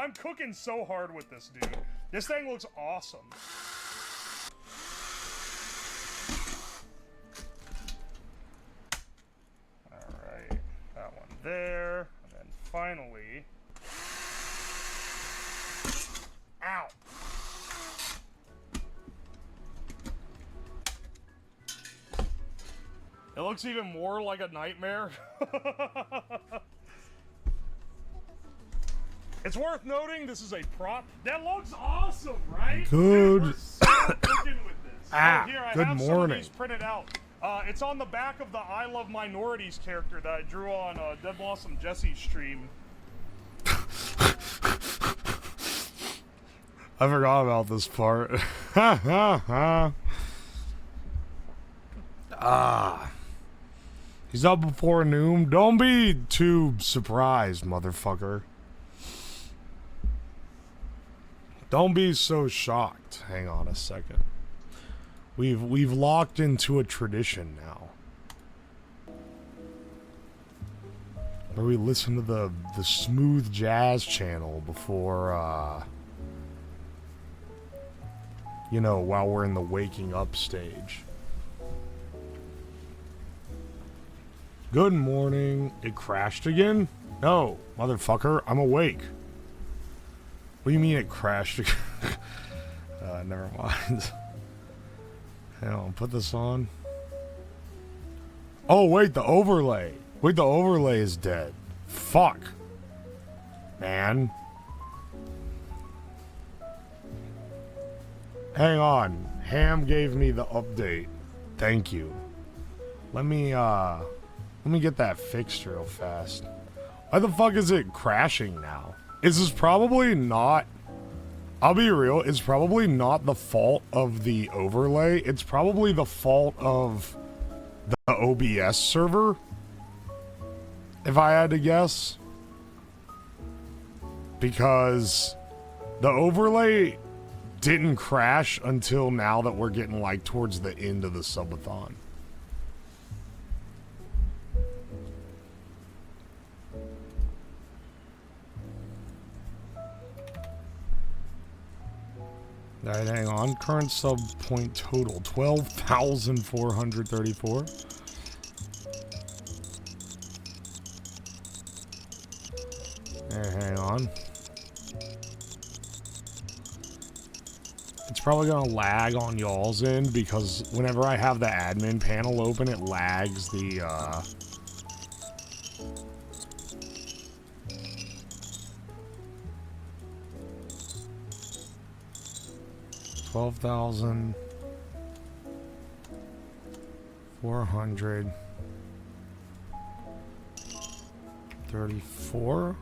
I'm cooking so hard with this, dude. This thing looks awesome. Alright, that one there. And then finally... Ow! It looks even more like a nightmare. It's worth noting this is a prop. That looks awesome, right? Good. We're so cooking with this. Ah, here, I good have morning. some of these printed out. It's on the back of the I Love Minorities character that I drew on Dead Blossom Jesse's stream. I forgot about this part. Ha ha ha. Ah. He's up before noon. Don't be too surprised, motherfucker. Don't be so shocked. Hang on a second. We've locked into a tradition now. Where we listen to the smooth jazz channel before you know, while we're in the waking up stage. Good morning. It crashed again? No, motherfucker, I'm awake. What do you mean it crashed again? Never mind. Hang on, put this on. Oh, wait, the overlay. Wait, the overlay is dead. Fuck. Man. Hang on. Ham gave me the update. Thank you. Let me get that fixed real fast. Why the fuck is it crashing now? Is this probably not... I'll be real, it's probably not the fault of the overlay. It's probably the fault of the OBS server. If I had to guess. Because the overlay didn't crash until now that we're getting like towards the end of the subathon. Alright, hang on. Current sub point total 12,434. Hang on. It's probably gonna lag on y'all's end because whenever I have the admin panel open, it lags the 12,434.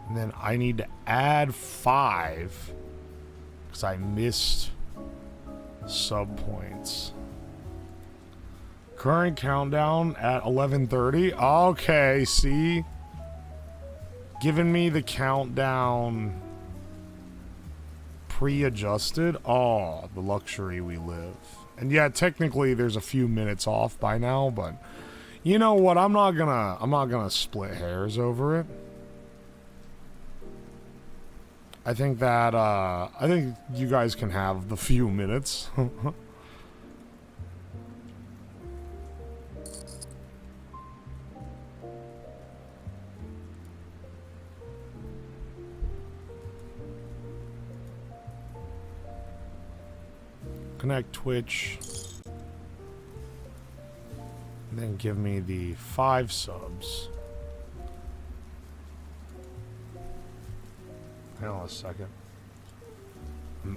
And then I need to add 5 because I missed sub points. Current countdown at 11:30. Okay, see? Giving me the countdown pre-adjusted. Oh, the luxury we live. And yeah, technically there's a few minutes off by now, but you know what? I'm not gonna split hairs over it. I think that I think you guys can have the few minutes. Connect Twitch. And then give me the 5 subs. Hang on a second.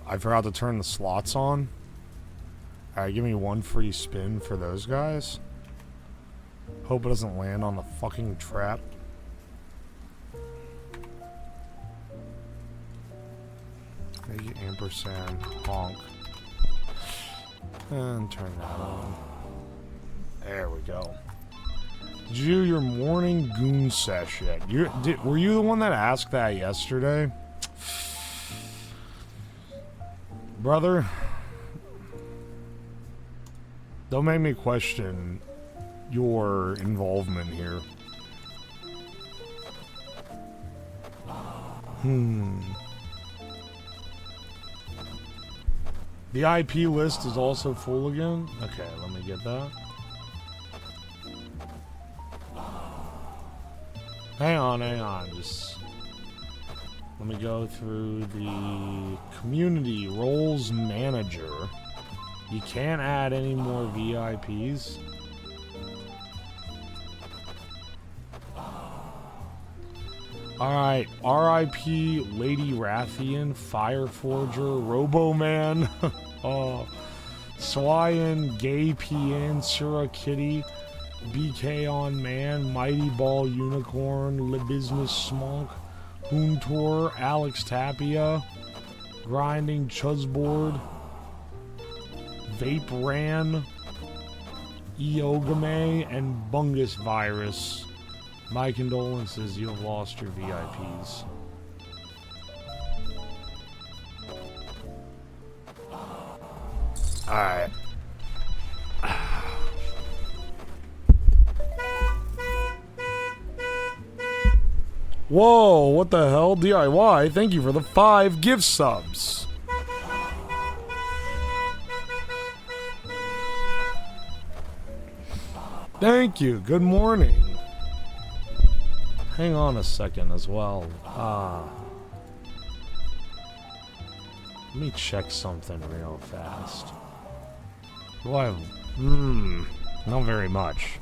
I forgot to turn the slots on. Alright, give me 1 free spin for those guys. Hope it doesn't land on the fucking trap. Maybe ampersand honk. And turn that on. There we go. Did you do your morning goon sesh yet? Were you the one that asked that yesterday? Brother, don't make me question your involvement here. The IP list is also full again? Okay, let me get that. Hang on. Just let me go through the community roles manager. You can't add any more VIPs. Alright, RIP Lady Rathian, Fireforger, Roboman, Swyan, Gay PN, Sura Kitty, BK on Man, Mighty Ball Unicorn, Le Business Smonk, Hoontor, Alex Tapia, Grinding Chuzboard, Vape Ran, Eogame, and Bungus Virus. My condolences, you have lost your VIPs. Alright. Whoa, what the hell? DIY, thank you for the 5 gift subs. Thank you, good morning. Hang on a second as well. Let me check something real fast. Do I have... not very much.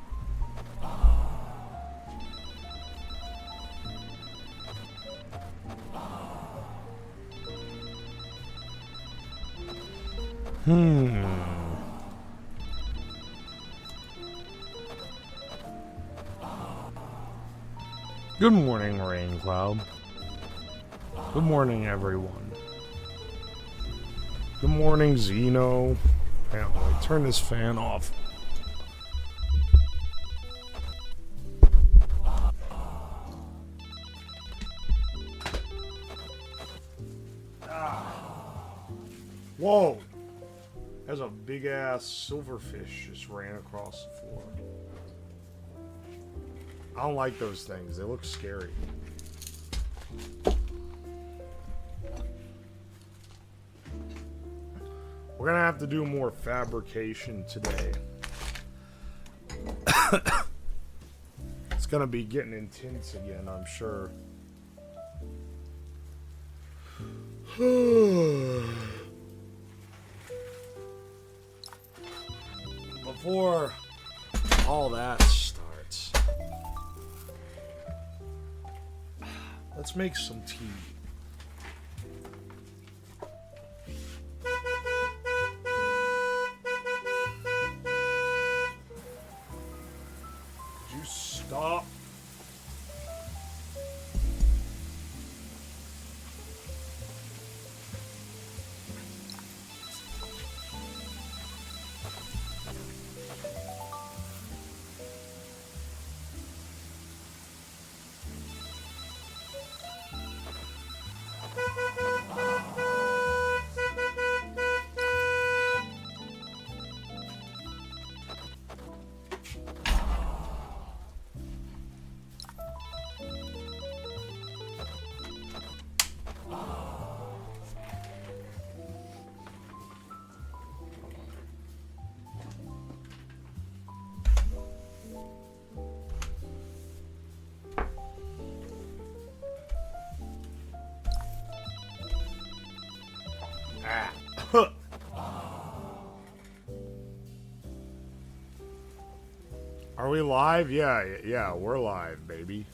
Good morning, Rain Cloud. Good morning, everyone. Good morning, Zeno. Hang on, let me turn this fan off. Whoa! There's a big ass silverfish just ran across the floor. I don't like those things. They look scary. We're gonna have to do more fabrication today. It's gonna be getting intense again, I'm sure. Before all that starts, let's make some tea. Could you stop? Are we live? Yeah, we're live, baby.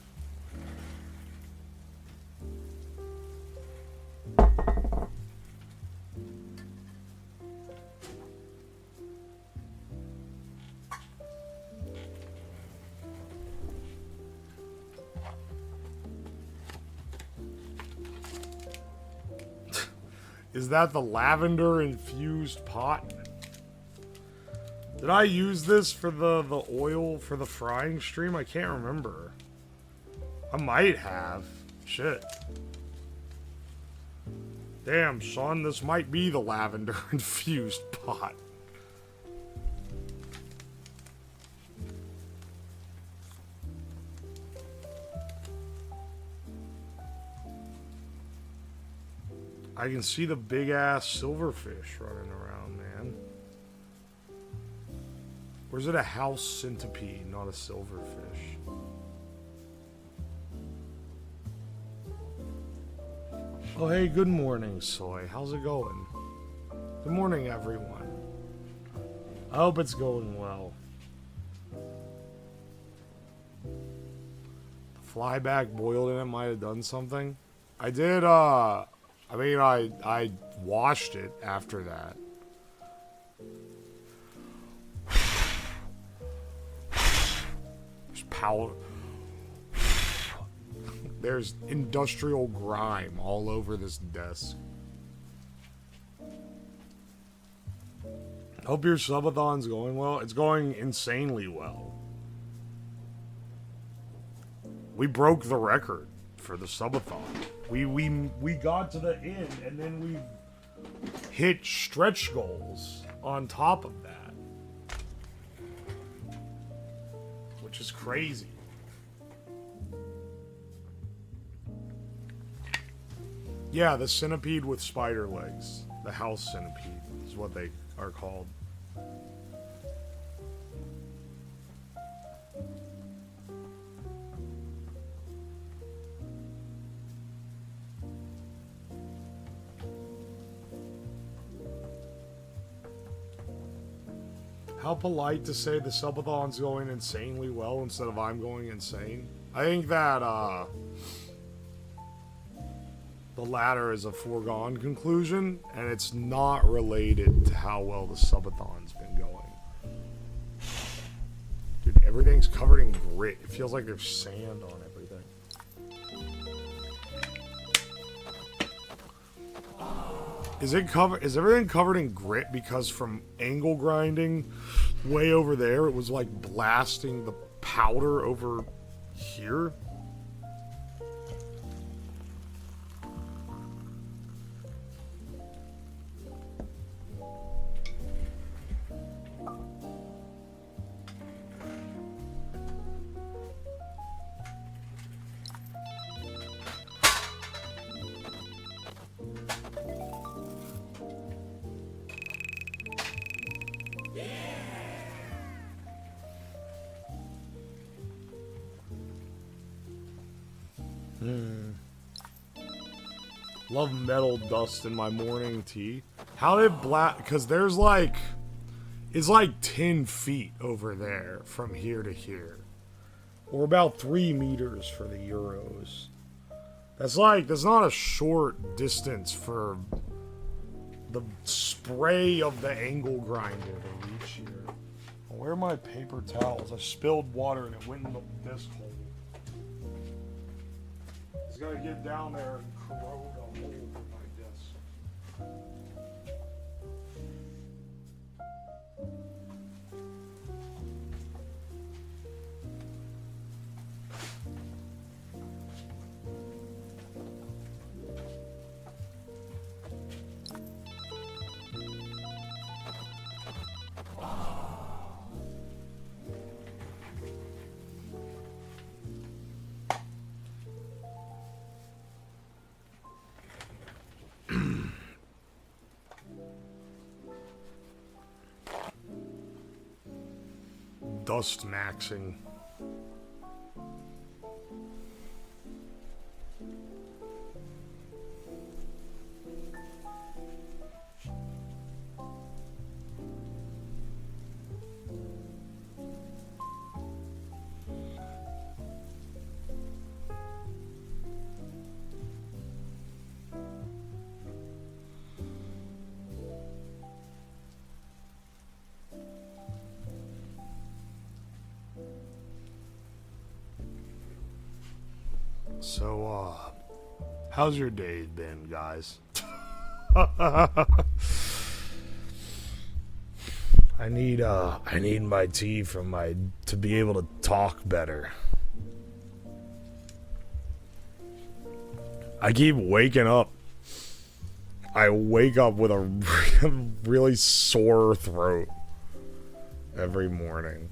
Is that the lavender infused pot? Did I use this for the oil for the frying stream? I can't remember. I might have. Shit. Damn, son, this might be the lavender infused pot. I can see the big ass silverfish running around, man. Or is it a house centipede, not a silverfish? Oh, hey, good morning, Soy. How's it going? Good morning, everyone. I hope it's going well. Flyback boiled in it might have done something. I did, I mean, I washed it after that. There's powder. There's industrial grime all over this desk. Hope your subathon's going well. It's going insanely well. We broke the record for the subathon. We got to the end, and then we hit stretch goals on top of that, which is crazy. Yeah, the centipede with spider legs. The house centipede is what they are called. How polite to say the subathon's going insanely well instead of I'm going insane. I think that, the latter is a foregone conclusion, and it's not related to how well the subathon's been going. Dude, everything's covered in grit. It feels like there's sand on everything. Is everything covered in grit because from angle grinding way over there, it was like blasting the powder over here? Love metal dust in my morning tea. How did black... Because there's like... It's like 10 feet over there from here to here. Or about 3 meters for the Euros. That's like... That's not a short distance for the spray of the angle grinder to reach here. Where are my paper towels? I spilled water and it went in the disc hole. Just gotta get down there and corrode a hole in my disc. Dust maxing. So, how's your day been, guys? I need my tea to be able to talk better. I keep waking up. I wake up with a really sore throat every morning.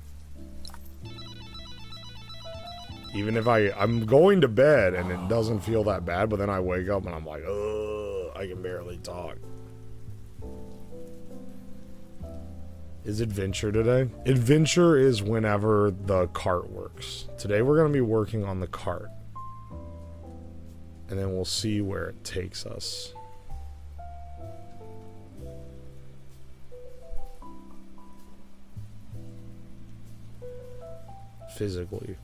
Even if I'm going to bed and it doesn't feel that bad, but then I wake up and I'm like, ugh. I can barely talk. Is adventure today? Adventure is whenever the cart works. Today we're going to be working on the cart. And then we'll see where it takes us. Physically.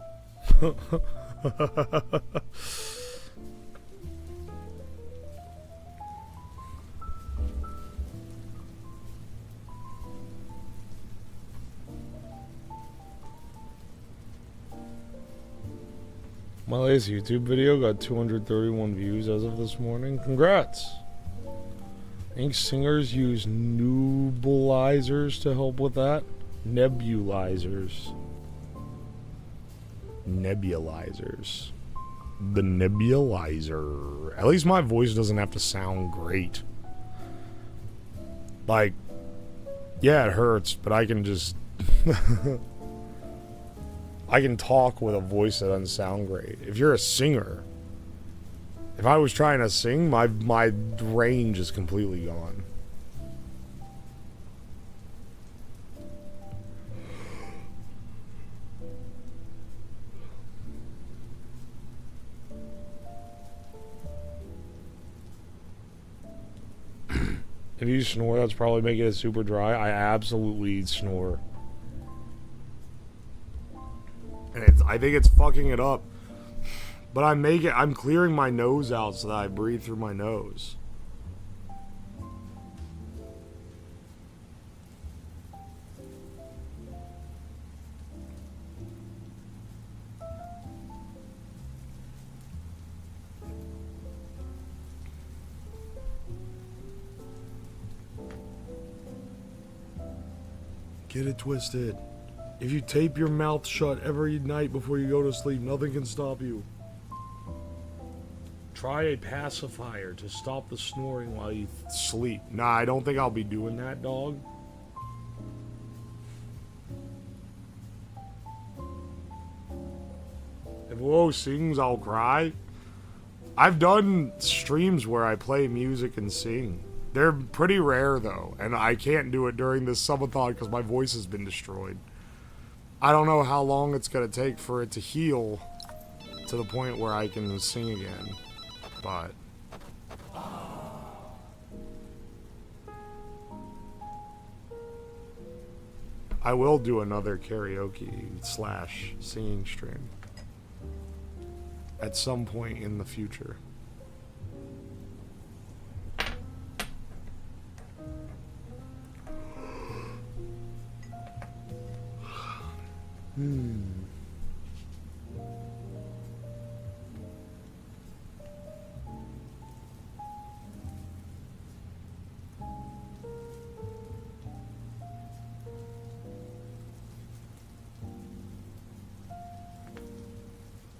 My latest YouTube video got 231 views as of this morning. Congrats! I think singers use nebulizers to help with that. Nebulizers. Nebulizers. The nebulizer. At least my voice doesn't have to sound great. Like, yeah, it hurts, but I can just... I can talk with a voice that doesn't sound great. If you're a singer, if I was trying to sing, my range is completely gone. If you snore, that's probably making it super dry. I absolutely snore. And I think it's fucking it up. But I'm clearing my nose out so that I breathe through my nose. Get it twisted. If you tape your mouth shut every night before you go to sleep, nothing can stop you. Try a pacifier to stop the snoring while you sleep. Nah, I don't think I'll be doing that, dog. If Whoa sings, I'll cry. I've done streams where I play music and sing. They're pretty rare, though, and I can't do it during this subathon because my voice has been destroyed. I don't know how long it's going to take for it to heal to the point where I can sing again, but... I will do another karaoke / singing stream at some point in the future.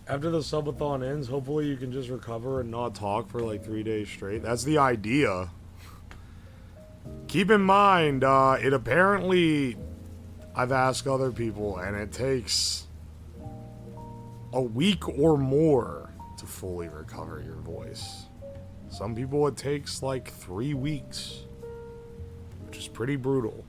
After the subathon ends, hopefully you can just recover and not talk for like 3 days straight. That's the idea. Keep in mind, it apparently... I've asked other people, and it takes a week or more to fully recover your voice. Some people it takes like 3 weeks, which is pretty brutal.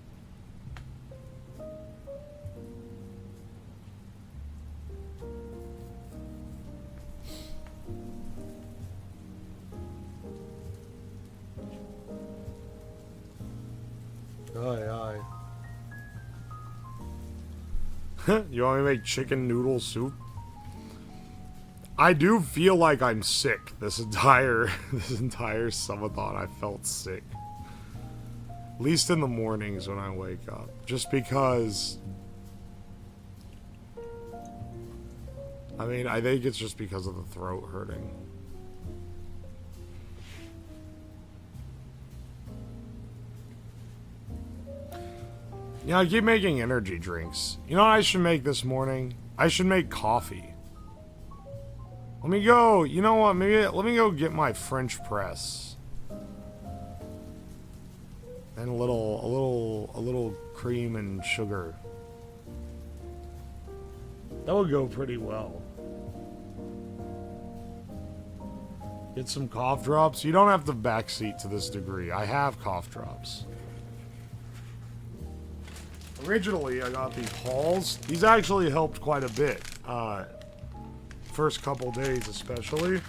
Aye, aye. You want me to make chicken noodle soup? I do feel like I'm sick. This entire subathon, I felt sick. At least in the mornings when I wake up. Just because... I mean, I think it's just because of the throat hurting. You know, I keep making energy drinks. You know what I should make this morning? I should make coffee. Let me go, you know what, maybe let me go get my French press. And a little cream and sugar. That would go pretty well. Get some cough drops. You don't have to backseat to this degree. I have cough drops. Originally, I got these Halls. These actually helped quite a bit. First couple days especially.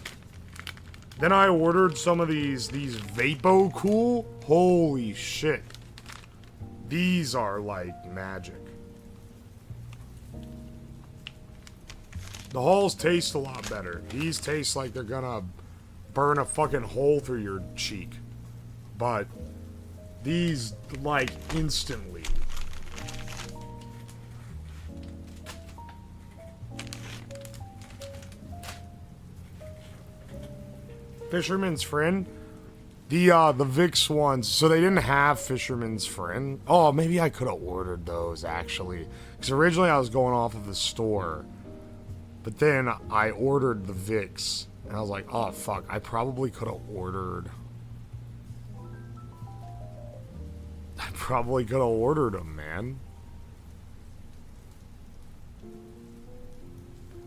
Then I ordered some of these Vapo Cool. Holy shit. These are like magic. The Halls taste a lot better. These taste like they're gonna burn a fucking hole through your cheek. But these, like, instantly. Fisherman's Friend? The Vicks ones. So they didn't have Fisherman's Friend. Oh, maybe I could have ordered those, actually. Because originally I was going off of the store. But then I ordered the Vicks. And I was like, oh, fuck. I probably could have ordered... them, man.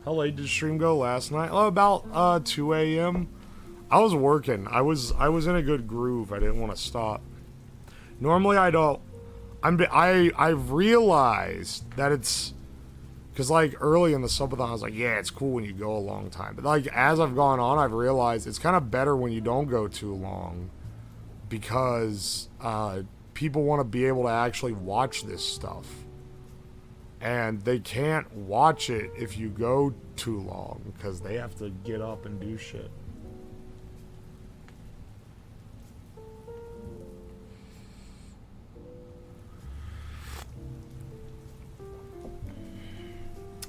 How late did stream go last night? Oh, about 2 a.m. I was working. I was in a good groove. I didn't want to stop. Normally I don't. I've realized that it's because like early in the subathon I was like, yeah, it's cool when you go a long time. But like as I've gone on, I've realized it's kind of better when you don't go too long because people want to be able to actually watch this stuff. And they can't watch it if you go too long because they have to get up and do shit.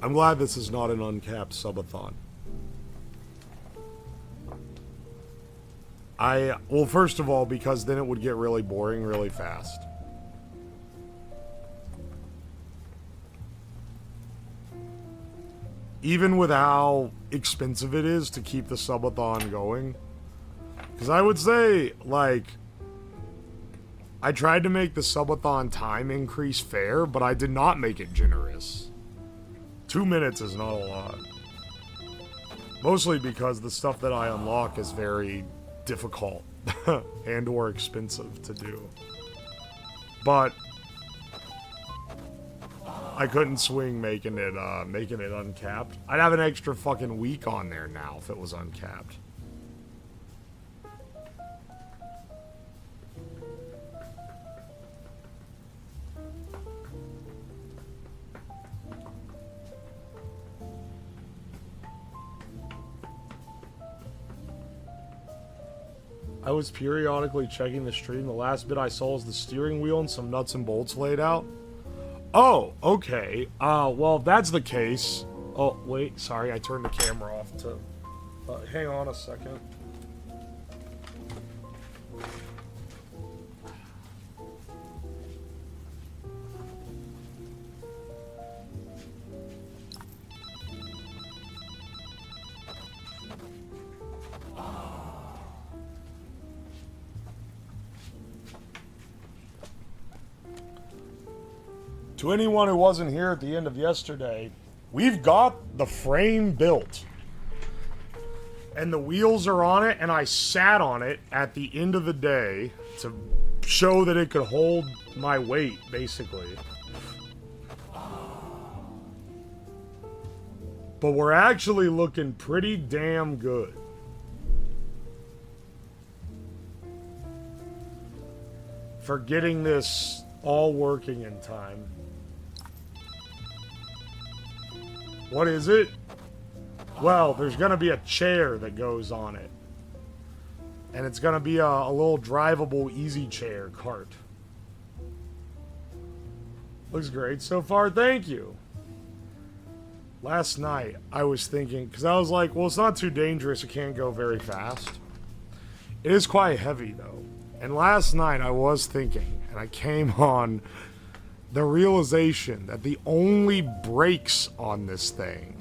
I'm glad this is not an uncapped subathon. Well, first of all, because then it would get really boring really fast. Even with how expensive it is to keep the subathon going. Because I would say, like, I tried to make the subathon time increase fair, but I did not make it generous. 2 minutes is not a lot. Mostly because the stuff that I unlock is very difficult and or expensive to do. But I couldn't swing making it uncapped. I'd have an extra fucking week on there now if it was uncapped. I was periodically checking the stream. The last bit I saw was the steering wheel and some nuts and bolts laid out. Oh, okay. Well, if that's the case... Oh, wait, sorry, I turned the camera off to... hang on a second. To anyone who wasn't here at the end of yesterday, we've got the frame built. And the wheels are on it, and I sat on it at the end of the day to show that it could hold my weight, basically. But we're actually looking pretty damn good. For getting this all working in time. What is it? Well, there's going to be a chair that goes on it. And it's going to be a little drivable easy chair cart. Looks great so far, thank you. Last night, I was thinking, because I was like, well, it's not too dangerous, it can't go very fast. It is quite heavy, though. And last night, I was thinking, and I came on the realization that the only brakes on this thing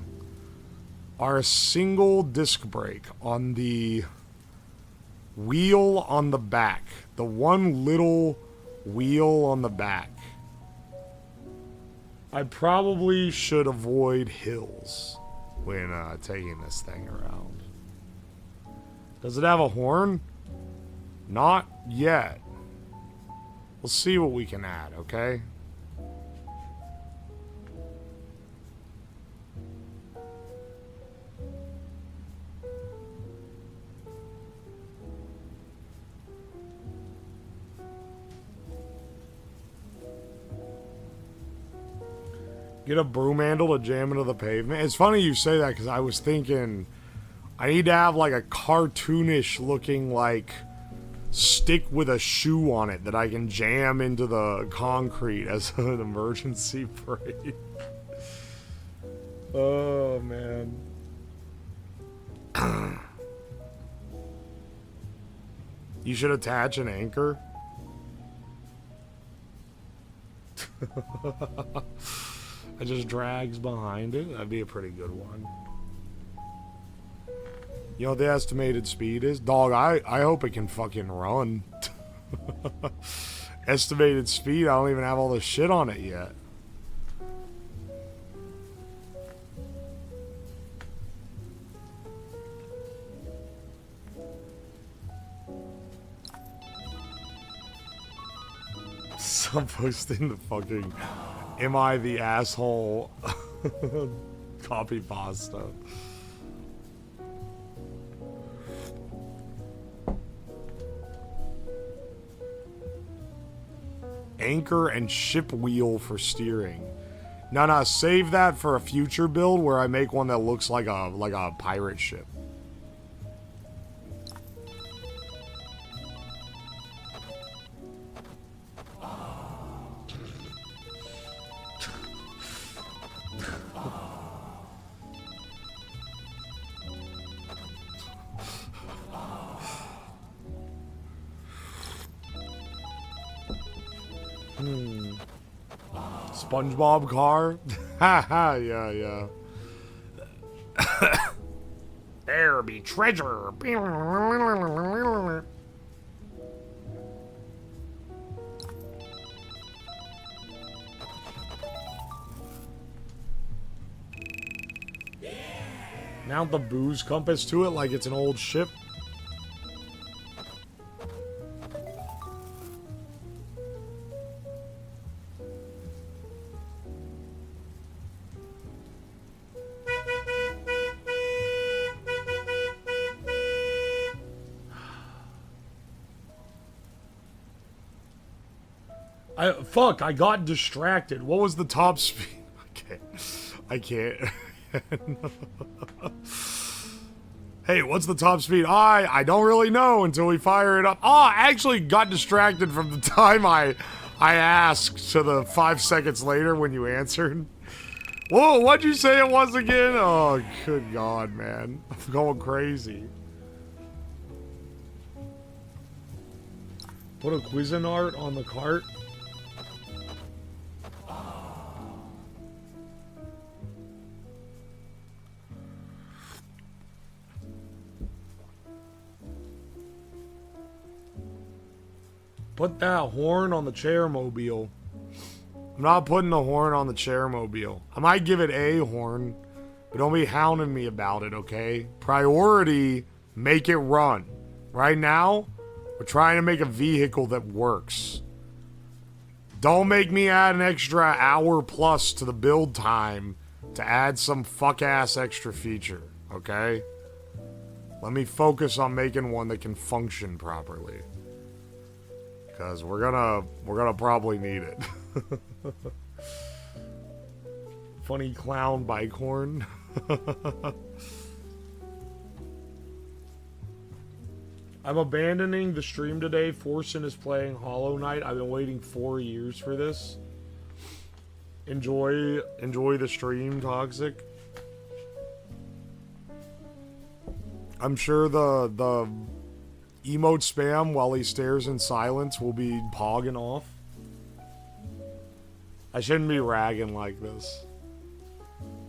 are a single disc brake on the wheel on the back. The one little wheel on the back. I probably should avoid hills when taking this thing around. Does it have a horn? Not yet. We'll see what we can add, okay? Get a broom handle to jam into the pavement. It's funny you say that because I was thinking I need to have like a cartoonish looking like stick with a shoe on it that I can jam into the concrete as an emergency brake. Oh man. You should attach an anchor. It just drags behind it. That'd be a pretty good one. You know what the estimated speed is? Dog, I hope it can fucking run. Estimated speed, I don't even have all the shit on it yet. I'm posting the fucking "Am I the asshole?" copy pasta. Anchor and ship wheel for steering. No, save that for a future build where I make one that looks like a pirate ship. SpongeBob car? Haha, yeah. There be treasure. Mount the booze compass to it like it's an old ship. I got distracted. What was the top speed? I can't. Hey, what's the top speed? I don't really know until we fire it up. Oh, I actually got distracted from the time I asked to the 5 seconds later when you answered. Whoa, what'd you say it was again? Oh, good God, man. I'm going crazy. Put a Cuisinart on the cart. Put that horn on the chairmobile. I'm not putting the horn on the chairmobile. I might give it a horn, but don't be hounding me about it, okay? Priority, make it run. Right now, we're trying to make a vehicle that works. Don't make me add an extra hour plus to the build time to add some fuck-ass extra feature, okay? Let me focus on making one that can function properly. Because we're gonna probably need it. Funny clown bike horn. I'm abandoning the stream today. Forsen is playing Hollow Knight. I've been waiting 4 years for this. Enjoy the stream, Toxic. I'm sure the emote spam while he stares in silence will be pogging off. I shouldn't be ragging like this.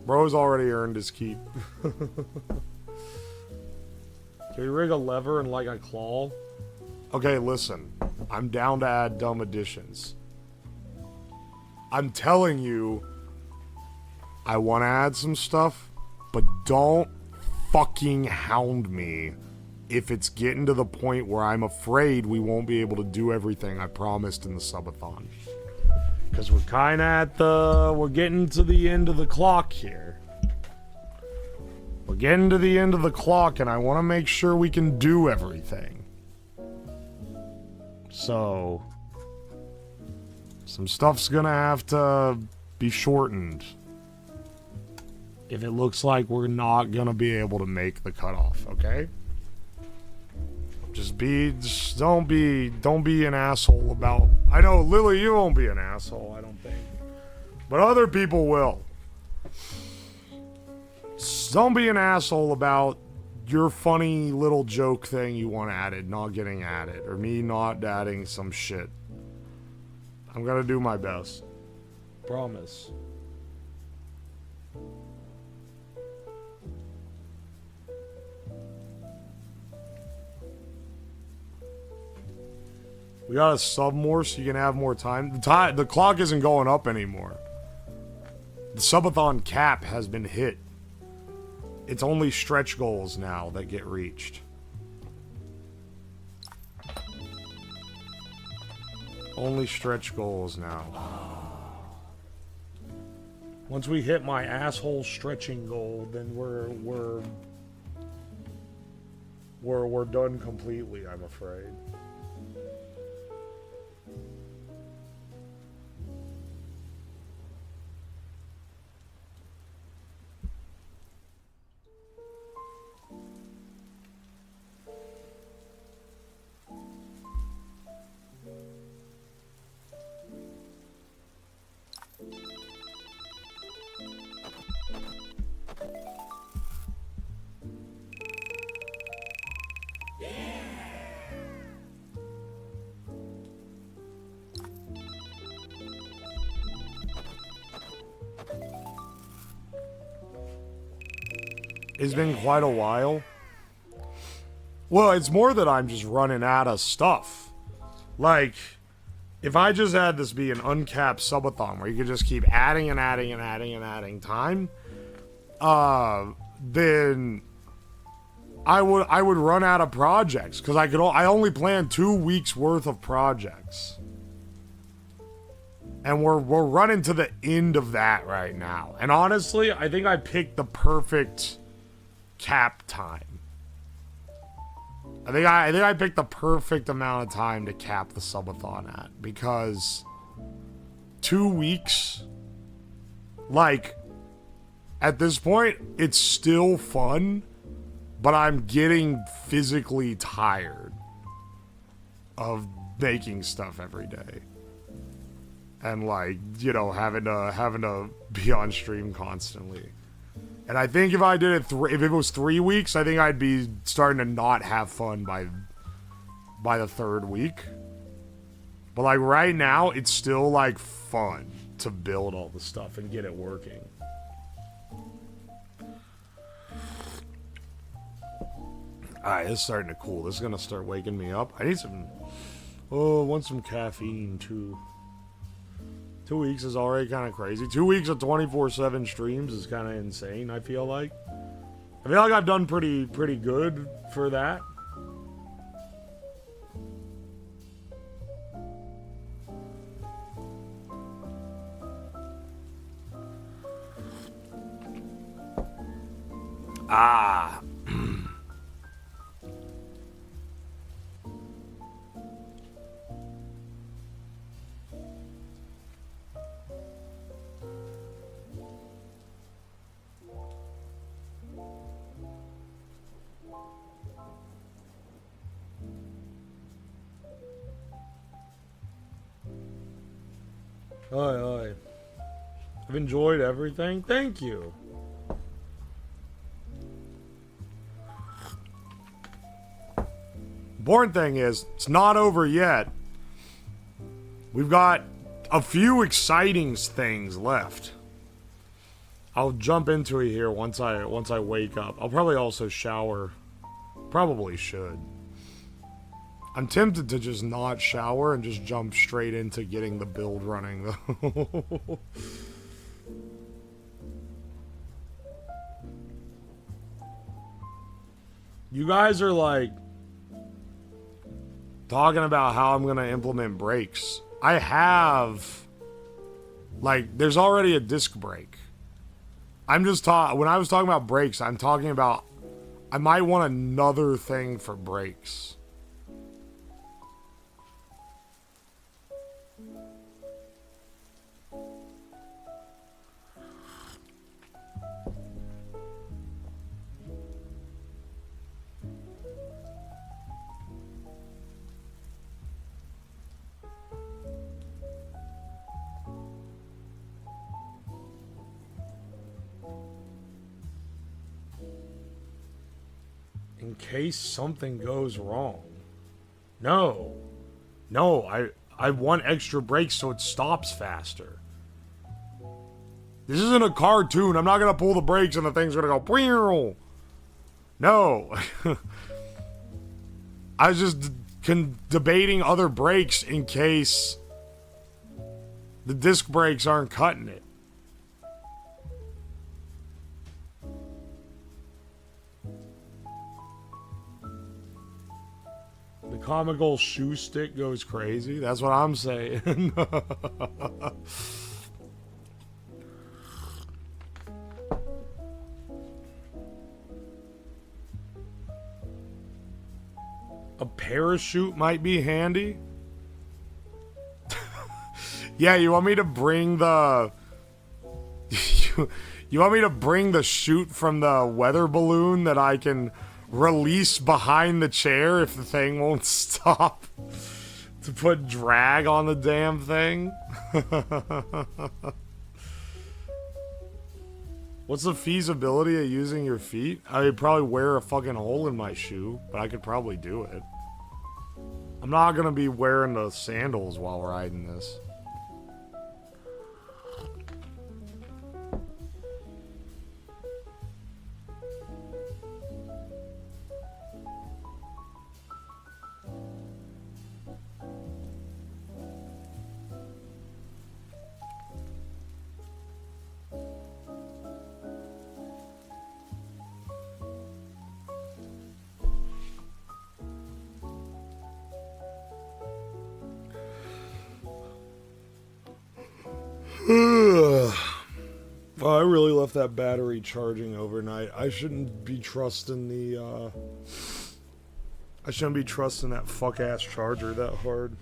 Bro's already earned his keep. Can we rig a lever and like a claw? Okay, listen. I'm down to add dumb additions. I'm telling you, I want to add some stuff, but don't fucking hound me if it's getting to the point where I'm afraid we won't be able to do everything I promised in the subathon. Because we're kind of we're getting to the end of the clock here. We're getting to the end of the clock, and I want to make sure we can do everything. So, some stuff's gonna have to be shortened. If it looks like we're not gonna be able to make the cutoff, okay? Just don't be an asshole about. I know, Lily, you won't be an asshole, I don't think, but other people will. Don't be an asshole about your funny little joke thing you want added not getting added, or me not adding some shit. I'm gonna do my best. Promise. We gotta sub more so you can have more time. The clock isn't going up anymore. The subathon cap has been hit. It's only stretch goals now that get reached. Only stretch goals now. Once we hit my asshole stretching goal, then we're done completely, I'm afraid. It's been quite a while. Well, it's more that I'm just running out of stuff. Like, if I just had this be an uncapped subathon where you could just keep adding and adding and adding and adding time, then I would run out of projects, because I only plan 2 weeks worth of projects. And we're running to the end of that right now. And honestly, I think I picked the perfect cap time. I think I picked the perfect amount of time to cap the subathon at, because 2 weeks, like, at this point, it's still fun, but I'm getting physically tired of making stuff every day. And, like, you know, having to be on stream constantly. And I think if I did it, if it was 3 weeks, I think I'd be starting to not have fun by the 3rd week. But like right now, it's still like fun to build all the stuff and get it working. Alright, this is starting to cool. This is gonna start waking me up. I need some. Oh, I want some caffeine too. 2 weeks is already kind of crazy. 2 weeks of 24/7 streams is kind of insane, I feel like. I feel like I've done pretty good for that. Ah. Oi. I've enjoyed everything. Thank you. Important thing is, it's not over yet. We've got a few exciting things left. I'll jump into it here once I wake up. I'll probably also shower. Probably should. I'm tempted to just not shower and just jump straight into getting the build running, though. You guys are like talking about how I'm gonna implement brakes. I have, like, there's already a disc brake. I'm just when I was talking about brakes, I'm talking about I might want another thing for brakes. In case something goes wrong. No. No, I want extra brakes so it stops faster. This isn't a cartoon. I'm not going to pull the brakes and the thing's going to go... Pew! No. I was just debating other brakes in case the disc brakes aren't cutting it. The comical shoe stick goes crazy. That's what I'm saying. A parachute might be handy. Yeah, you want me to bring the... you want me to bring the chute from the weather balloon that I can release behind the chair if the thing won't stop? To put drag on the damn thing? What's the feasibility of using your feet? I would probably wear a fucking hole in my shoe, but I could probably do it. I'm not gonna be wearing the sandals while riding this. I really left that battery charging overnight. I shouldn't be trusting the, I shouldn't be trusting that fuck-ass charger that hard.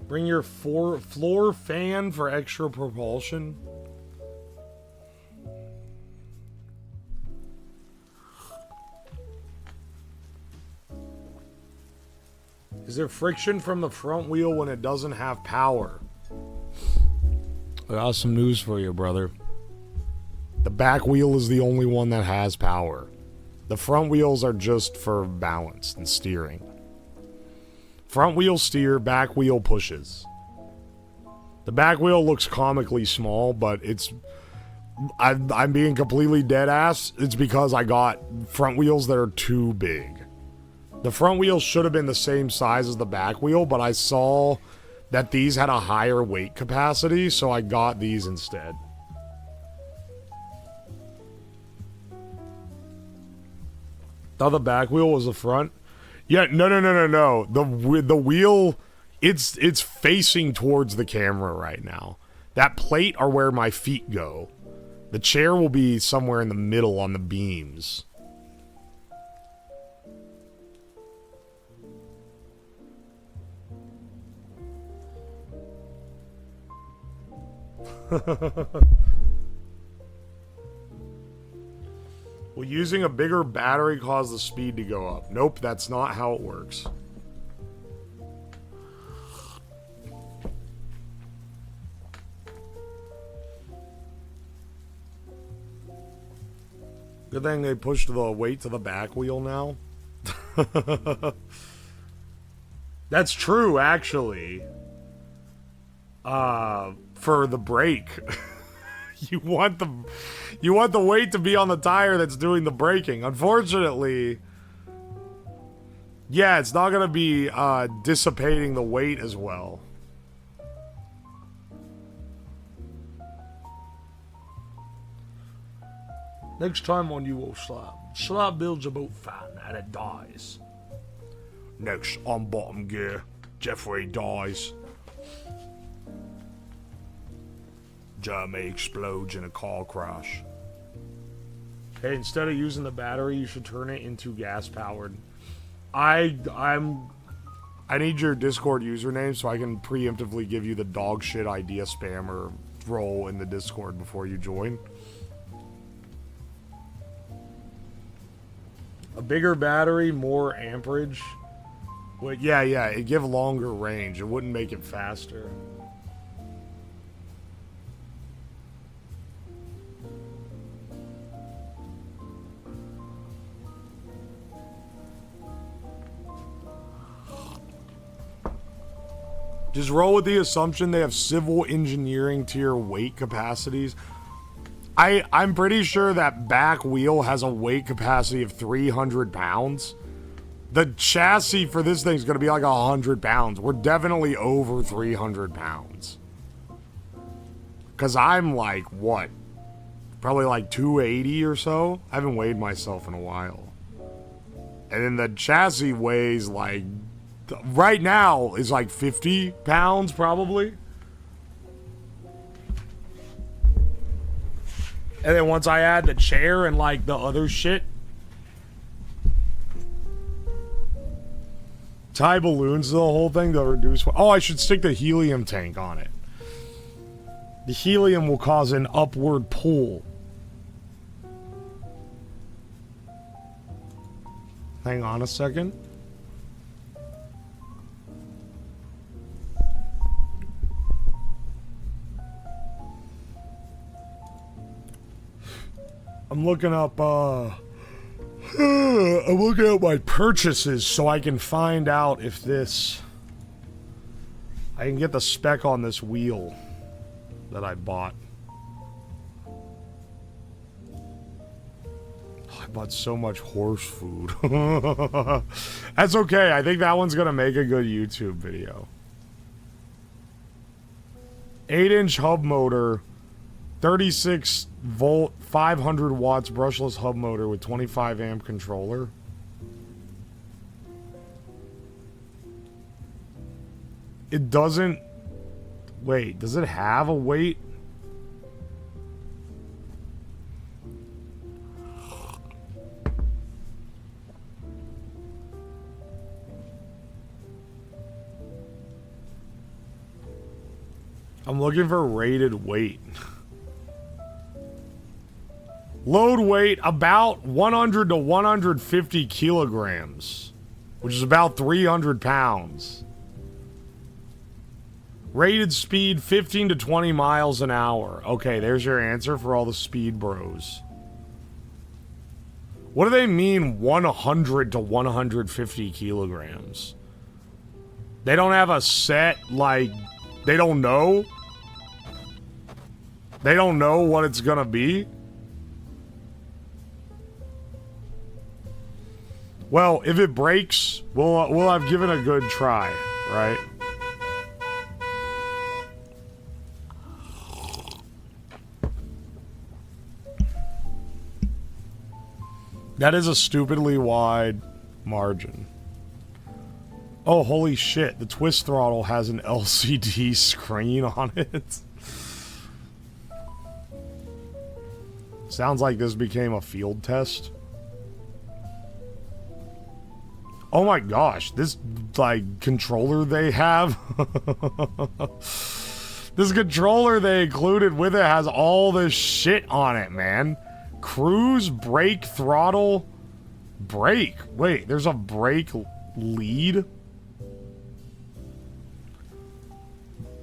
Bring your floor fan for extra propulsion. Is there friction from the front wheel when it doesn't have power? I got some news for you, brother. The back wheel is the only one that has power. The front wheels are just for balance and steering. Front wheel steer, back wheel pushes. The back wheel looks comically small, but it's... I'm being completely dead ass. It's because I got front wheels that are too big. The front wheel should have been the same size as the back wheel, but I saw that these had a higher weight capacity, so I got these instead. Thought the back wheel was the front? Yeah, no. The wheel, it's facing towards the camera right now. That plate are where my feet go. The chair will be somewhere in the middle on the beams. Will using a bigger battery cause the speed to go up? Nope, that's not how it works. Good thing they pushed the weight to the back wheel now. That's true, actually. For the brake. you want the weight to be on the tire that's doing the braking. Unfortunately, yeah, it's not gonna be dissipating the weight as well. Next time on Uwoslab. Slab builds a boat fan and it dies. Next on Bottom Gear, Jeffrey dies. Jeremy explodes in a car crash. Hey, instead of using the battery, you should turn it into gas powered. I need your Discord username so I can preemptively give you the dog shit idea spammer role in the Discord before you join. A bigger battery, more amperage. Well, yeah, it'd give longer range. It wouldn't make it faster. Just roll with the assumption they have civil engineering tier weight capacities. I'm pretty sure that back wheel has a weight capacity of 300 pounds. The chassis for this thing is going to be like 100 pounds. We're definitely over 300 pounds. Because I'm like, what? Probably like 280 or so? I haven't weighed myself in a while. And then the chassis weighs like... Right now is like 50 pounds probably. And then once I add the chair and like the other shit. Tie balloons to the whole thing to reduce... Oh, I should stick the helium tank on it. The helium will cause an upward pull. Hang on a second. I'm looking up, I'm looking at my purchases so I can find out if this... I can get the spec on this wheel that I bought. Oh, I bought so much horse food. That's okay. I think that one's gonna make a good YouTube video. 8-inch hub motor, 36 volt, 500 watts brushless hub motor with 25 amp controller. It doesn't... Wait, does it have a weight? I'm looking for rated weight. Load weight about 100 to 150 kilograms, which is about 300 pounds. Rated speed 15 to 20 miles an hour. Okay, there's your answer for all the speed bros. What do they mean 100 to 150 kilograms? They don't have a set, like, they don't know? They don't know what it's gonna be? Well, if it breaks, we'll have given a good try, right? That is a stupidly wide margin. Oh, holy shit. The twist throttle has an LCD screen on it. Sounds like this became a field test. Oh my gosh, this, like, controller they have. This controller they included with it has all this shit on it, man. Cruise, brake, throttle, brake. Wait, there's a brake lead?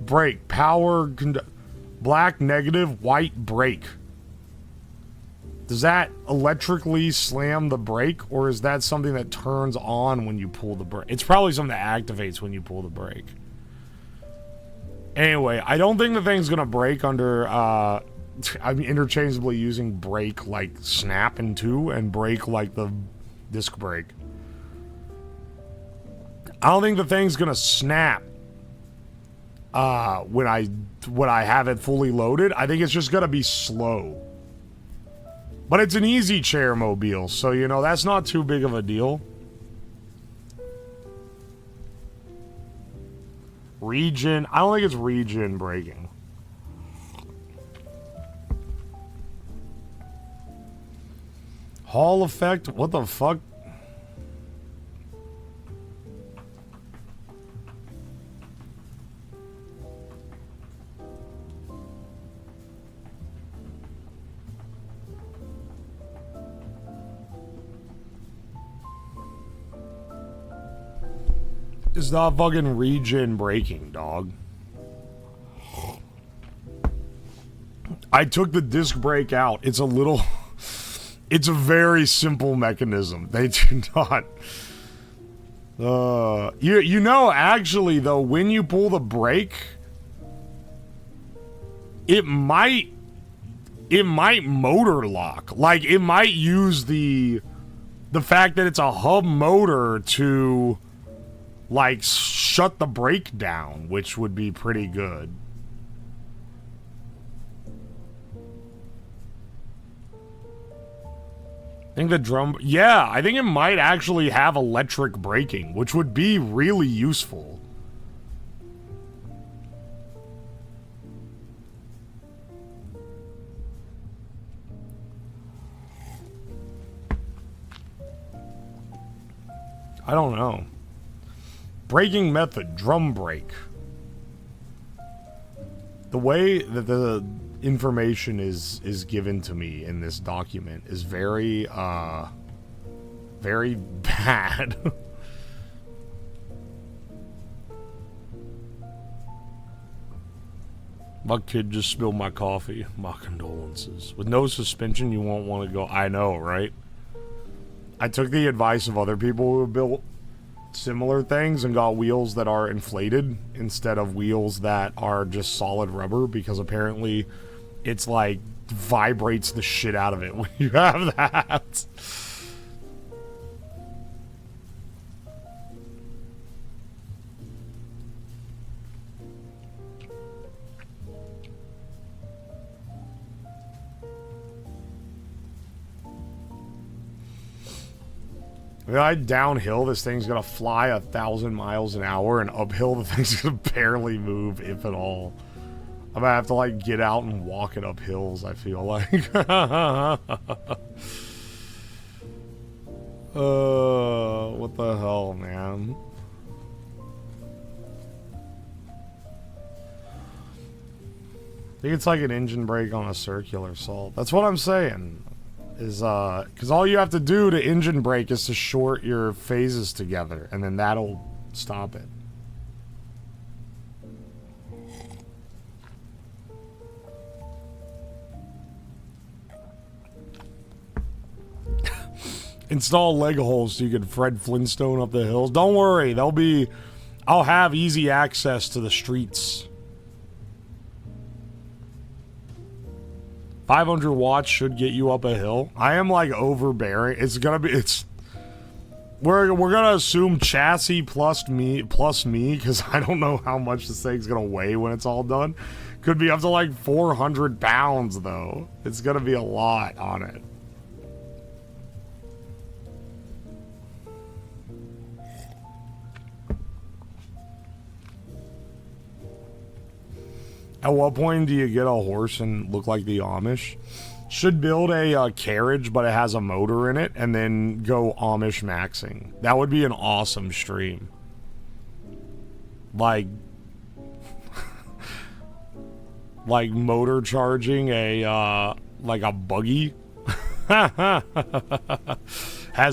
Brake, power, black, negative, white, brake. Does that electrically slam the brake, or is that something that turns on when you pull the brake? It's probably something that activates when you pull the brake. Anyway, I don't think the thing's gonna break under, I'm interchangeably using brake like snap and 2 and brake like the disc brake. I don't think the thing's gonna snap when I have it fully loaded. I think it's just gonna be slow. But it's an easy chair mobile, so, you know, that's not too big of a deal. Regen. I don't think it's regen braking. Hall effect? What the fuck? It's not fucking regen braking, dog. I took the disc brake out. It's a little... It's a very simple mechanism. They do not... You know, actually, though, when you pull the brake... It might motor lock. Like, it might use the fact that it's a hub motor to... like, shut the brake down, which would be pretty good. I think the drum... Yeah, I think it might actually have electric braking, which would be really useful. I don't know. Braking method, drum brake. The way that the information is given to me in this document is very very bad. My kid just spilled my coffee. My condolences. With no suspension, you won't want to go. I know, right? I took the advice of other people who built similar things and got wheels that are inflated instead of wheels that are just solid rubber, because apparently it's like vibrates the shit out of it when you have that. Downhill, this thing's gonna fly 1,000 miles an hour, and uphill, the thing's gonna barely move, if at all. I'm gonna have to, like, get out and walk it up hills, I feel like. What the hell, man? I think it's like an engine brake on a circular saw. That's what I'm saying. Is, because all you have to do to engine brake is to short your phases together, and then that'll stop it. Install leg holes so you can Fred Flintstone up the hills. Don't worry, I'll have easy access to the streets. 500 watts should get you up a hill. I am, like, overbearing. We're gonna assume chassis plus me, because I don't know how much this thing's gonna weigh when it's all done. Could be up to, like, 400 pounds, though. It's gonna be a lot on it. At what point do you get a horse and look like the Amish? Should build a carriage, but it has a motor in it, and then go Amish maxing. That would be an awesome stream. Like, like motor charging a like a buggy. Has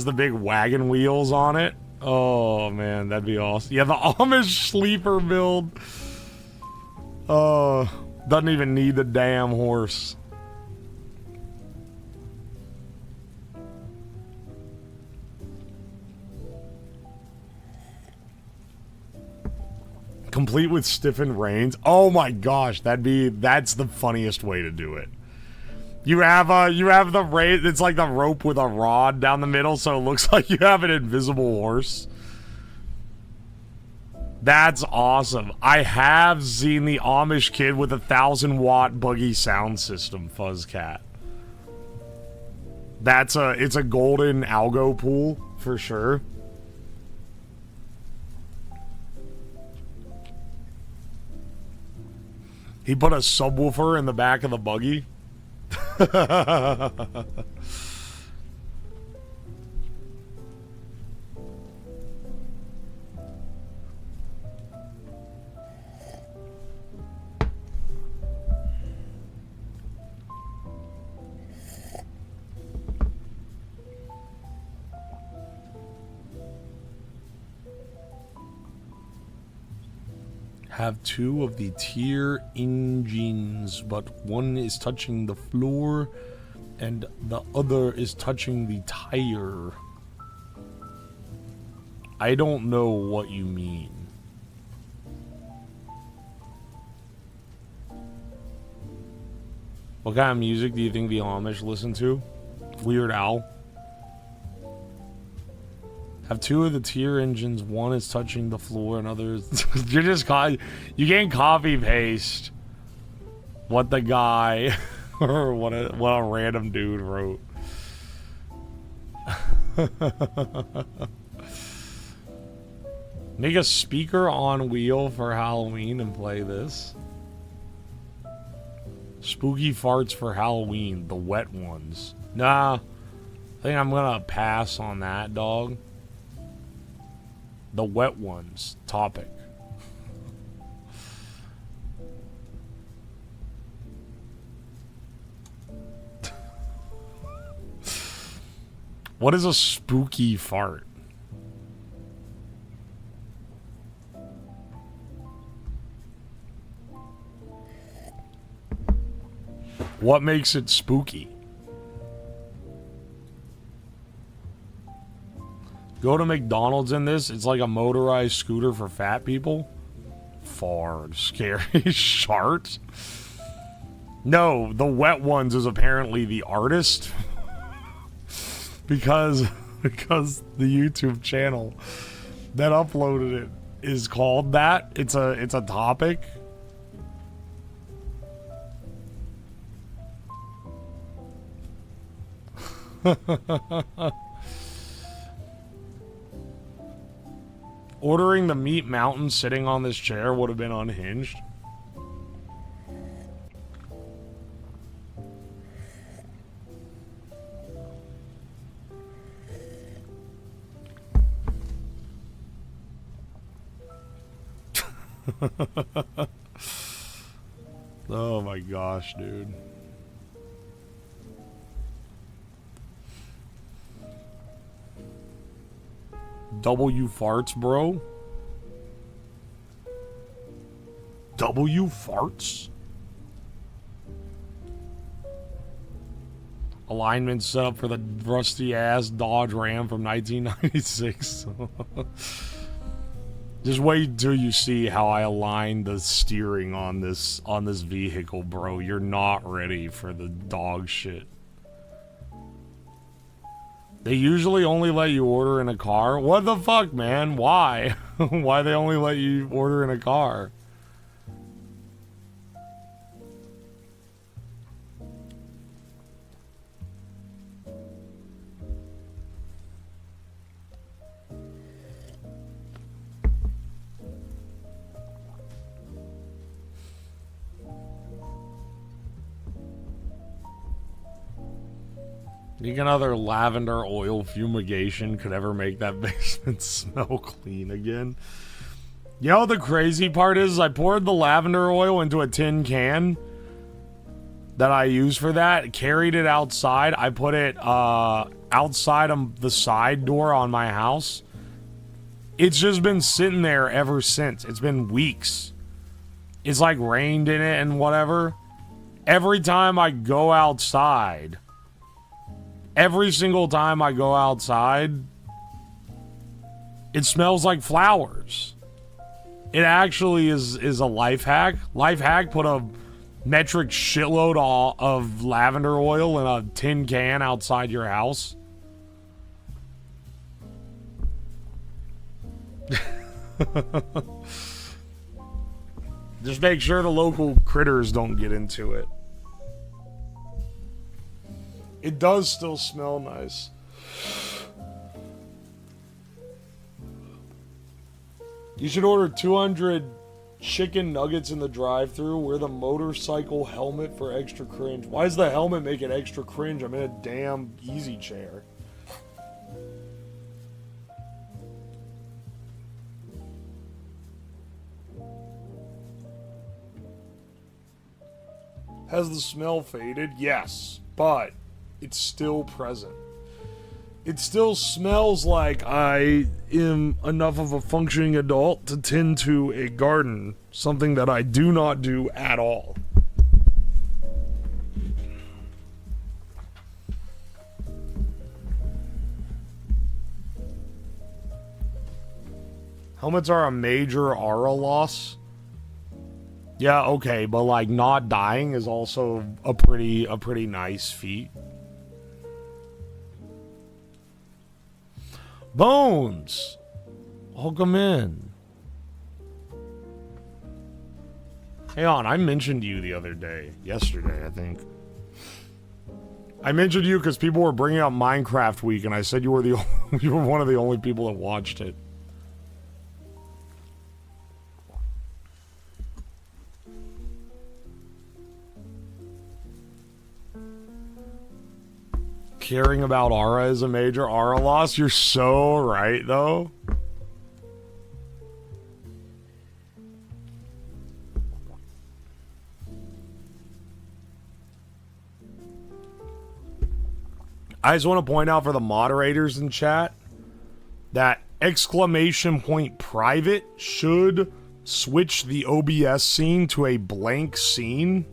the big wagon wheels on it. Oh man, that'd be awesome. Yeah, the Amish sleeper build. Doesn't even need the damn horse. Complete with stiffened reins. Oh my gosh, that's the funniest way to do it. You have the rein, it's like the rope with a rod down the middle, so it looks like you have an invisible horse. That's awesome. I have seen the Amish kid with a 1,000-watt buggy sound system, Fuzzcat. It's a golden algo pool for sure. He put a subwoofer in the back of the buggy. Have two of the tier engines, but one is touching the floor and the other is touching the tire. I don't know what you mean. What kind of music do you think the Amish listen to? Weird Al. Have two of the tier engines, one is touching the floor and others. You're just you can't copy paste what the guy or what a random dude wrote. Make a speaker on wheel for Halloween and play this. Spooky farts for Halloween, the wet ones. Nah, I think I'm gonna pass on that, dog. The wet ones topic. What is a spooky fart? What makes it spooky? Go to McDonald's in this. It's like a motorized scooter for fat people. Fart. Scary. Shart. No, the wet ones is apparently the artist. because the YouTube channel that uploaded it is called that. It's a topic. Ordering the meat mountain sitting on this chair would have been unhinged. Oh my gosh, dude. W farts, bro. W farts? Alignment set up for the rusty ass Dodge Ram from 1996. Just wait till you see how I align the steering on this vehicle, bro. You're not ready for the dog shit. They usually only let you order in a car. What the fuck, man? Why? Why they only let you order in a car? Think another lavender oil fumigation could ever make that basement smell clean again? You know, the crazy part is I poured the lavender oil into a tin can that I use for that, carried it outside. I put it outside of the side door on my house. It's just been sitting there ever since. It's been weeks. It's like rained in it and whatever. Every time I go outside... Every single time I go outside, it smells like flowers. It actually is a life hack. Life hack, put a metric shitload of lavender oil in a tin can outside your house. Just make sure the local critters don't get into it. It does still smell nice. You should order 200 chicken nuggets in the drive-thru. Wear the motorcycle helmet for extra cringe. Why does the helmet make it extra cringe? I'm in a damn easy chair. Has the smell faded? Yes, but it's still present. It still smells like I am enough of a functioning adult to tend to a garden, something that I do not do at all. Helmets are a major aura loss. Yeah, okay, but like not dying is also a pretty nice feat. Bones! Welcome in. Hey on, I mentioned you the other day. Yesterday, I think. I mentioned you because people were bringing up Minecraft Week, and I said you were you were one of the only people that watched it. Caring about aura is a major aura loss. You're so right, though. I just want to point out for the moderators in chat that exclamation point private should switch the OBS scene to a blank scene.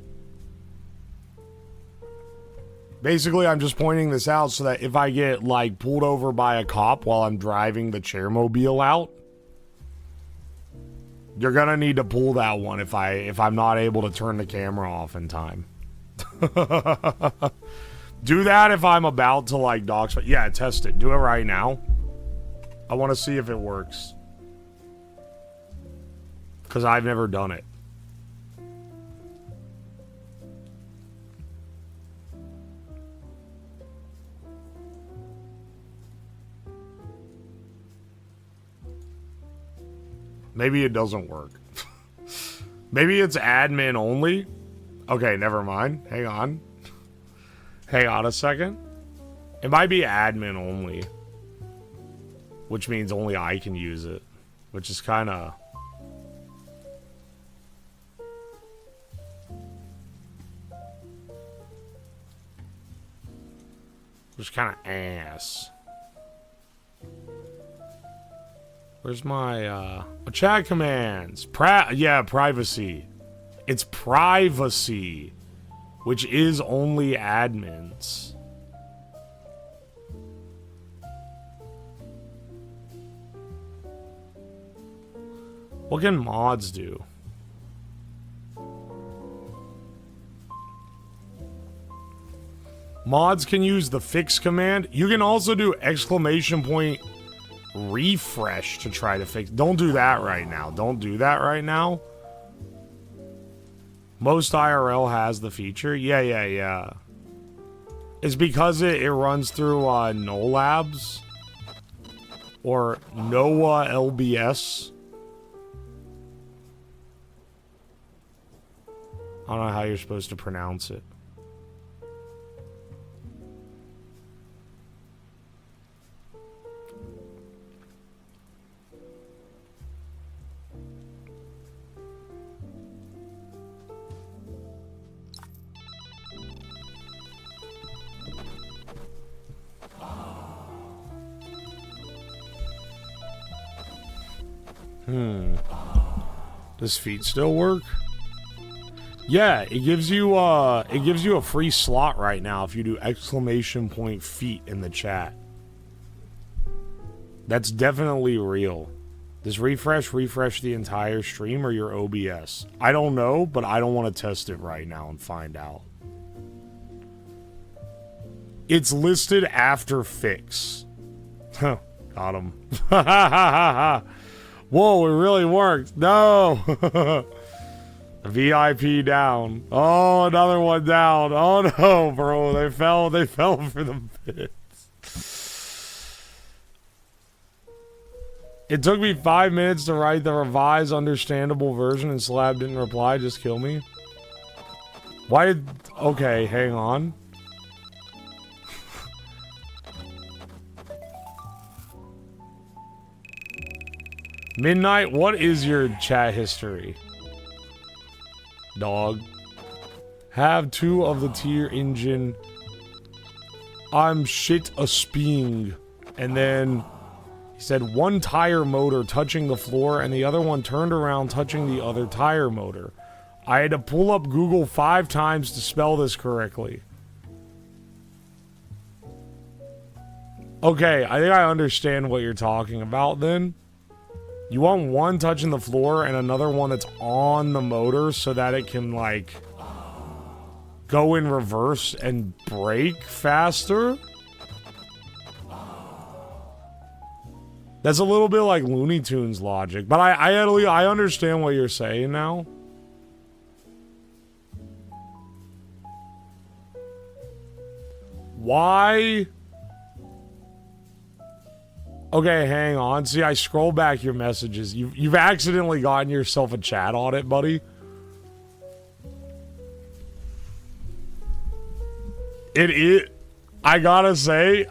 Basically, I'm just pointing this out so that if I get, like, pulled over by a cop while I'm driving the chairmobile out, you're gonna need to pull that one if I'm not able to turn the camera off in time. Do that if I'm about to, like, dox. Yeah, test it. Do it right now. I want to see if it works. Because I've never done it. Maybe it doesn't work. Maybe it's admin only. Okay, never mind. Hang on. Hang on a second. It might be admin only. Which means only I can use it. Which is kind of... Which kind of ass. Where's my, chat commands? Yeah, privacy. It's privacy. Which is only admins. What can mods do? Mods can use the fix command. You can also do exclamation point refresh to try to fix. Don't do that right now. Don't do that right now. Most IRL has the feature. Yeah. It's because it runs through No Labs or Noah LBS. I don't know how you're supposed to pronounce it. Does feet still work? Yeah, it gives you a free slot right now if you do exclamation point feet in the chat. That's definitely real. Does refresh the entire stream or your OBS? I don't know, but I don't want to test it right now and find out. It's listed after fix. Got him. Whoa, it really worked. No. VIP down. Oh, another one down. Oh no, bro. They fell for the pits. It took me 5 minutes to write the revised understandable version and Slab didn't reply. Just kill me. Why did... Okay, hang on. Midnight, what is your chat history? Dog. Have 2 of the tier engine. I'm shit a speeing. And then he said 1 tire motor touching the floor and the other one turned around touching the other tire motor. I had to pull up Google 5 times to spell this correctly. Okay, I think I understand what you're talking about then. You want 1 touching the floor and another one that's on the motor so that it can, like, go in reverse and brake faster? That's a little bit like Looney Tunes logic, but I understand what you're saying now. Why? Okay, hang on. See, I scroll back your messages. You've accidentally gotten yourself a chat audit, buddy. It is... I gotta say,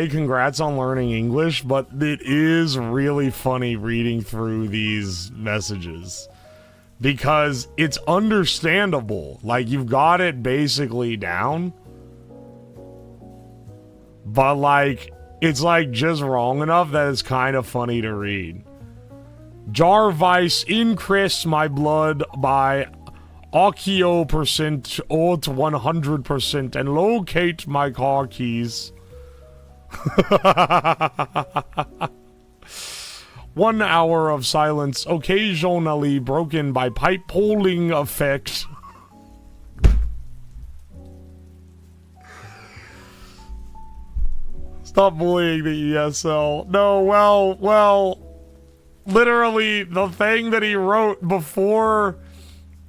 congrats on learning English, but it is really funny reading through these messages. Because it's understandable. Like, you've got it basically down. But, like... It's like just wrong enough that it's kind of funny to read. Jarvice increase my blood by Occhio% or to 100% and locate my car keys. 1 hour of silence, occasionally broken by pipe polling effect. Stop bullying the ESL. No, well, literally the thing that he wrote before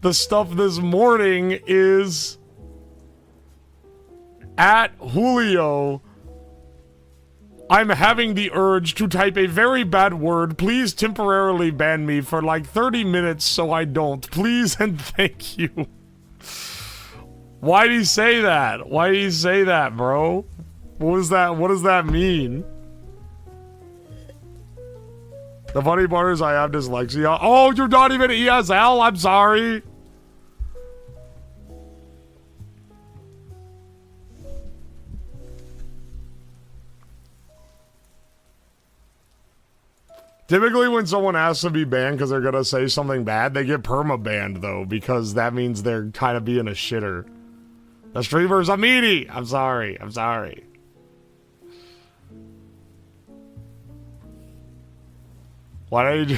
the stuff this morning is at Julio. I'm having the urge to type a very bad word. Please temporarily ban me for like 30 minutes so I don't. Please and thank you. Why did he say that? Why did he say that, bro? What was that? What does that mean? The funny part is I have dyslexia. Oh, you're not even ESL? I'm sorry. Typically when someone asks to be banned because they're going to say something bad, they get perma-banned, though, because that means they're kind of being a shitter. The streamer's a meaty. I'm sorry. I'm sorry. Why don't you...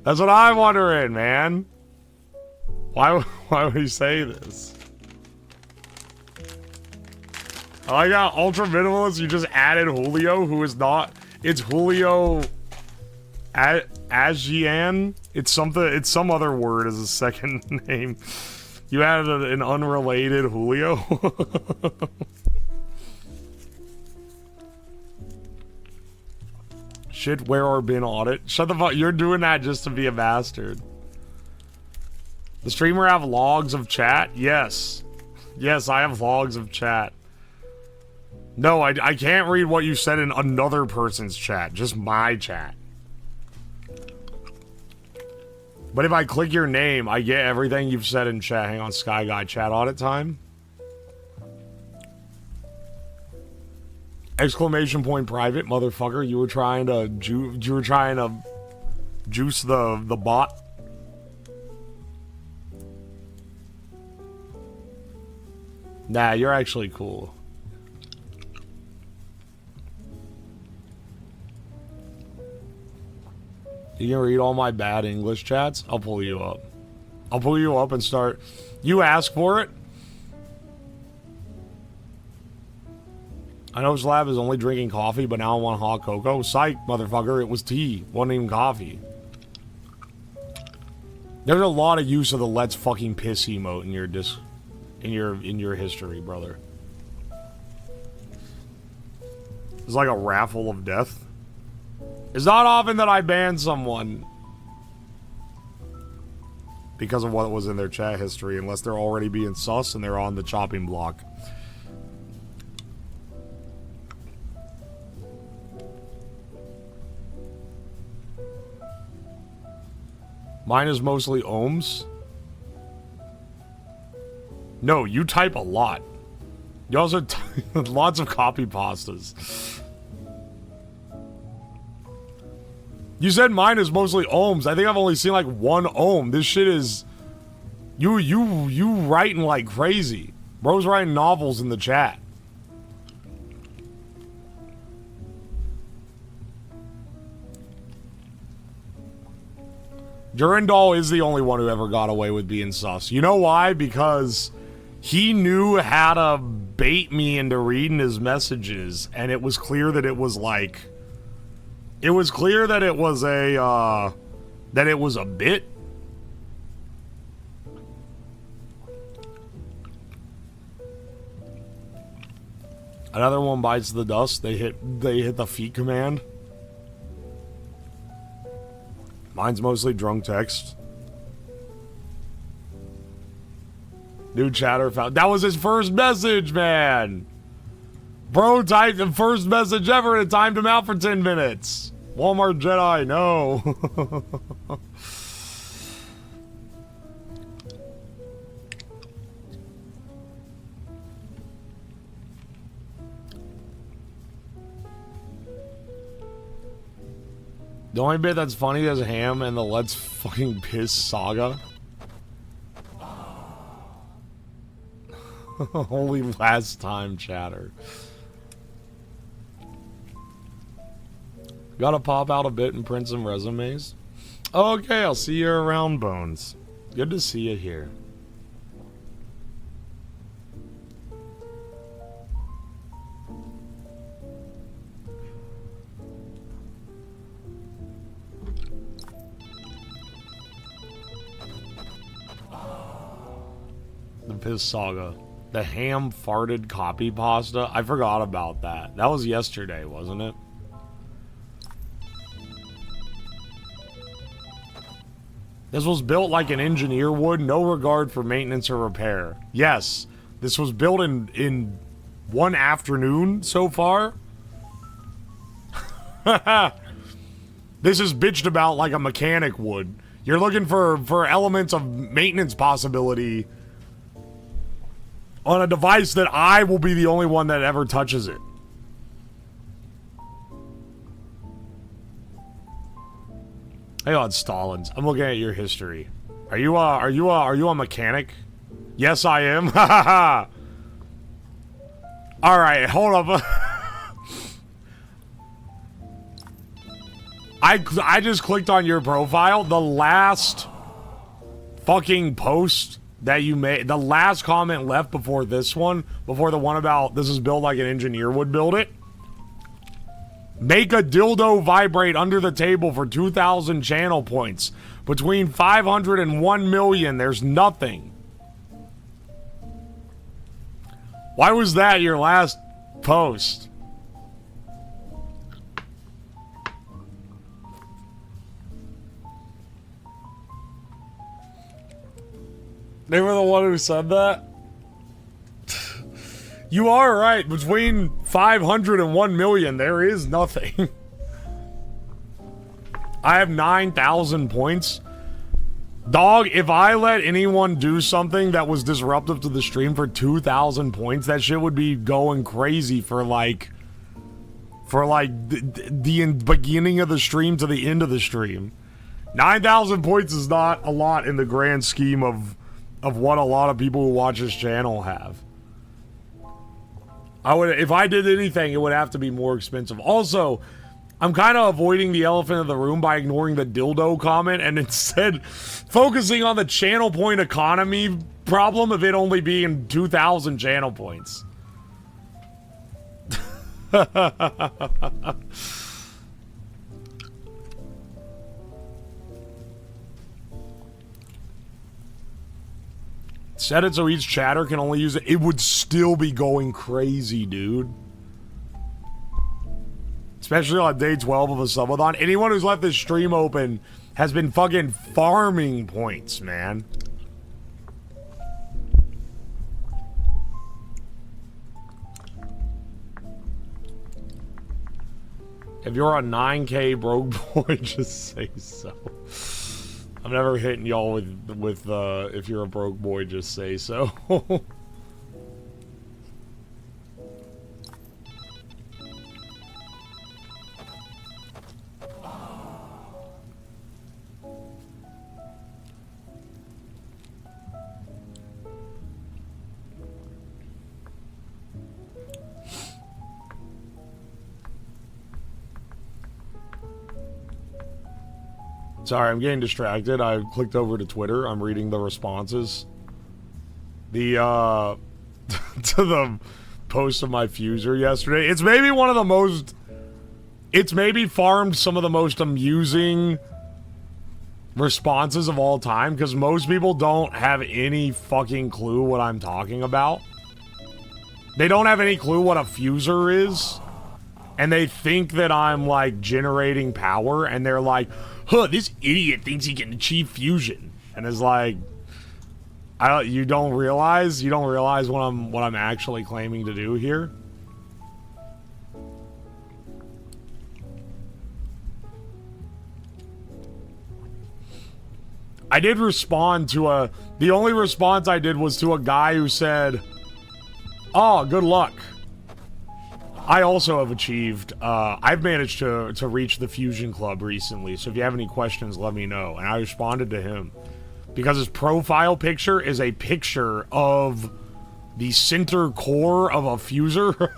That's what I'm wondering, man. Why would he say this? I like how Ultra Minimalist, you just added Julio, who is not... It's Julio... Ajian? It's some other word as a second name. You added an unrelated Julio? Shit, where our bin audit? Shut the fuck, you're doing that just to be a bastard. The streamer have logs of chat? Yes. Yes, I have logs of chat. No, I can't read what you said in another person's chat, just my chat. But if I click your name, I get everything you've said in chat. Hang on, Sky Guy, chat audit time. Exclamation point private, motherfucker. You were trying to juice the bot. Nah, you're actually cool. You can read all my bad English chats? I'll pull you up. I'll pull you up and start. You ask for it. I know Slab is only drinking coffee, but now I want hot cocoa. Psych, motherfucker. It was tea. Wasn't even coffee. There's a lot of use of the let's fucking piss emote in your in your history, brother. It's like a raffle of death. It's not often that I ban someone because of what was in their chat history, unless they're already being sus and they're on the chopping block. Mine is mostly ohms. No, you type a lot. You also type lots of copy pastas. You said mine is mostly ohms. I think I've only seen like one ohm. This shit is... You writing like crazy. Bro's writing novels in the chat. Durandal is the only one who ever got away with being sus. You know why? Because he knew how to bait me into reading his messages, and it was clear that it was like... It was clear that it was a, bit. Another one bites the dust. They hit the feet command. Mine's mostly drunk text. New chatter found. That was his first message, man. Bro typed the first message ever and it timed him out for 10 minutes. Walmart Jedi, no. The only bit that's funny is Ham and the Let's Fucking Piss saga. Only last time chatter. Gotta pop out a bit and print some resumes. Okay, I'll see you around, Bones. Good to see you here. The Piss Saga. The ham farted copy pasta. I forgot about that. That was yesterday, wasn't it? This was built like an engineer would, no regard for maintenance or repair. Yes, this was built in one afternoon so far. This is bitched about like a mechanic would. You're looking for elements of maintenance possibility on a device that I will be the only one that ever touches it. Hey, on Stallings. I'm looking at your history. Are you a mechanic? Yes, I am. All right, hold up. I just clicked on your profile. The last fucking post that you made, the last comment left before this one, before the one about this is built like an engineer would build it. Make a dildo vibrate under the table for 2,000 channel points. Between 500 and 1 million, there's nothing. Why was that your last post? They were the one who said that? You are right. Between 500 and 1 million, there is nothing. I have 9,000 points. Dog, if I let anyone do something that was disruptive to the stream for 2,000 points, that shit would be going crazy for like the beginning of the stream to the end of the stream. 9,000 points is not a lot in the grand scheme of what a lot of people who watch this channel have. If I did anything, it would have to be more expensive. Also, I'm kind of avoiding the elephant in the room by ignoring the dildo comment and instead focusing on the channel point economy problem of it only being 2,000 channel points. Set it so each chatter can only use it. It would still be going crazy, dude. Especially on day 12 of a subathon. Anyone who's left this stream open has been fucking farming points, man. If you're a 9K broke boy, just say so. I'm never hitting y'all with if you're a broke boy, just say so. Sorry, I'm getting distracted. I clicked over to Twitter. I'm reading the responses. The, to the post of my fuser yesterday. It's maybe one of the most... It's maybe farmed some of the most amusing responses of all time, because most people don't have any fucking clue what I'm talking about. They don't have any clue what a fuser is. And they think that I'm, like, generating power, and they're like, huh, this idiot thinks he can achieve fusion. And it's like, you don't realize what I'm actually claiming to do here. I did respond to the only response I did was to a guy who said, oh, good luck. I also have achieved, I've managed to reach the Fusion Club recently, so if you have any questions, let me know. And I responded to him because his profile picture is a picture of the center core of a fuser.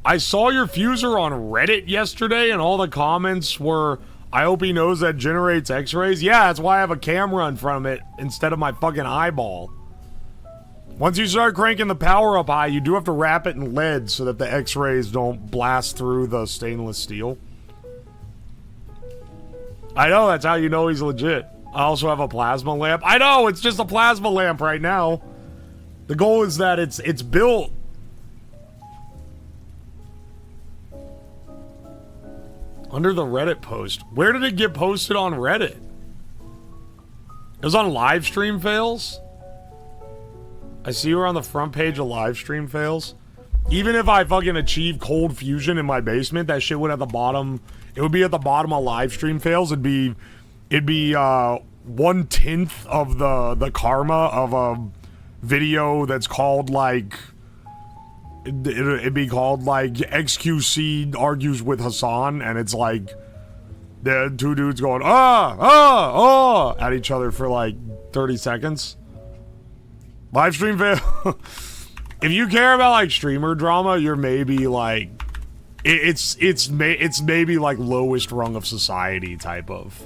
I saw your fuser on Reddit yesterday, and all the comments were, I hope he knows that generates x-rays. Yeah, that's why I have a camera in front of it instead of my fucking eyeball. Once you start cranking the power up high, you do have to wrap it in lead so that the x-rays don't blast through the stainless steel. I know, that's how you know he's legit. I also have a plasma lamp. I know, it's just a plasma lamp right now. The goal is that it's built. Under the Reddit post. Where did it get posted on Reddit? It was on Livestream Fails. I see we're on the front page of Livestream Fails. Even if I fucking achieve cold fusion in my basement, that shit would at the bottom. It would be at the bottom of Livestream Fails. It'd be 1/10 of the karma of a video that's called like. It'd be called like XQC argues with Hassan, and it's like the two dudes going at each other for like 30 seconds. Livestream fail. If you care about like streamer drama, you're maybe like it's maybe like lowest rung of society type of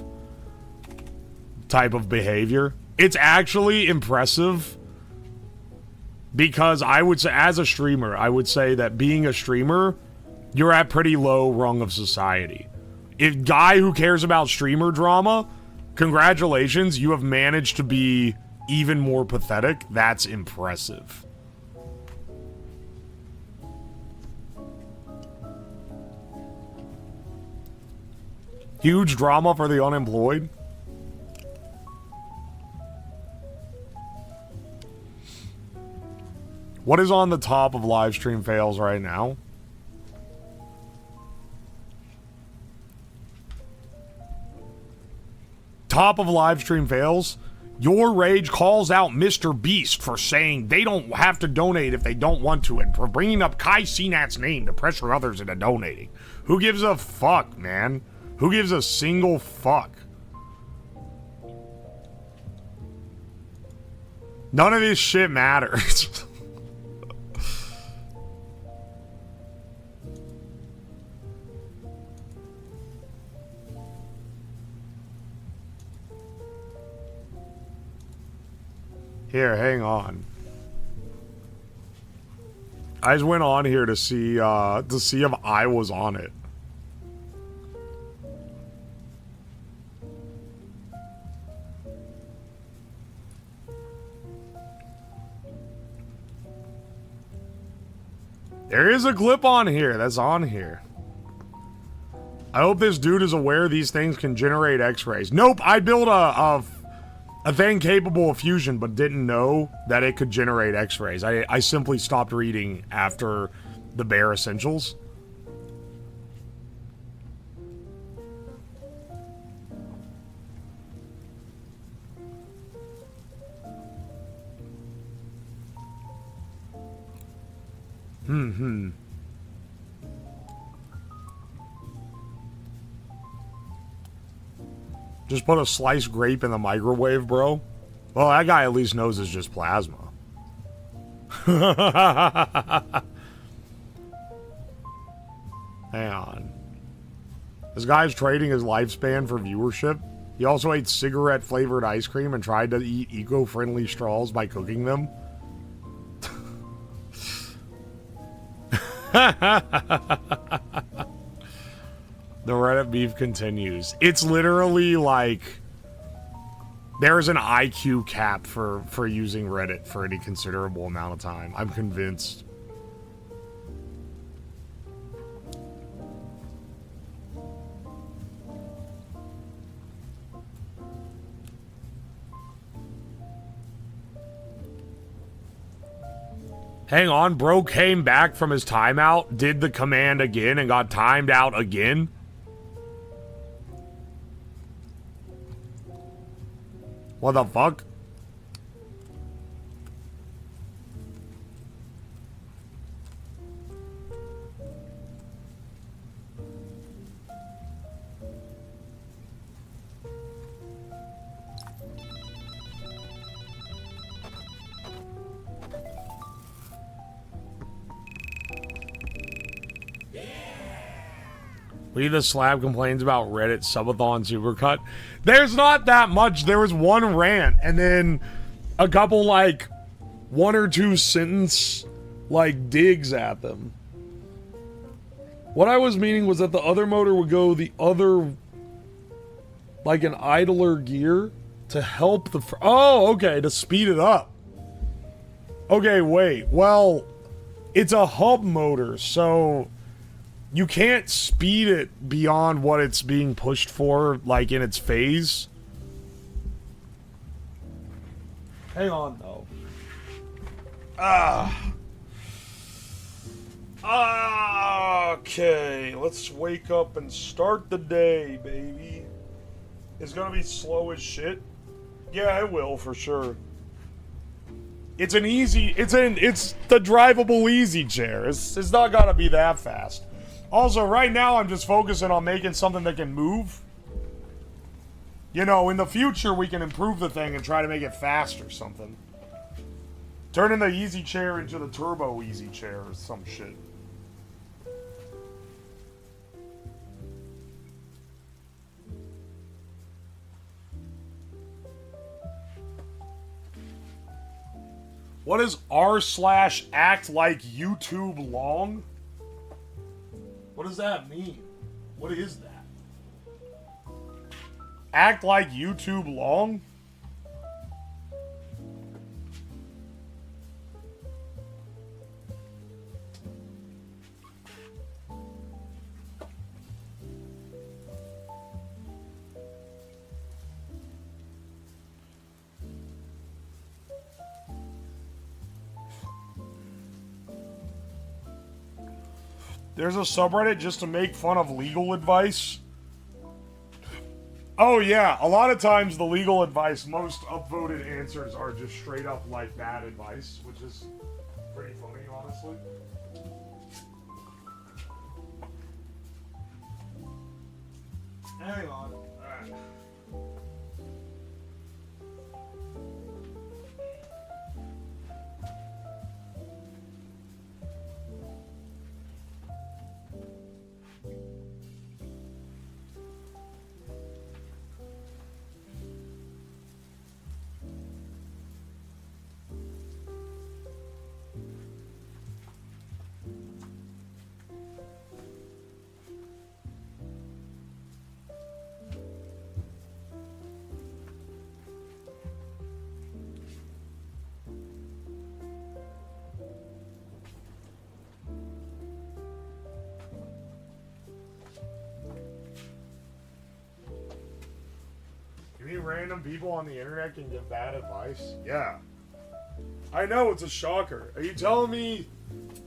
behavior. It's actually impressive. Because I would say, as a streamer, I would say that being a streamer, you're at pretty low rung of society. If guy who cares about streamer drama, congratulations, you have managed to be even more pathetic. That's impressive. Huge drama for the unemployed. What is on the top of Livestream Fails right now? Top of Livestream Fails. Your Rage calls out Mr. Beast for saying they don't have to donate if they don't want to, and for bringing up Kai Cenat's name to pressure others into donating. Who gives a fuck, man? Who gives a single fuck? None of this shit matters. Here, hang on. I just went on here to see if I was on it. There is a clip on here that's on here. I hope this dude is aware these things can generate x-rays. Nope, I built a thing capable of fusion, but didn't know that it could generate x-rays. I simply stopped reading after the bare essentials. Just put a sliced grape in the microwave, bro. Well, that guy at least knows it's just plasma. Hang on. This guy's trading his lifespan for viewership. He also ate cigarette-flavored ice cream and tried to eat eco-friendly straws by cooking them. The Reddit beef continues. It's literally like there's an IQ cap for using Reddit for any considerable amount of time. I'm convinced. Hang on, bro came back from his timeout, did the command again, and got timed out again? What the fuck? Lee the Slab complains about Reddit subathon supercut. There's not that much. There was one rant and then a couple like 1 or 2 sentence like digs at them. What I was meaning was that the other motor would go the other like an idler gear to help the oh, okay, to speed it up. Okay, wait. Well, it's a hub motor, so you can't speed it beyond what it's being pushed for, like, in its phase. Hang on, though. Okay, let's wake up and start the day, baby. It's gonna be slow as shit. Yeah, it will, for sure. It's an easy, it's the drivable easy chair. It's not gotta be that fast. Also, right now, I'm just focusing on making something that can move. You know, in the future, we can improve the thing and try to make it fast or something. Turning the easy chair into the turbo easy chair or some shit. What is r/act like YouTube long? What does that mean? What is that? Act like YouTube long? There's a subreddit just to make fun of legal advice. Oh yeah, a lot of times the legal advice, most upvoted answers are just straight up like bad advice, which is pretty funny, honestly. Hang on. Alright. random people on the internet can give bad advice? Yeah. I know, it's a shocker. Are you telling me...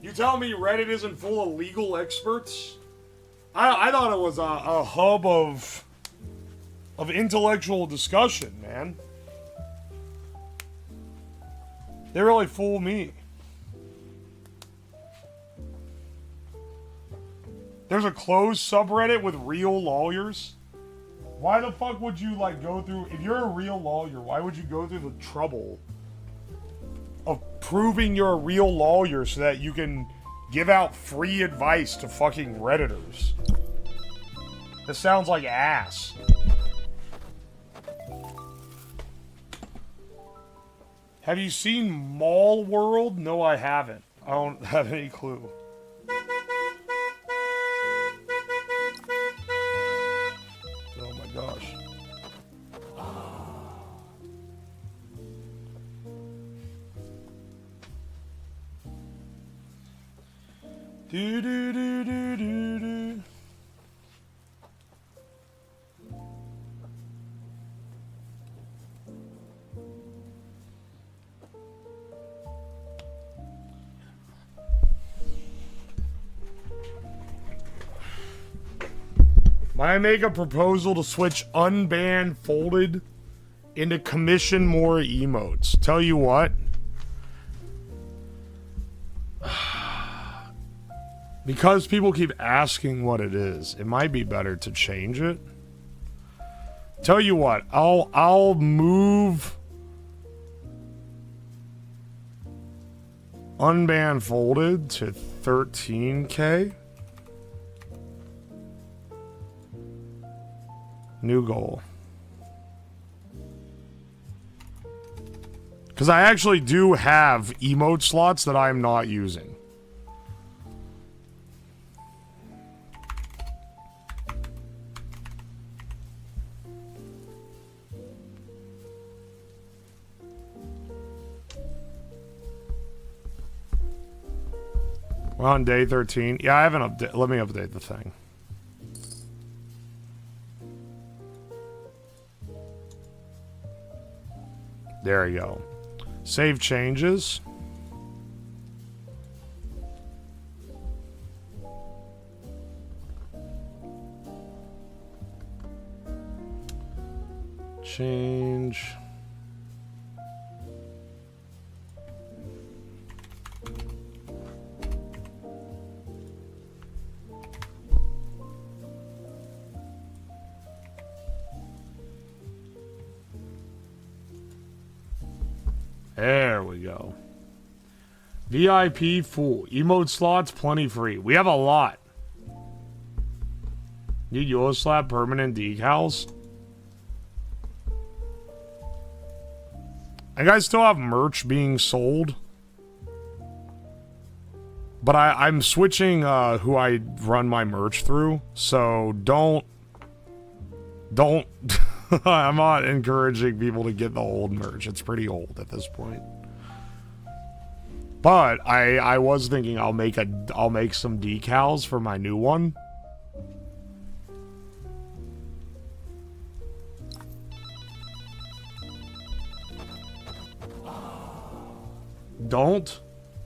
You telling me Reddit isn't full of legal experts? I thought it was a hub of intellectual discussion, man. They really fool me. There's a closed subreddit with real lawyers. Why the fuck would you, like, go through... If you're a real lawyer, why would you go through the trouble of proving you're a real lawyer so that you can give out free advice to fucking Redditors? This sounds like ass. Have you seen Mall World? No, I haven't. I don't have any clue. Oh my gosh. Do do do do do do. Might I make a proposal to switch unbanned folded into commission more emotes? Tell you what. Because people keep asking what it is, it might be better to change it. Tell you what, I'll move unbanned folded to 13K. New goal. Because I actually do have emote slots that I'm not using. We're on day 13. Yeah, I haven't updated. Let me update the thing. There we go. Save changes. Change. There we go. VIP full. Emote slots plenty free. We have a lot. Need Uwoslab permanent decals. I guys still have merch being sold. But I'm switching who I run my merch through. So don't I'm not encouraging people to get the old merch. It's pretty old at this point. But I was thinking I'll make some decals for my new one. Don't.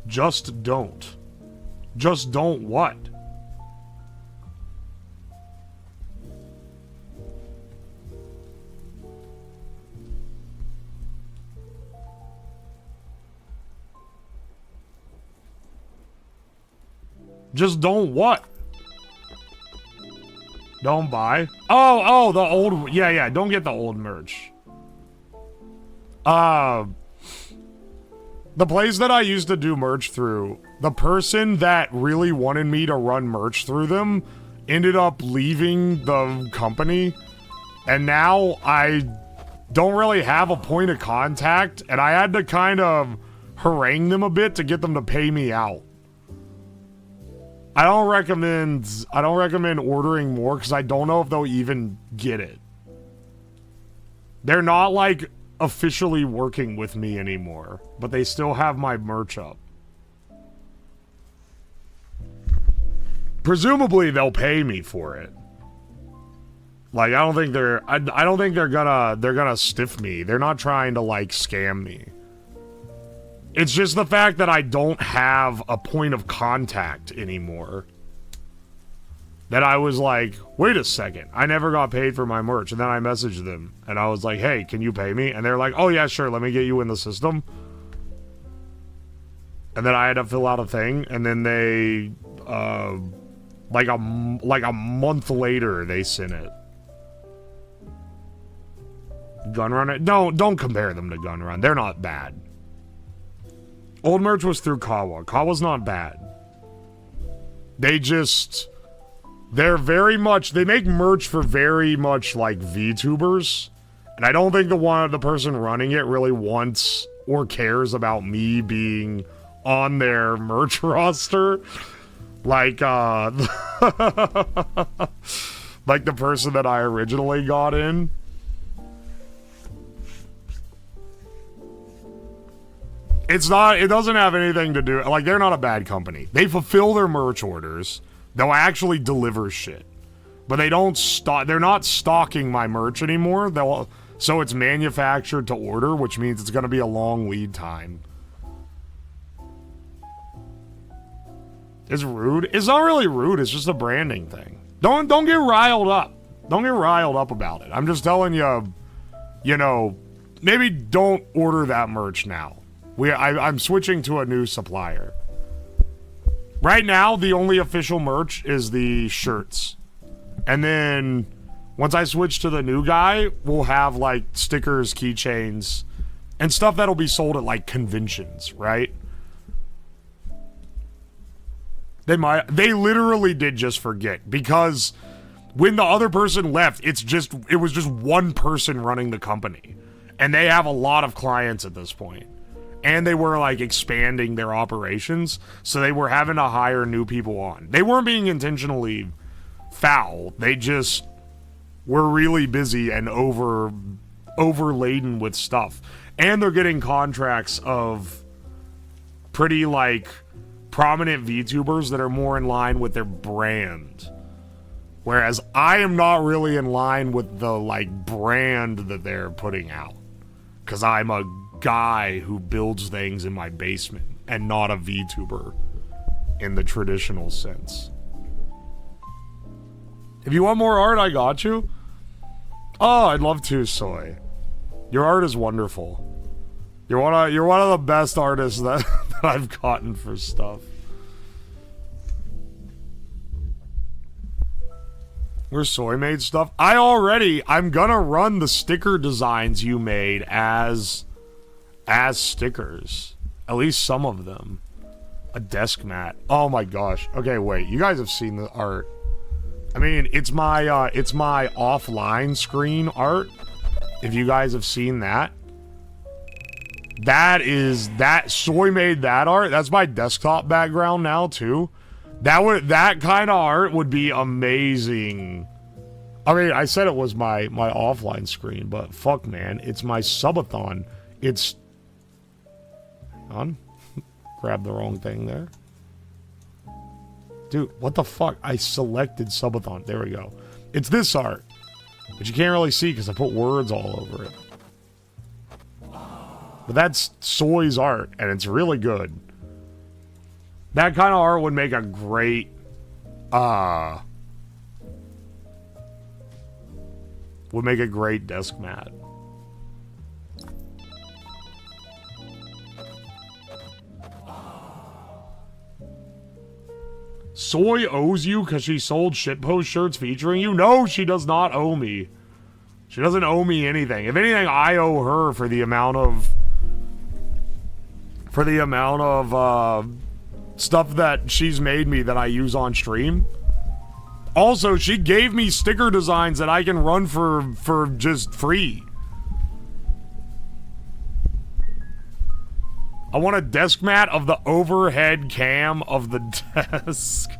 Just don't. Just don't what? Just don't what? Don't buy? Oh, the old... Yeah, don't get the old merch. The place that I used to do merch through, the person that really wanted me to run merch through them ended up leaving the company. And now I don't really have a point of contact, and I had to kind of harangue them a bit to get them to pay me out. I don't recommend ordering more because I don't know if they'll even get it. They're not like officially working with me anymore, but they still have my merch up. Presumably they'll pay me for it. Like, I don't think they're gonna stiff me. They're not trying to, like, scam me. It's just the fact that I don't have a point of contact anymore. That I was like, wait a second, I never got paid for my merch. And then I messaged them, and I was like, hey, can you pay me? And they're like, oh yeah, sure, let me get you in the system. And then I had to fill out a thing, and then they, like a month later, they sent it. Gunrun? Don't compare them to Gunrun. They're not bad. Old merch was through Kawa. Kawa's not bad. They're very much, they make merch for very much like VTubers. And I don't think the person running it really wants or cares about me being on their merch roster. Like, like the person that I originally got in. It doesn't have anything to do, like, they're not a bad company. They fulfill their merch orders. They'll actually deliver shit. But they don't they're not stocking my merch anymore. So it's manufactured to order, which means it's going to be a long lead time. It's rude. It's not really rude. It's just a branding thing. Don't get riled up. Don't get riled up about it. I'm just telling you, you know, maybe don't order that merch now. I'm switching to a new supplier. Right now, the only official merch is the shirts. And then, once I switch to the new guy, we'll have, like, stickers, keychains, and stuff that'll be sold at, like, conventions, right? They literally did just forget, because when the other person left, it was just one person running the company. And they have a lot of clients at this point. And they were, like, expanding their operations, so they were having to hire new people on. They weren't being intentionally foul. They just were really busy and overladen with stuff. And they're getting contracts of pretty, like, prominent VTubers that are more in line with their brand. Whereas I am not really in line with the, like, brand that they're putting out. Because I'm a guy who builds things in my basement and not a VTuber in the traditional sense. If you want more art, I got you. Oh, I'd love to, Soy. Your art is wonderful. You're one of the best artists that I've gotten for stuff. Where Soy made stuff? I'm gonna run the sticker designs you made as stickers. At least some of them. A desk mat. Oh my gosh. Okay, wait. You guys have seen the art. I mean, it's my offline screen art. If you guys have seen that. Soy made that art. That's my desktop background now too. That kind of art would be amazing. I mean, I said it was my offline screen, but fuck man, it's my subathon. It's on. Grab the wrong thing there. Dude, what the fuck? I selected subathon. There we go. It's this art. But you can't really see because I put words all over it. But that's Soy's art, and it's really good. That kind of art would make a great, desk mat. Soy owes you because she sold shitpost shirts featuring you? No, she does not owe me. She doesn't owe me anything. If anything, I owe her for the amount of stuff that she's made me that I use on stream. Also, she gave me sticker designs that I can run for just free. I want a desk mat of the overhead cam of the desk.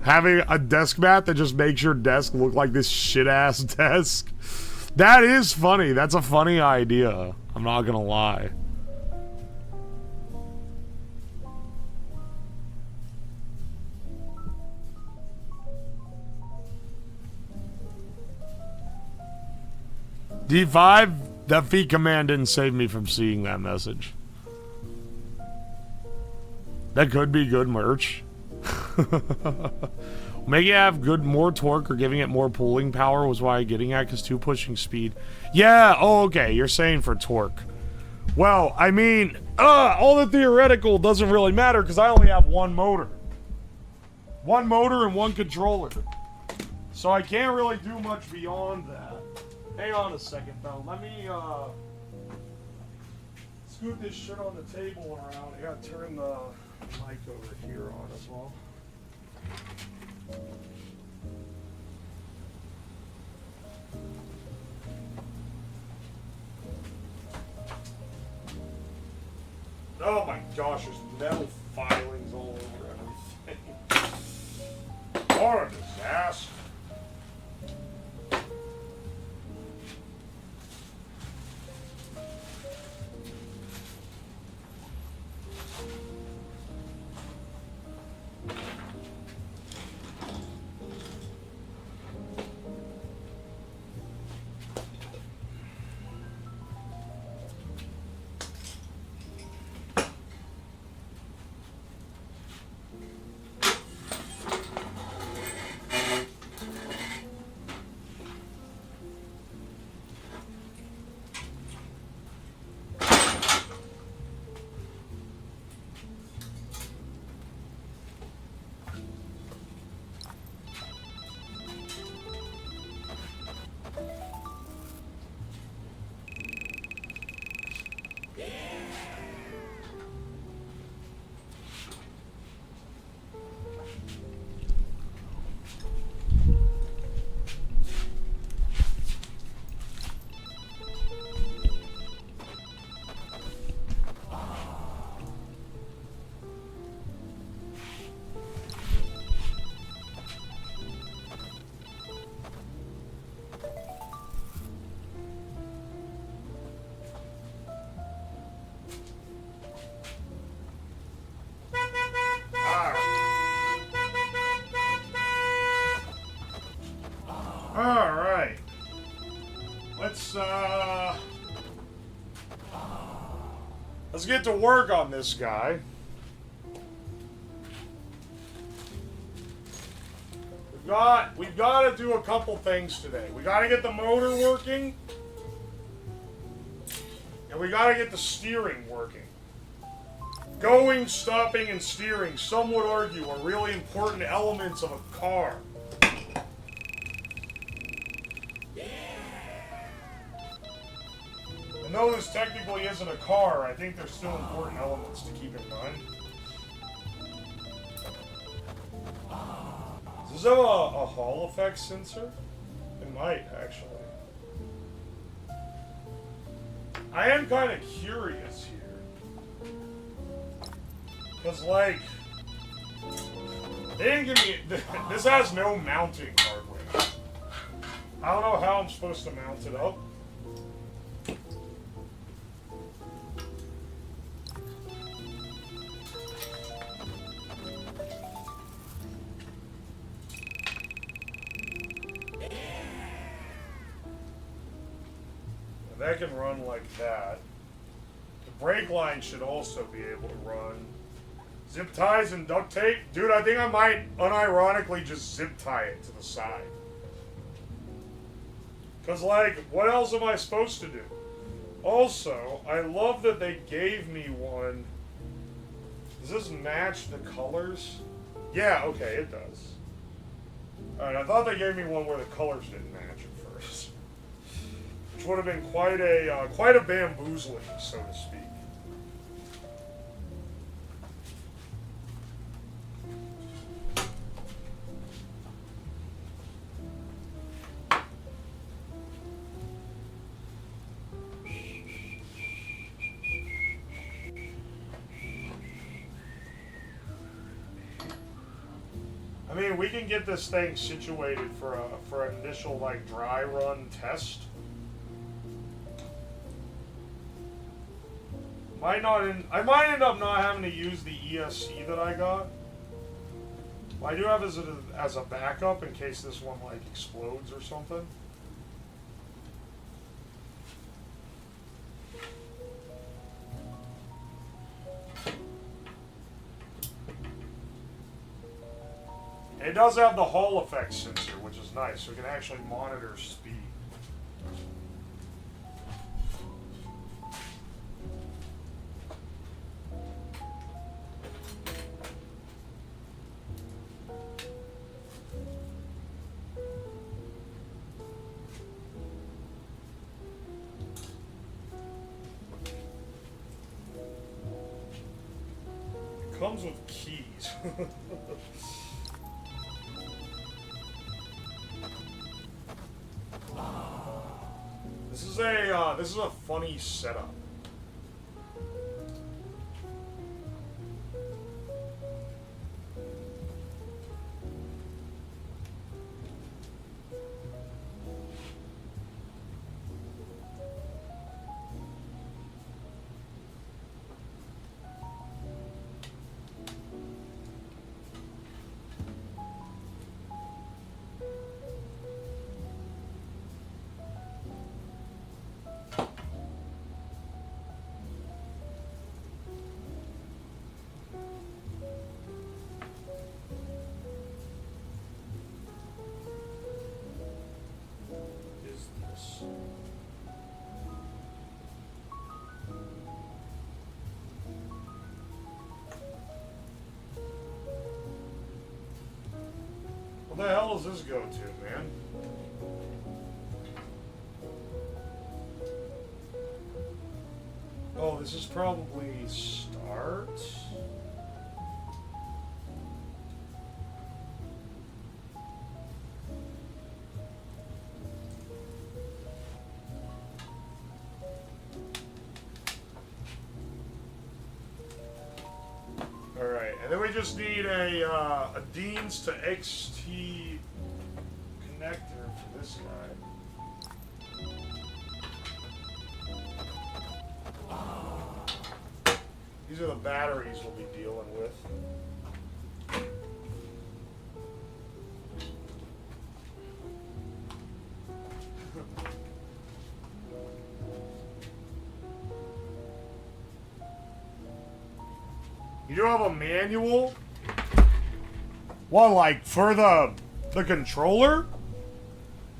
Having a desk mat that just makes your desk look like this shit-ass desk. That is funny. That's a funny idea. I'm not gonna lie. D5, that feed command didn't save me from seeing that message. That could be good merch. Making it have more torque or giving it more pulling power was why I'm getting at, because 2 pushing speed. Yeah, oh, okay, you're saying for torque. Well, I mean, all the theoretical doesn't really matter because I only have 1 motor. 1 motor and 1 controller. So I can't really do much beyond that. Hang on a second, though. Let me, scoot this shit on the table around. I gotta turn the mic over here on as well. Oh my gosh, there's metal filings all over everything. What a disaster. Alright. Let's get to work on this guy. We've got to do a couple things today. We got to get the motor working. And we got to get the steering working. Going, stopping, and steering, some would argue, are really important elements of a car. And though this technically isn't a car, I think there's still important elements to keep in mind. Does this have a Hall effect sensor? It might, actually. I am kind of curious here. Because, like, they didn't give me... This has no mounting hardware. I don't know how I'm supposed to mount it up. That can run like that. The brake line should also be able to run. Zip ties and duct tape? Dude, I think I might unironically just zip tie it to the side. Because, like, what else am I supposed to do? Also, I love that they gave me one. Does this match the colors? Yeah, okay, it does. Alright, I thought they gave me one where the colors didn't match at first. Which would have been quite a bamboozling, so to speak. I mean, we can get this thing situated for an initial, like, dry run test. I might end up not having to use the ESC that I got. I do have it as a backup in case this one, like, explodes or something. It does have the Hall effect sensor, which is nice, so we can actually monitor speed. It comes with keys. This is a funny setup. What the hell does this go to, man? Oh, this is probably start. Alright, and then we just need a Deans to XT connector for this guy. These are the batteries we'll be dealing with. You do have a manual? What, like, for the controller?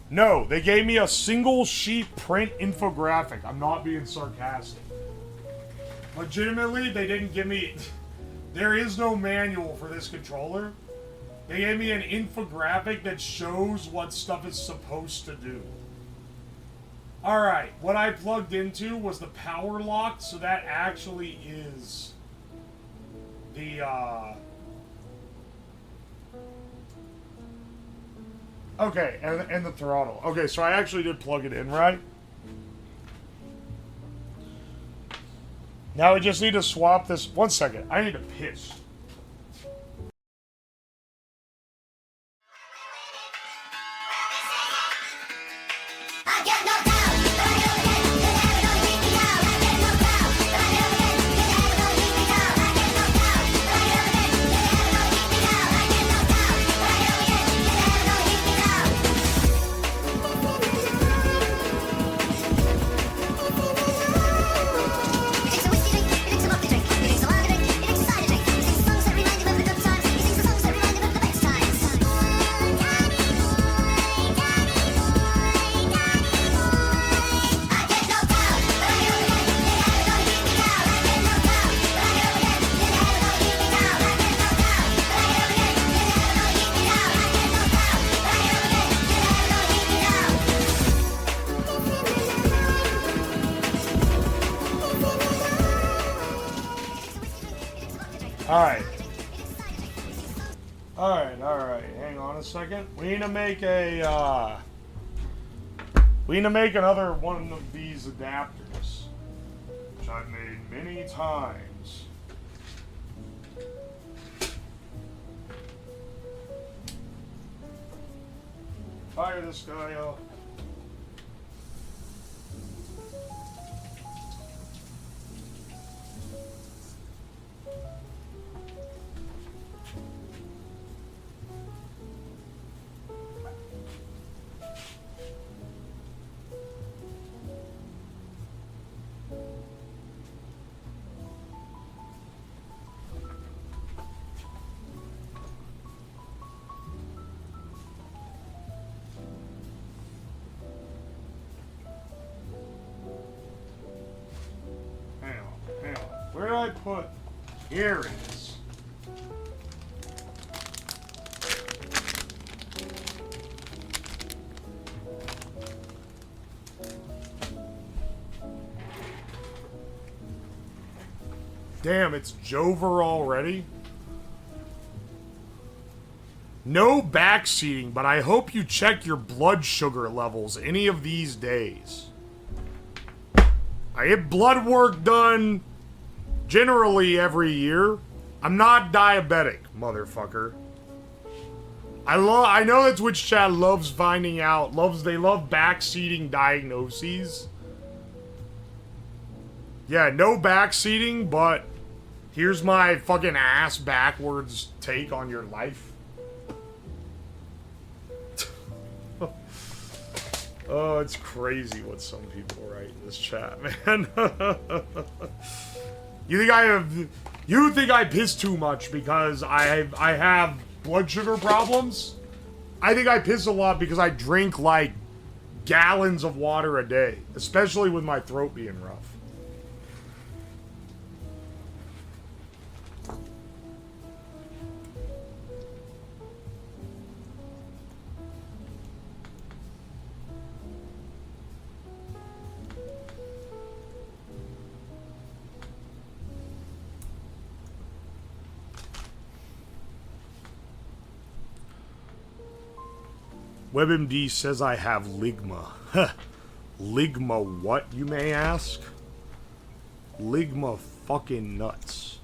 No, they gave me a single sheet print infographic. I'm not being sarcastic. Legitimately, they didn't give me... There is no manual for this controller. They gave me an infographic that shows what stuff is supposed to do. Alright, what I plugged into was the power lock, so that actually is... the, okay, and the throttle. Okay, so I actually did plug it in, right? Now we just need to swap this. 1 second, I need to piss. Alright, hang on a second. We need to make a, we need to make another one of these adapters, which I've made many times. Fire this guy up. I put? Here it is. Damn, it's Jover already? No backseating, but I hope you check your blood sugar levels any of these days. I get blood work done generally every year. I'm not diabetic, motherfucker. I know that Twitch chat loves finding out, they love backseating diagnoses. Yeah, no backseating, but here's my fucking ass backwards take on your life. Oh, it's crazy what some people write in this chat, man. You think I piss too much because I have blood sugar problems? I think I piss a lot because I drink like gallons of water a day, especially with my throat being rough. WebMD says I have ligma. Ligma what, you may ask? Ligma fucking nuts.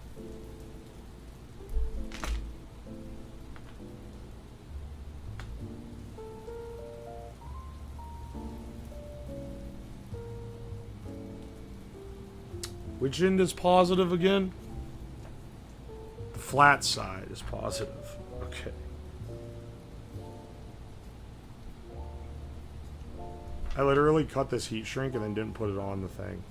Which end is positive again? The flat side is positive. Okay. I literally cut this heat shrink and then didn't put it on the thing.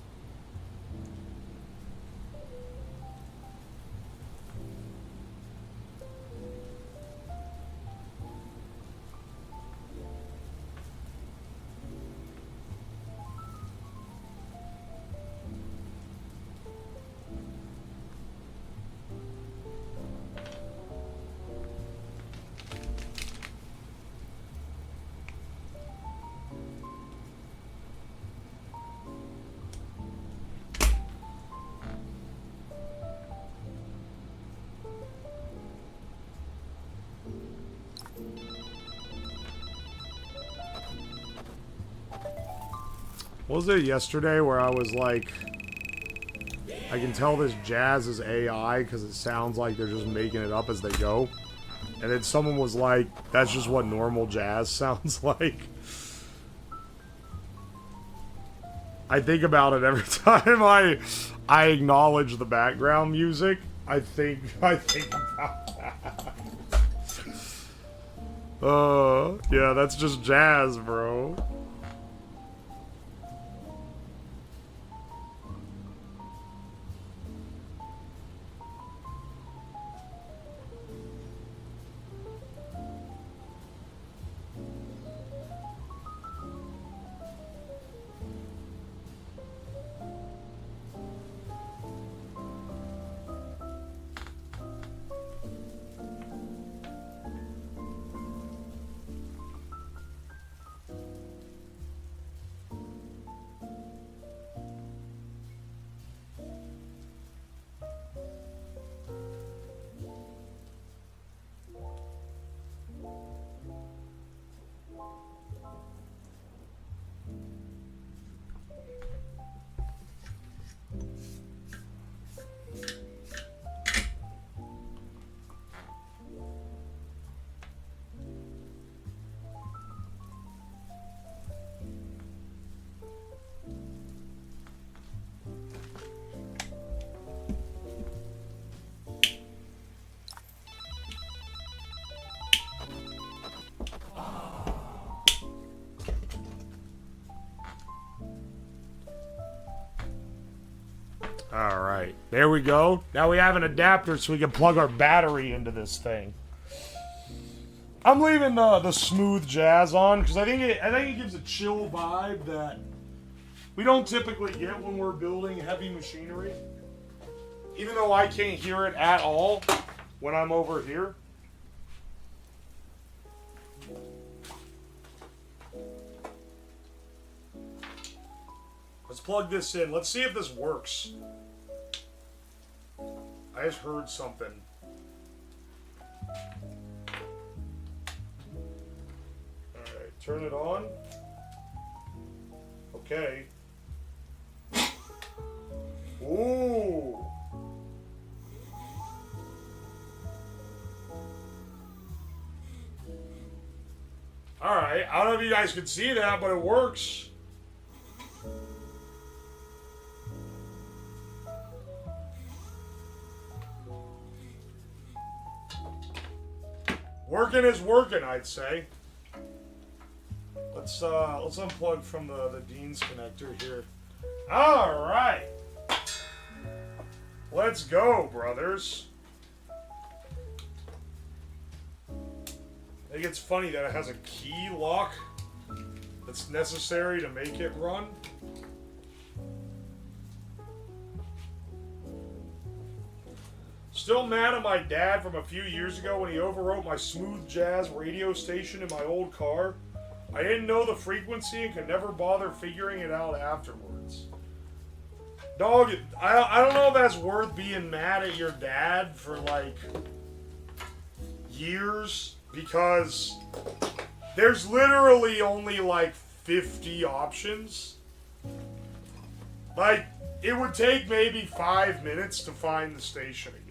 What was it yesterday where I was like, I can tell this jazz is AI because it sounds like they're just making it up as they go. And then someone was like, that's just what normal jazz sounds like. I think about it every time I acknowledge the background music. I think about that. Yeah, that's just jazz, bro. Alright, there we go. Now we have an adapter so we can plug our battery into this thing. I'm leaving the smooth jazz on because I think it gives a chill vibe that we don't typically get when we're building heavy machinery. even though I can't hear it at all when I'm over here. Let's plug this in. Let's see if this works. I just heard something. Alright, turn it on. Okay. Ooh. Alright, I don't know if you guys can see that, but it works. Working is working, I'd say. Let's unplug from the Dean's connector here. All right, let's go, brothers. I think it's funny that it has a key lock that's necessary to make it run. Still mad at my dad from a few years ago when he overwrote my smooth jazz radio station in my old car. I didn't know the frequency and could never bother figuring it out afterwards. Dog, I don't know if that's worth being mad at your dad for like years, because there's literally only like 50 options. Like, it would take maybe 5 minutes to find the station again.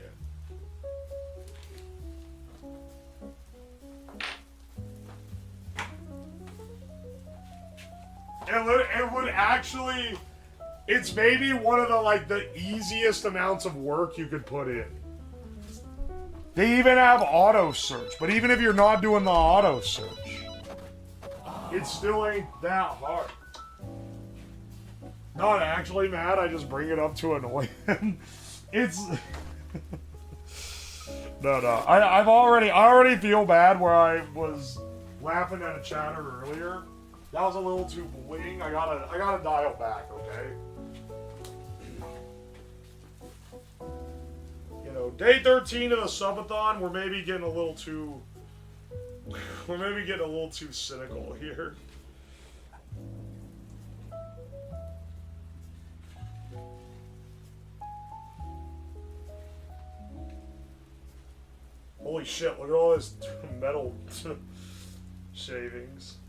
It would actually, it's maybe one of the easiest amounts of work you could put in. They even have auto search, but even if you're not doing the auto search, it still ain't that hard. Not actually mad, I just bring it up to annoy him. It's no. I already feel bad where I was laughing at a chatter earlier. That was a little too bullying. I gotta dial back, okay? You know, day 13 of the subathon, we're maybe getting a little too cynical here. Holy shit, look at all this metal shavings.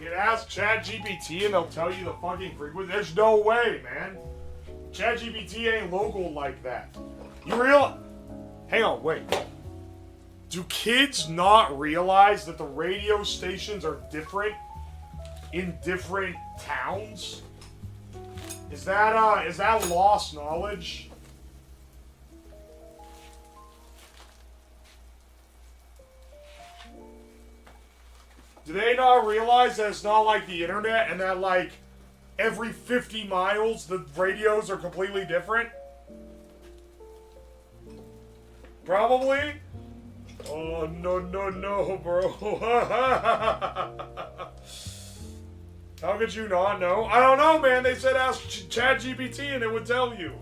You can ask ChatGPT and they'll tell you the fucking frequency. There's no way, man. ChatGPT ain't local like that. You real? Hang on, wait. Do kids not realize that the radio stations are different in different towns? Is that lost knowledge? Do they not realize that it's not like the internet and that like every 50 miles the radios are completely different? Probably. Oh, no, bro. How could you not know? I don't know, man. They said ask ChatGPT and it would tell you.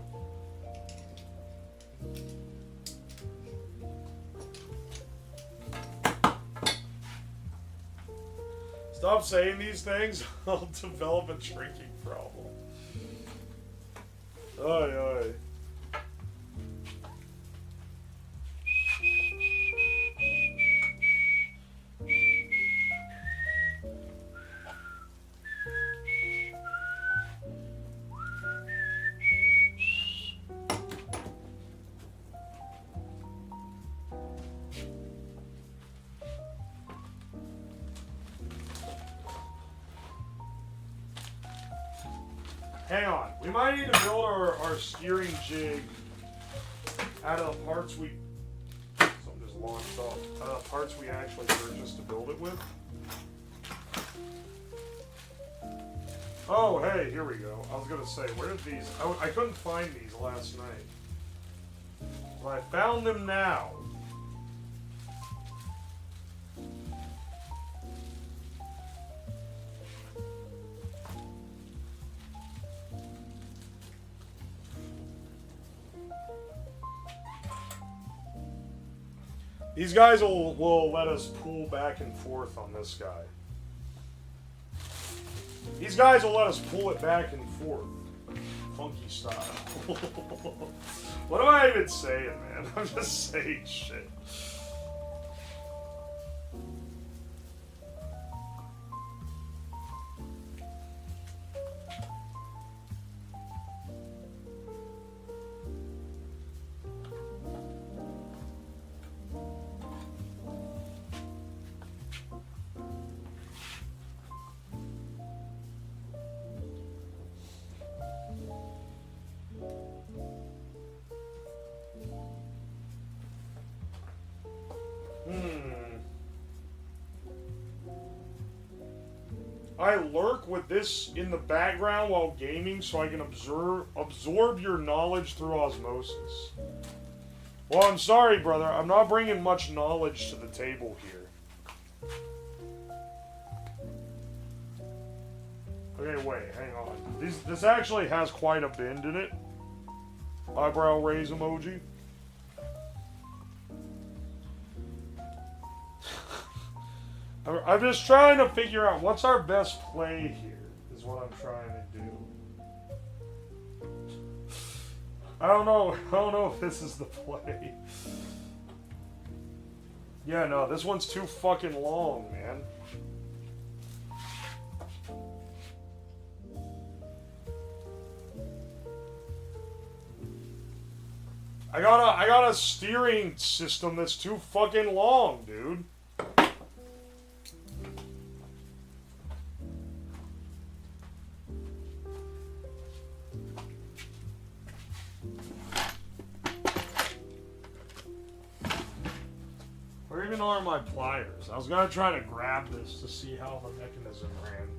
Stop saying these things, I'll develop a drinking problem. Oy, oy. Hang on. We might need to build our steering jig out of the parts we... Something just launched off. Out of the parts we actually purchased to build it with. Oh, hey, here we go. I was going to say, where did these... I couldn't find these last night. But I found them now. These guys will let us pull back and forth on this guy. These guys will let us pull it back and forth. Funky style. What am I even saying, man? I'm just saying shit. I lurk with this in the background while gaming so I can absorb your knowledge through osmosis. Well, I'm sorry, brother. I'm not bringing much knowledge to the table here. Okay, wait, hang on. This actually has quite a bend in it. Eyebrow raise emoji. I'm just trying to figure out what's our best play here, is what I'm trying to do. I don't know if this is the play. Yeah, no, this one's too fucking long, man. I got a steering system that's too fucking long, dude. Where even are my pliers? I was gonna try to grab this to see how the mechanism ran.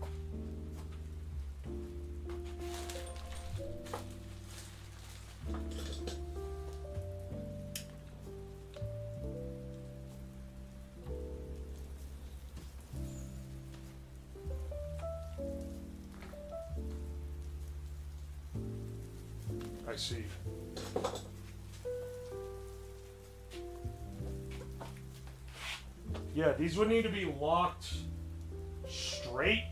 I see. Yeah, these would need to be locked straight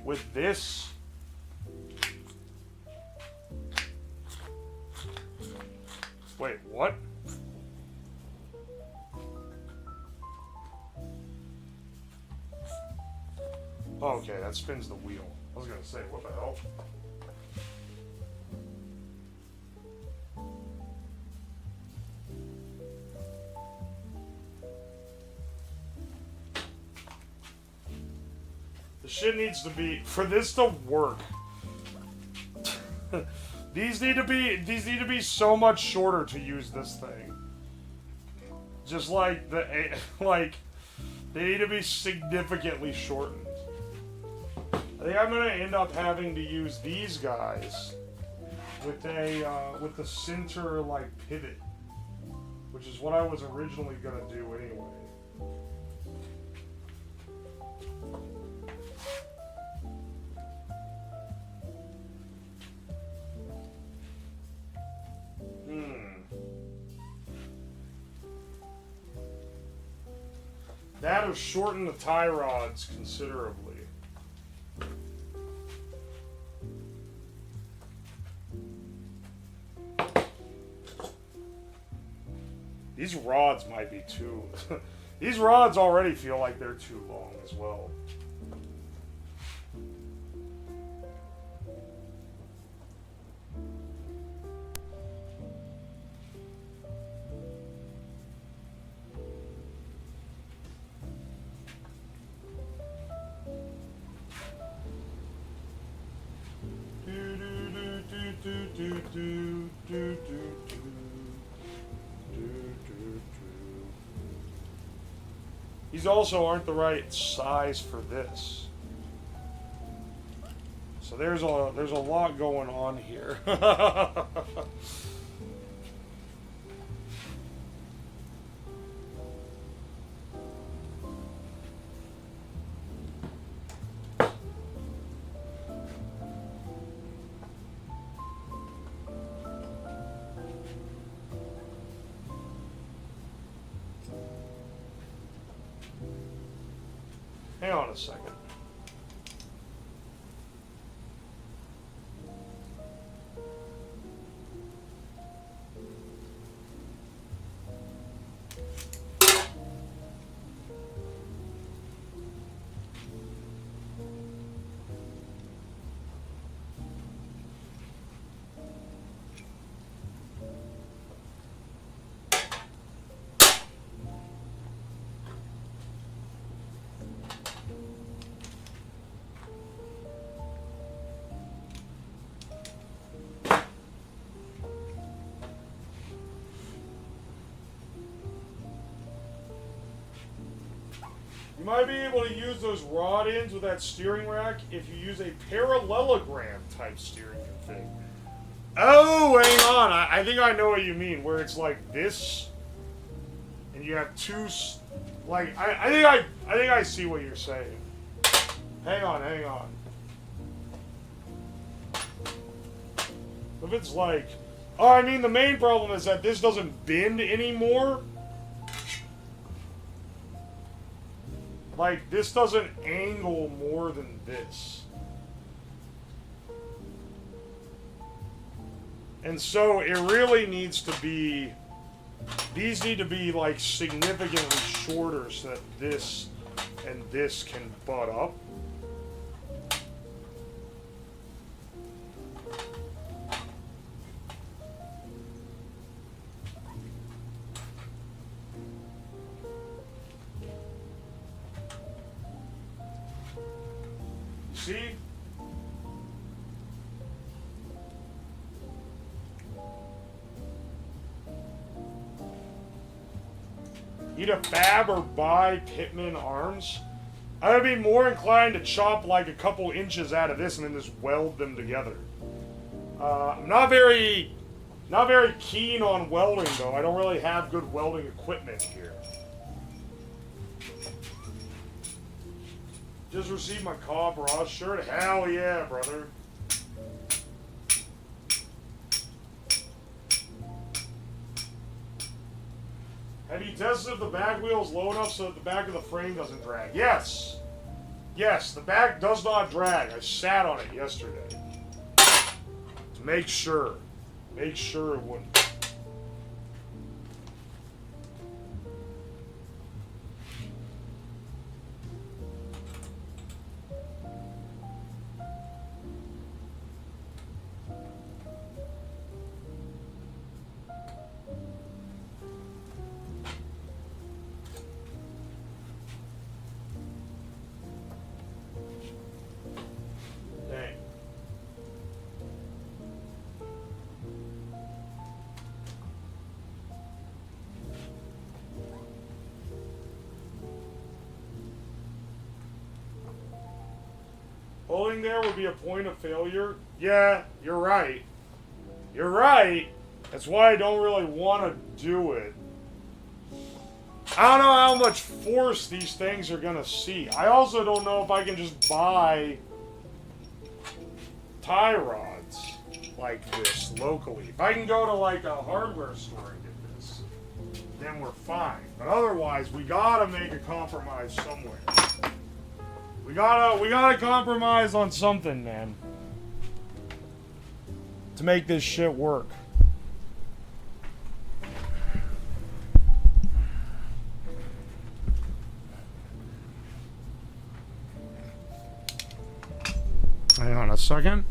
with this. Wait, what? Oh, okay, that spins the wheel. I was gonna say, what the hell? Shit needs to be, for this to work. These need to be so much shorter to use this thing. Just like they need to be significantly shortened. I think I'm gonna end up having to use these guys with the center like pivot, which is what I was originally gonna do anyway. That will shorten the tie rods considerably. These rods might be too... These rods already feel like they're too long as well. These also aren't the right size for this. So there's a lot going on here. Hang on a second. You might be able to use those rod ends with that steering rack if you use a parallelogram type steering config. Oh, hang on. I think I know what you mean, where it's like this, and you have two, like, I think I see what you're saying. Hang on. If it's like, oh, I mean, the main problem is that this doesn't bend anymore. Like, this doesn't angle more than this. And so it really needs to be, these need to be like significantly shorter so that this and this can butt up. See? Need a fab or buy Pitman arms? I would be more inclined to chop like a couple inches out of this and then just weld them together. I'm not very keen on welding though. I don't really have good welding equipment here. Just received my Cobb Ross shirt. Hell yeah, brother. Have you tested if the back wheel is low enough so that the back of the frame doesn't drag? Yes. Yes, the back does not drag. I sat on it yesterday. To make sure. Make sure it wouldn't. Holding there would be a point of failure. Yeah, you're right. You're right. That's why I don't really want to do it. I don't know how much force these things are going to see. I also don't know if I can just buy tie rods like this locally. If I can go to like a hardware store and get this, then we're fine. But otherwise, we got to make a compromise somewhere. We gotta compromise on something, man. To make this shit work. Hang on a second.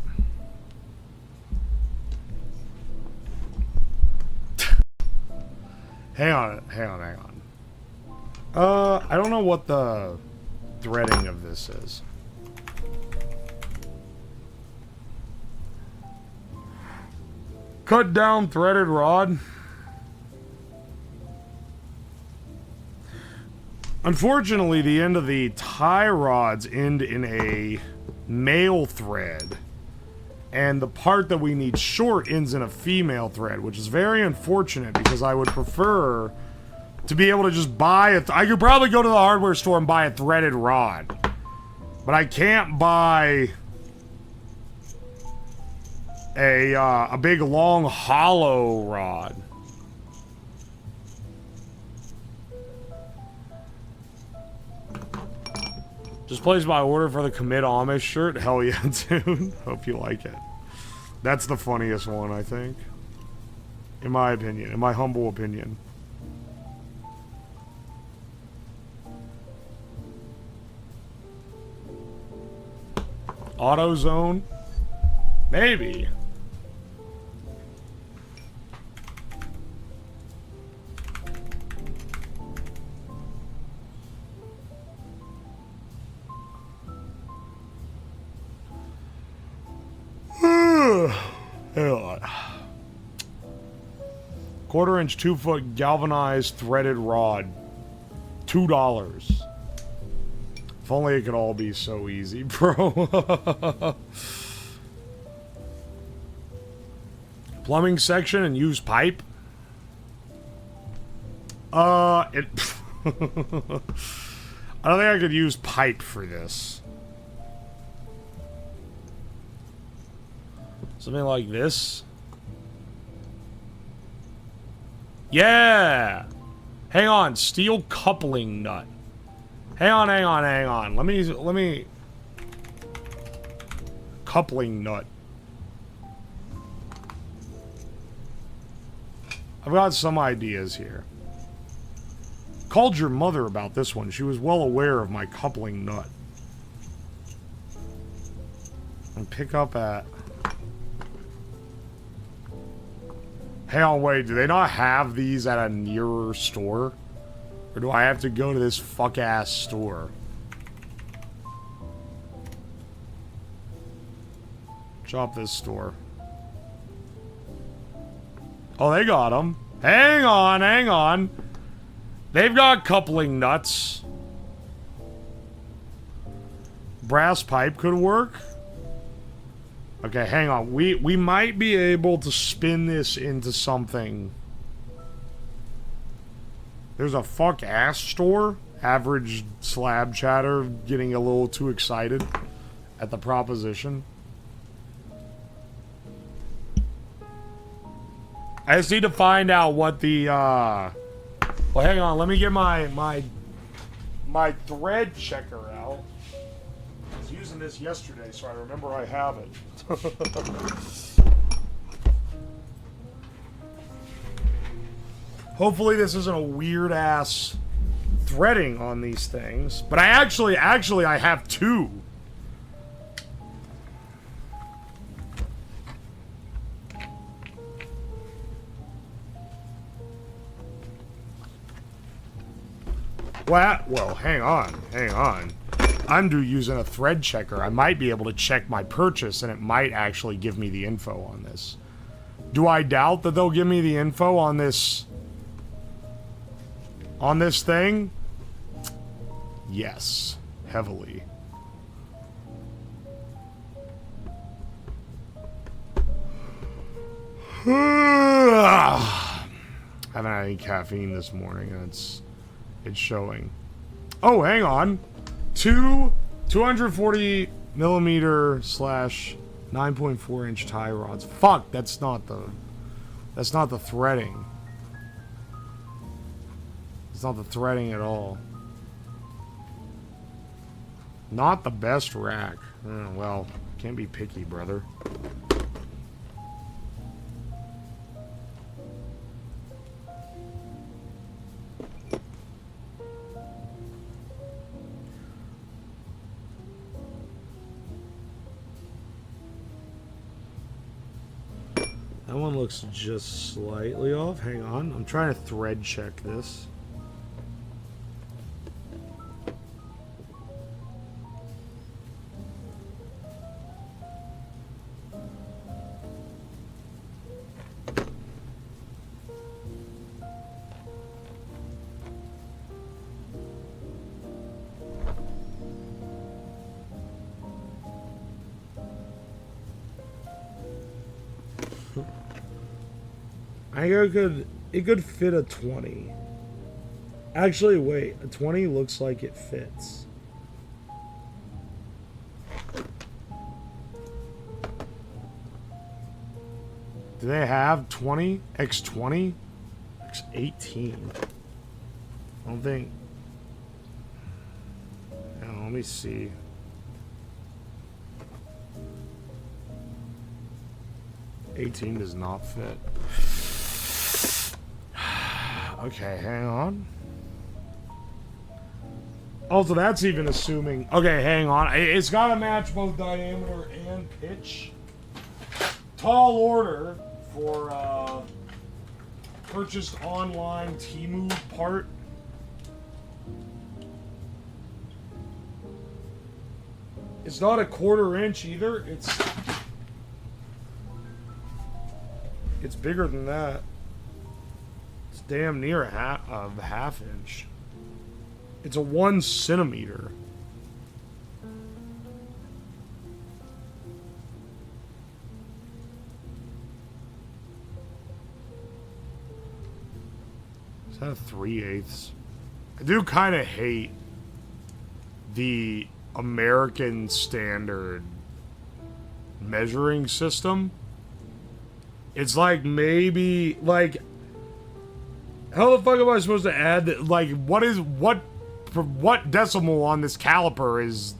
Hang on. I don't know what the threading of this is. Cut down threaded rod. Unfortunately, the end of the tie rods end in a male thread. And the part that we need short ends in a female thread, which is very unfortunate because I would prefer to be able to just buy I could probably go to the hardware store and buy a threaded rod. But I can't buy a big, long, hollow rod. Just place my order for the Commit Amish shirt. Hell yeah, dude. Hope you like it. That's the funniest one, I think. In my opinion. In my humble opinion. AutoZone? Maybe. Hell. 1/4 inch, 2 foot galvanized threaded rod. $2. If only it could all be so easy, bro. Plumbing section and use pipe. I don't think I could use pipe for this. Something like this. Yeah! Hang on, steel coupling nut. Hang on. Let me... Coupling nut. I've got some ideas here. Called your mother about this one. She was well aware of my coupling nut. And pick up at... Hang on, wait, do they not have these at a nearer store? Or do I have to go to this fuck-ass store? Shop this store. Oh, they got them. Hang on. They've got coupling nuts. Brass pipe could work. Okay, hang on. We might be able to spin this into something. There's a fuck-ass store. Average slab chatter getting a little too excited at the proposition. I just need to find out what the, Well, hang on. Let me get my thread checker out. I was using this yesterday, so I remember I have it. Hopefully this isn't a weird-ass threading on these things. But I actually, I have two. What? Well, hang on. I'm using a thread checker. I might be able to check my purchase, and it might actually give me the info on this. Do I doubt that they'll give me the info on this... on this thing? Yes. Heavily. I haven't had any caffeine this morning, and it's showing. Oh, hang on. 240 millimeter / 9.4 inch tie rods. Fuck, that's not the threading. It's not the threading at all. Not the best rack. Well, can't be picky, brother. That one looks just slightly off. Hang on. I'm trying to thread check this. I think it could fit a 20. Actually, wait, a 20 looks like it fits. Do they have 20? X20? X18? I don't think... Yeah, let me see. $18 does not fit. Okay, hang on. Also, that's even assuming... Okay, hang on. It's got to match both diameter and pitch. Tall order for purchased online Temu part. It's not a 1/4 inch either. It's bigger than that. It's damn near a half inch. It's a 1 centimeter. Is that a 3/8? I do kind of hate the American standard measuring system. It's like maybe like how the fuck am I supposed to add that? Like what decimal on this caliper is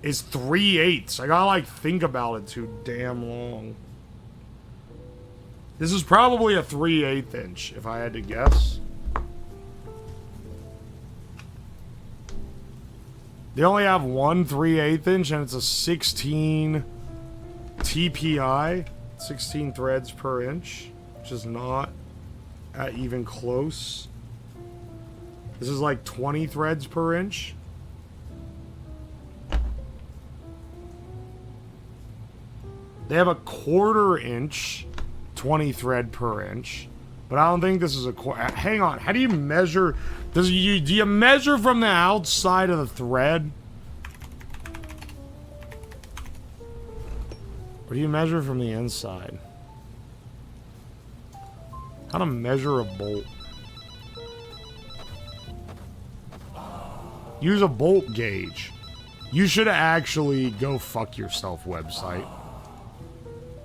3/8? I gotta like think about it too damn long. This is probably a 3/8 inch if I had to guess. They only have one 3/8 inch and it's a 16 TPI, 16 threads per inch, which is not even close. This is like 20 threads per inch. They have a 1/4 inch, 20 thread per inch, but I don't think this is a hang on, how do you measure? Do you measure from the outside of the thread? Or do you measure from the inside? How to measure a bolt? Use a bolt gauge. You should actually go fuck yourself, website.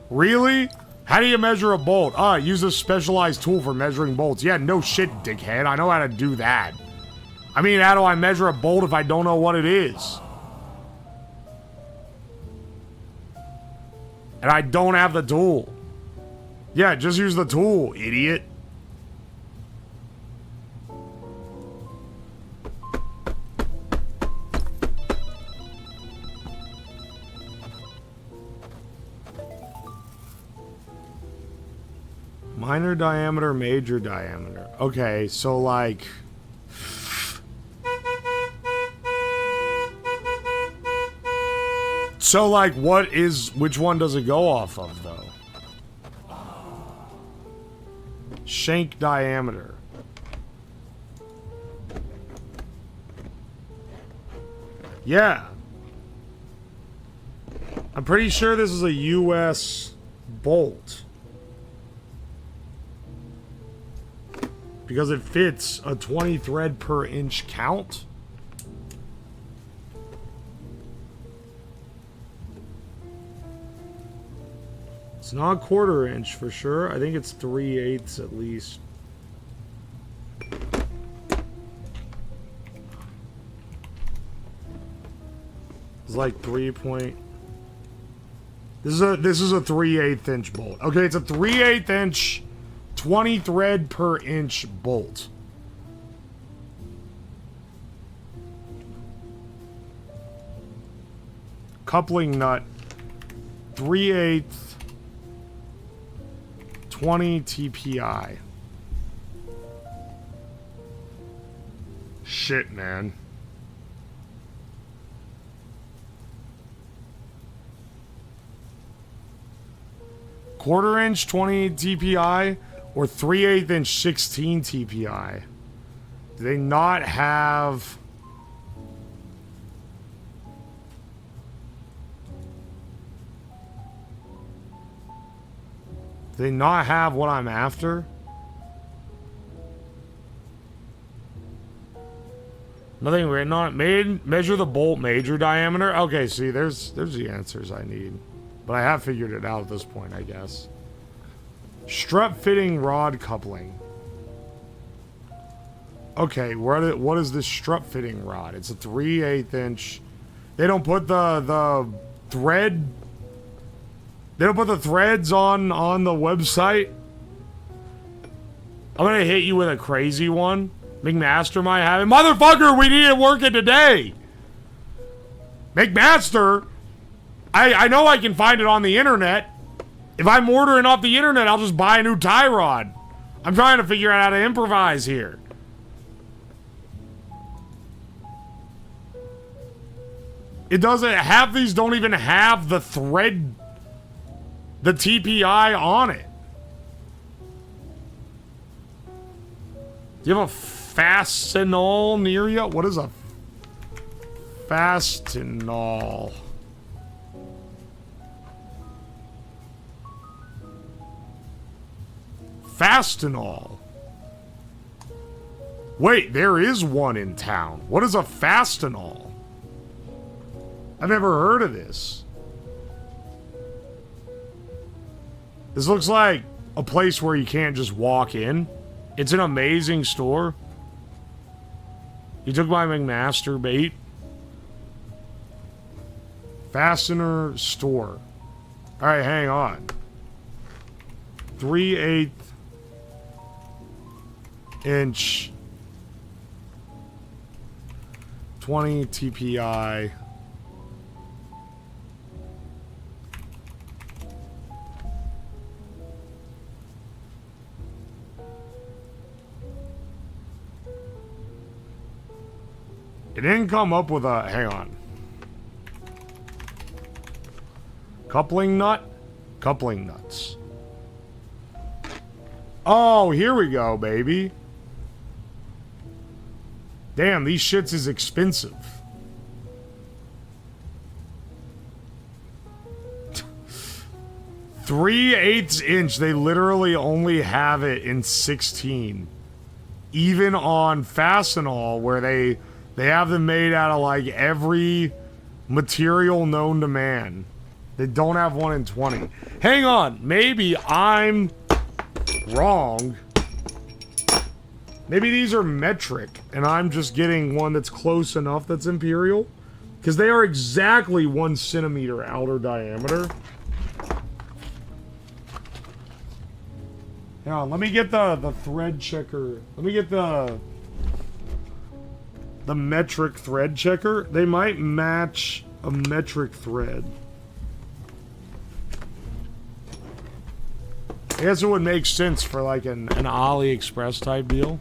Really? How do you measure a bolt? Use a specialized tool for measuring bolts. Yeah, no shit, dickhead. I know how to do that. I mean, how do I measure a bolt if I don't know what it is? And I don't have the tool. Yeah, just use the tool, idiot. Minor diameter, major diameter. Okay, so like... So like, which one does it go off of, though? Shank diameter. Yeah. I'm pretty sure this is a US bolt. Because it fits a 20 thread per inch count. It's not 1/4 inch for sure. I think it's 3/8 at least. It's like 3 point. This is a 3/8 inch bolt. Okay, it's a 3/8 inch, 20 thread per inch bolt. Coupling nut, 3/8, 20 TPI. Shit, man. Quarter inch 20 TPI or 3/8 inch 16 TPI? Do they not have... Do they not have what I'm after? Nothing written on it. Measure the bolt major diameter. Okay, see, there's the answers I need. But I have figured it out at this point, I guess. Strut fitting rod coupling. Okay, what is this strut fitting rod? It's a 3/8 inch. They don't put the thread. They don't put the threads on the website. I'm gonna hit you with a crazy one. McMaster might have it. Motherfucker, we need it working today. McMaster, I know I can find it on the internet. If I'm ordering off the internet, I'll just buy a new tie rod. I'm trying to figure out how to improvise here. It doesn't, half these don't even have the thread, the TPI on it. Do you have a fastenal near you? What is a fastenal? Fastenal. Wait, there is one in town. What is a fastenal? I've never heard of this. This looks like a place where you can't just walk in. It's an amazing store. You took my McMaster bait. Fastener store. Alright, hang on. 3/8 inch 20 TPI. It didn't come up with a... Hang on. Coupling nut? Coupling nuts. Oh, here we go, baby. Damn, these shits is expensive. Three-eighths inch. They literally only have it in 16. Even on Fastenal, where they have them made out of like every material known to man. They don't have one in 20. Hang on, maybe I'm wrong. Maybe these are metric and I'm just getting one that's close enough that's imperial. Because they are exactly 1 centimeter outer diameter. Hang on, let me get the thread checker. Let me get the metric thread checker. They might match a metric thread. I guess it would make sense for like an AliExpress type deal.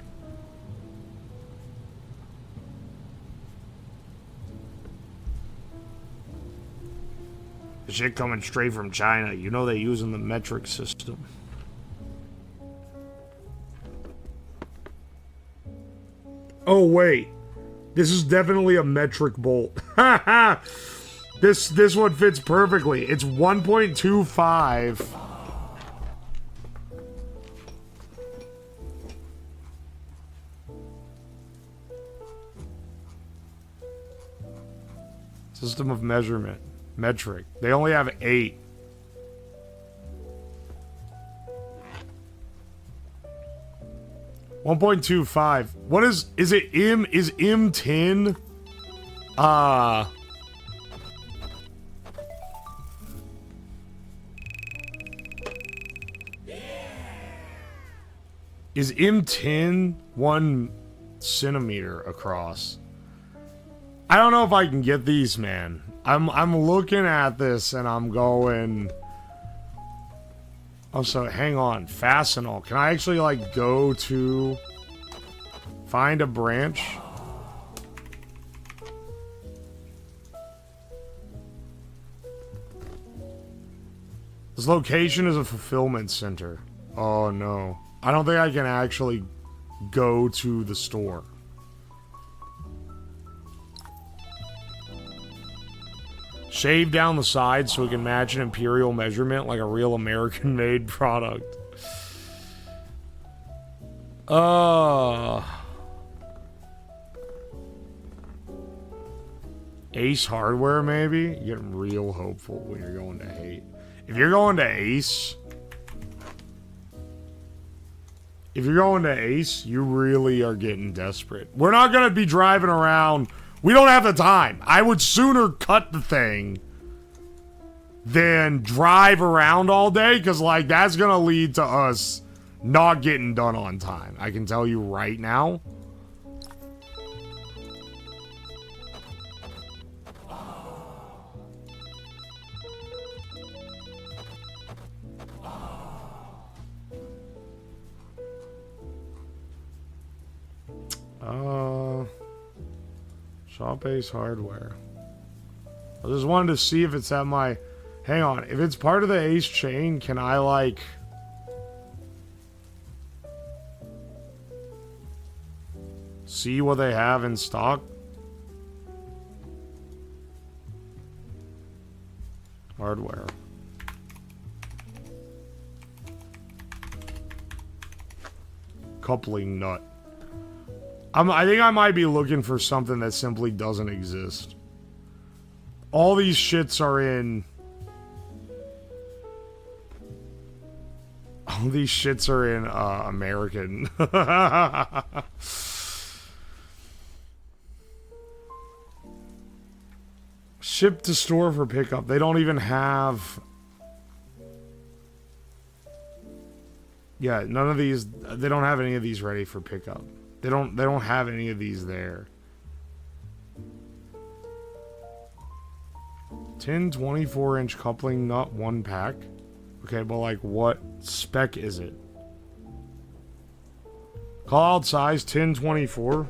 The shit coming straight from China. You know they using the metric system. Oh wait. This is definitely a metric bolt. This one fits perfectly. It's 1.25. System of measurement. Metric. They only have 8. $1.25. What is it M? Is M10? Is M10 1 centimeter across? I don't know if I can get these, man. I'm looking at this and I'm going... Oh, so hang on. Fastenal. Can I actually, like, go to... Find a branch? This location is a fulfillment center. Oh, no. I don't think I can actually go to the store. Shave down the sides so we can match an imperial measurement like a real American-made product. Ace Hardware, maybe? You're getting real hopeful when you're going to hate. If you're going to Ace... If you're going to Ace, you really are getting desperate. We're not going to be driving around. We don't have the time. I would sooner cut the thing than drive around all day, because, like, that's going to lead to us not getting done on time. I can tell you right now. Shop Ace Hardware. I just wanted to see if it's at my... Hang on. If it's part of the Ace chain, can I, like... see what they have in stock? Hardware. Coupling nut. I think I might be looking for something that simply doesn't exist. All these shits are in... All these shits are in, American. Ship to store for pickup. They don't even have... Yeah, none of these... They don't have any of these ready for pickup. They don't have any of these there. 10 24-inch coupling nut, 1 pack. Okay, but like what spec is it? Call out size 1024.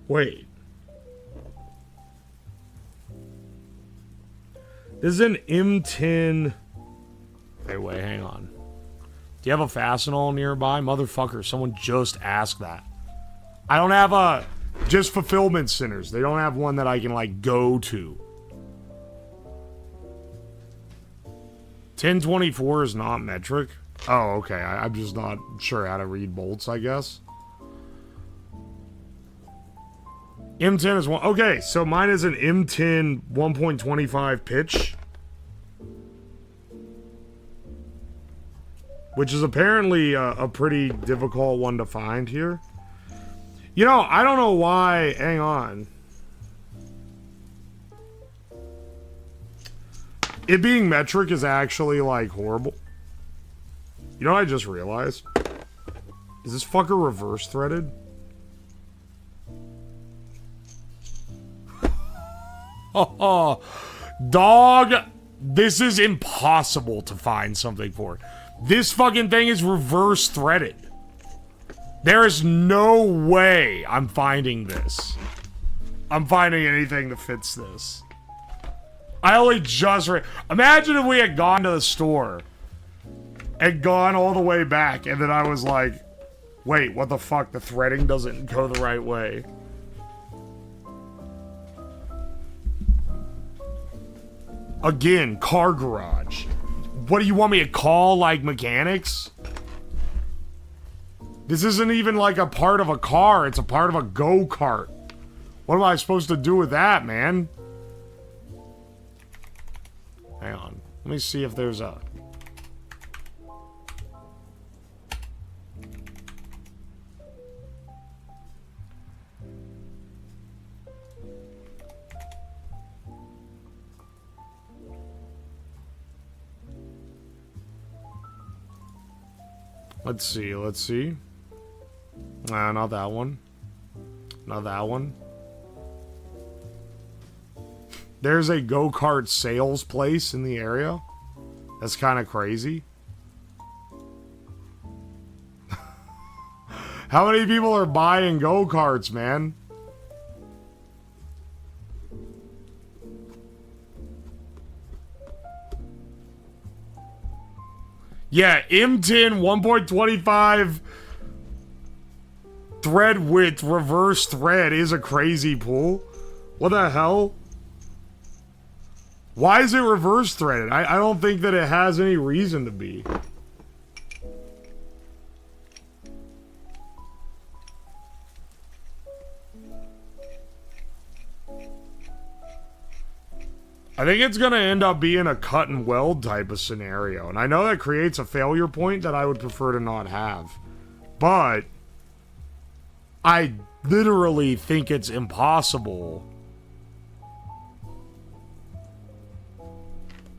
Wait. This is an M10. Wait, hang on. Do you have a Fastenal nearby? Motherfucker, someone just asked that. I don't have a... Just fulfillment centers. They don't have one that I can, like, go to. 1024 is not metric? Oh, okay. I'm just not sure how to read bolts, I guess. M10 is one. Okay, so mine is an M10 1.25 pitch. Which is apparently a pretty difficult one to find here. You know, I don't know why. Hang on. It being metric is actually, like, horrible. You know what I just realized? Is this fucker reverse threaded? Oh, dog, this is impossible to find something for. This fucking thing is reverse threaded. There is no way I'm finding this. I'm finding anything that fits this. I only just imagine if we had gone to the store and gone all the way back and then I was like, wait, what the fuck? The threading doesn't go the right way. Again, car garage. What do you want me to call, like, mechanics? This isn't even, like, a part of a car. It's a part of a go-kart. What am I supposed to do with that, man? Hang on. Let me see if there's a... Let's see. Nah, not that one. Not that one. There's a go-kart sales place in the area. That's kind of crazy. How many people are buying go-karts, man? Yeah, M10 1.25 thread width reverse thread is a crazy pull. What the hell? Why is it reverse threaded? I don't think that it has any reason to be. I think it's going to end up being a cut and weld type of scenario. And I know that creates a failure point that I would prefer to not have. But I literally think it's impossible.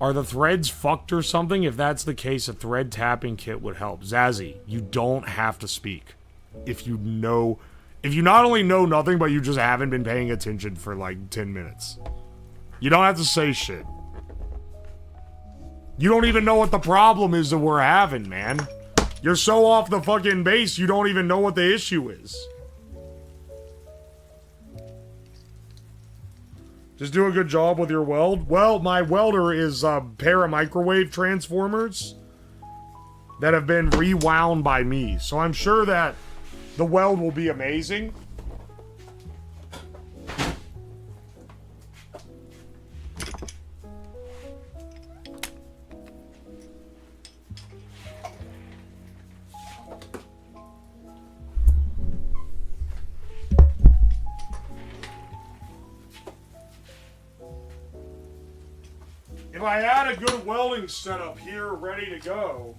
Are the threads fucked or something? If that's the case, a thread tapping kit would help. Zazzy, you don't have to speak. If you not only know nothing, but you just haven't been paying attention for like 10 minutes. You don't have to say shit. You don't even know what the problem is that we're having, man. You're so off the fucking base, you don't even know what the issue is. Just do a good job with your weld. Well, my welder is a pair of microwave transformers that have been rewound by me. So I'm sure that the weld will be amazing. If I had a good welding setup here ready to go,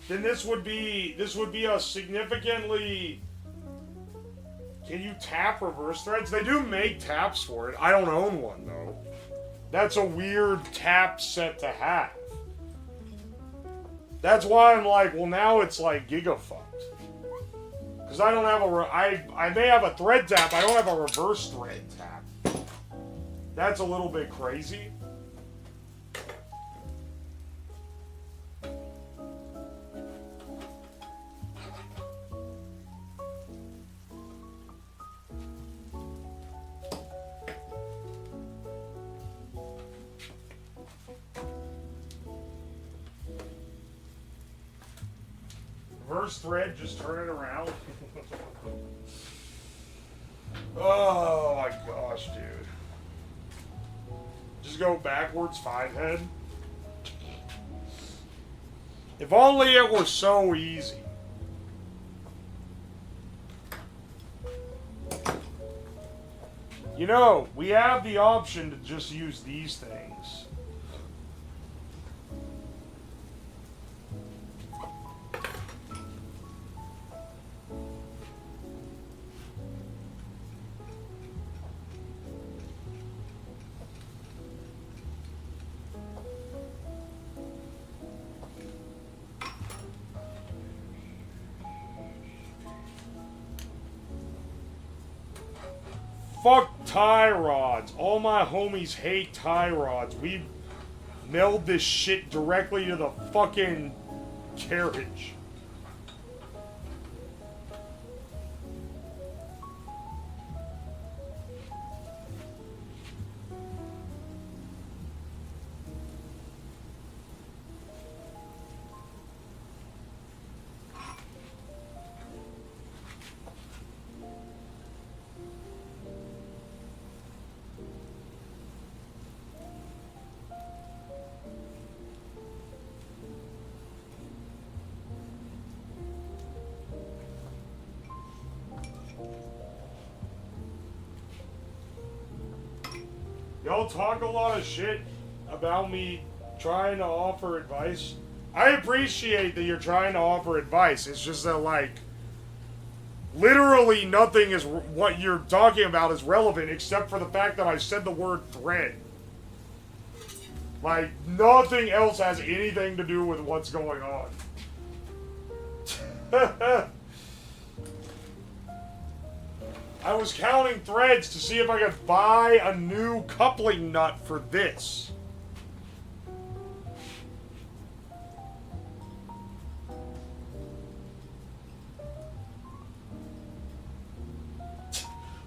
then this would be a significantly. Can you tap reverse threads? They do make taps for it. I don't own one though. That's a weird tap set to have. That's why I'm like, well, now it's like gigafucked. Because I don't have I may have a thread tap, I don't have a reverse thread tap. That's a little bit crazy. Reverse thread, just turn it around. Oh my gosh, dude. Just go backwards 5 head. If only it were so easy. You know, we have the option to just use these things. Fuck tie rods. All my homies hate tie rods. We milled this shit directly to the fucking carriage. Y'all talk a lot of shit about me trying to offer advice. I appreciate that you're trying to offer advice. It's just that, like, literally nothing is what you're talking about is relevant except for the fact that I said the word thread. Like, nothing else has anything to do with what's going on. I was counting threads to see if I could buy a new coupling nut for this.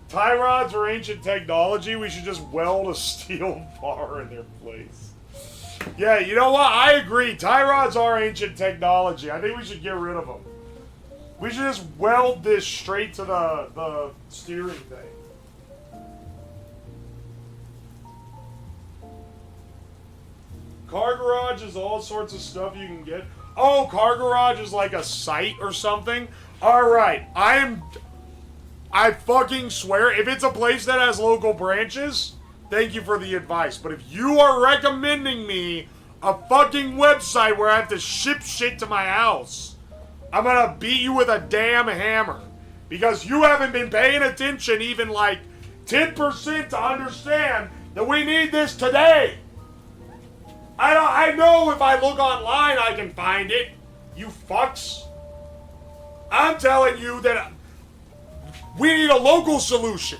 Tie rods are ancient technology. We should just weld a steel bar in their place. Yeah, you know what? I agree. Tie rods are ancient technology. I think we should get rid of them. We should just weld this straight to the steering thing. Car garage is all sorts of stuff you can get. Oh, car garage is like a site or something? Alright, I fucking swear, if it's a place that has local branches, thank you for the advice. But if you are recommending me a fucking website where I have to ship shit to my house, I'm gonna beat you with a damn hammer. Because you haven't been paying attention even like 10% to understand that we need this today. I know if I look online I can find it, you fucks. I'm telling you that we need a local solution.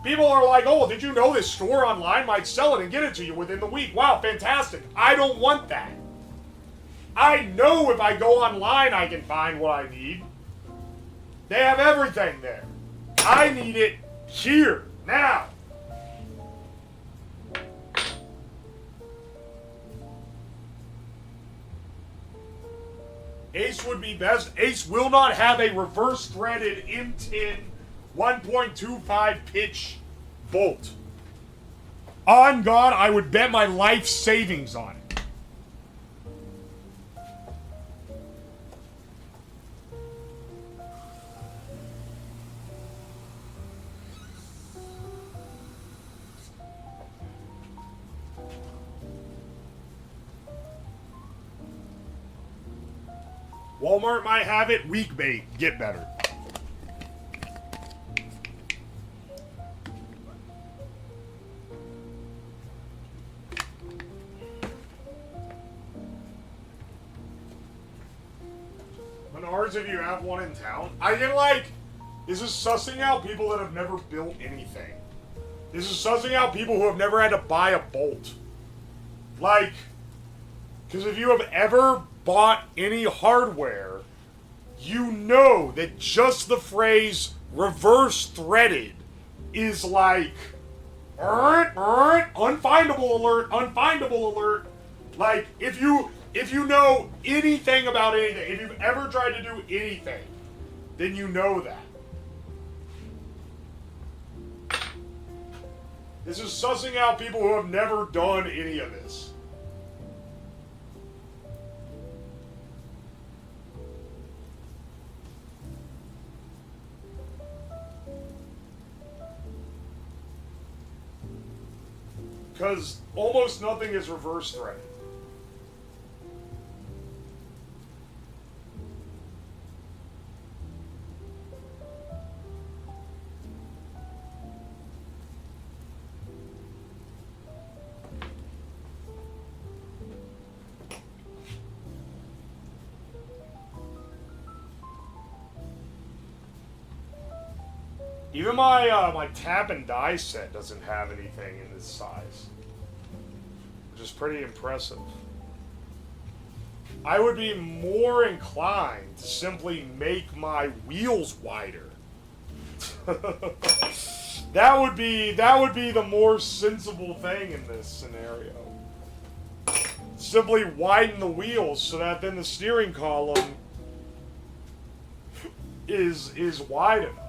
People are like, oh, did you know this store online might sell it and get it to you within the week? Wow, fantastic. I don't want that. I know if I go online I can find what I need. They have everything there. I need it here, now. Ace would be best. Ace will not have a reverse threaded M10 1.25 pitch bolt. On God, I would bet my life savings on it. Walmart might have it. Weak bait. Get better. Menards, if you have one in town. I get like, this is sussing out people that have never built anything. This is sussing out people who have never had to buy a bolt. Like, because if you have ever bought any hardware, you know that just the phrase reverse threaded is like unfindable alert, unfindable alert. Like if you know anything about anything, if you've ever tried to do anything, then you know that. This is sussing out people who have never done any of this. Because almost nothing is reverse threaded. Even my tap and die set doesn't have anything in this size, which is pretty impressive. I would be more inclined to simply make my wheels wider. That would be the more sensible thing in this scenario. Simply widen the wheels so that then the steering column is wide enough.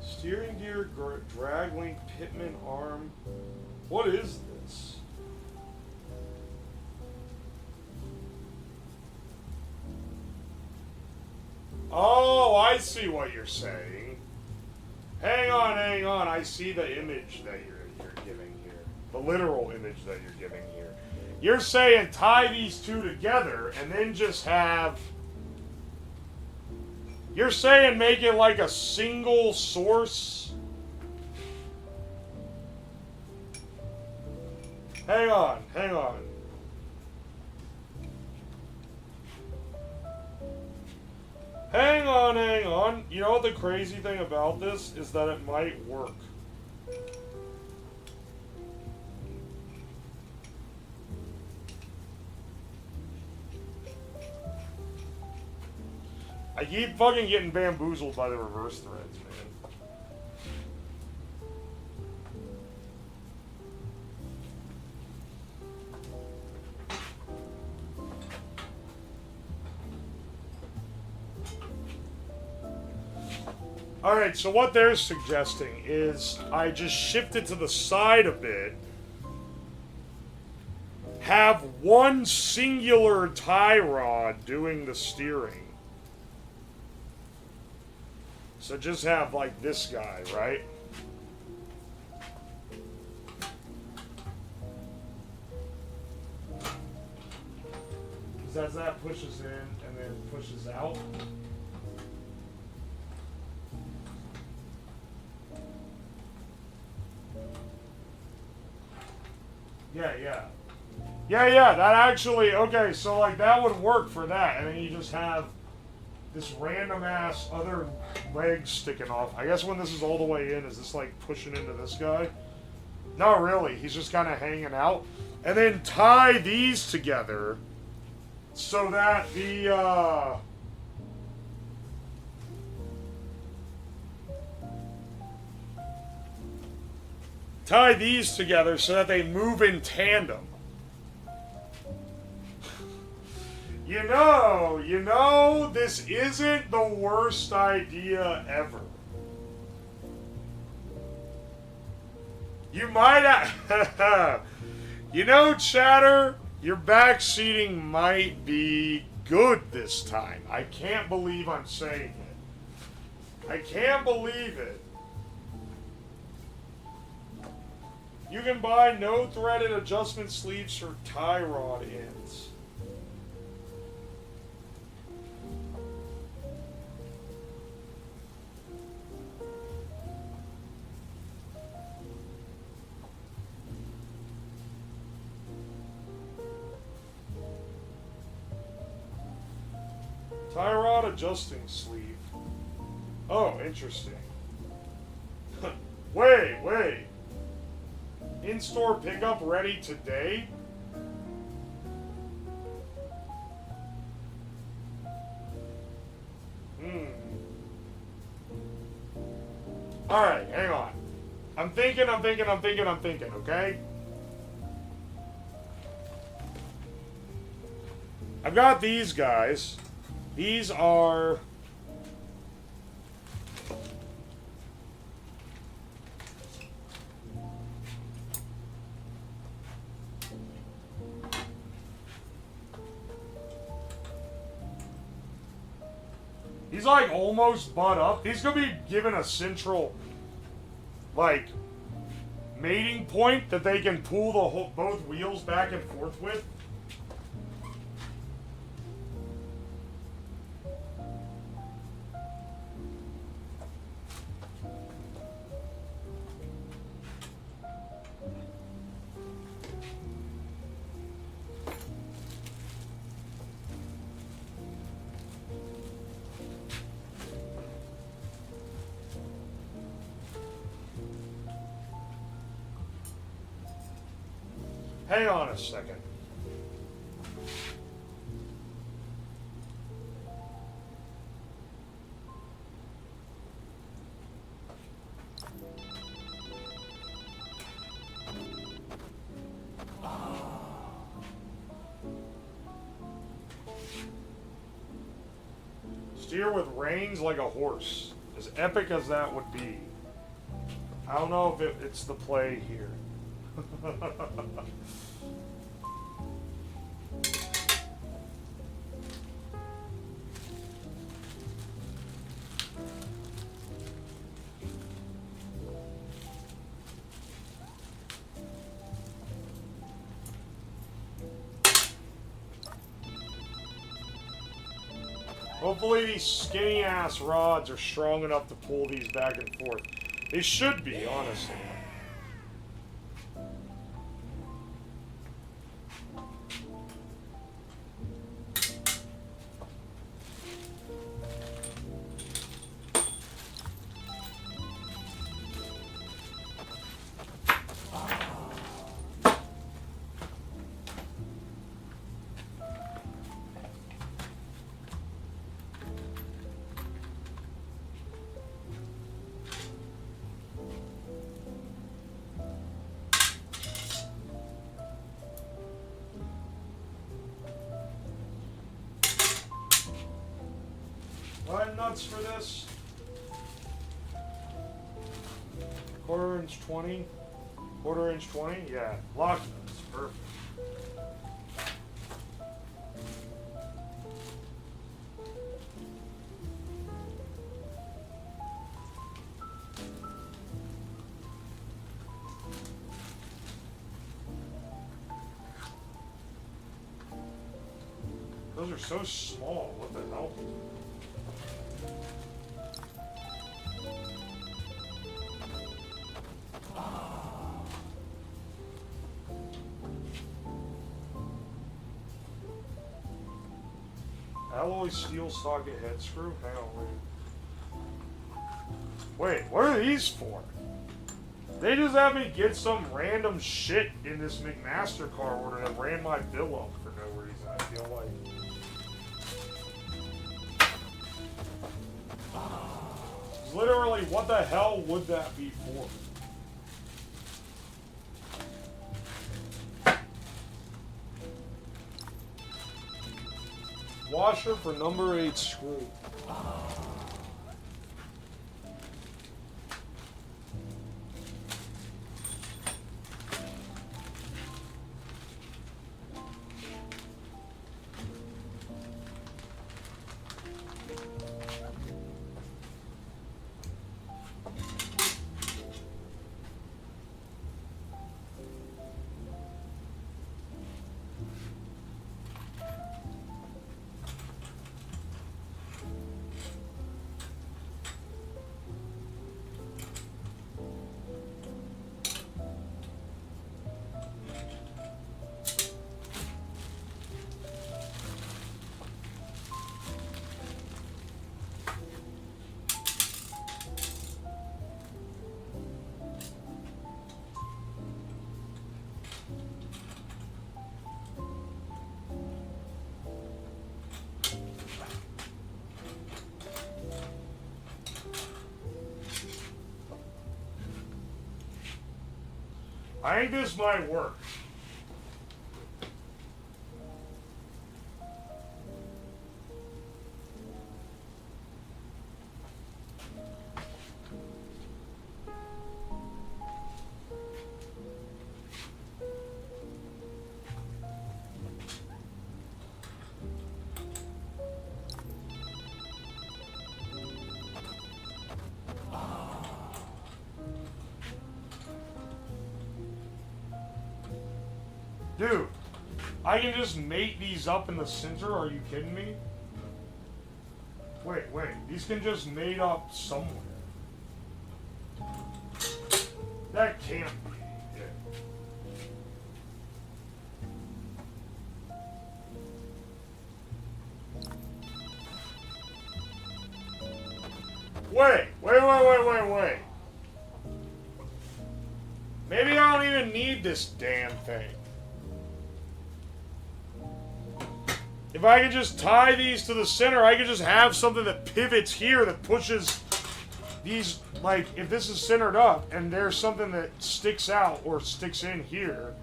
Steering gear, drag link, pitman arm. What is this? Oh, I see what you're saying. Hang on. I see the image that you're giving here. The literal image that you're giving here. You're saying tie these two together and then just have... You're saying make it like a single source? Hang on. Hang on, hang on. You know what the crazy thing about this is that it might work. I keep fucking getting bamboozled by the reverse threads, man. Alright, so what they're suggesting is I just shift it to the side a bit, have one singular tie rod doing the steering. So just have, like, this guy, right? Because as that pushes in and then pushes out. Yeah. Yeah, that actually, okay, so, like, that would work for that. And then you just have this random ass other leg sticking off. I guess when this is all the way in, is this like pushing into this guy? Not really. He's just kind of hanging out. And then tie these together so that the tie these together so that they move in tandem. You know, this isn't the worst idea ever. You might have... You know, chatter, your backseating might be good this time. I can't believe I'm saying it. I can't believe it. You can buy no threaded adjustment sleeves for tie rod ends. Tie rod adjusting sleeve. Oh, interesting. Wait. In-store pickup ready today? Alright, hang on. I'm thinking, okay? I've got these guys. These are... He's like almost butt up. He's gonna be given a central, like, mating point that they can pull the both wheels back and forth with. Hang on a second. Steer with reins like a horse. As epic as that would be. I don't know if it's the play here. Hopefully these skinny ass rods are strong enough to pull these back and forth. They should be, honestly. Buy nuts for this. 1/4 inch 20. 1/4 inch 20? Yeah. Lock nuts. Perfect. Those are so small. What the hell? Alloy steel socket head screw? Hang on, wait. Wait, what are these for? They just have me get some random shit in this McMaster car order that ran my bill up for no reason, I feel like. Literally, what the hell would that be for? Washer for number 8 screw. I think this might work. Dude, I can just mate these up in the center. Are you kidding me? Wait. These can just mate up somewhere. That can't be it. Wait. Maybe I don't even need this damn thing. If I could just tie these to the center, I could just have something that pivots here that pushes these, like, if this is centered up and there's something that sticks out or sticks in here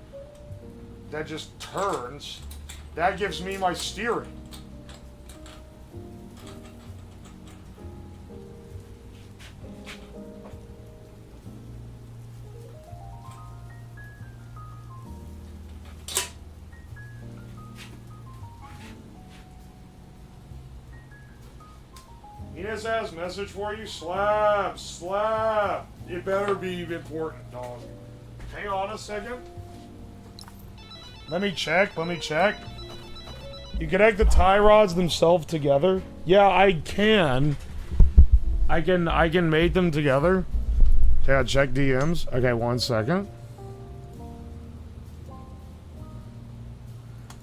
that just turns, that gives me my steering. Enos has a message for you. Slab. It better be important, dog. Hang on a second. Let me check. You connect the tie rods themselves together? Yeah, I can. I can mate them together. Okay, I'll check DMs. Okay, 1 second.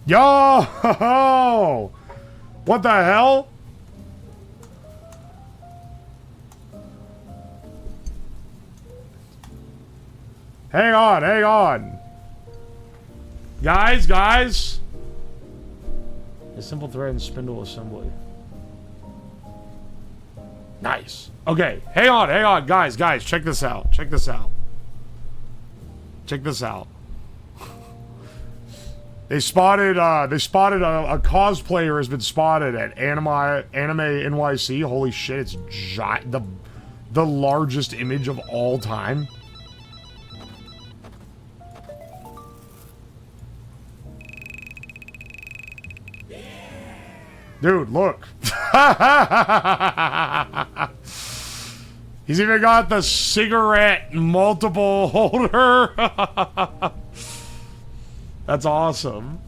Yo! What the hell? Hang on. Guys. A simple thread and spindle assembly. Nice. Okay, hang on. Guys, check this out. They spotted a cosplayer has been spotted at Anime NYC. Holy shit, it's the largest image of all time. Dude, look. He's even got the cigarette multiple holder. That's awesome.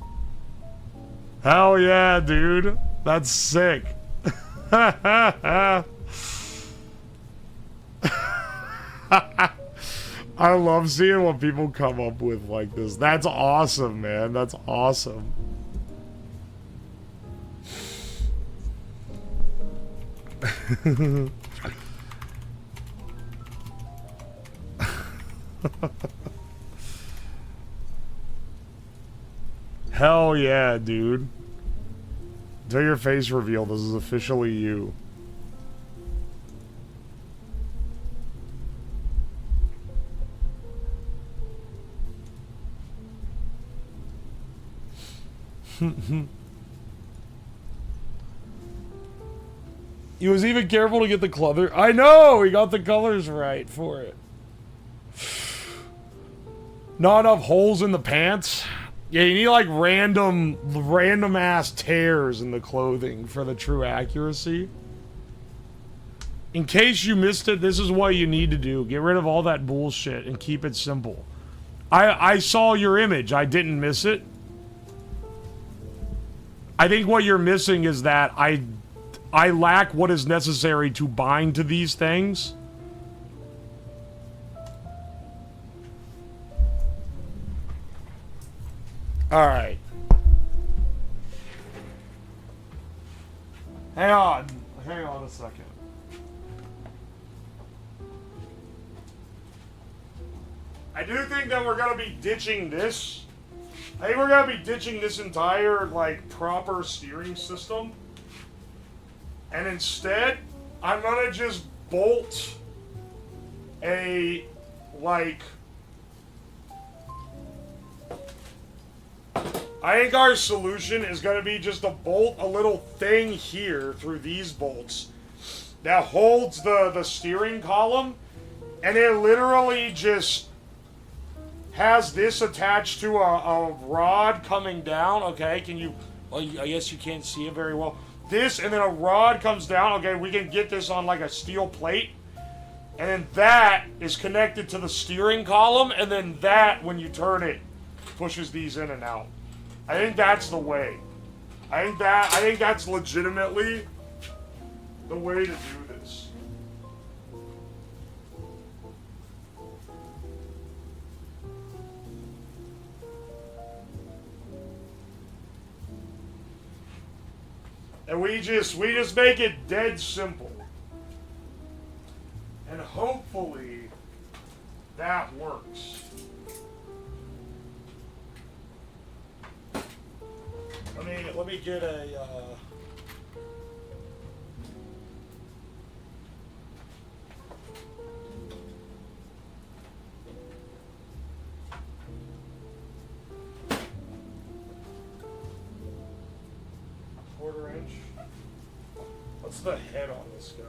Hell yeah, dude. That's sick. I love seeing what people come up with like this. That's awesome, man. That's awesome. Hell yeah, dude. Until your face reveal, this is officially you. He was even careful to get the color. I know! He got the colors right for it. Not enough holes in the pants. Yeah, you need like random ass tears in the clothing for the true accuracy. In case you missed it, this is what you need to do. Get rid of all that bullshit and keep it simple. I saw your image. I didn't miss it. I think what you're missing is that I lack what is necessary to bind to these things. Alright. Hang on a second. I do think that we're gonna be ditching this. I think we're gonna be ditching this entire, like, proper steering system. And instead, I'm gonna just bolt a, like... I think our solution is going to be just to bolt a little thing here through these bolts that holds the steering column, and it literally just has this attached to a rod coming down. Okay, can you... Well, I guess you can't see it very well. This, and then a rod comes down. Okay, we can get this on like a steel plate. And then that is connected to the steering column, and then that, when you turn it, pushes these in and out. I think that's the way. I think that's legitimately the way to do this. And we just make it dead simple. And hopefully that works. Let me get a quarter-inch. What's the head on this guy?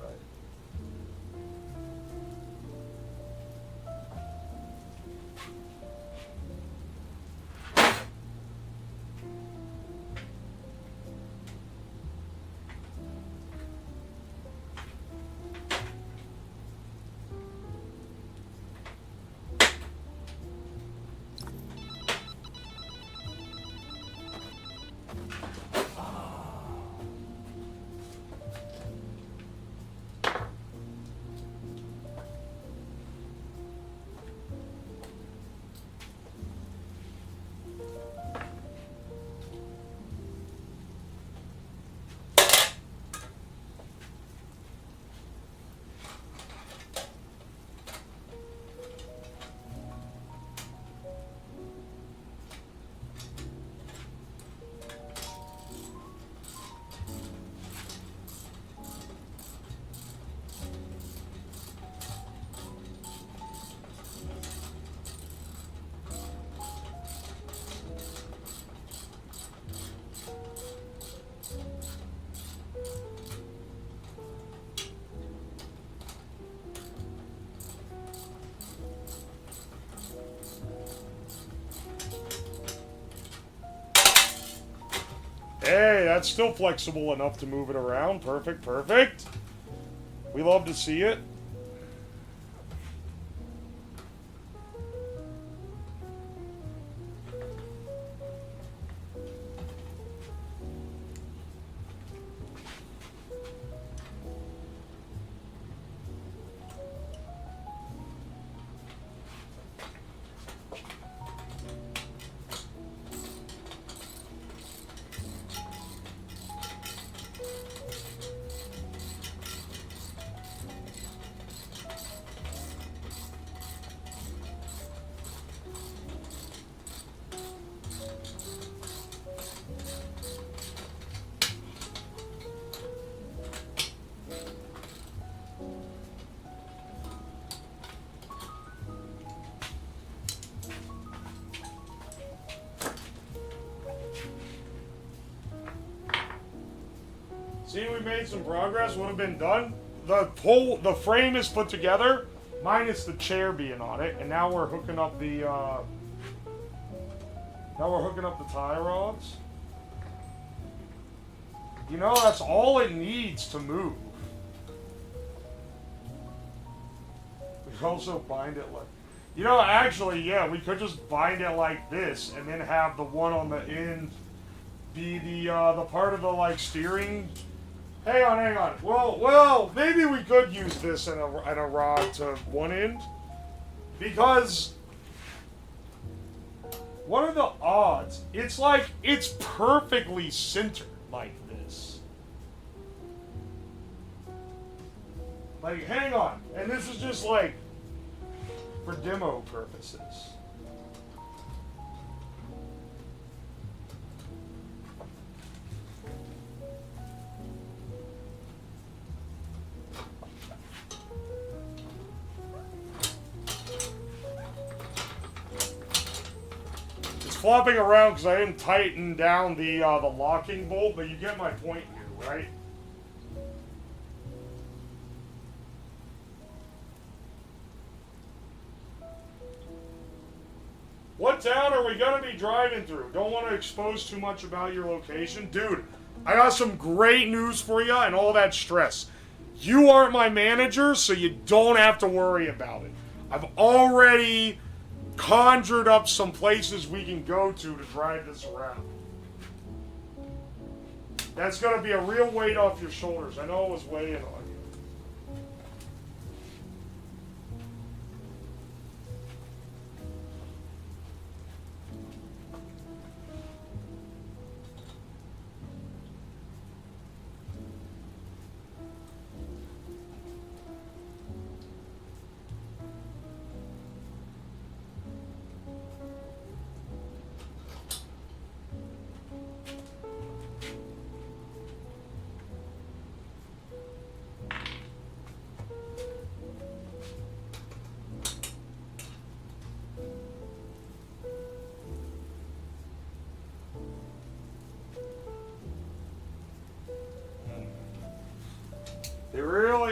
Hey, that's still flexible enough to move it around. Perfect, perfect. We love to see it. See, we made some progress. Would have been done. The frame is put together, minus the chair being on it, and now we're hooking up the tie rods. You know, that's all it needs to move. We could also bind it like, you know, actually, yeah, we could just bind it like this, and then have the one on the end be the part of the like steering. Hang on. Well, maybe we could use this and a rod to one end, because what are the odds? It's like it's perfectly centered like this. Like, hang on, and this is just like for demo purposes. Flopping around because I didn't tighten down the locking bolt, but you get my point here, right? What town are we gonna be driving through? Don't want to expose too much about your location. Dude, I got some great news for you and all that stress. You aren't my manager, so you don't have to worry about it. I've already conjured up some places we can go to drive this around. That's going to be a real weight off your shoulders. I know it was weighing on you.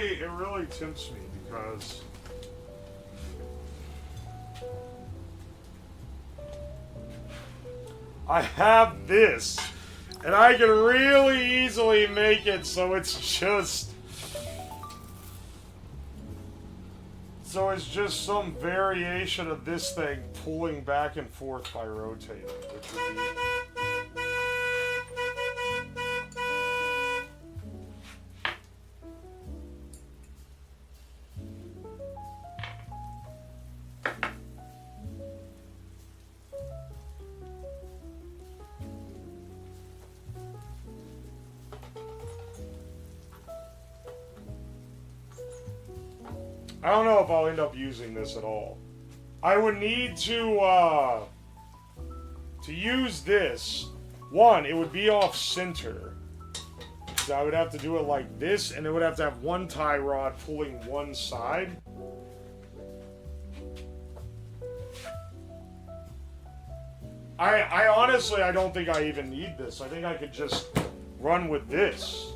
It really tempts me because I have this, and I can really easily make it so it's just some variation of this thing pulling back and forth by rotating, which would be I don't know if I'll end up using this at all. I would need to use this. One, it would be off center. So I would have to do it like this, and it would have to have one tie rod pulling one side. I honestly, I don't think I even need this. I think I could just run with this.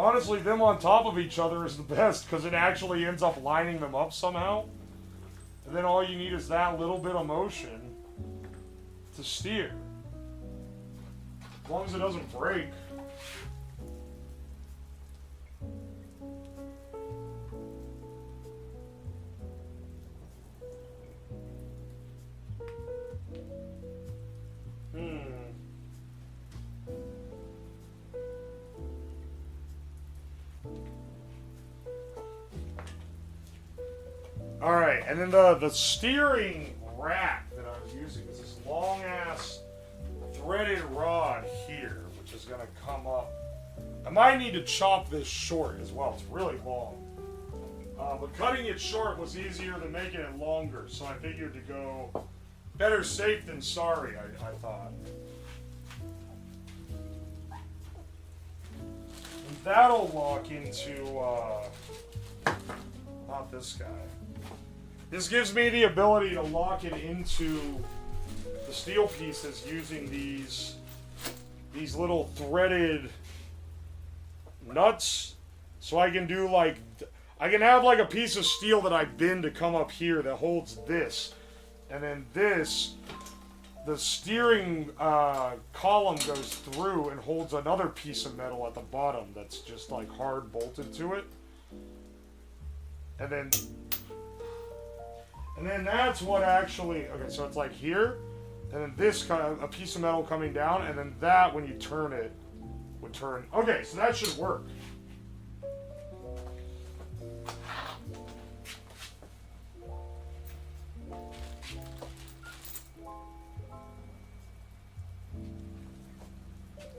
Honestly, them on top of each other is the best because it actually ends up lining them up somehow. And then all you need is that little bit of motion to steer. As long as it doesn't break. Alright, and then the steering rack that I'm using is this long ass threaded rod here, which is going to come up. I might need to chop this short as well. It's really long. But cutting it short was easier than making it longer, so I figured to go better safe than sorry, I thought. And that'll lock into, not this guy. This gives me the ability to lock it into the steel pieces using these little threaded nuts. So I can do like, I can have like a piece of steel that I bend to come up here that holds this. And then this, the steering column goes through and holds another piece of metal at the bottom that's just like hard bolted to it. And then that's what actually, okay, so it's like here, and then this kind of, a piece of metal coming down, and then that, when you turn it, would turn. Okay, so that should work.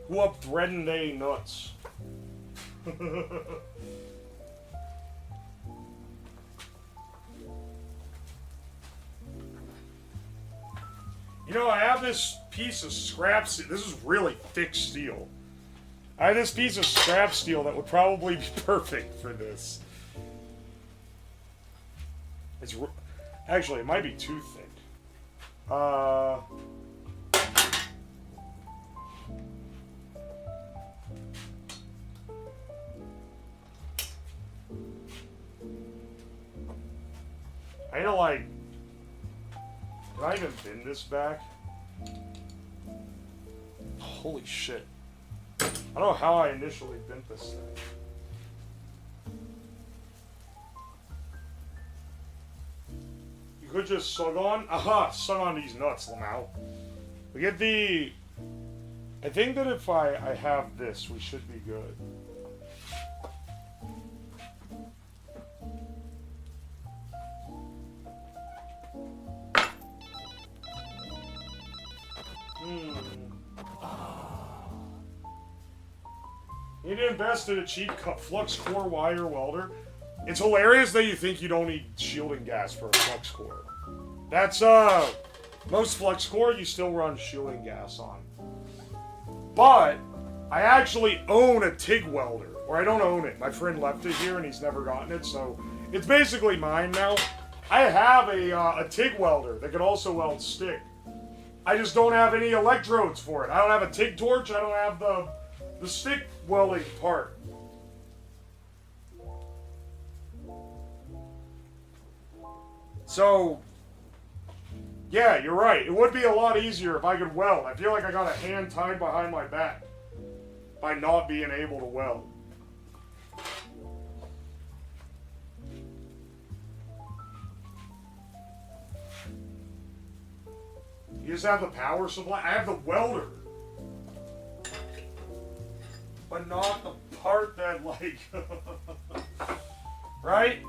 Who up threading they nuts? You know, I have this piece of scrap steel. This is really thick steel. I have this piece of scrap steel that would probably be perfect for this. It's actually, it might be too thick. I need to like. Can I even bend this back? Holy shit. I don't know how I initially bent this thing. You could just sug on. Aha! Sug on these nuts, Lamau. We get the... I think that if I have this, we should be good. You need to invest in a cheap flux core wire welder. It's hilarious that you think you don't need shielding gas for a flux core. That's, most flux core you still run shielding gas on. But, I actually own a TIG welder. Or I don't own it. My friend left it here and he's never gotten it, so it's basically mine now. I have a TIG welder that can also weld stick. I just don't have any electrodes for it. I don't have a TIG torch, I don't have the stick welding part. So, yeah, you're right. It would be a lot easier if I could weld. I feel like I got a hand tied behind my back by not being able to weld. You just have the power supply. I have the welder. But not the part that, like... right?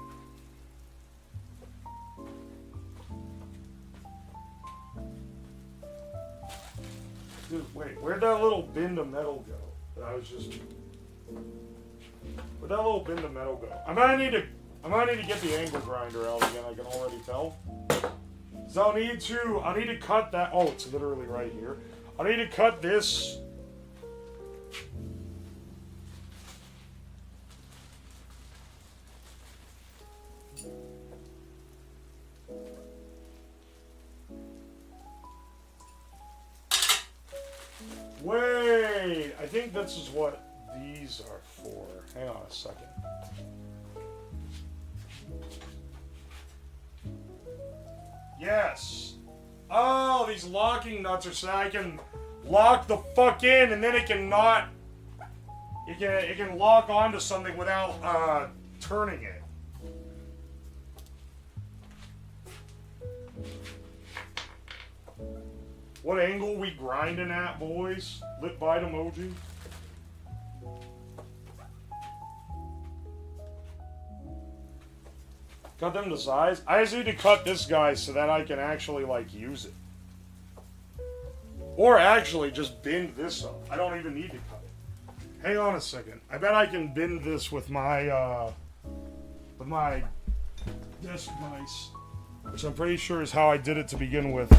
Dude, wait. Where'd that little bin of metal go? That I was just... Where'd that little bin of metal go? I might need to get the angle grinder out again, I can already tell. So I need to cut that... Oh, it's literally right here. I need to cut this... Wait, I think this is what these are for. Hang on a second. Yes. Oh, these locking nuts are so I can lock the fuck in, and then it can not. It can lock onto something without turning it. What angle we grinding at, boys? Lip bite emoji. Cut them to size. I just need to cut this guy so that I can actually like use it. Or actually just bend this up. I don't even need to cut it. Hang on a second. I bet I can bend this with my desk mice, which I'm pretty sure is how I did it to begin with.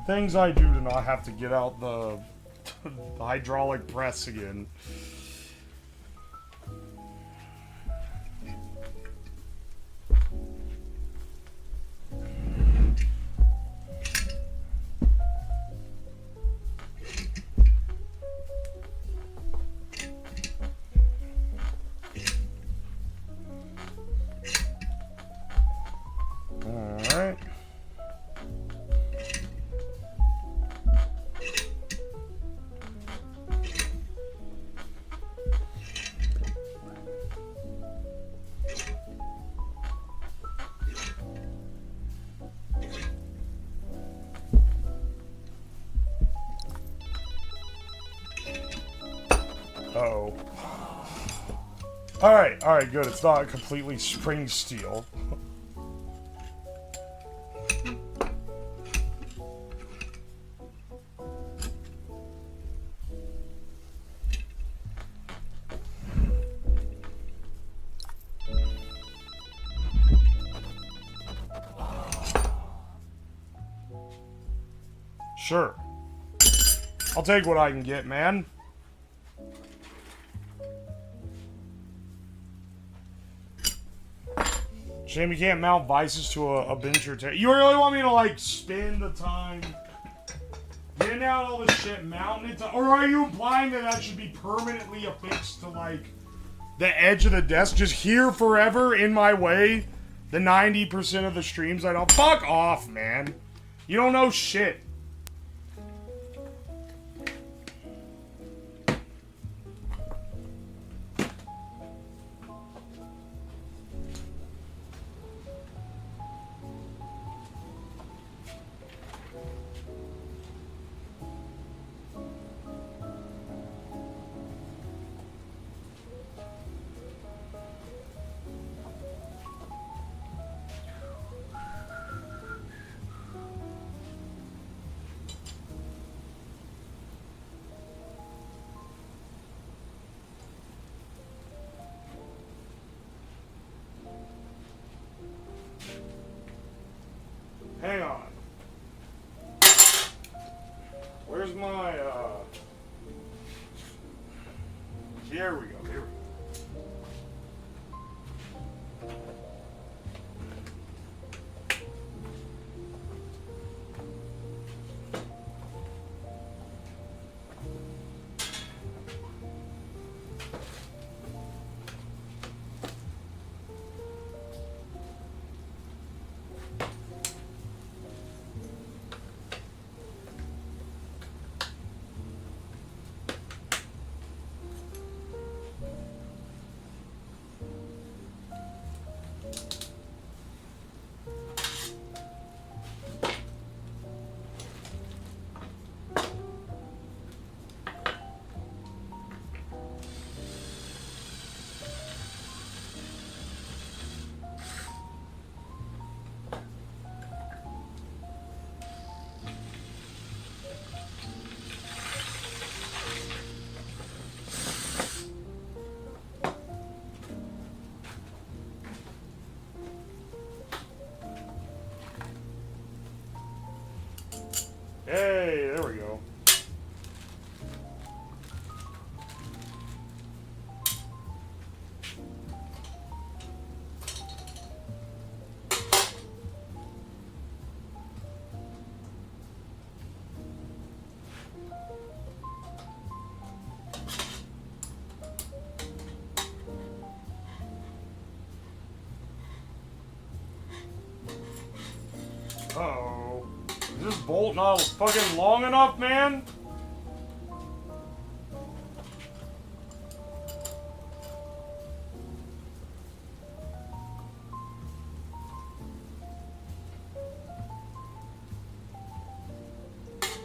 Things I do to not have to get out the hydraulic press again. All right. Uh-oh. Alright, good. It's not completely spring steel. Sure. I'll take what I can get, man. Shame you can't mount vices to a bench or You really want me to, like, spend the time getting out all this shit, mounting it to... Or are you implying that that should be permanently affixed to, like, the edge of the desk? Just here forever in my way? The 90% of the streams I don't... Fuck off, man. You don't know shit. Hang on. Where's my, Here we go, here we go. bolt not fucking long enough, man?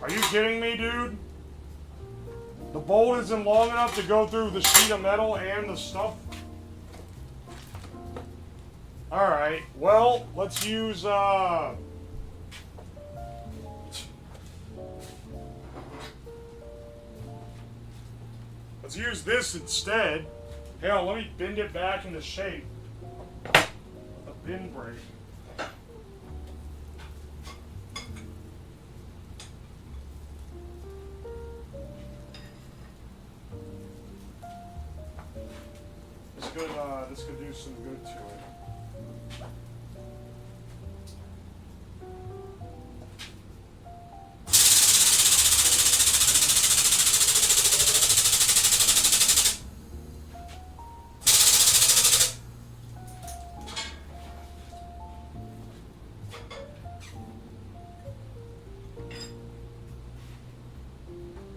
Are you kidding me, dude? The bolt isn't long enough to go through the sheet of metal and the stuff? Alright, well, let's use, let's use this instead. Hell, let me bend it back into shape. A bend brake. This could do some good to it.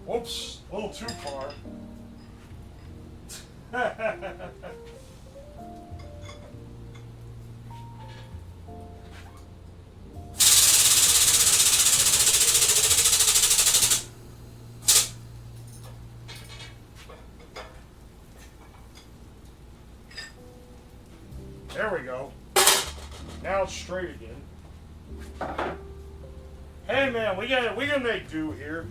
Whoops, a little too far. There we go. Now it's straight again. Hey man, we can make do here.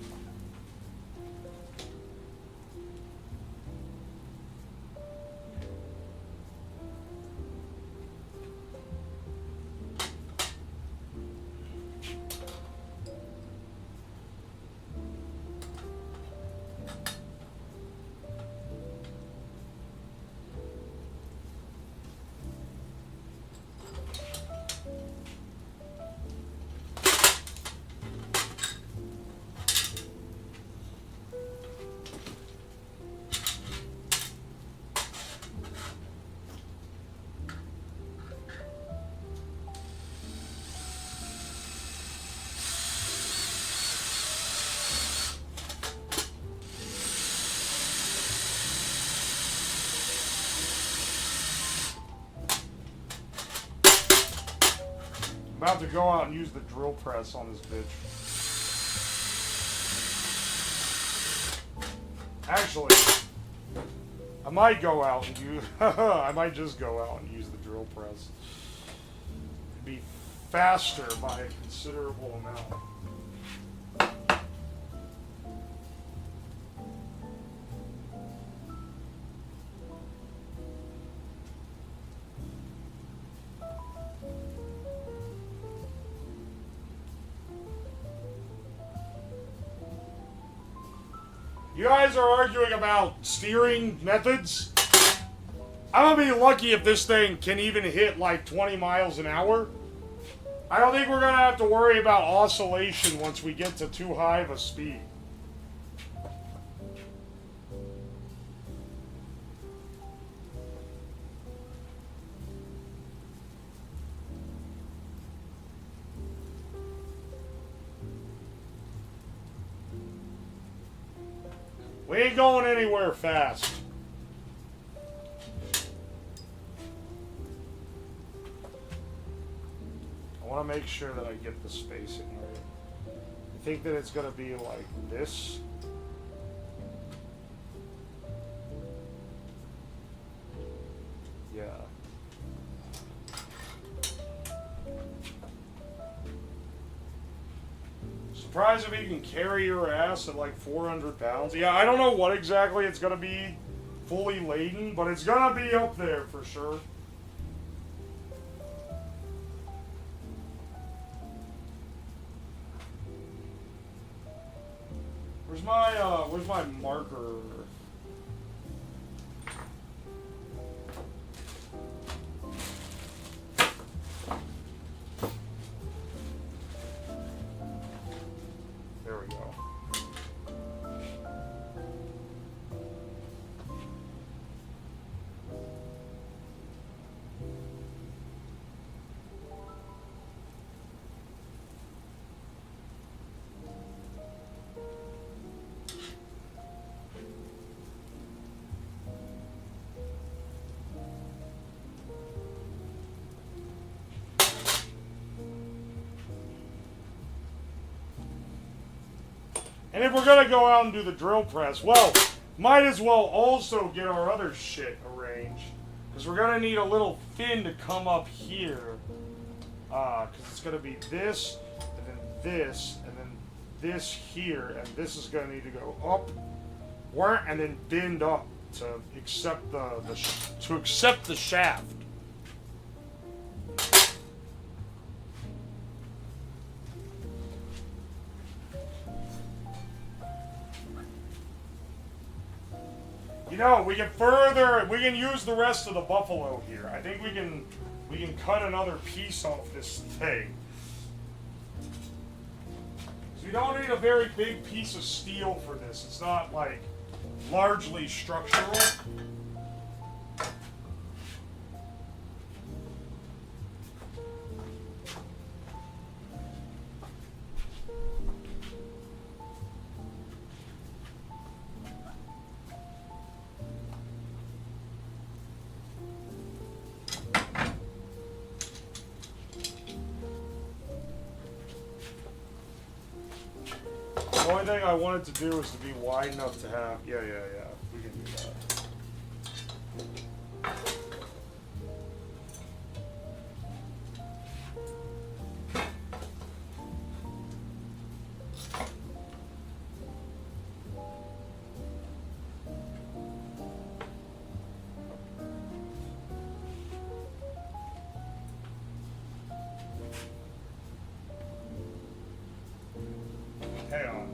About to go out and use the drill press on this bitch. Actually, I might go out and use. I might just go out and use the drill press. It'd be faster by a considerable amount. You guys are arguing about steering methods? I'm gonna be lucky if this thing can even hit like 20 miles an hour. I don't think we're gonna have to worry about oscillation once we get to too high of a speed. We ain't going anywhere fast. I want to make sure that I get the spacing right. I think that it's going to be like this. Yeah. Surprised if you can carry your ass at like 400 pounds. Yeah, I don't know what exactly it's going to be fully laden, but it's going to be up there for sure. Where's my marker? There we go. And if we're gonna go out and do the drill press, well, might as well also get our other shit arranged. Because we're gonna need a little fin to come up here. Because it's gonna be this, and then this, and then this here, and this is gonna need to go up, and then bend up to accept the shaft. You know, we can use the rest of the buffalo here. I think we can cut another piece off this thing. So we don't need a very big piece of steel for this. It's not like largely structural. The only thing I wanted to do is to be wide enough to have... Yeah. We can do that. Hang on.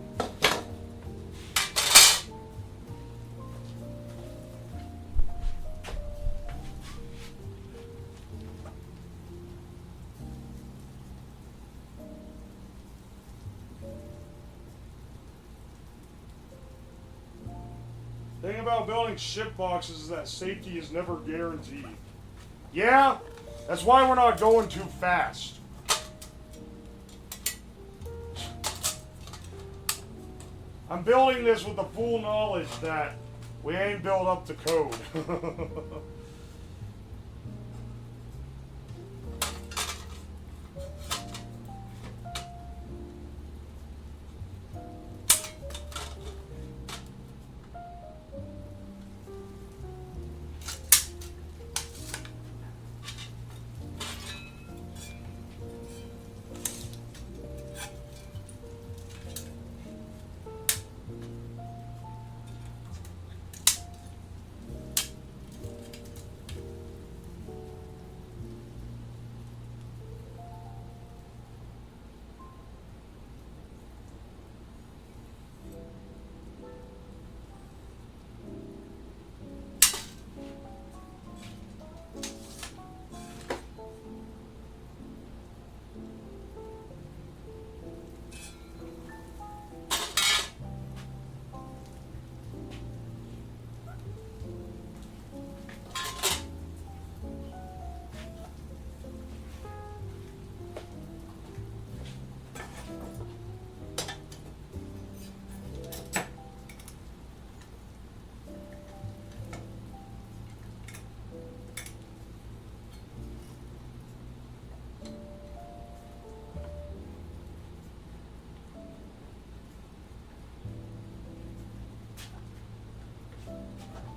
Thing about building ship boxes is that safety is never guaranteed. Yeah, that's why we're not going too fast. I'm building this with the full knowledge that we ain't built up to code.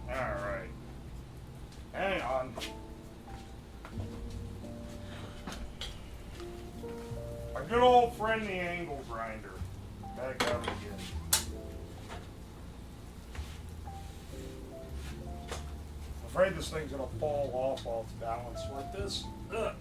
Alright. Hang on. Our good old friend, the angle grinder. Back out again. I'm afraid this thing's gonna fall off while it's balanced like this. Ugh.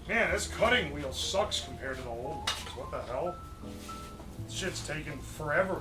Man, this cutting wheel sucks compared to the old ones. What the hell? This shit's taking forever.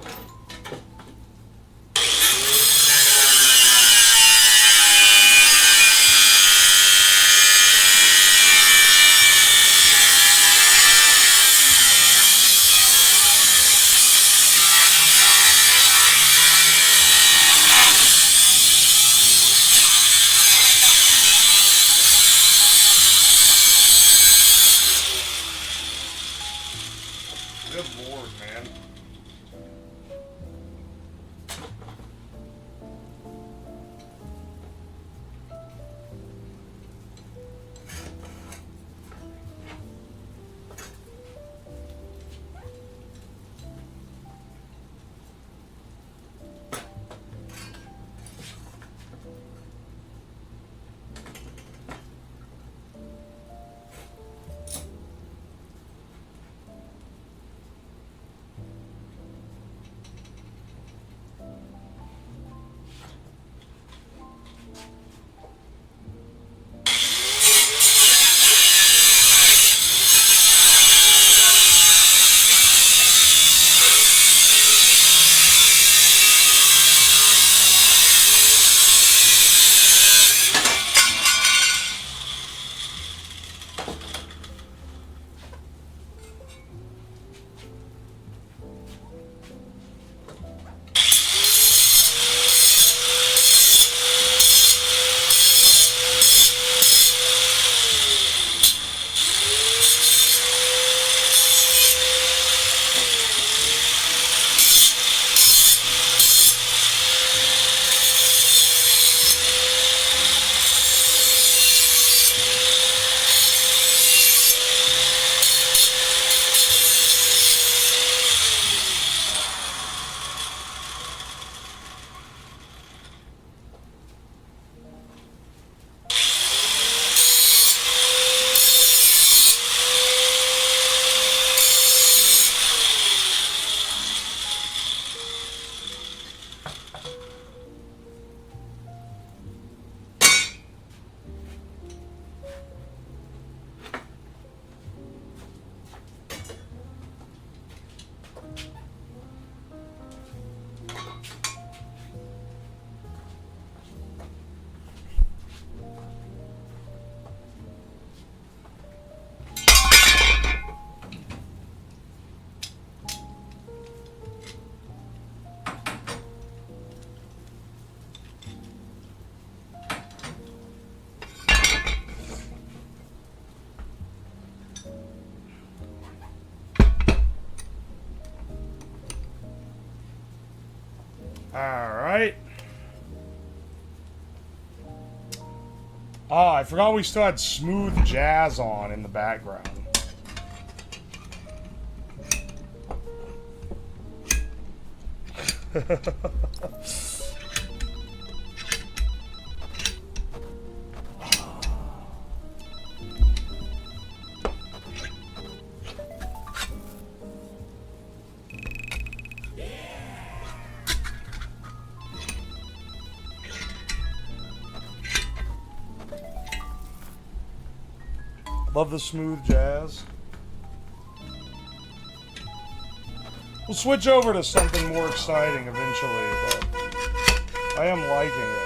Alright. Ah, I forgot we still had smooth jazz on in the background. Love the smooth jazz. We'll switch over to something more exciting eventually, but I am liking it.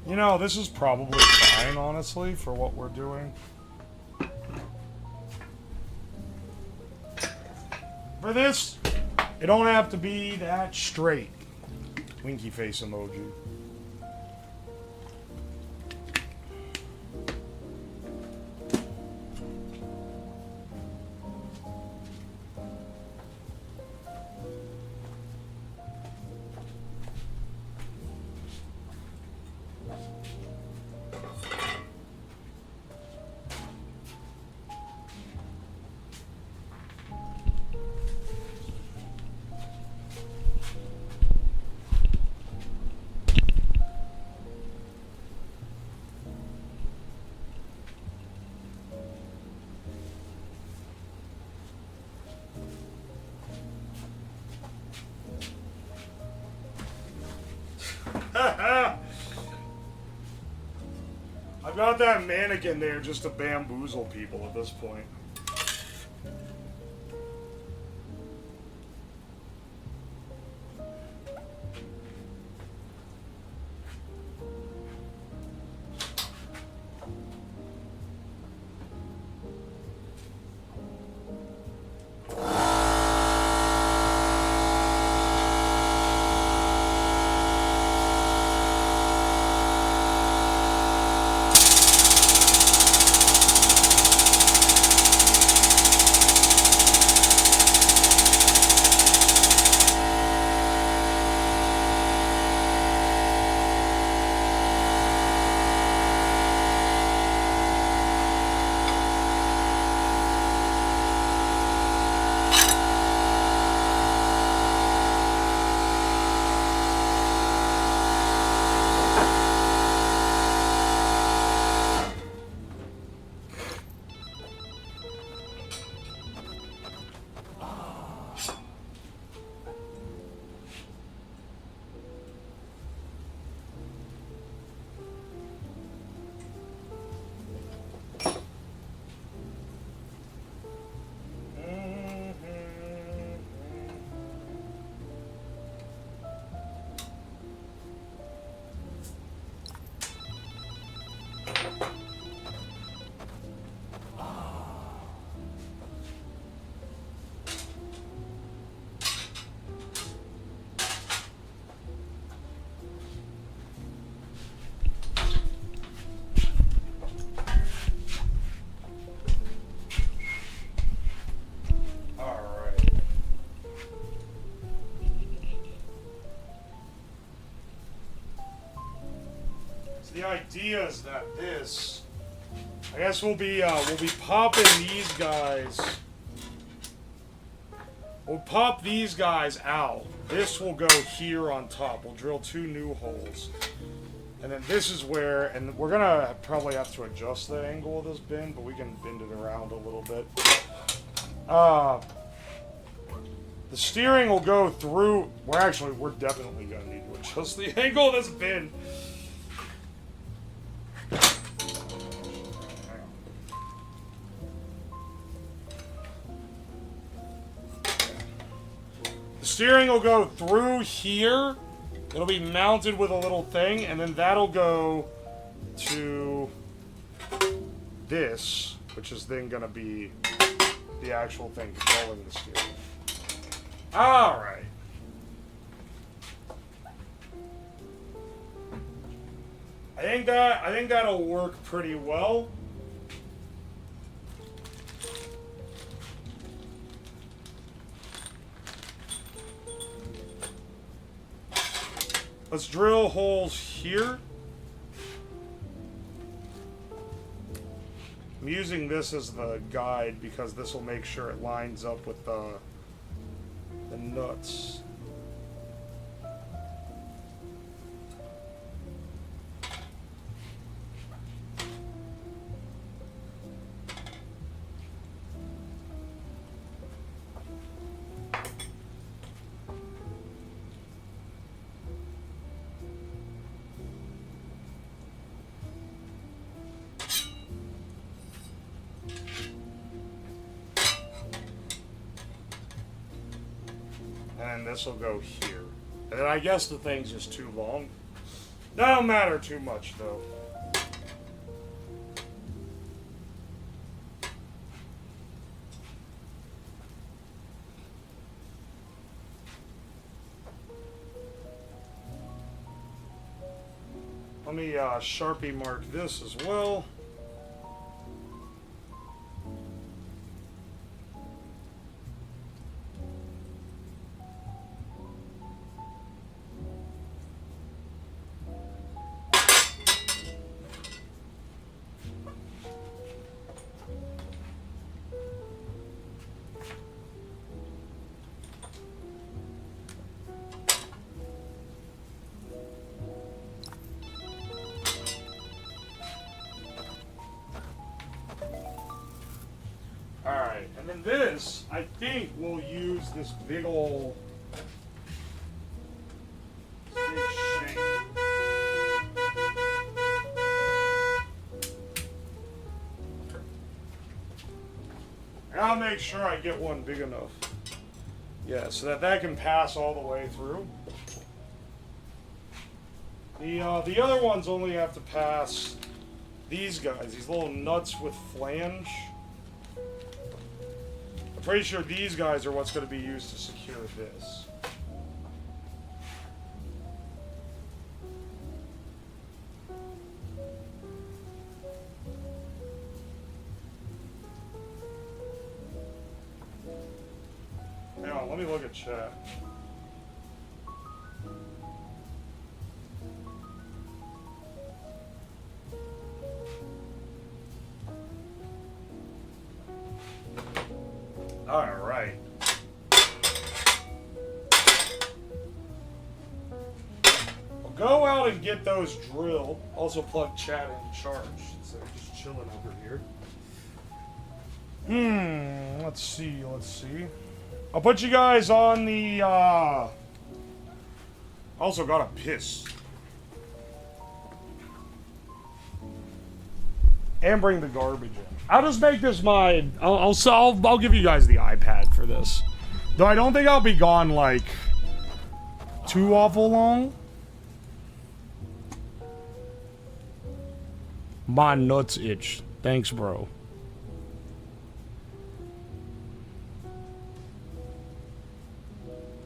You know, this is probably fine, honestly, for what we're doing. For this, it don't have to be that straight. Winky face emoji. I've got that mannequin there just to bamboozle people at this point. The idea is that this, I guess we'll be popping these guys. We'll pop these guys out. This will go here on top. We'll drill 2 new holes. And then this is where, and we're gonna probably have to adjust the angle of this bin, but we can bend it around a little bit. The steering will go through, we're definitely gonna need to adjust the angle of this bin. The steering will go through here. It'll be mounted with a little thing, and then that'll go to this, which is then gonna be the actual thing controlling the steering. Alright. I think that'll work pretty well. Let's drill holes here. I'm using this as the guide because this will make sure it lines up with the nuts. And this will go here. And then I guess the thing's just too long. That don't matter too much, though. Let me Sharpie mark this as well. Alright, and then this, I think we'll use this big ol' shank. I'll make sure I get one big enough. Yeah, so that can pass all the way through. The other ones only have to pass these guys, these little nuts with flange. I'm pretty sure these guys are what's going to be used to secure this. Hang on, let me look at chat. All right. I'll go out and get those drilled. Also plug chat in charge. So just chilling over here. Let's see. I'll put you guys on the, also got a piss. And bring the garbage in. I'll just make this my... I'll give you guys the iPad for this. Though I don't think I'll be gone, like, too awful long. My nuts itch. Thanks, bro.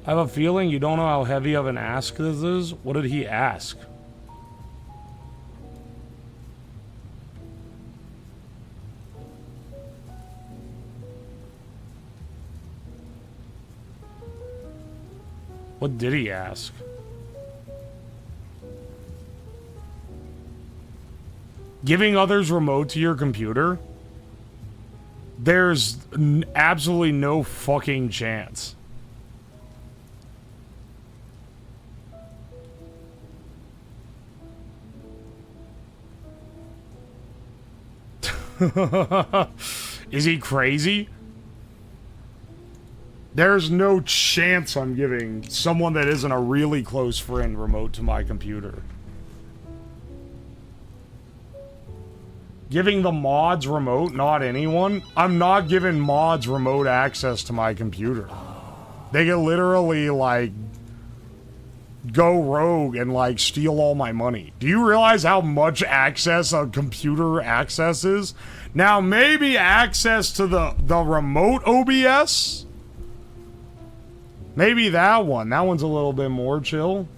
I have a feeling you don't know how heavy of an ask this is. What did he ask? What did he ask? Giving others remote to your computer? There's absolutely no fucking chance. Is he crazy? There's no chance I'm giving someone that isn't a really close friend remote to my computer. Giving the mods remote, not anyone. I'm not giving mods remote access to my computer. They can literally, like, go rogue and, like, steal all my money. Do you realize how much access a computer access is? Now, maybe access to the remote OBS? Maybe that one. That one's a little bit more chill.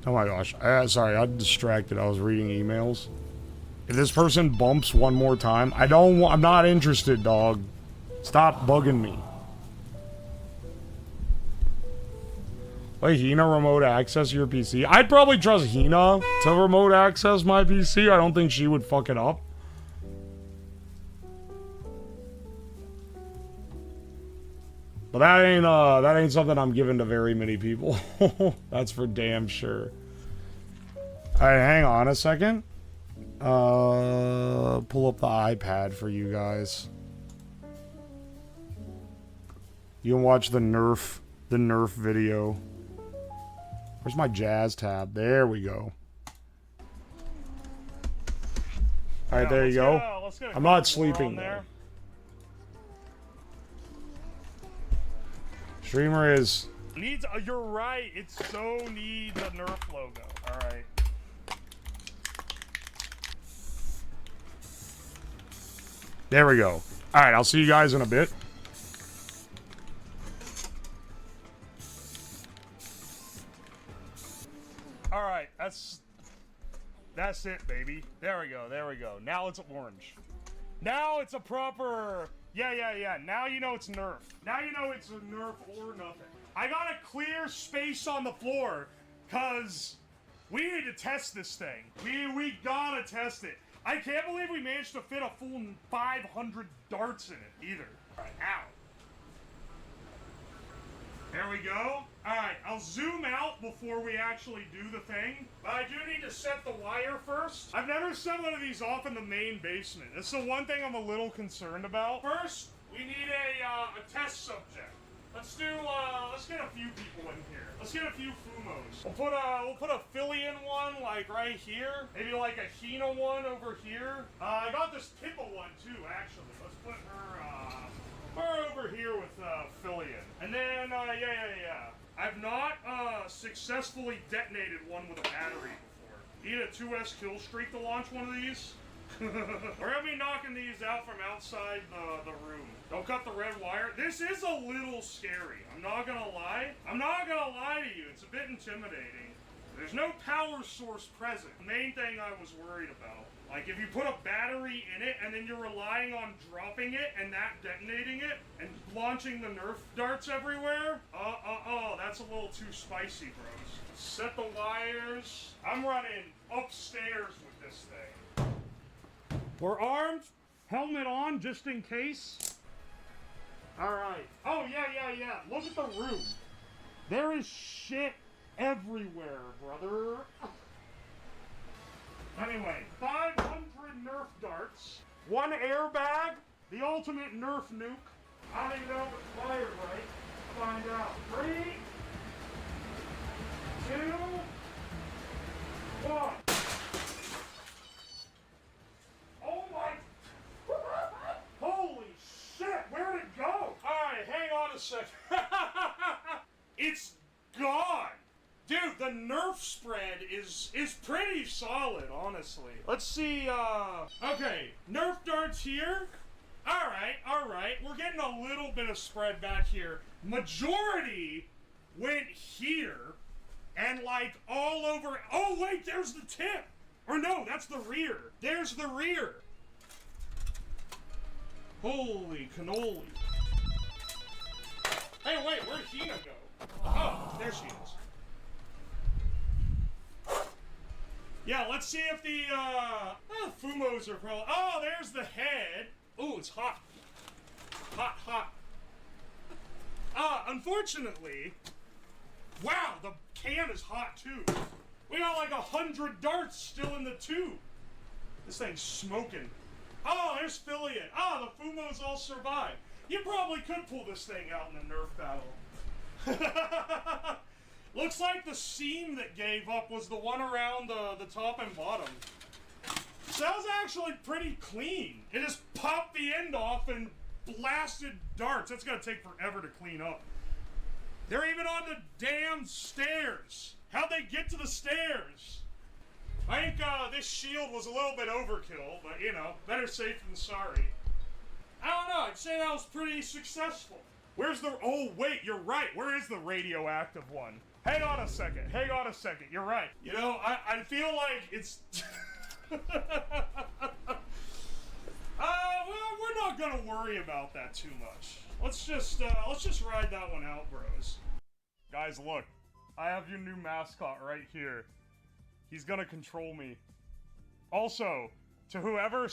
Oh my gosh. Sorry, I got distracted. I was reading emails. If this person bumps one more time, I'm not interested, dog. Stop bugging me. Let Hina remote access your PC. I'd probably trust Hina to remote access my PC. I don't think she would fuck it up. But that ain't something I'm giving to very many people. That's for damn sure. Alright, hang on a second. Pull up the iPad for you guys. You can watch the Nerf video. Where's my jazz tab? There we go. Alright, there you go. I'm not sleeping though. Streamer is... You're right, it so needs a Nerf logo. Alright. There we go. Alright, I'll see you guys in a bit. Alright, that's it, baby. There we go. Now it's orange. Now it's a proper... Yeah. Now you know it's Nerf. Now you know it's a Nerf or nothing. I gotta clear space on the floor, cause we need to test this thing. We gotta test it. I can't believe we managed to fit a full 500 darts in it, either. Alright, ow. There we go. Alright, I'll zoom out before we actually do the thing. But I do need to set the wire first. I've never set one of these off in the main basement. That's the one thing I'm a little concerned about. First, we need a test subject. Let's get a few people in here. Let's get a few Fumos. We'll put a Fillion one, like, right here. Maybe, like, a Hina one over here. I got this Pippa one, too, actually. Let's put her over here with, Fillion. And then, yeah. I've not, successfully detonated one with a battery before. Need a 2S kill streak to launch one of these? We're gonna be knocking these out from outside the room. Don't cut the red wire. This is a little scary. I'm not gonna lie. I'm not gonna lie to you. It's a bit intimidating. There's no power source present. The main thing I was worried about. Like, if you put a battery in it and then you're relying on dropping it and that detonating it and launching the Nerf darts everywhere, that's a little too spicy, bros. Set the wires. I'm running upstairs with this thing. We're armed. Helmet on, just in case. Alright. Oh, yeah. Look at the room. There is shit everywhere, brother. Anyway, 500 Nerf darts, 1 airbag, the ultimate Nerf nuke. I don't even know if it's fired right. Find out. 3, 2, 1. Oh my! Holy shit! Where'd it go? Alright, hang on a second. It's gone! Dude, the Nerf spread is pretty solid, honestly. Let's see, okay, Nerf darts here. Alright, we're getting a little bit of spread back here. Majority went here, and like all over, oh wait, there's the tip! Or no, that's the rear. There's the rear. Holy cannoli. Hey, wait, where'd Hina go? Oh, there she is. Yeah, let's see if the, Fumos are probably... Oh, there's the head. Ooh, it's hot. Hot. Unfortunately... Wow, the can is hot, too. We got like 100 darts still in the tube. This thing's smoking. Oh, there's Fillion. Ah, the Fumos all survived. You probably could pull this thing out in a Nerf battle. Looks like the seam that gave up was the one around the top and bottom. So that was actually pretty clean. It just popped the end off and blasted darts. That's gonna take forever to clean up. They're even on the damn stairs. How'd they get to the stairs? I think this shield was a little bit overkill, but you know, better safe than sorry. I don't know, I'd say that was pretty successful. Where's the, oh wait, you're right, where is the radioactive one? Hang on a second. Hang on a second. You're right. You know, I feel like it's... well, we're not gonna worry about that too much. Let's just ride that one out, bros. Guys, look. I have your new mascot right here. He's gonna control me. Also, to whoever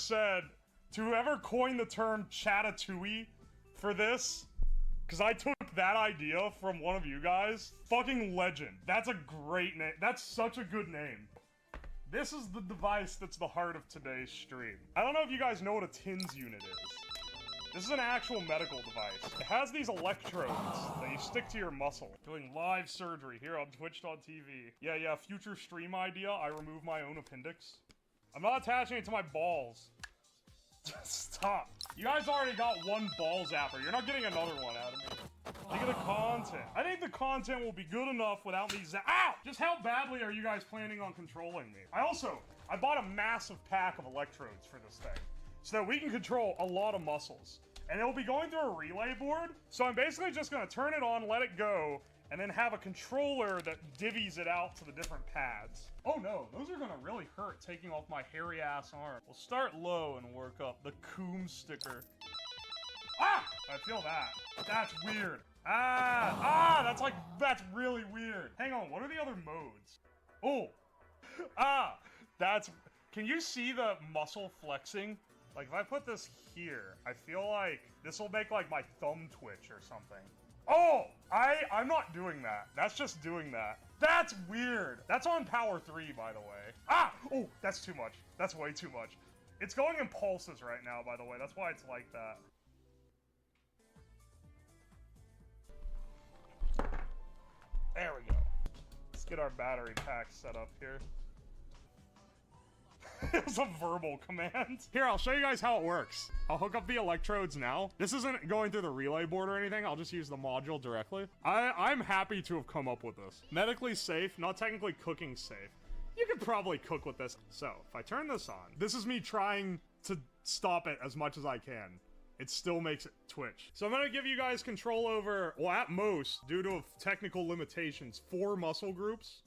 coined the term Chatatouille for this, because I took that idea from one of you guys. Fucking legend. That's a great name. That's such a good name. This is the device that's the heart of today's stream. I don't know if you guys know what a TINS unit is. This is an actual medical device. It has these electrodes that you stick to your muscle. Doing live surgery here on Twitch.tv. Yeah, future stream idea, I remove my own appendix. I'm not attaching it to my balls. Stop. You guys already got one ball zapper. You're not getting another one out of me. Look at the content. I think the content will be good enough without me Ow! Just how badly are you guys planning on controlling me? I bought a massive pack of electrodes for this thing, so that we can control a lot of muscles. And it'll be going through a relay board, so I'm basically just gonna turn it on, let it go, and then have a controller that divvies it out to the different pads. Oh no, those are gonna really hurt taking off my hairy ass arm. We'll start low and work up. The Coom sticker. Ah! I feel that. That's weird. That's really weird. Hang on, what are the other modes? Oh! Can you see the muscle flexing? Like, if I put this here, I feel like this will make, like, my thumb twitch or something. Oh! I'm not doing that. That's just doing that. That's weird. That's on power 3, by the way. Oh, that's too much. That's way too much. It's going in pulses right now, by the way. That's why it's like that. There we go. Let's get our battery pack set up here. It was a verbal command. Here, I'll show you guys how it works. I'll hook up the electrodes now. This isn't going through the relay board or anything. I'll just use the module directly. I'm happy to have come up with this. Medically safe, not technically cooking safe. You could probably cook with this. So, if I turn this on, this is me trying to stop it as much as I can. It still makes it twitch. So I'm gonna give you guys control over, well, at most, due to technical limitations, 4 muscle groups.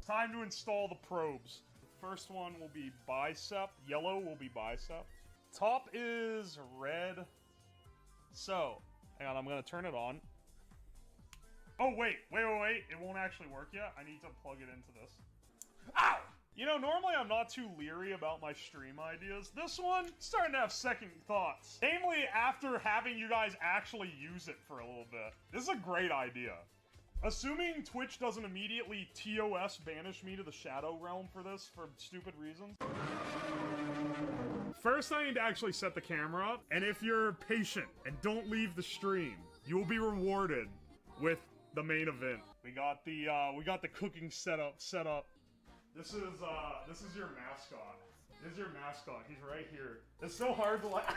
Time to install the probes. The first one will be bicep. Yellow will be bicep. Top is red. So, hang on, I'm gonna turn it on. Oh, wait. It won't actually work yet. I need to plug it into this. Ow! You know, normally I'm not too leery about my stream ideas. This one, starting to have second thoughts. Namely, after having you guys actually use it for a little bit. This is a great idea. Assuming Twitch doesn't immediately TOS banish me to the Shadow Realm for this, for stupid reasons. First, I need to actually set the camera up, and if you're patient and don't leave the stream, you will be rewarded with the main event. We got the cooking setup set up. This is your mascot. This is your mascot. He's right here. It's so hard to like.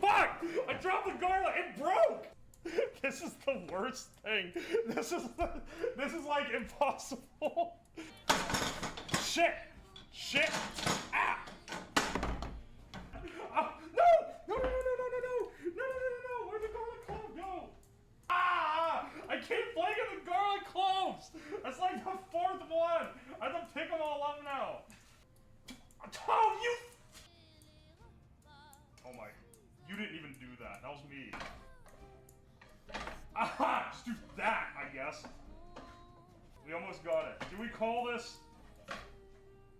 Fuck! I dropped the garlic. It broke. This is the worst thing. This is like impossible. Shit! Ah! No! Where'd the garlic clove go? Ah! I keep flanking the garlic cloves! That's like the 4th one! I have to pick them all up now. Oh, you! Oh my. You didn't even do that. That was me. Aha! Just do that, I guess. We almost got it. Do we call this...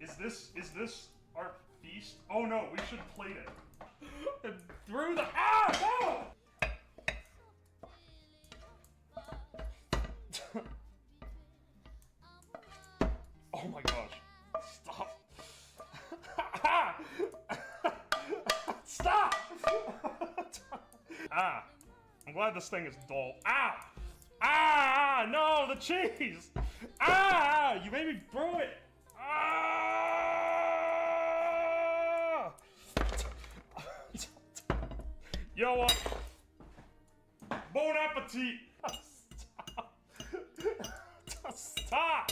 Is this our feast? Oh no, we should plate it. And through the... Ah! No! Oh my gosh. Stop. Stop! I'm glad this thing is dull. Ah! Ah! No, the cheese! Ah! You made me throw it! Ah! You know what? Bon appetit! Stop!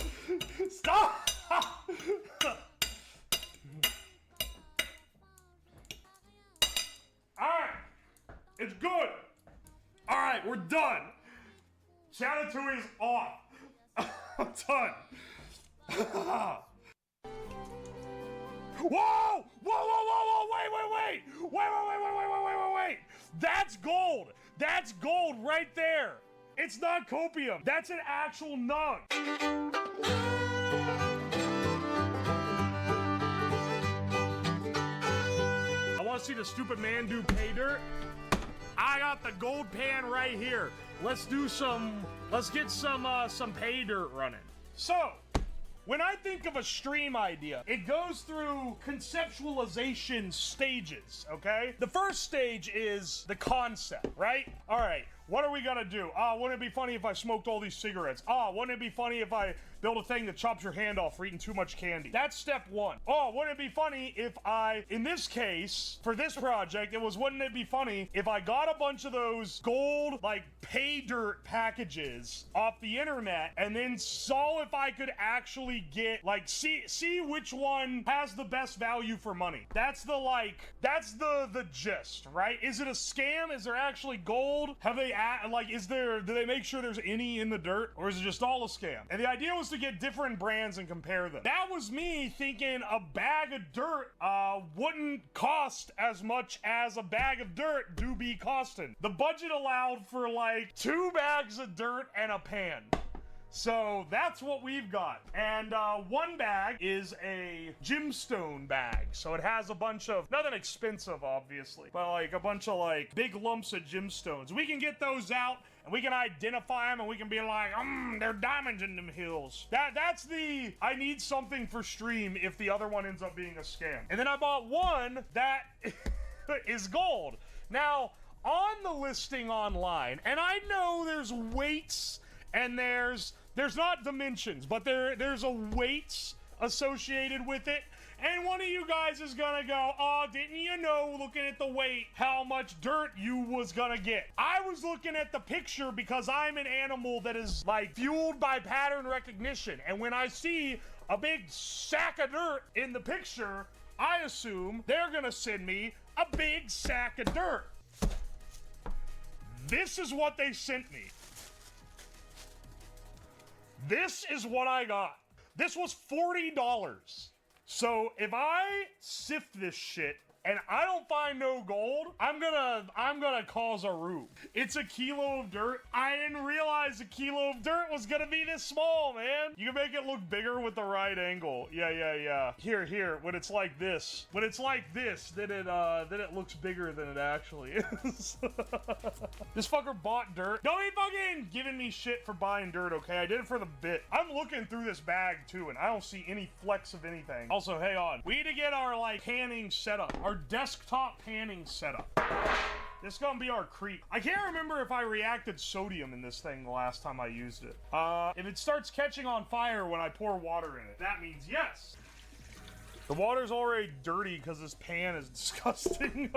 Stop! Alright! It's good! we're done. Chatatouille is off. I'm done. Whoa! Whoa, whoa, whoa, whoa, wait. Wait. That's gold. That's gold right there. It's not copium. That's an actual nug. I want to see the stupid man do pay dirt. I got the gold pan right here. Let's get some pay dirt running. So, when I think of a stream idea, it goes through conceptualization stages, okay? The first stage is the concept, right? All right, what are we gonna do? Wouldn't it be funny if I smoked all these cigarettes? Wouldn't it be funny if I built a thing that chops your hand off for eating too much candy? That's step one. Wouldn't it be funny if in this case, for this project, wouldn't it be funny if I got a bunch of those gold, like, pay dirt packages off the internet and then saw if I could actually get, like, see which one has the best value for money. That's the gist, right? Is it a scam? Is there actually gold? Have they, do they make sure there's any in the dirt? Or is it just all a scam? And the idea was to get different brands and compare them. That was me thinking a bag of dirt wouldn't cost as much as a bag of dirt do be costing. The budget allowed for like 2 bags of dirt and a pan. So that's what we've got. And one bag is a gemstone bag. So it has a bunch of, nothing expensive obviously, but like a bunch of like big lumps of gemstones. We can get those out and we can identify them and we can be like, they're diamonds in them hills. That's the, I need something for stream if the other one ends up being a scam. And then I bought one that is gold. Now, on the listing online, and I know there's weights and there's not dimensions, but there's a weights associated with it. And one of you guys is gonna go, oh, didn't you know, looking at the weight, how much dirt you was gonna get? I was looking at the picture because I'm an animal that is, like, fueled by pattern recognition. And when I see a big sack of dirt in the picture, I assume they're gonna send me a big sack of dirt. This is what they sent me. This is what I got. This was $40. So if I sift this shit and I don't find no gold, I'm gonna cause a rube. It's a kilo of dirt. I didn't realize a kilo of dirt was gonna be this small, man. You can make it look bigger with the right angle. Yeah. Here, when it's like this. When it's like this, then it looks bigger than it actually is. This fucker bought dirt. Don't be fucking giving me shit for buying dirt, okay? I did it for the bit. I'm looking through this bag too, and I don't see any flecks of anything. Also, hang on. We need to get our, like, panning setup. Our desktop panning setup. This is gonna be our creep. I can't remember if I reacted sodium in this thing the last time I used it. If it starts catching on fire when I pour water in it, that means yes. The water's already dirty because this pan is disgusting.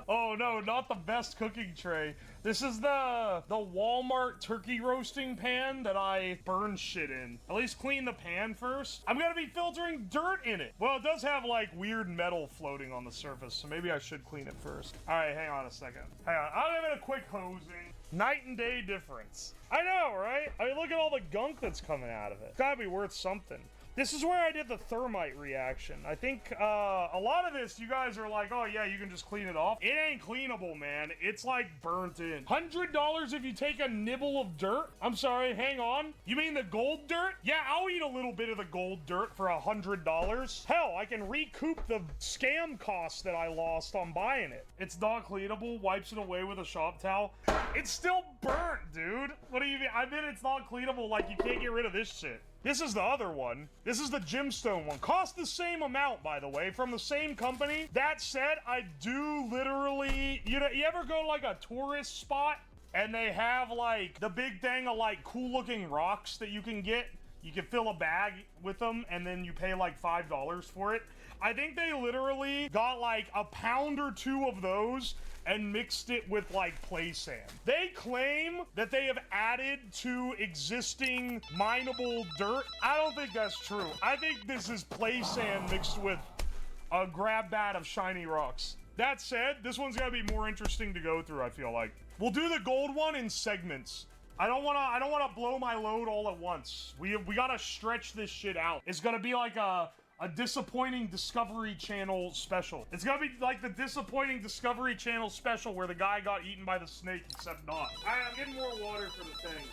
Oh no, not the best cooking tray. This is the Walmart turkey roasting pan that I burn shit in. At least clean the pan first. I'm gonna be filtering dirt in it. Well, it does have like weird metal floating on the surface, so maybe I should clean it first. All right, hang on a second. Hang on, I'll give it a quick hosing. Night and day difference. I know, right? I mean, look at all the gunk that's coming out of it. It's gotta be worth something. This is where I did the thermite reaction. I think a lot of this, you guys are like, oh yeah, you can just clean it off. It ain't cleanable, man. It's like burnt in. $100 if you take a nibble of dirt? I'm sorry, hang on. You mean the gold dirt? Yeah, I'll eat a little bit of the gold dirt for $100. Hell, I can recoup the scam costs that I lost on buying it. It's not cleanable, wipes it away with a shop towel. It's still burnt, dude. What do you mean? I mean, it's not cleanable, like you can't get rid of this shit. This is the other one. This is the gemstone one. Cost the same amount, by the way, from the same company. That said, I do literally, you know, you ever go to like a tourist spot and they have like the big thing of like cool looking rocks that you can get? You can fill a bag with them and then you pay like $5 for it. I think they literally got like a pound or two of those and mixed it with like play sand. They claim that they have added to existing mineable dirt. I don't think that's true. I think this is play sand mixed with a grab bat of shiny rocks. That said, this one's gonna be more interesting to go through, I feel like. We'll do the gold one in segments. I don't wanna blow my load all at once. We gotta stretch this shit out. It's gonna be like a disappointing Discovery Channel special. It's gonna be like the disappointing Discovery Channel special where the guy got eaten by the snake, except not. Alright, I'm getting more water for the thing.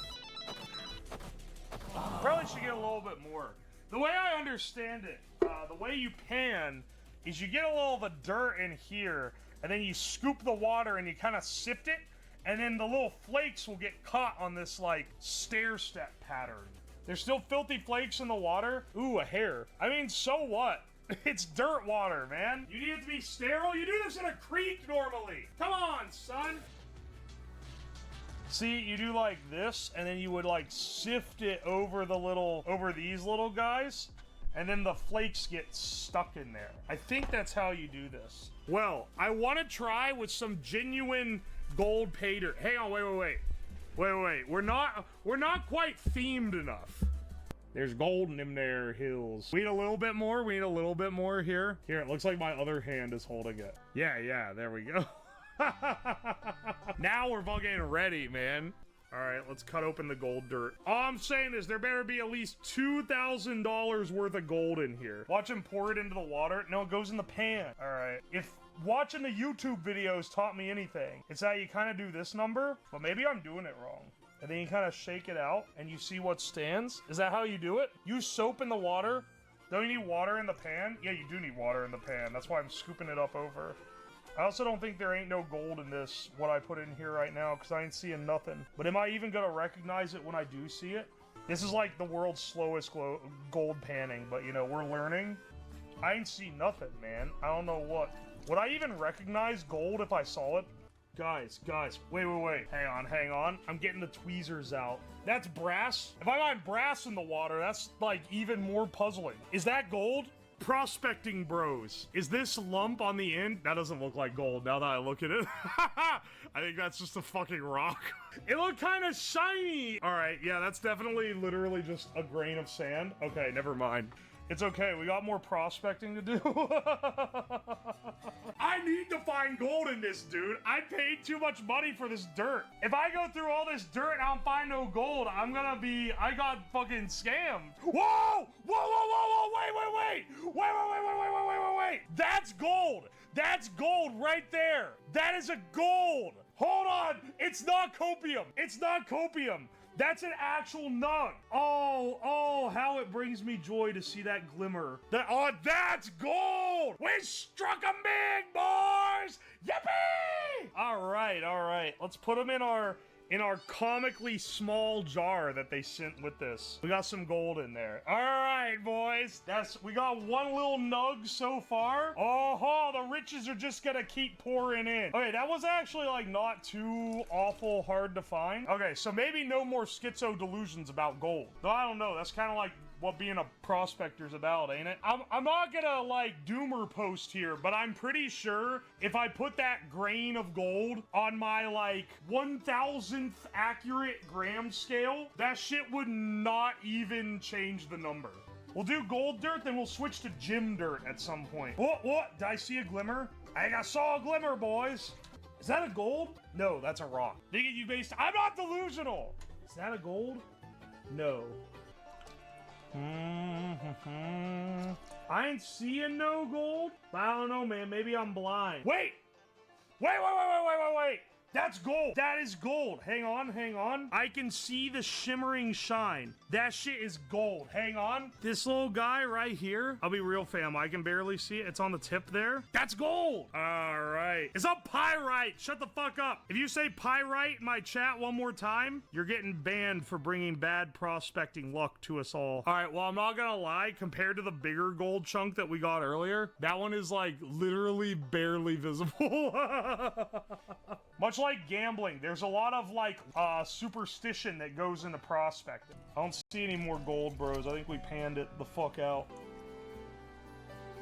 Probably should get a little bit more. The way I understand it, the way you pan is you get a little of the dirt in here, and then you scoop the water and you kind of sift it, and then the little flakes will get caught on this, like, stair-step pattern. There's still filthy flakes in the water. Ooh, a hair. I mean, so what? It's dirt water, man. You need it to be sterile? You do this in a creek normally. Come on, son. See, you do like this, and then you would like sift it over these little guys, and then the flakes get stuck in there. I think that's how you do this. Well, I want to try with some genuine gold pay dirt. Hang on, wait. We're not quite themed enough. There's gold in them there hills. We need a little bit more. We need a little bit more here. Here, it looks like my other hand is holding it. Yeah, there we go. Now we're fucking ready, man. All right, let's cut open the gold dirt. All I'm saying is there better be at least $2,000 worth of gold in here. Watch him pour it into the water. No, it goes in the pan. All right. If watching the YouTube videos taught me anything, it's that you kind of do this number, but maybe I'm doing it wrong. And then you kind of shake it out and you see what stands. Is that how you do it? Use soap in the water. Don't you need water in the pan? Yeah, you do need water in the pan. That's why I'm scooping it up over. I also don't think there ain't no gold in this, what I put in here right now, because I ain't seeing nothing. But am I even gonna recognize it when I do see it? This is like the world's slowest gold panning, but you know, we're learning. I ain't see nothing, man. I don't know what. Would I even recognize gold if I saw it? Guys, wait. Hang on. I'm getting the tweezers out. That's brass? If I find brass in the water, that's like even more puzzling. Is that gold? Prospecting bros. Is this lump on the end? That doesn't look like gold now that I look at it. I think that's just a fucking rock. It looked kind of shiny. All right, yeah, that's definitely literally just a grain of sand. Okay, never mind. It's okay, we got more prospecting to do. I need to find gold in this, dude. I paid too much money for this dirt. If I go through all this dirt and I don't find no gold, I got fucking scammed. Whoa! Wait! That's gold! That's gold right there! That is a gold! Hold on! It's not copium! That's an actual nug. Oh, how it brings me joy to see that glimmer. That's gold! We struck 'em big, boys! Yippee! All right. Let's put them in our comically small jar that they sent with this. We got some gold in there. All right, boys. We got one little nug so far. Oh, the riches are just gonna keep pouring in. Okay, that was actually like not too awful hard to find. Okay, so maybe no more schizo delusions about gold. No, I don't know. That's kind of like what being a prospector's about, ain't it? I'm not gonna like doomer post here, but I'm pretty sure if I put that grain of gold on my like 1,000th accurate gram scale, that shit would not even change the number. We'll do gold dirt, then we'll switch to gym dirt at some point. What? Did I see a glimmer? I think I saw a glimmer, boys. Is that a gold? No, that's a rock. I'm not delusional. Is that a gold? No. I ain't seeing no gold. I don't know, man. Maybe I'm blind. Wait! That's gold. That is gold. Hang on. I can see the shimmering shine. That shit is gold. Hang on. This little guy right here. I'll be real, fam. I can barely see it. It's on the tip there. That's gold. All right. It's a pyrite. Shut the fuck up. If you say pyrite in my chat one more time, you're getting banned for bringing bad prospecting luck to us all. All right. Well, I'm not gonna lie. Compared to the bigger gold chunk that we got earlier, that one is like literally barely visible. Much like gambling, there's a lot of like superstition that goes into prospecting. I don't see any more gold, bros. I think we panned it the fuck out.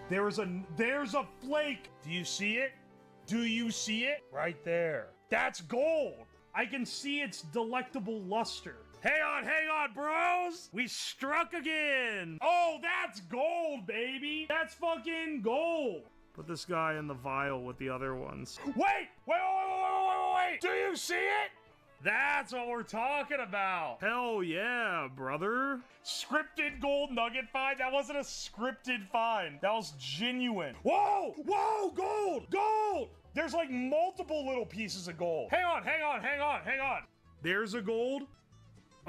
There's a flake. Do you see it? Right there. That's gold. I can see its delectable luster. Hang on, bros. We struck again. Oh, that's gold, baby. That's fucking gold. Put this guy in the vial with the other ones. Wait! right! Do you see it? That's what we're talking about. Hell yeah, brother. Scripted gold nugget find? That wasn't a scripted find. That was genuine. Whoa! Whoa! Gold! Gold! There's like multiple little pieces of gold. Hang on, hang on, hang on, hang on. There's a gold.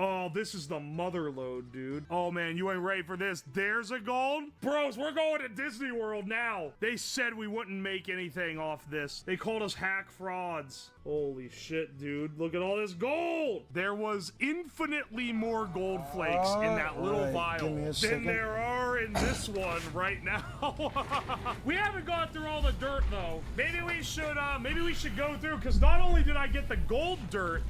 Oh, this is the mother load, dude. Oh, man, you ain't ready for this. There's a gold. Bros, we're going to Disney World now. They said we wouldn't make anything off this. They called us hack frauds. Holy shit, dude. Look at all this gold. There was infinitely more gold flakes in that little vial than there are in this one right now. We haven't gone through all the dirt, though. Maybe we should go through, because not only did I get the gold dirt,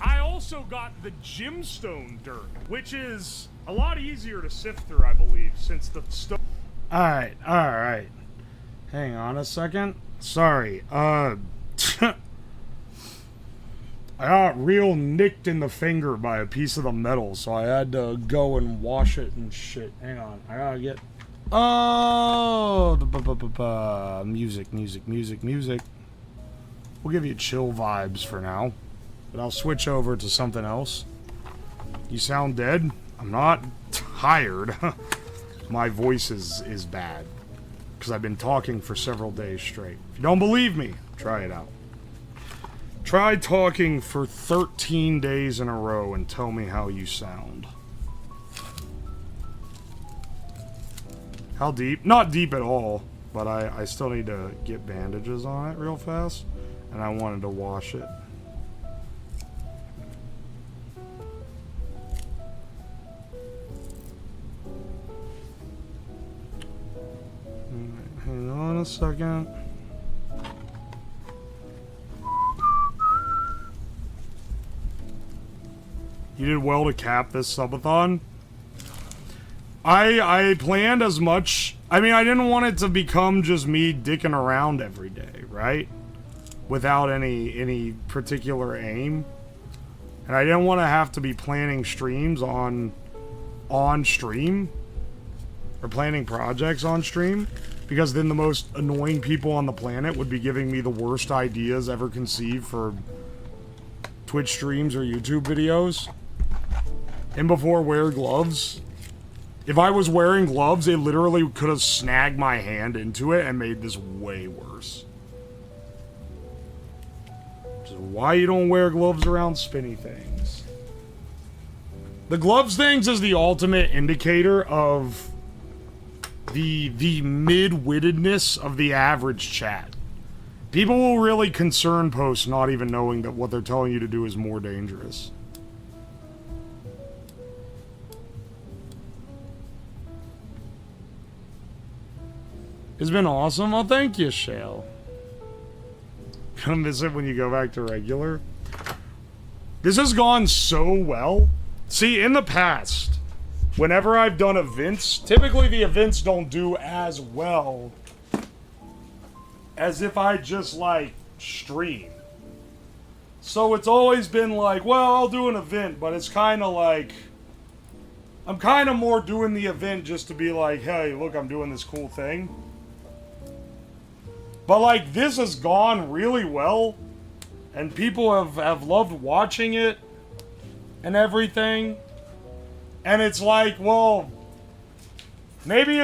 I also got the gemstone dirt, which is a lot easier to sift through, I believe, since the stone. Alright. Hang on a second. Sorry, I got real nicked in the finger by a piece of the metal, so I had to go and wash it and shit. Hang on, I gotta get... Oh! Music. We'll give you chill vibes for now. But I'll switch over to something else. You sound dead? I'm not tired. My voice is bad. Because I've been talking for several days straight. If you don't believe me, try it out. Try talking for 13 days in a row and tell me how you sound. How deep? Not deep at all. But I still need to get bandages on it real fast. And I wanted to wash it. Hang on a second. You did well to cap this subathon. I planned as much. I mean, I didn't want it to become just me dicking around every day, right? Without any particular aim. And I didn't want to have to be planning streams on stream. Or planning projects on stream. Because then the most annoying people on the planet would be giving me the worst ideas ever conceived for Twitch streams or YouTube videos. And before wear gloves. If I was wearing gloves, it literally could have snagged my hand into it and made this way worse. Which is why you don't wear gloves around spinny things. The gloves things is the ultimate indicator of the mid-wittedness of the average chat. People will really concern post not even knowing that what they're telling you to do is more dangerous. It's been awesome. Oh, thank you, Shale. Gonna miss it when you go back to regular. This has gone so well. See, in the past, whenever I've done events, typically the events don't do as well as if I just, like, stream. So it's always been like, well, I'll do an event, but it's kind of like... I'm kind of more doing the event just to be like, hey, look, I'm doing this cool thing. But, like, this has gone really well, and people have loved watching it and everything. And it's like, well, maybe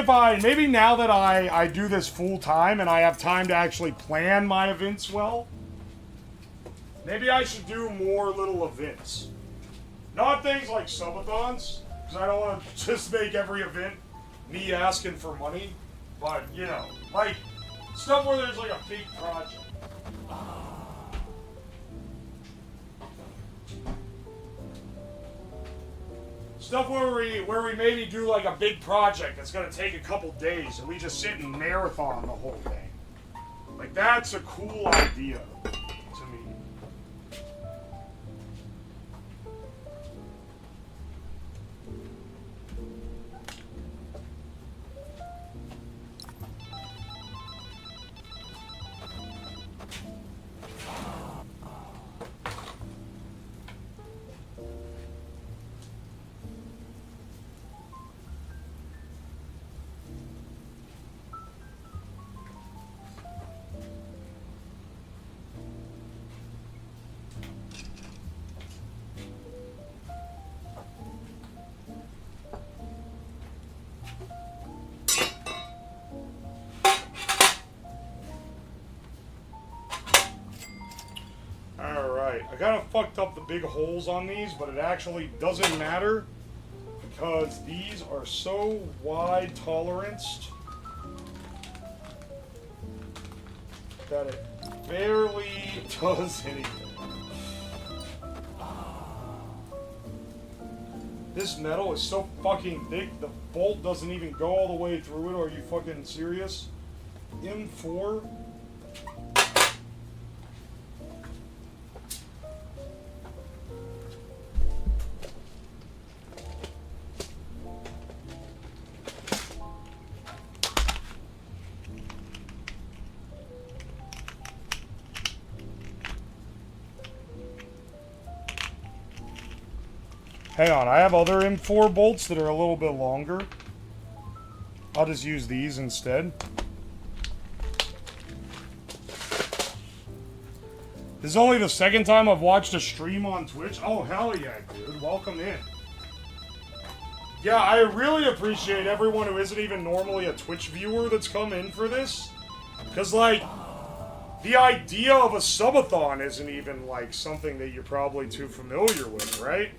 now that I do this full time and I have time to actually plan my events well, maybe I should do more little events. Not things like subathons, because I don't want to just make every event me asking for money, but, you know, like, stuff where there's like a big project. Stuff where we maybe do like a big project that's gonna take a couple days and we just sit and marathon the whole thing. Like, that's a cool idea to me. Alright, I kind of fucked up the big holes on these, but it actually doesn't matter because these are so wide toleranced that it barely does anything. This metal is so fucking thick, the bolt doesn't even go all the way through it. Are you fucking serious? M4? Hang on, I have other M4 bolts that are a little bit longer. I'll just use these instead. This is only the second time I've watched a stream on Twitch. Oh, hell yeah, dude. Welcome in. Yeah, I really appreciate everyone who isn't even normally a Twitch viewer that's come in for this. Because, like, the idea of a subathon isn't even, like, something that you're probably too familiar with, right?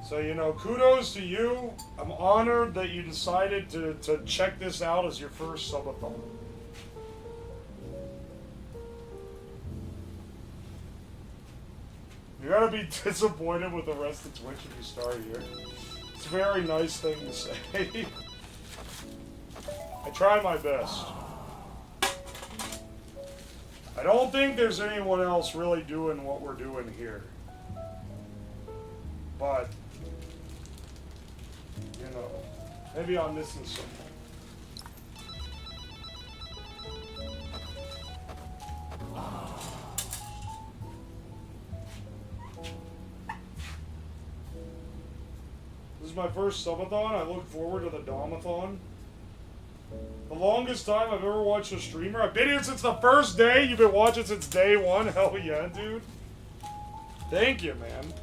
So, you know, kudos to you. I'm honored that you decided to check this out as your first subathon. You're gonna be disappointed with the rest of Twitch if you start here. It's a very nice thing to say. I try my best. I don't think there's anyone else really doing what we're doing here. But, you know, maybe I'm missing something. This is my first subathon. I look forward to the domathon. The longest time I've ever watched a streamer. I've been here since the first day. You've been watching since day one. Hell yeah, dude. Thank you, man.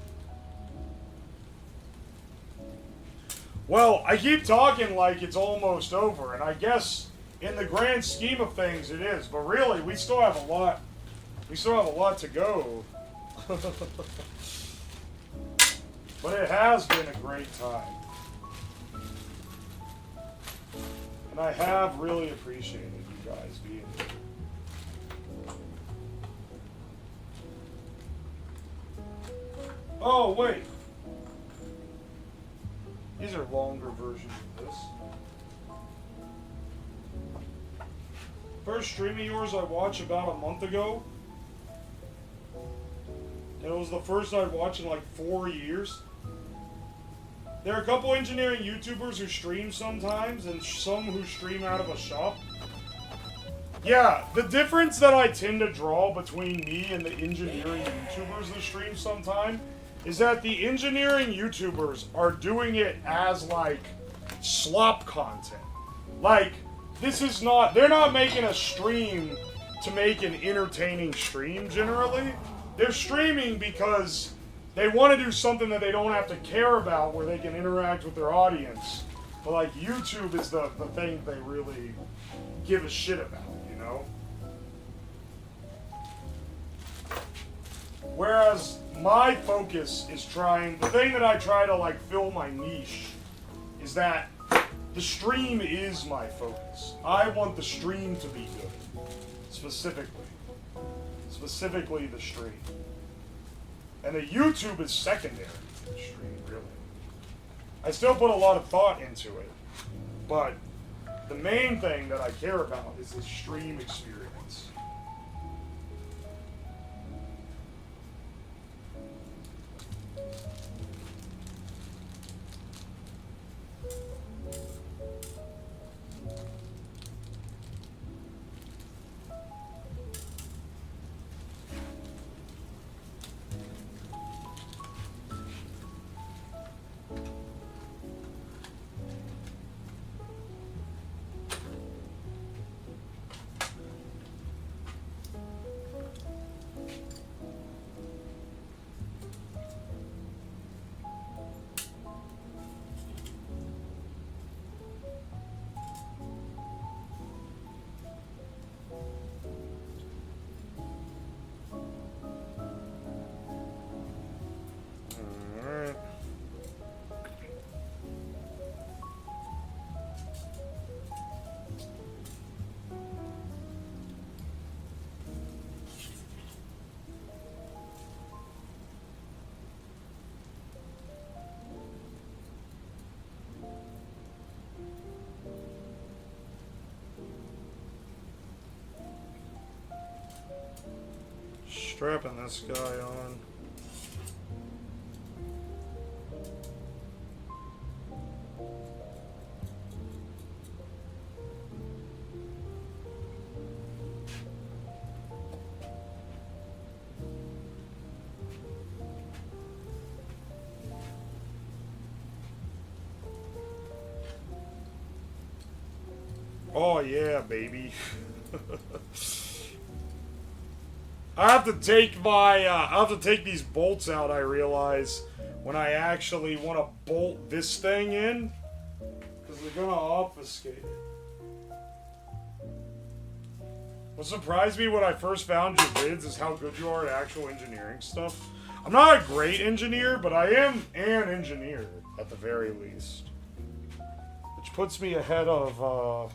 Well, I keep talking like it's almost over, and I guess in the grand scheme of things it is, but really, we still have a lot to go. But it has been a great time. And I have really appreciated you guys being here. Oh, wait. These are longer versions of this. First stream of yours I watched about a month ago. And it was the first I'd watched in like 4 years. There are a couple engineering YouTubers who stream sometimes, and some who stream out of a shop. Yeah, the difference that I tend to draw between me and the engineering YouTubers that stream sometime is that the engineering YouTubers are doing it as, like, slop content. Like, this is not... They're not making a stream to make an entertaining stream, generally. They're streaming because they want to do something that they don't have to care about, where they can interact with their audience. But, like, YouTube is the thing they really give a shit about, you know? Whereas my focus is the thing that I try to, like, fill my niche is that the stream is my focus. I want the stream to be good, specifically the stream. And the YouTube is secondary to the stream, really. I still put a lot of thought into it, but the main thing that I care about is the stream experience. Strapping this guy on. Oh yeah, baby. I have to take my, I have to take these bolts out, I realize, when I actually want to bolt this thing in, because they're gonna obfuscate it. What surprised me when I first found your vids is how good you are at actual engineering stuff. I'm not a great engineer, but I am an engineer, at the very least. Which puts me ahead of, a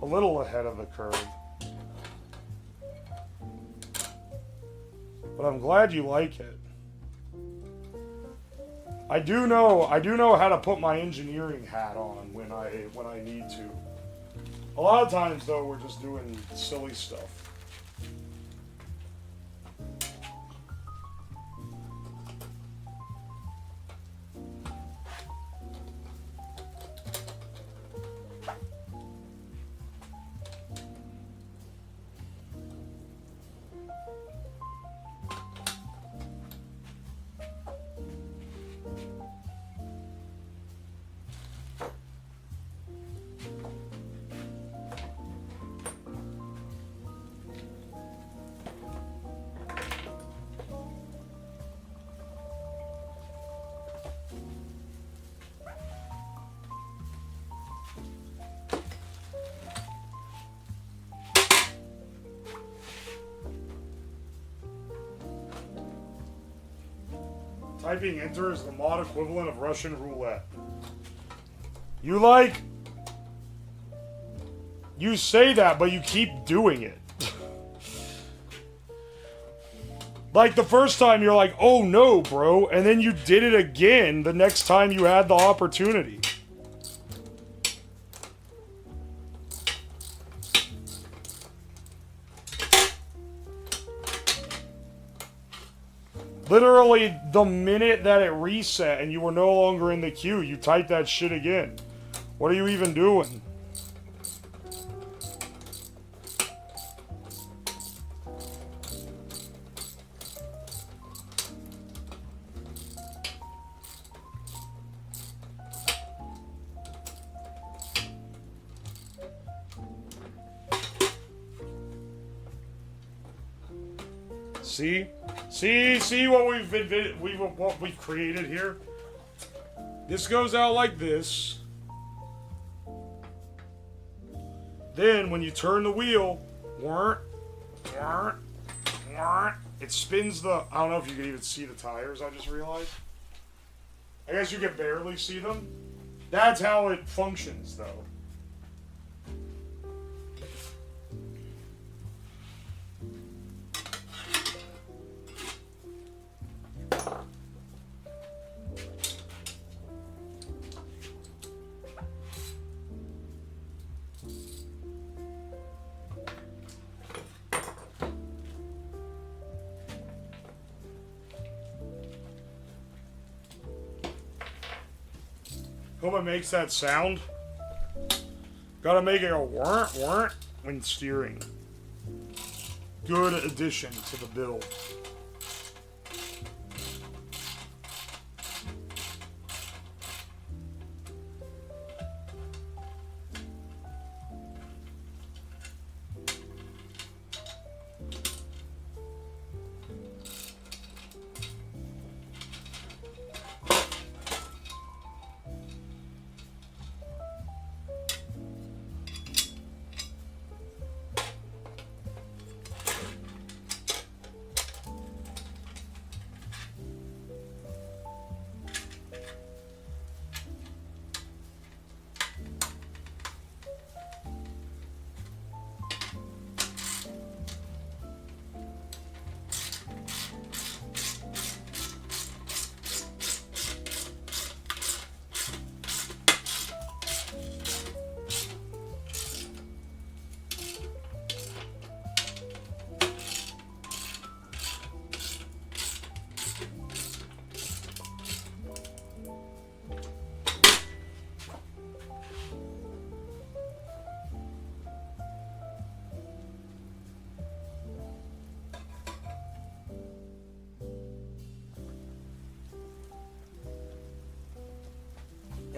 little ahead of the curve. But I'm glad you like it. I do know how to put my engineering hat on when I need to. A lot of times though, we're just doing silly stuff. Typing enter is the mod equivalent of Russian roulette. You say that, but you keep doing it. Like the first time you're like, oh no, bro, and then you did it again the next time you had the opportunity. Literally, the minute that it reset and you were no longer in the queue, you typed that shit again. What are you even doing? See what we've created here? This goes out like this. Then when you turn the wheel, it spins the, I don't know if you can even see the tires, I just realized. I guess you can barely see them. That's how it functions though. Hope it makes that sound. Gotta make it a warrant when steering. Good addition to the build.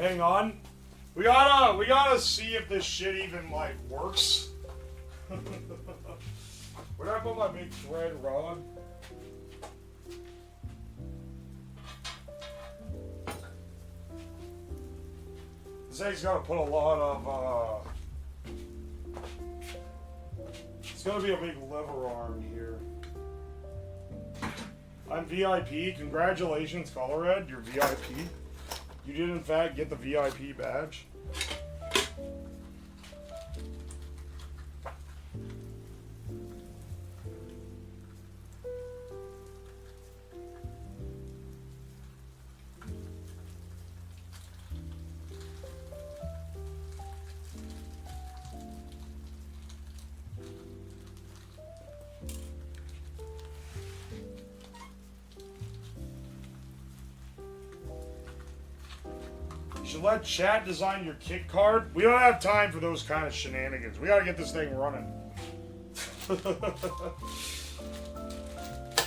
Hang on. We gotta see if this shit even, like, works. Where did I put my big thread rod? This thing's gotta put a lot of, it's gonna be a big lever arm here. I'm VIP. Congratulations, Colored. You're VIP. You did, in fact, get the VIP badge. You should let chat design your kick card. We don't have time for those kind of shenanigans. We gotta get this thing running.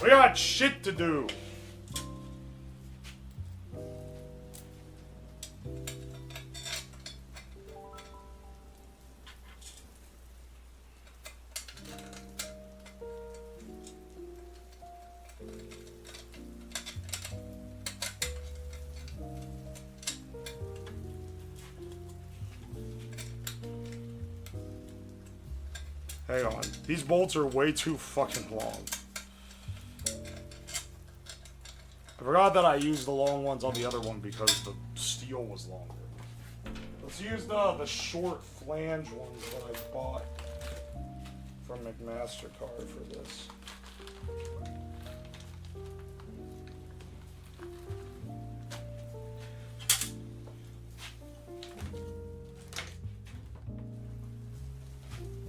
We got shit to do. Hang on. These bolts are way too fucking long. I forgot that I used the long ones on the other one because the steel was longer. Let's use the short flange ones that I bought from McMastercard for this.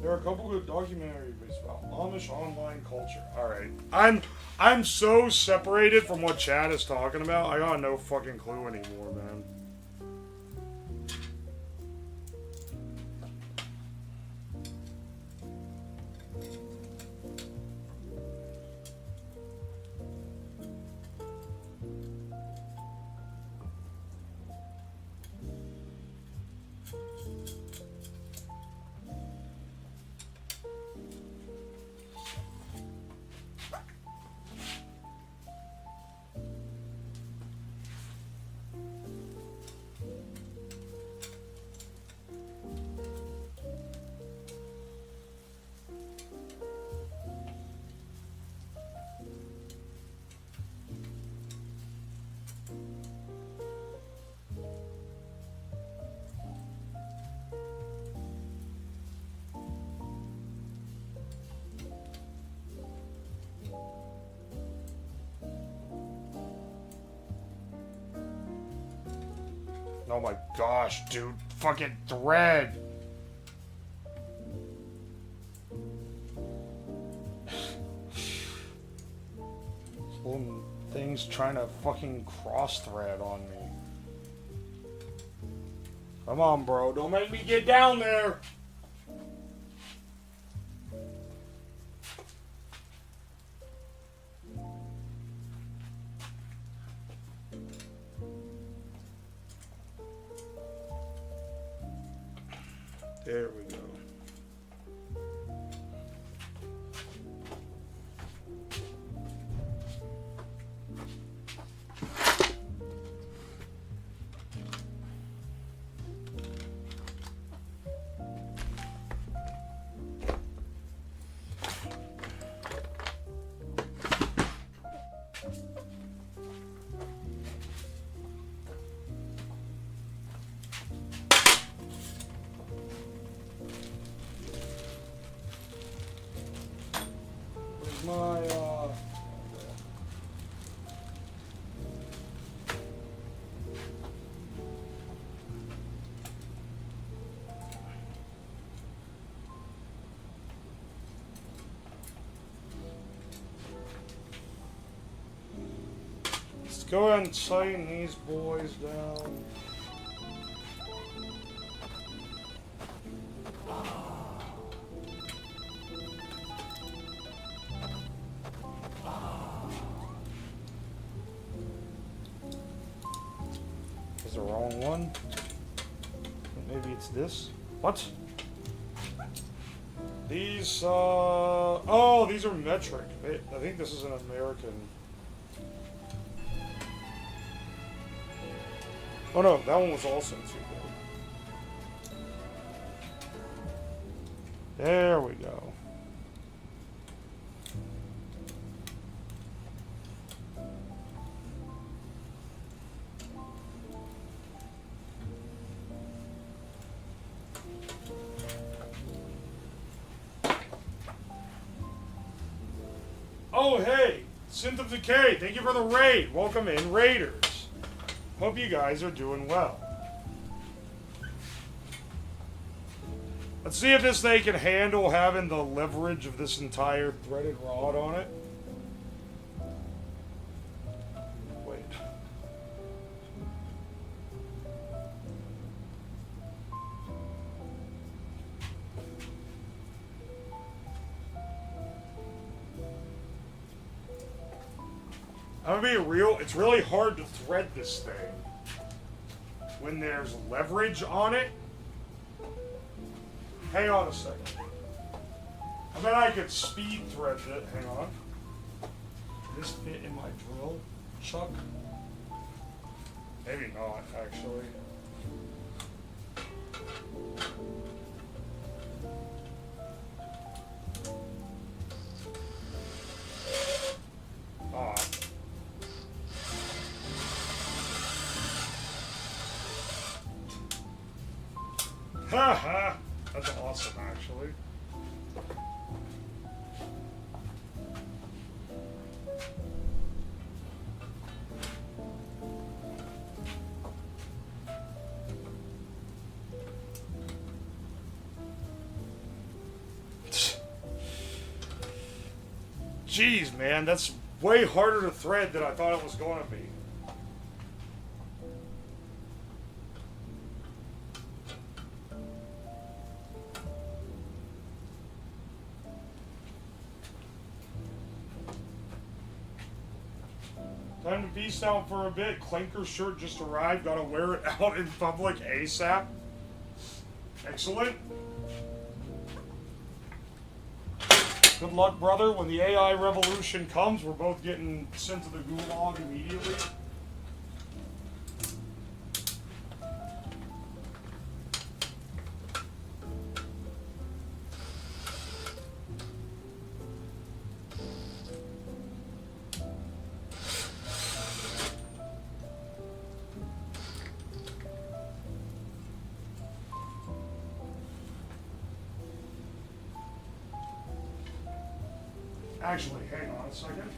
There are a couple good documentaries about Amish online culture. Alright. I'm so separated from what Chad is talking about, I got no fucking clue anymore, man. Oh my gosh, dude. Fucking thread. This little thing's trying to fucking cross thread on me. Come on, bro. Don't make me get down there. There we go. My let's go ahead and tighten these boys down. The wrong one. It's this. What? These, oh, these are metric. I think this is an American. Oh no, that one was also too big. There we go. Oh, hey! Synth of Decay, thank you for the raid! Welcome in, Raiders! Hope you guys are doing well. Let's see if this thing can handle having the leverage of this entire threaded rod on it. Wait. I'm gonna be real, it's really hard to thread this thing when there's leverage on it. Hang on a second. I bet I could speed thread it. Hang on. Can this fit in my drill chuck? Maybe not, actually. Ah. Haha! That's awesome, actually. Jeez, man, that's way harder to thread than I thought it was going to be. Time to beast out for a bit. Clinker shirt just arrived. Gotta wear it out in public ASAP. Excellent. Good luck, brother. When the AI revolution comes, we're both getting sent to the gulag immediately. Actually, hang on a second.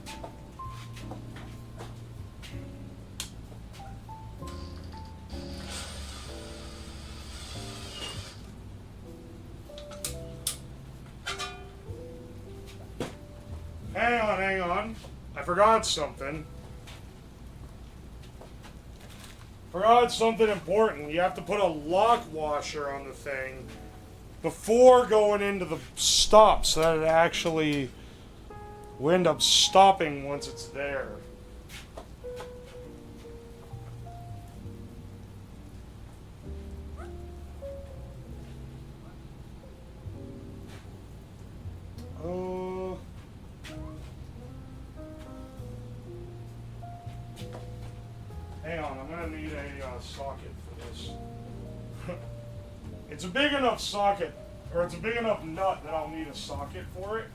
Hang on. I forgot something. Forgot something important. You have to put a lock washer on the thing before going into the stop so that it actually will end up stopping once it's there. Hang on, I'm gonna need a socket for this. It's a big enough socket, or it's a big enough nut that I'll need a socket for it.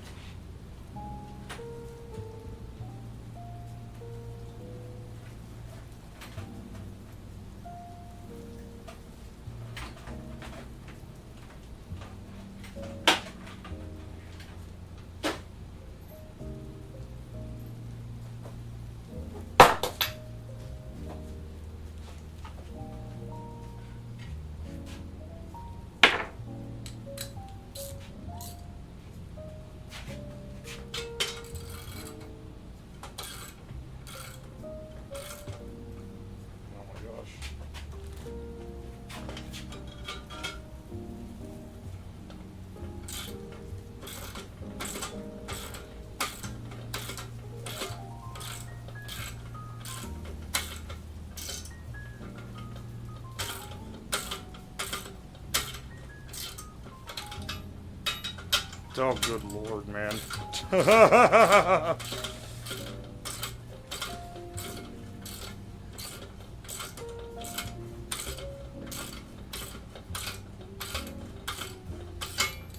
Oh, good lord, man.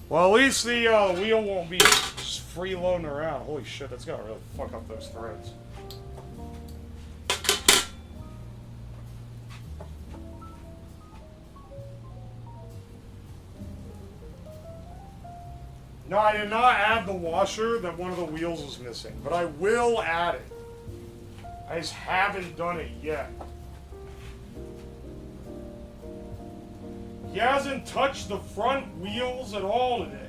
Well, at least the wheel won't be freeloading around. Holy shit, that's gonna really fuck up those threads. No, I did not add the washer that one of the wheels was missing, but I will add it. I just haven't done it yet. He hasn't touched the front wheels at all today.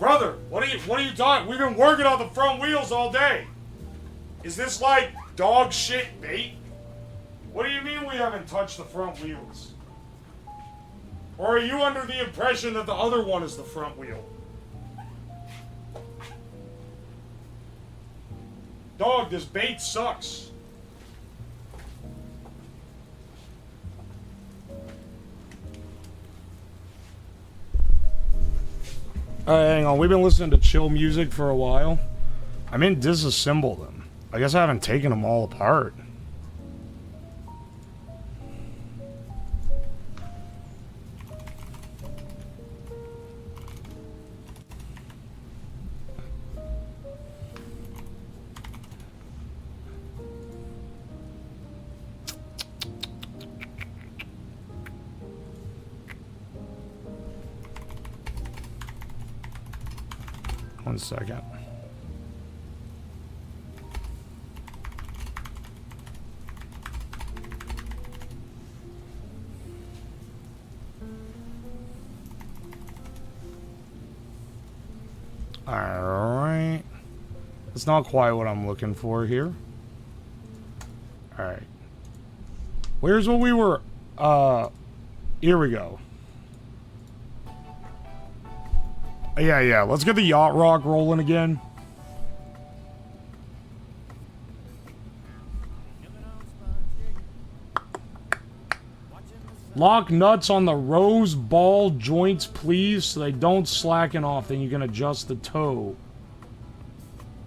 Brother, what are you talking? We've been working on the front wheels all day. Is this like dog shit bait? What do you mean we haven't touched the front wheels? Or are you under the impression that the other one is the front wheel? Dog, this bait sucks. Alright, hang on. We've been listening to chill music for a while. I mean, disassemble them. I guess I haven't taken them all apart. One second. Alright. It's not quite what I'm looking for here. Alright. Where's what we were... Here we go. Yeah, let's get the yacht rock rolling again. Lock nuts on the rose ball joints, please, so they don't slacken off. Then you can adjust the toe.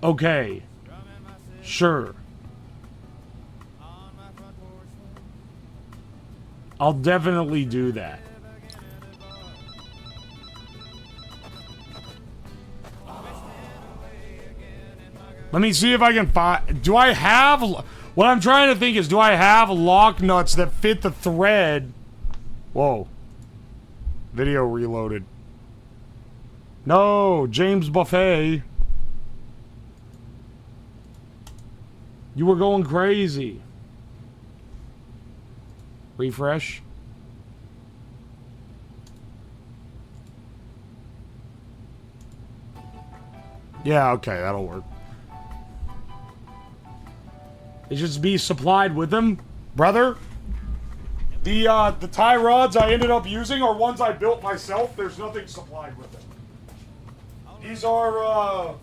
Okay. Sure. I'll definitely do that. Let me see if I can find... Do I have... What I'm trying to think is, do I have lock nuts that fit the thread? Whoa. Video reloaded. No, James Buffet. You were going crazy. Refresh. Yeah, okay, that'll work. It should be supplied with them, brother. The tie rods I ended up using are ones I built myself. There's nothing supplied with them. These are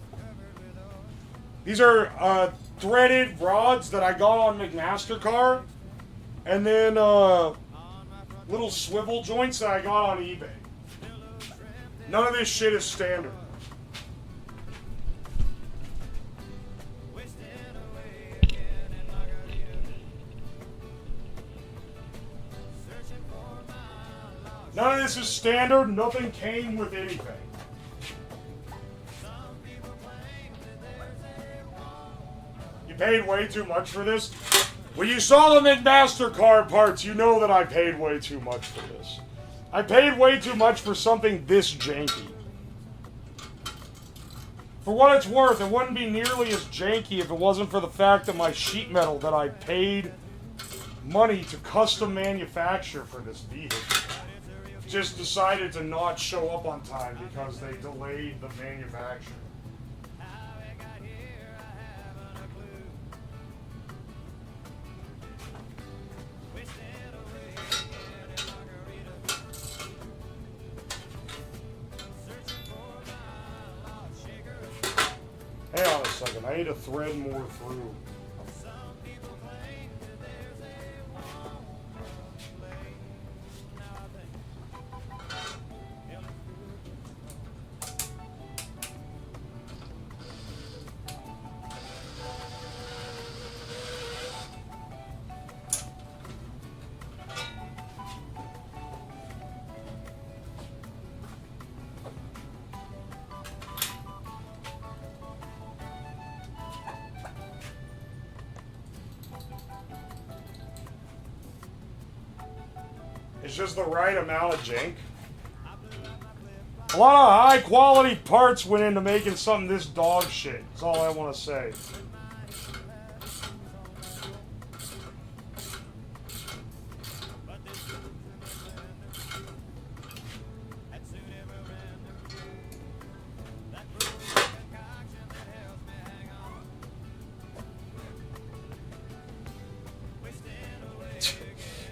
threaded rods that I got on McMastercar, and then little swivel joints that I got on eBay. None of this shit is standard. None of this is standard. Nothing came with anything. You paid way too much for this? When you saw the McMastercard parts, you know that I paid way too much for this. I paid way too much for something this janky. For what it's worth, it wouldn't be nearly as janky if it wasn't for the fact that my sheet metal that I paid money to custom manufacture for this vehicle just decided to not show up on time because they delayed the manufacture. Hang on a second, I need to thread more through. It's just the right amount of jank. A lot of high quality parts went into making something this dog shit. That's all I want to say.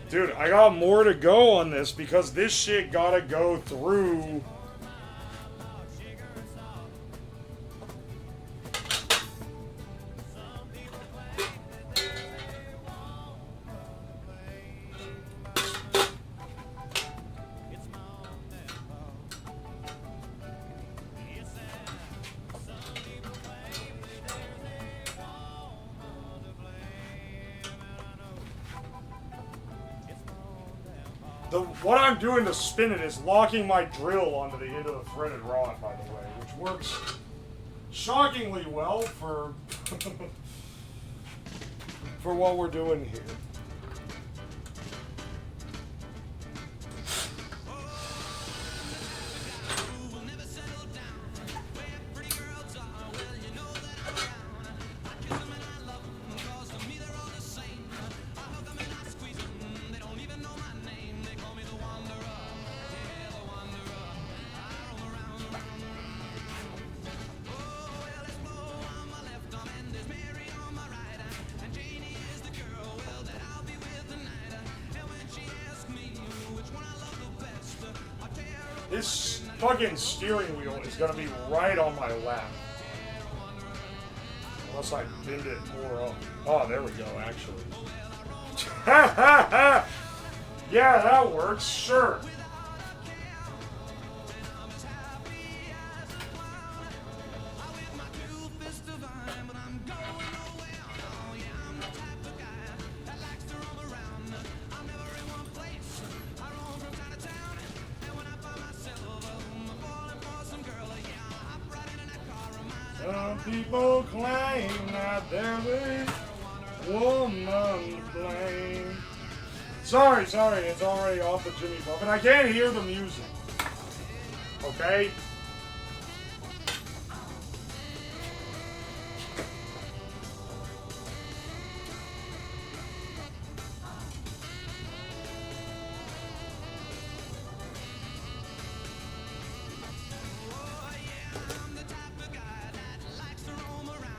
Dude, I got more to go on this because this shit gotta go through. What I'm doing to spin it is locking my drill onto the end of the threaded rod, by the way, which works shockingly well for for what we're doing here. This fucking steering wheel is gonna be right on my lap. Unless I bend it more up. Oh, there we go, actually. Yeah, that works, sure. Some people claim that there's a woman to blame. Sorry, it's already off the Jimmy Buffett. I can't hear the music. Okay?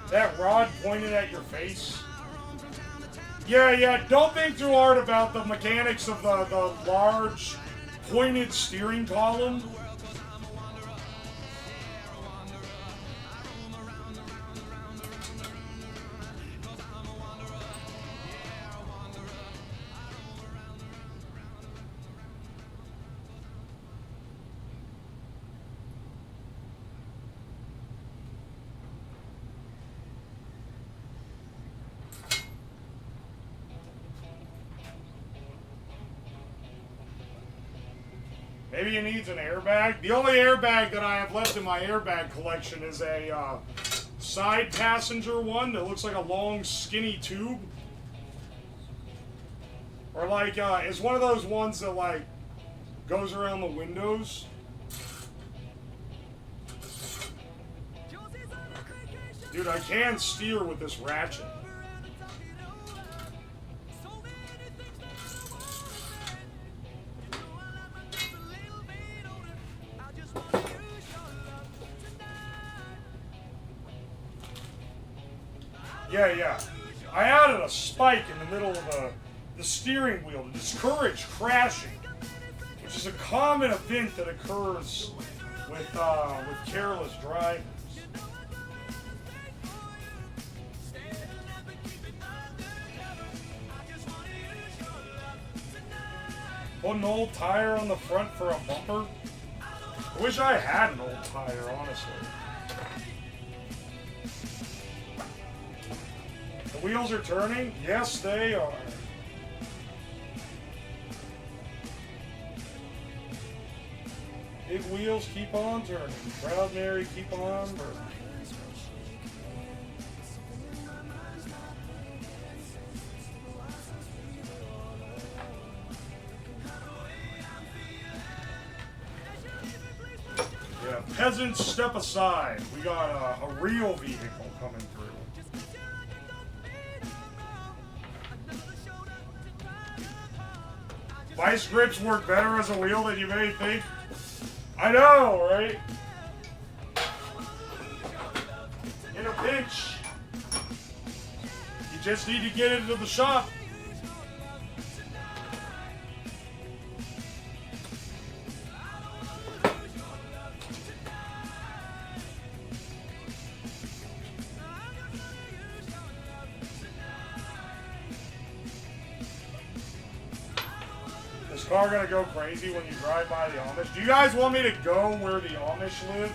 That rod pointed at your face? Yeah, don't think too hard about the mechanics of the large pointed steering column. Maybe it needs an airbag. The only airbag that I have left in my airbag collection is a side passenger one that looks like a long skinny tube. Or like, it's one of those ones that like goes around the windows. Dude, I can steer with this ratchet. Yeah. I added a spike in the middle of the steering wheel to discourage crashing, which is a common event that occurs with careless drivers. Put an old tire on the front for a bumper? I wish I had an old tire, honestly. The wheels are turning? Yes, they are. Big wheels keep on turning. Proud Mary, keep on burning. peasants step aside. We got a real vehicle coming through. Vice grips work better as a wheel than you may think. I know, right? In a pinch, you just need to get into the shop. This car gonna go crazy when you drive by the Amish. Do you guys want me to go where the Amish live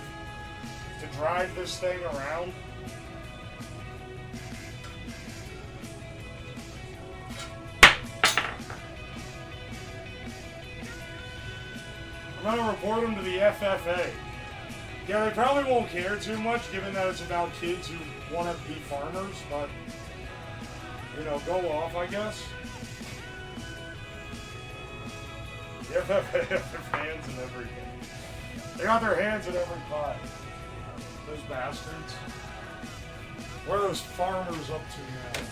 to drive this thing around? I'm gonna report them to the FFA. Yeah, they probably won't care too much given that it's about kids who want to be farmers, but, you know, go off, I guess. The FFA have their hands in everything. They got their hands in every pot. Those bastards. What are those farmers up to now?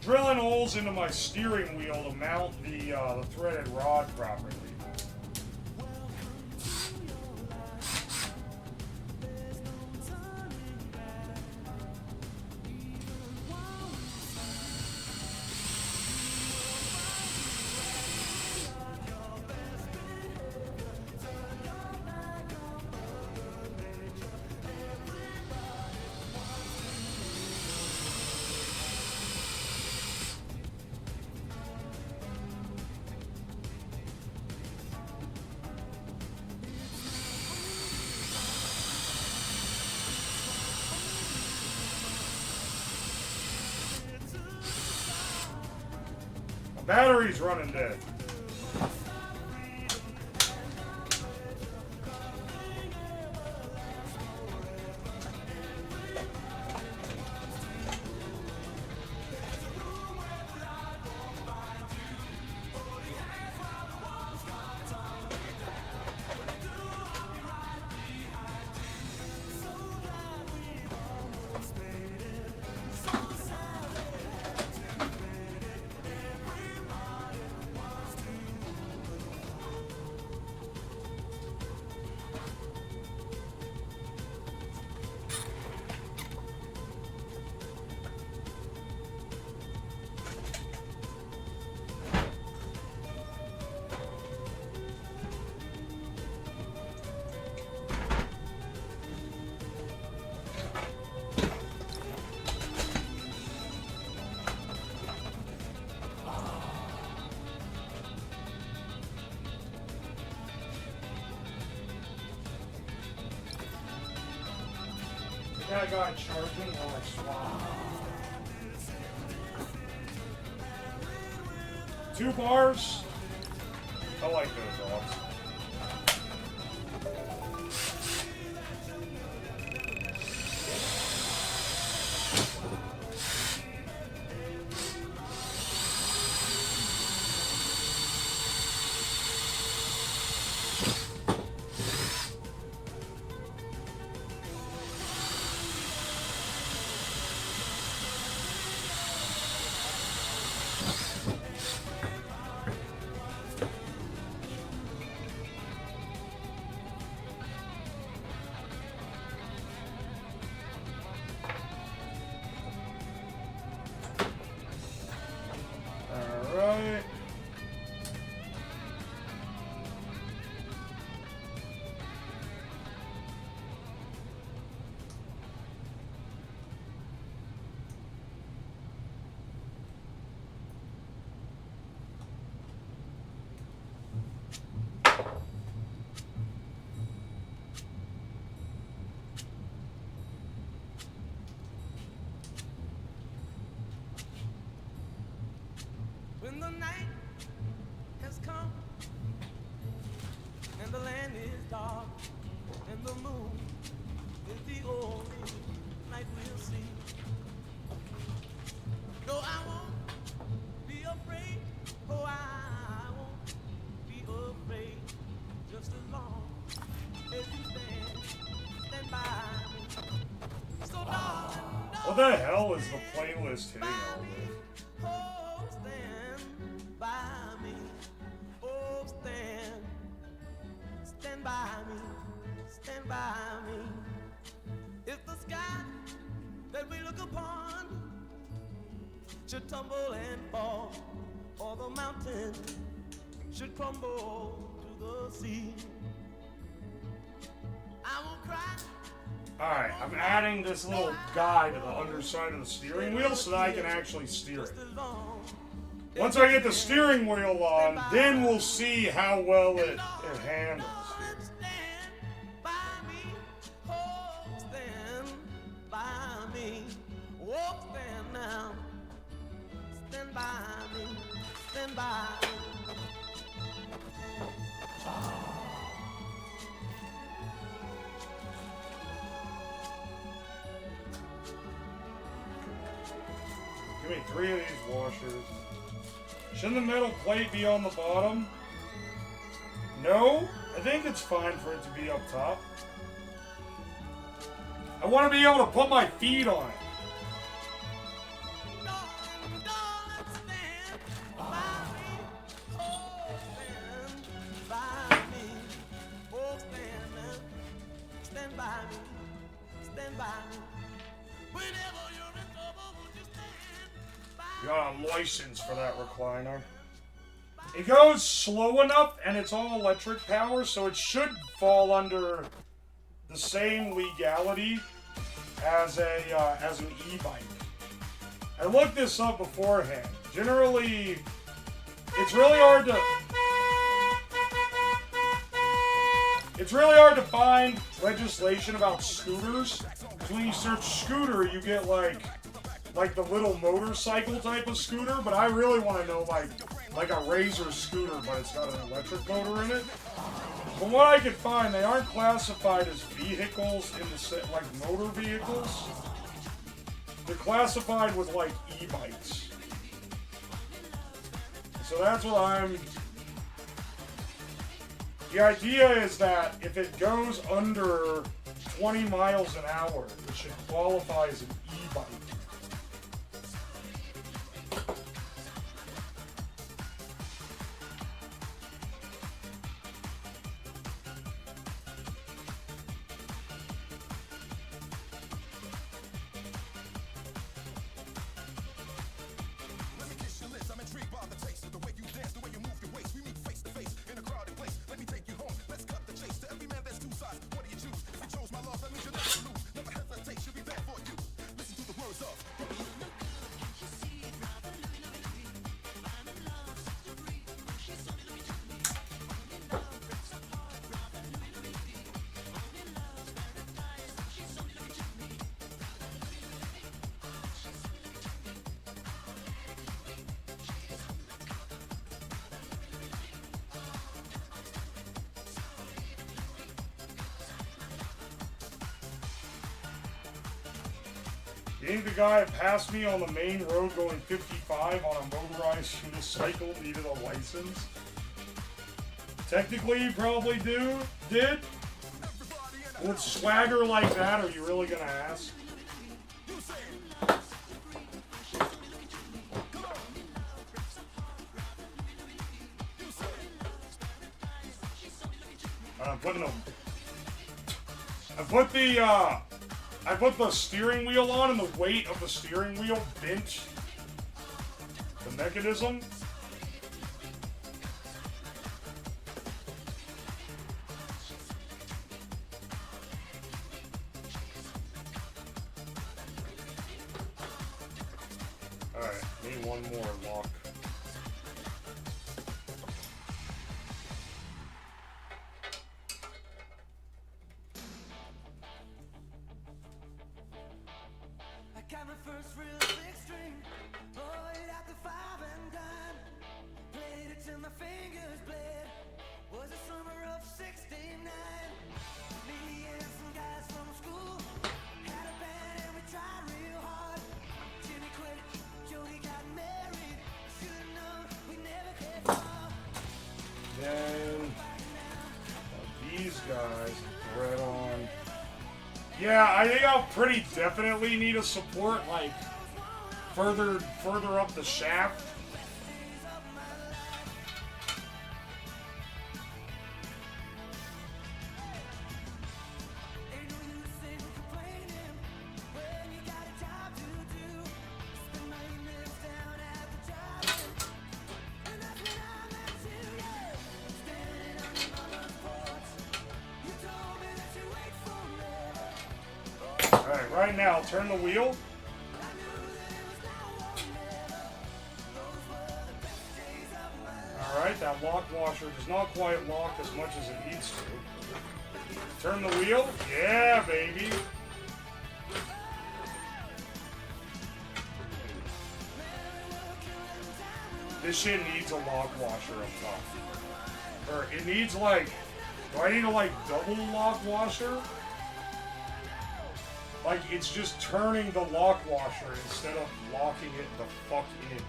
Drilling holes into my steering wheel to mount the threaded rod properly. Battery's running dead. I got charging while I swap. 2 bars. I like those dogs. When the night has come and the land is dark and the moon is the only light we'll see. No, I won't be afraid. Oh, I won't be afraid. Just as long as you stand by me. So darling, What the hell is the playlist hitting all with? oh, stand by me. Oh, stand by me. Stand by me. If the sky that we look upon should tumble and fall, or the mountain should crumble to the sea, I won't cry. Alright, I'm adding this little guy to the underside of the steering wheel so that I can actually steer it. Once I get the steering wheel on, then we'll see how well it handles. Stand by me, oh, stand by me, oh, stand now. Stand by me, stand by me. Give me 3 of these washers. Shouldn't the metal plate be on the bottom? No? I think it's fine for it to be up top. I want to be able to put my feet on it. Got a license for that recliner. It goes slow enough, and it's all electric power, so it should fall under the same legality as an e-bike. I looked this up beforehand. Generally, it's really hard to find legislation about scooters. Because when you search scooter, you get like the little motorcycle type of scooter, but I really want to know like a Razor scooter, but it's got an electric motor in it. From what I could find, they aren't classified as vehicles in the like motor vehicles. They're classified with like e-bikes. So that's what I'm. The idea is that if it goes under 20 miles an hour, it should qualify as an e-bike. You think the guy that passed me on the main road going 55 on a motorized unicycle needed a license? Technically, he probably did. With swagger like that, are you really gonna ask? I put the steering wheel on, and the weight of the steering wheel bent the mechanism. Alright, need one more lock. Got my first real six string, oh, it out the 5 and dime. Then these guys, thread on. Yeah, I think I'll pretty definitely need a support, like, further up the shaft. Alright, right now, turn the wheel. Alright, that lock washer does not quite lock as much as it needs to. Turn the wheel. Yeah, baby. This shit needs a lock washer up top. Or it needs like, do I need a like double lock washer? Like, it's just turning the lock washer instead of locking it the fuck in.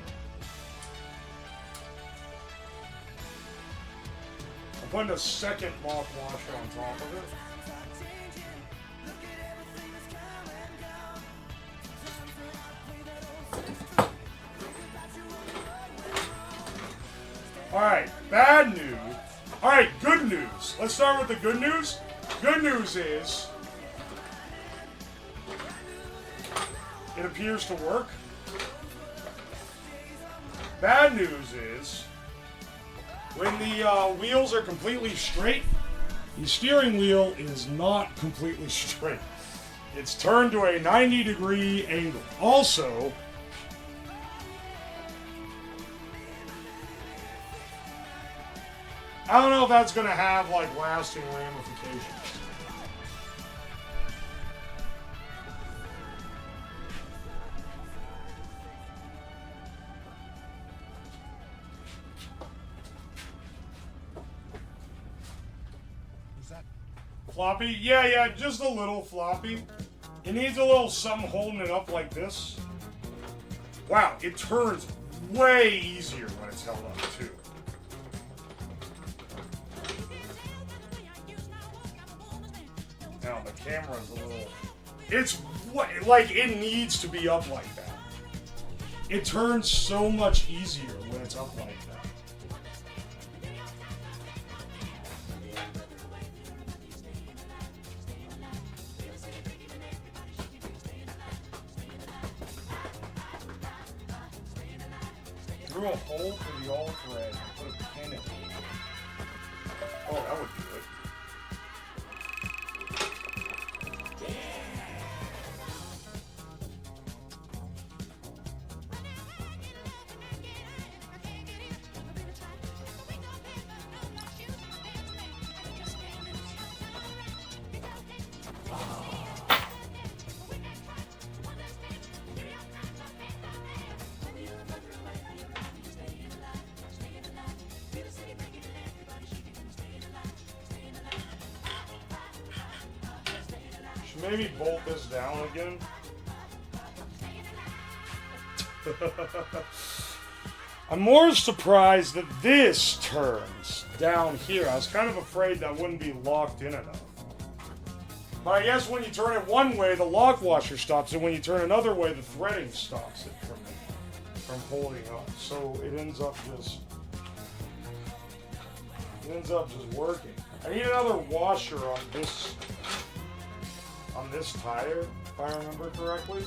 I'm putting a second lock washer on top of it. Alright, bad news. Alright, good news. Let's start with the good news. Good news is it appears to work. Bad news is when the wheels are completely straight, the steering wheel is not completely straight. It's turned to a 90-degree angle. Also, I don't know if that's going to have like lasting ramifications. Floppy? Yeah, just a little floppy. It needs a little something holding it up like this. Wow, it turns way easier when it's held up too. Now the camera's a little... It's what, like, it needs to be up like that. It turns so much easier when it's up like that. Through a hole for the all thread and put a pin in it. Oh, that would do it. Maybe bolt this down again. I'm more surprised that this turns down here. I was kind of afraid that wouldn't be locked in enough. But I guess when you turn it one way, the lock washer stops, and when you turn another way, the threading stops it from holding up. So it ends up just working. I need another washer on this tire, if I remember correctly.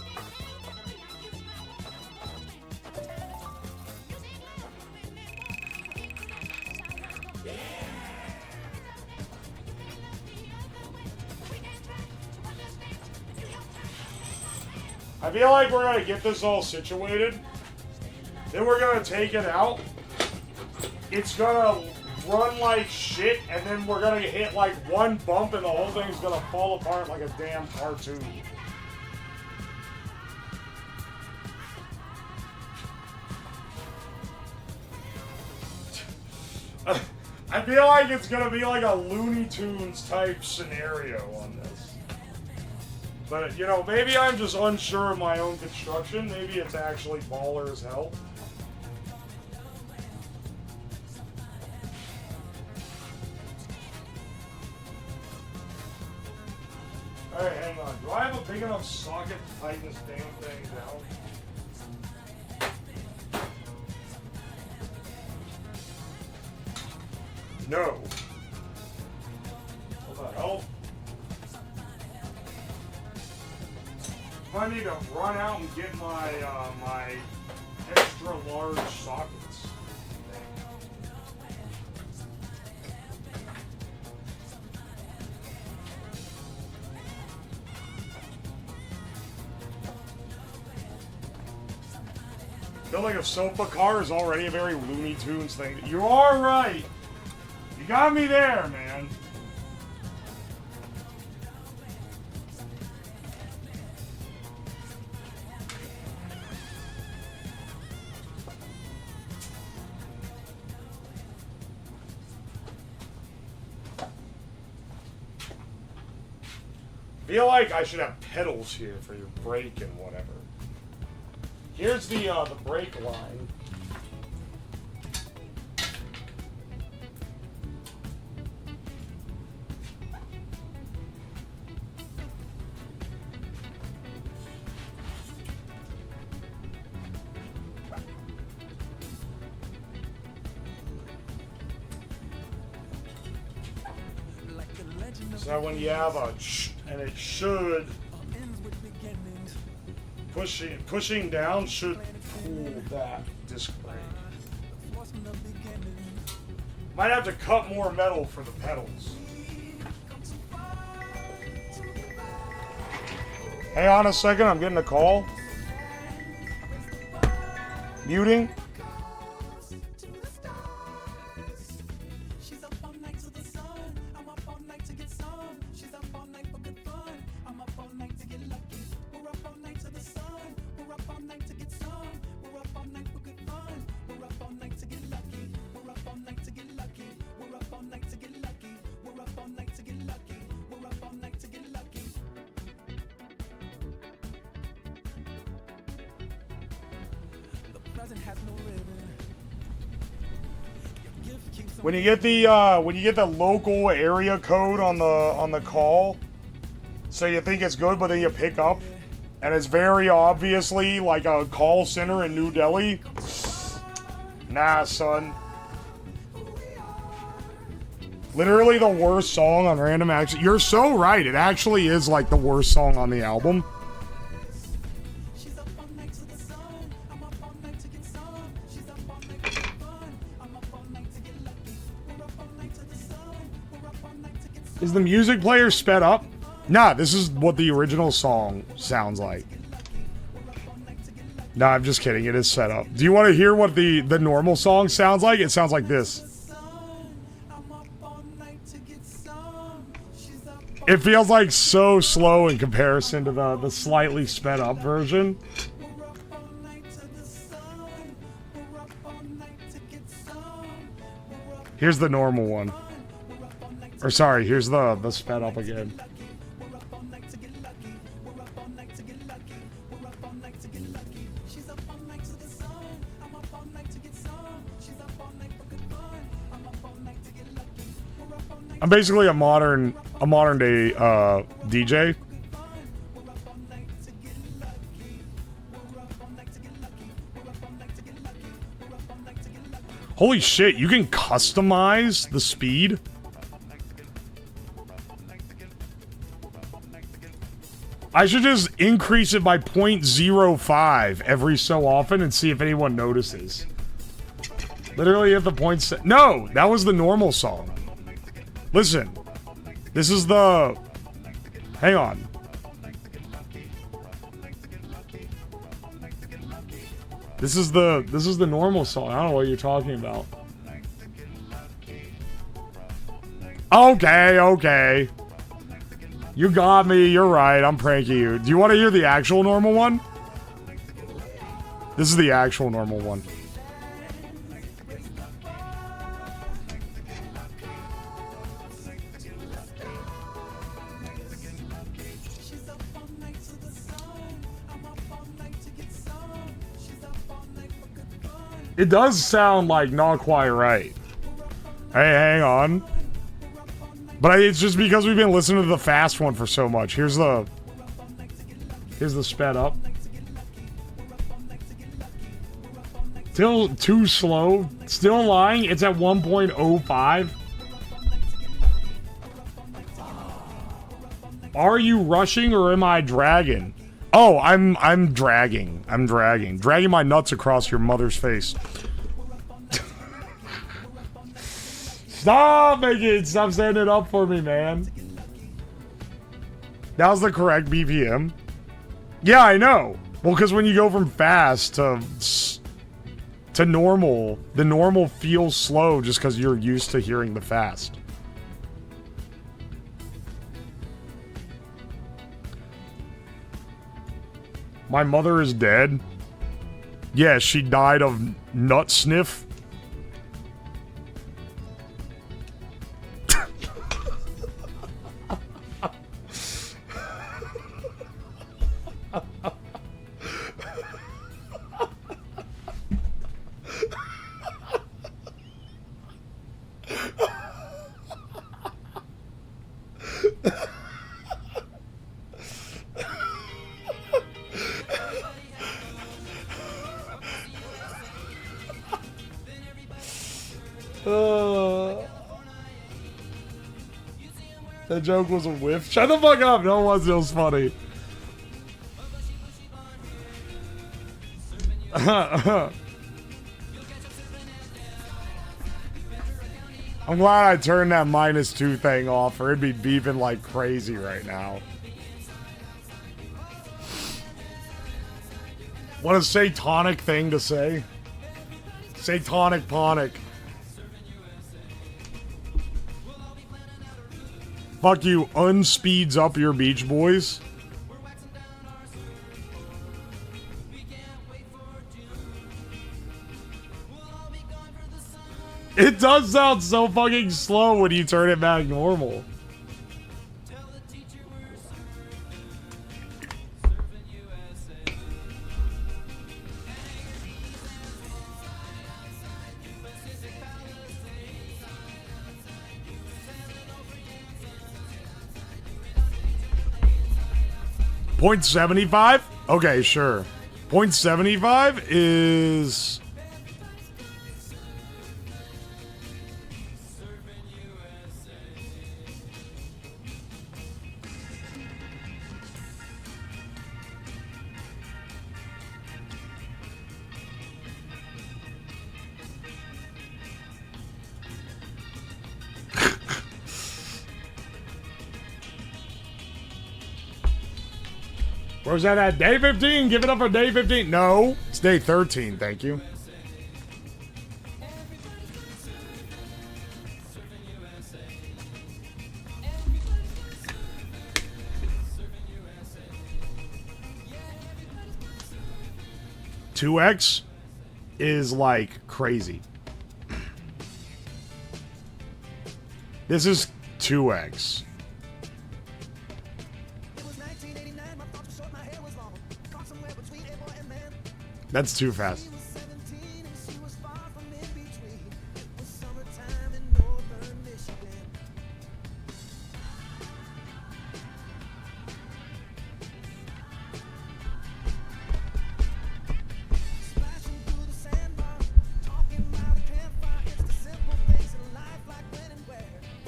I feel like we're gonna get this all situated. Then we're gonna take it out. It's gonna run like shit, and then we're gonna hit like one bump and the whole thing's gonna fall apart like a damn cartoon. I feel like it's gonna be like a Looney Tunes type scenario on this. But, you know, maybe I'm just unsure of my own construction. Maybe it's actually baller as hell. Alright, hang on. Do I have a big enough socket to tighten this damn thing down? No. What the hell? I need to run out and get my my extra large sockets. I feel like a sofa car is already a very Looney Tunes thing. You are right. You got me there, man. I feel like I should have pedals here for your brake and whatever. Here's the brake line. So when you have a and it should pushing down should pull that disc brake. Might have to cut more metal for the pedals. Hang on a second, I'm getting a call. Muting. When you get the local area code on the call, so you think it's good, but then you pick up, and it's very obviously like a call center in New Delhi. Nah, son. Literally the worst song on Random Access. You're so right. It actually is like the worst song on the album. Is the music player sped up? Nah, this is what the original song sounds like. Nah, I'm just kidding. It is set up. Do you want to hear what the normal song sounds like? It sounds like this. It feels like so slow in comparison to the slightly sped up version. Here's the normal one. Or sorry, here's the sped up again. I'm basically a modern day DJ. Holy shit, you can customize the speed? I should just increase it by 0.05 every so often and see if anyone notices. Literally at the point... No! That was the normal song. Listen. This is the... Hang on. This is the normal song. I don't know what you're talking about. Okay. You got me. You're right. I'm pranking you. Do you want to hear the actual normal one? This is the actual normal one. It does sound like not quite right. Hey, hang on. But it's just because we've been listening to the fast one for so much. Here's the sped up. Still too slow. Still lying. It's at 1.05. Are you rushing or am I dragging? Oh, I'm dragging. I'm dragging. Dragging my nuts across your mother's face. Stop setting it up for me, man. That was the correct BPM. Yeah, I know. Well, because when you go from fast to normal, the normal feels slow just because you're used to hearing the fast. My mother is dead. Yeah, she died of nut sniff. That joke was a whiff. Shut the fuck up. No one it was funny. I'm glad I turned that -2 thing off, or it'd be beeping like crazy right now. What a satanic thing to say. Satanic ponic. Fuck you, unspeeds up your Beach Boys. It does sound so fucking slow when you turn it back normal. .75? Okay, sure. .75 is... Where's that at? Day 15? Give it up for day 15. No, it's day 13, thank you. $2X is like crazy. This is 2X. That's too fast.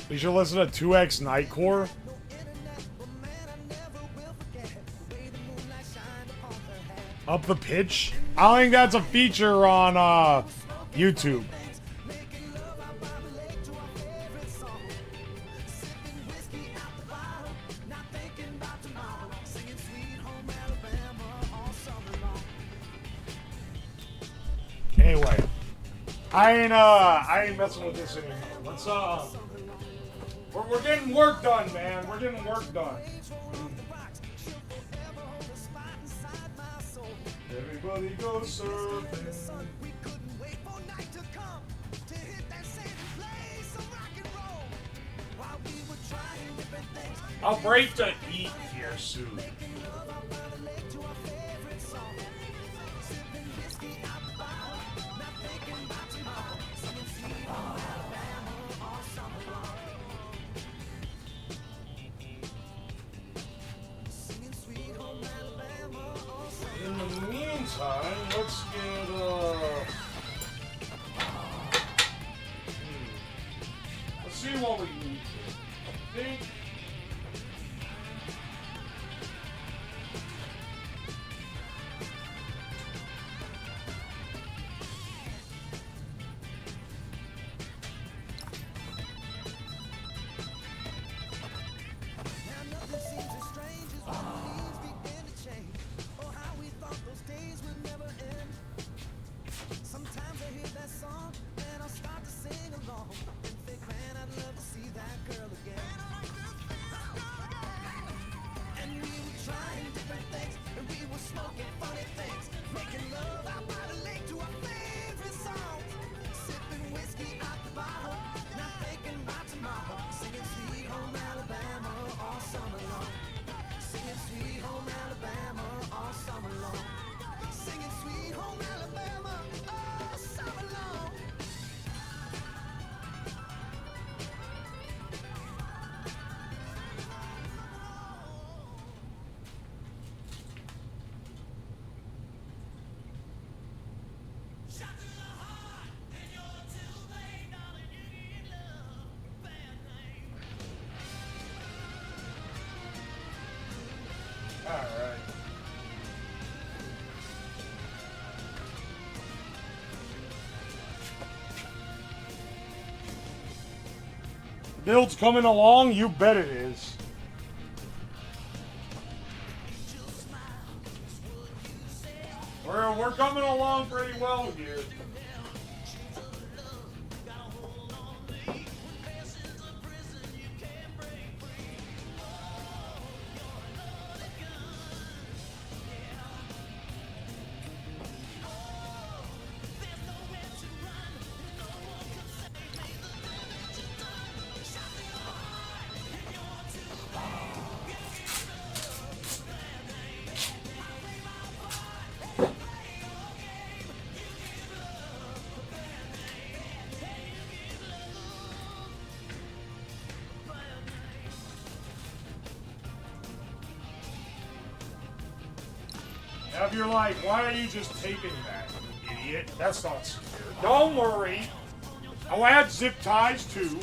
You should listen to 2X Nightcore. Up the pitch? I don't think that's a feature on YouTube. Anyway, I ain't messing with this anymore. Let's we're getting work done, man. We're getting work done. Everybody go surfing. I'll break to eat here soon. see what we need. I think. Alright. Build's coming along, you bet it is. We're coming along pretty well here. Now if you're like, why are you just taping that, you idiot? That's not secure. Don't worry. I'll add zip ties too.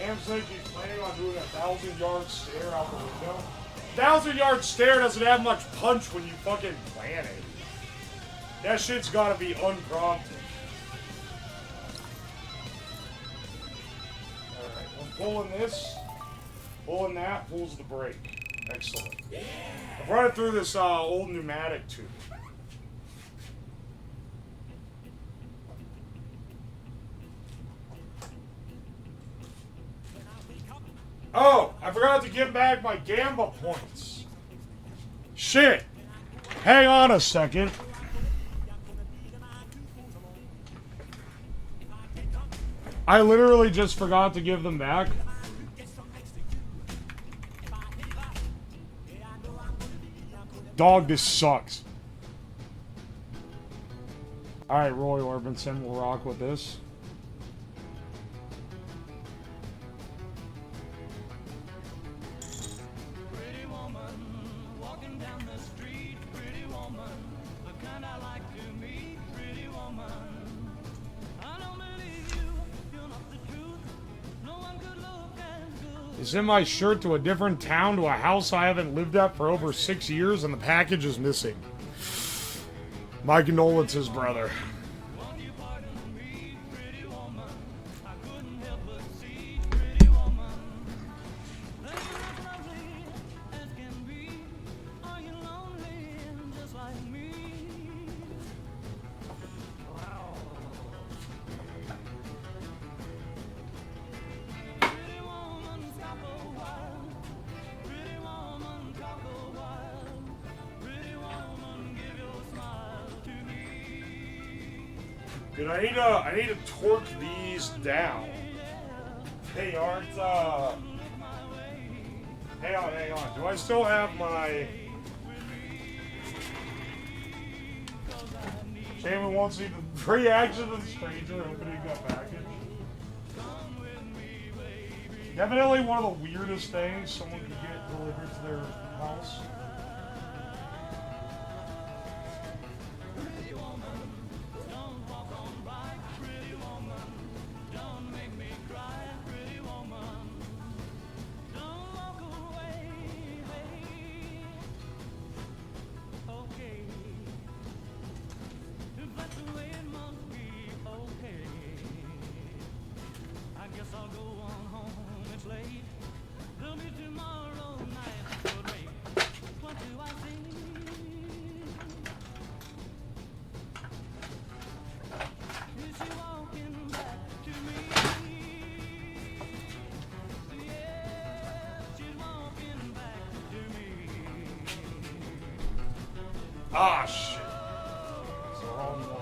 Cam said he's planning on doing a 1,000-yard stare out the window. 1,000-yard stare doesn't have much punch when you fucking plan it. That shit's gotta be unprompted. Alright, I'm pulling this, pulling that, pulls the brake. Excellent. I've run it through this old pneumatic tube. Oh, I forgot to give back my Gamba points. Shit. Hang on a second. I literally just forgot to give them back. Dog, this sucks. Alright, Roy Orbison, we'll rock with this. To send my shirt to a different town to a house I haven't lived at for over 6 years and the package is missing. My condolences, brother. Dude, I need to torque these down. They aren't, hang on. Do I still have my... Shaman wants me to reaction to the stranger opening that package. Definitely one of the weirdest things someone could get delivered to their house. Ah, shit. It's the wrong one.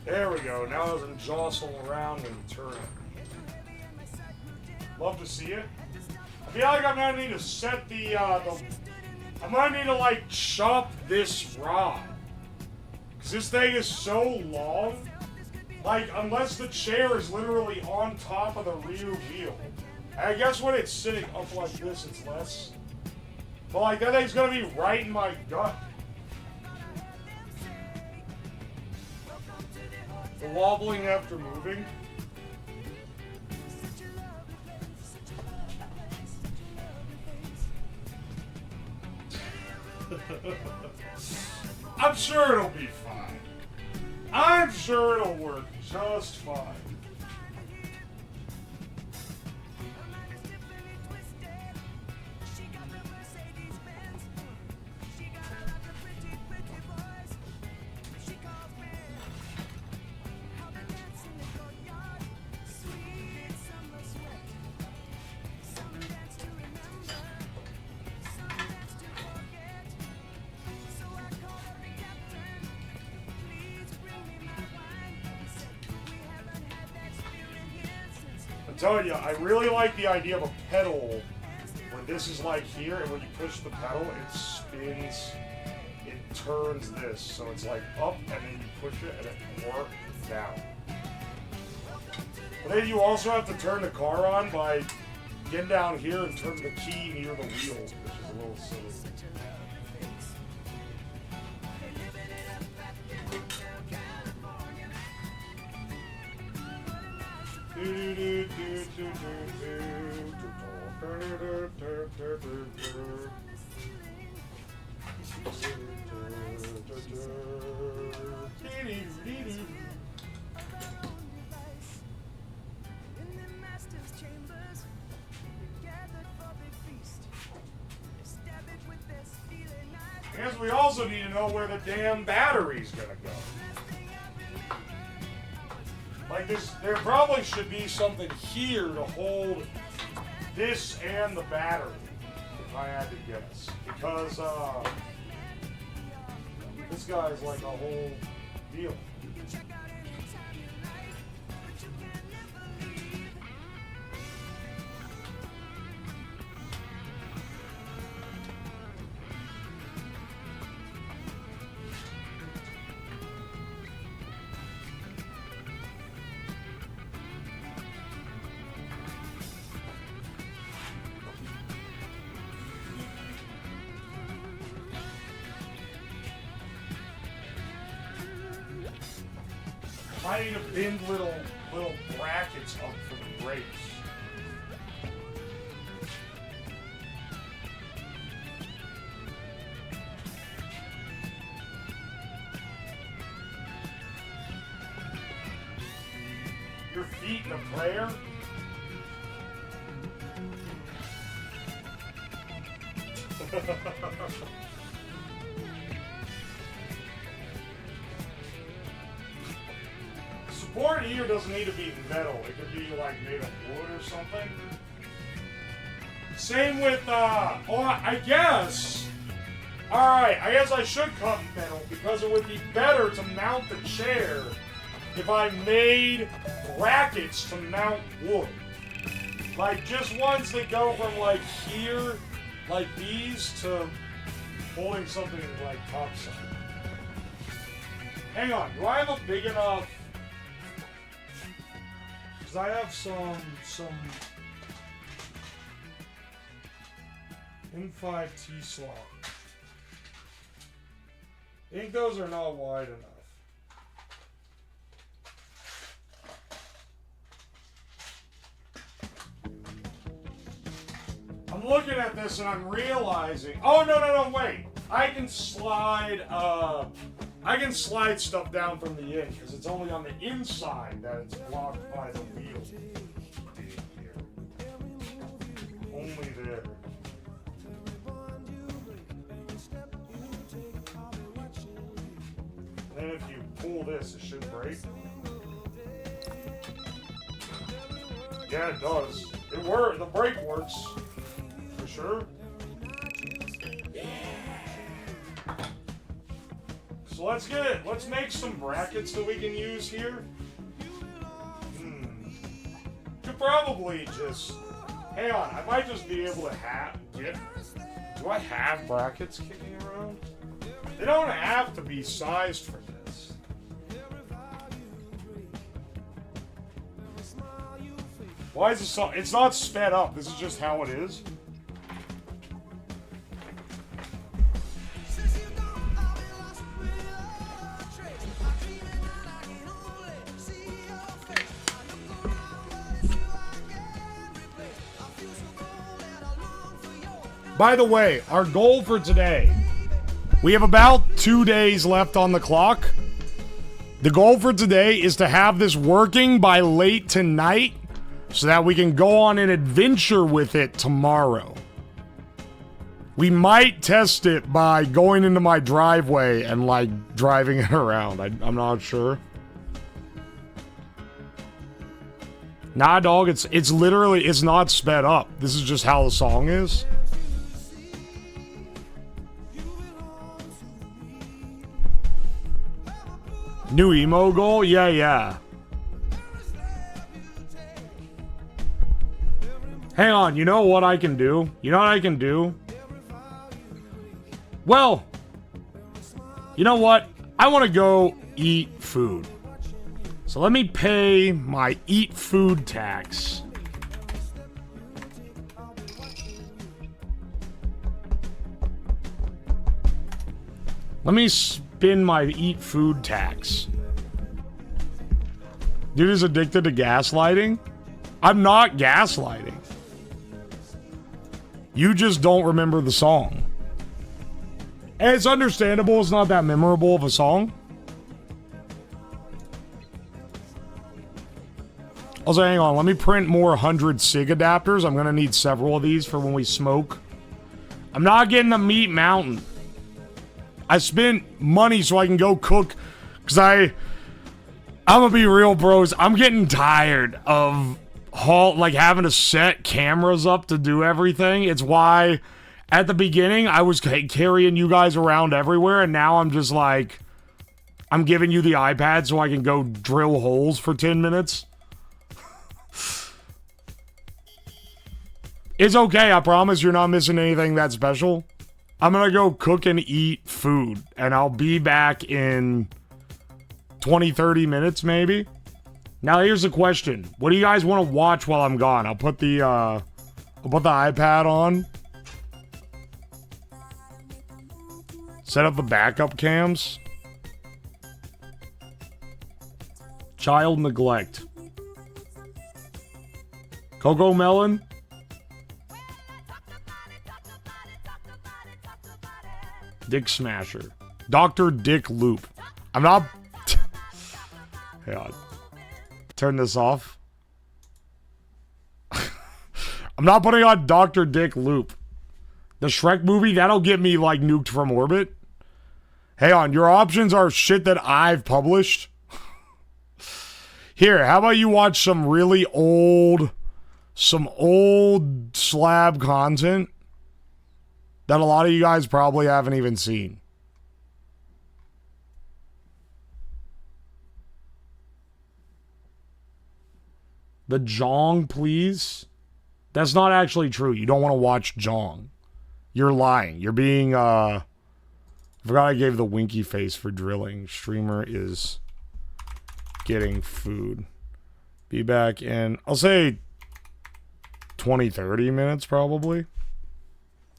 There we go. Now it doesn't jostle around and turn. Love to see it. I feel like I'm gonna need to set the I'm gonna need to like chop this rod. Cause this thing is so long. Like, unless the chair is literally on top of the rear wheel. I guess when it's sitting up like this, it's less. But like, that thing's gonna be right in my gut. The wobbling after moving. I'm sure it'll be fine. I'm sure it'll work just fine. I'm telling you, I really like the idea of a pedal when this is like here, and when you push the pedal, it spins, it turns this, so it's like up, and then you push it, and it works down. But then you also have to turn the car on by getting down here and turning the key near the wheel, which is a little silly. guess we also need to know where the damn battery's gonna go. Like this, there probably should be something here to hold this and the battery, if I had to guess. Because, this guy's like a whole deal. I need to bend little brackets up for the brakes. Your feet in a prayer? Support here doesn't need to be metal. It could be like made of wood or something. Same with, I guess. Alright, I guess I should cut metal because it would be better to mount the chair if I made brackets to mount wood. Like just ones that go from like here, like these, to holding something like topside. Hang on, do I have a big enough? Because I have some M5T slot. I think those are not wide enough. I'm looking at this and I'm realizing, oh no, wait. I can slide stuff down from the end because it's only on the inside that it's blocked by the wheel. Here. Only there. And then if you pull this, it should break. Yeah, it does. It works. The brake works. For sure. So let's make some brackets that we can use here. Could probably just, hang on, I might just be able to do I have brackets kicking around? They don't have to be sized for this. Why is this it's not sped up, this is just how it is. By the way, our goal for today, we have about 2 days left on the clock. The goal for today is to have this working by late tonight so that we can go on an adventure with it tomorrow. We might test it by going into my driveway and like driving it around. I'm not sure. Nah, dog, it's literally, it's not sped up. This is just how the song is. New emo goal? Yeah. Hang on, you know what I can do? Well, you know what? I want to go eat food. So let me pay my eat food tax. Let me spin my eat food tax. Dude is addicted to gaslighting? I'm not gaslighting. You just don't remember the song. And it's understandable, it's not that memorable of a song. Also, hang on, let me print more 100 SIG adapters. I'm gonna need several of these for when we smoke. I'm not getting a meat mountain. I spent money so I can go cook, because I'm gonna be real, bros. I'm getting tired of having to set cameras up to do everything. It's why at the beginning I was carrying you guys around everywhere, and now I'm just like, I'm giving you the iPad so I can go drill holes for 10 minutes. It's okay, I promise you're not missing anything that special. I'm gonna go cook and eat food, and I'll be back in 20-30 minutes maybe. Now here's the question. What do you guys want to watch while I'm gone? I'll put the iPad on. Set up the backup cams. Child neglect. Coco Melon. Dick Smasher. Dr. Dick Loop. I'm not... Hang on. Turn this off. I'm not putting on Dr. Dick Loop. The Shrek movie, that'll get me, like, nuked from orbit. Hang on, your options are shit that I've published. Here, how about you watch some really old... Some old slab content that a lot of you guys probably haven't even seen. The Jong, please? That's not actually true. You don't want to watch Jong. You're lying. You're being, I forgot I gave the winky face for drilling. Streamer is getting food. Be back in, I'll say 20-30 minutes probably.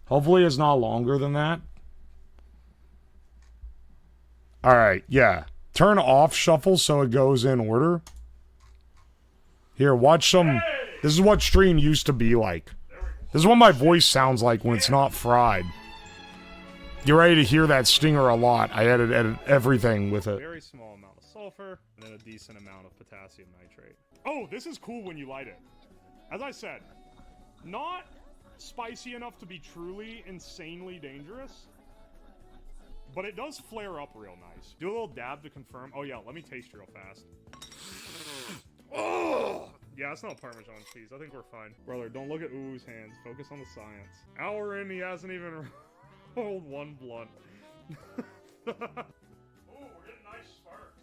Hopefully it's not longer than that. Alright, yeah. Turn off shuffle so it goes in order. Here, watch some... This is what stream used to be like. This is what my voice sounds like when it's not fried. You're ready to hear that stinger a lot. I edit everything with it. Very small amount of sulfur, and then a decent amount of potassium nitrate. Oh, this is cool when you light it. As I said, not spicy enough to be truly insanely dangerous, but it does flare up real nice. Do a little dab to confirm. Oh yeah, let me taste real fast. Oh! Yeah, it's not Parmesan cheese. I think we're fine. Brother, don't look at Uwu's hands. Focus on the science. Hour in, he hasn't even rolled one blunt. Ooh, we're getting nice sparks.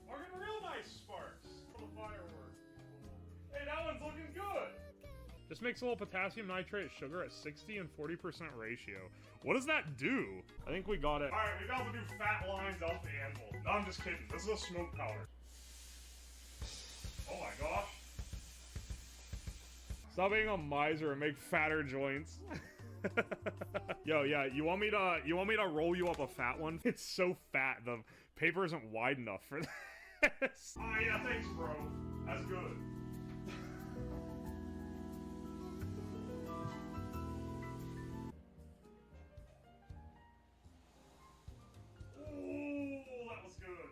We're getting real nice sparks for the fireworks. Hey, that one's looking good. Just makes a little potassium nitrate sugar at 60 and 40% ratio. What does that do? I think we got it. Alright, we got to do fat lines off the anvil. No, I'm just kidding. This is a smoke powder. Oh my gosh. Stop being a miser and make fatter joints. Yo, yeah, you want me to roll you up a fat one? It's so fat, the paper isn't wide enough for this. Oh yeah, thanks bro. That's good. Ooh, that was good.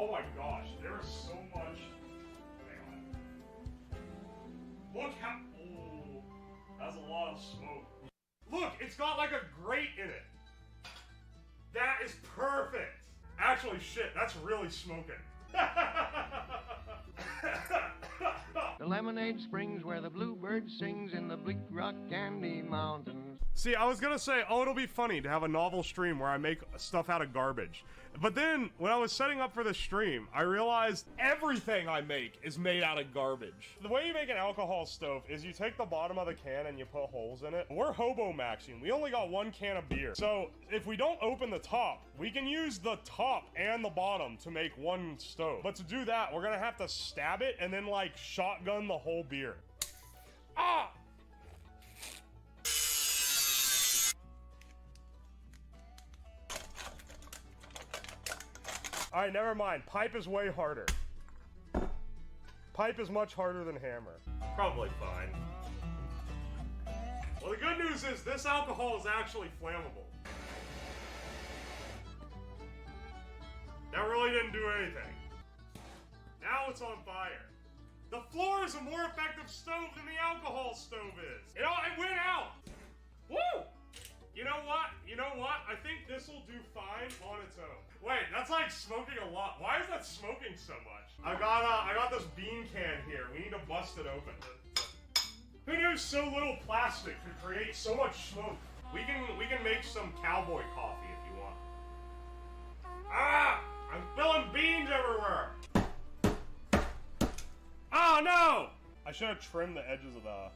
Oh my gosh, there is so much. Hang on. Look how. Ooh, that's a lot of smoke. Look, it's got like a grate in it. That is perfect. Actually, shit, that's really smoking. The lemonade springs where the bluebird sings in the bleak rock candy mountains. See, I was gonna say, oh, it'll be funny to have a novel stream where I make stuff out of garbage. But then, when I was setting up for the stream, I realized everything I make is made out of garbage. The way you make an alcohol stove is you take the bottom of the can and you put holes in it. We're hobo maxing. We only got one can of beer. So, if we don't open the top, we can use the top and the bottom to make one stove. But to do that, we're gonna have to stab it and then, like, shotgun the whole beer. Ah! Alright, never mind. Pipe is way harder. Pipe is much harder than hammer. Probably fine. Well, the good news is this alcohol is actually flammable. That really didn't do anything. Now it's on fire. The floor is a more effective stove than the alcohol stove is. It went out. Woo! You know what? You know what? I think this will do fine on its own. Wait, that's like smoking a lot. Why is that smoking so much? I got this bean can here. We need to bust it open. Who knew so little plastic could create so much smoke? We can make some cowboy coffee if you want. Ah! I'm spilling beans everywhere! Oh no! I should have trimmed the edges of the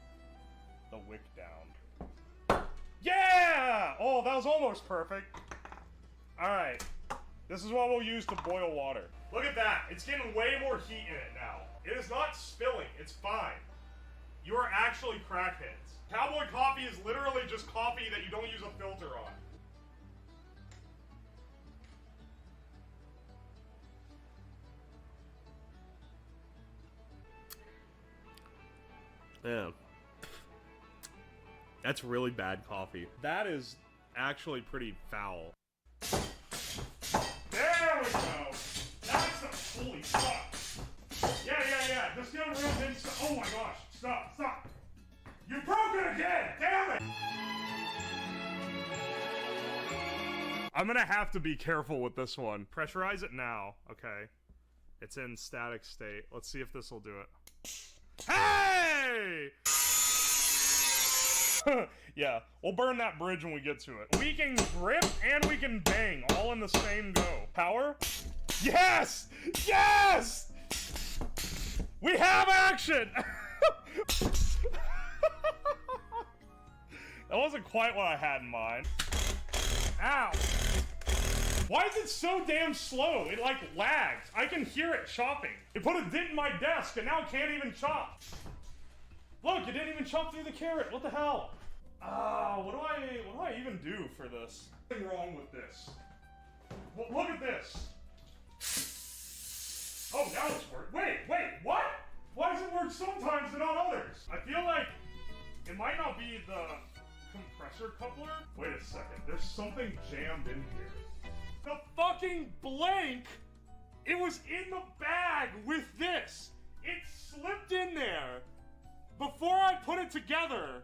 wick down. Yeah! Oh, that was almost perfect. Alright. This is what we'll use to boil water. Look at that. It's getting way more heat in it now. It is not spilling. It's fine. You are actually crackheads. Cowboy coffee is literally just coffee that you don't use a filter on. Yeah. That's really bad coffee. That is actually pretty foul. There we go! That's the holy fuck! Yeah. Just get a real big stuff. Oh my gosh, stop! You broke it again! Damn it! I'm gonna have to be careful with this one. Pressurize it now, okay. It's in static state. Let's see if this will do it. Hey! Yeah, we'll burn that bridge when we get to it. We can grip and we can bang all in the same go. Power? Yes! Yes! We have action! That wasn't quite what I had in mind. Ow! Why is it so damn slow? It like lags. I can hear it chopping. It put a dent in my desk and now it can't even chop. Look, it didn't even chop through the carrot. What the hell? What do I even do for this? What's wrong with this? Look at this. Oh, now it's working. Wait, what? Why does it work sometimes and not others? I feel like it might not be the compressor coupler. Wait a second. There's something jammed in here. The fucking blank. It was in the bag with this. It slipped in there before I put it together,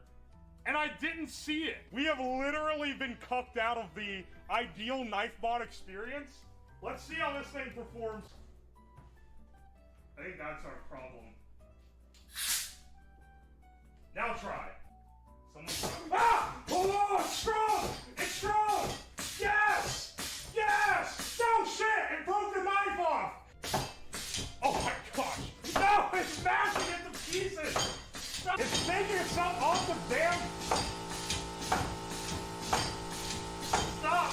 and I didn't see it. We have literally been cucked out of the ideal knife bot experience. Let's see how this thing performs. I think that's our problem. Now try. Someone. Ah! Hold on! It's strong! It's strong! Yes! Yes! No shit! It broke the knife off! Oh my gosh! No! It's smashing it to pieces! It's taking itself off the damn... Stop!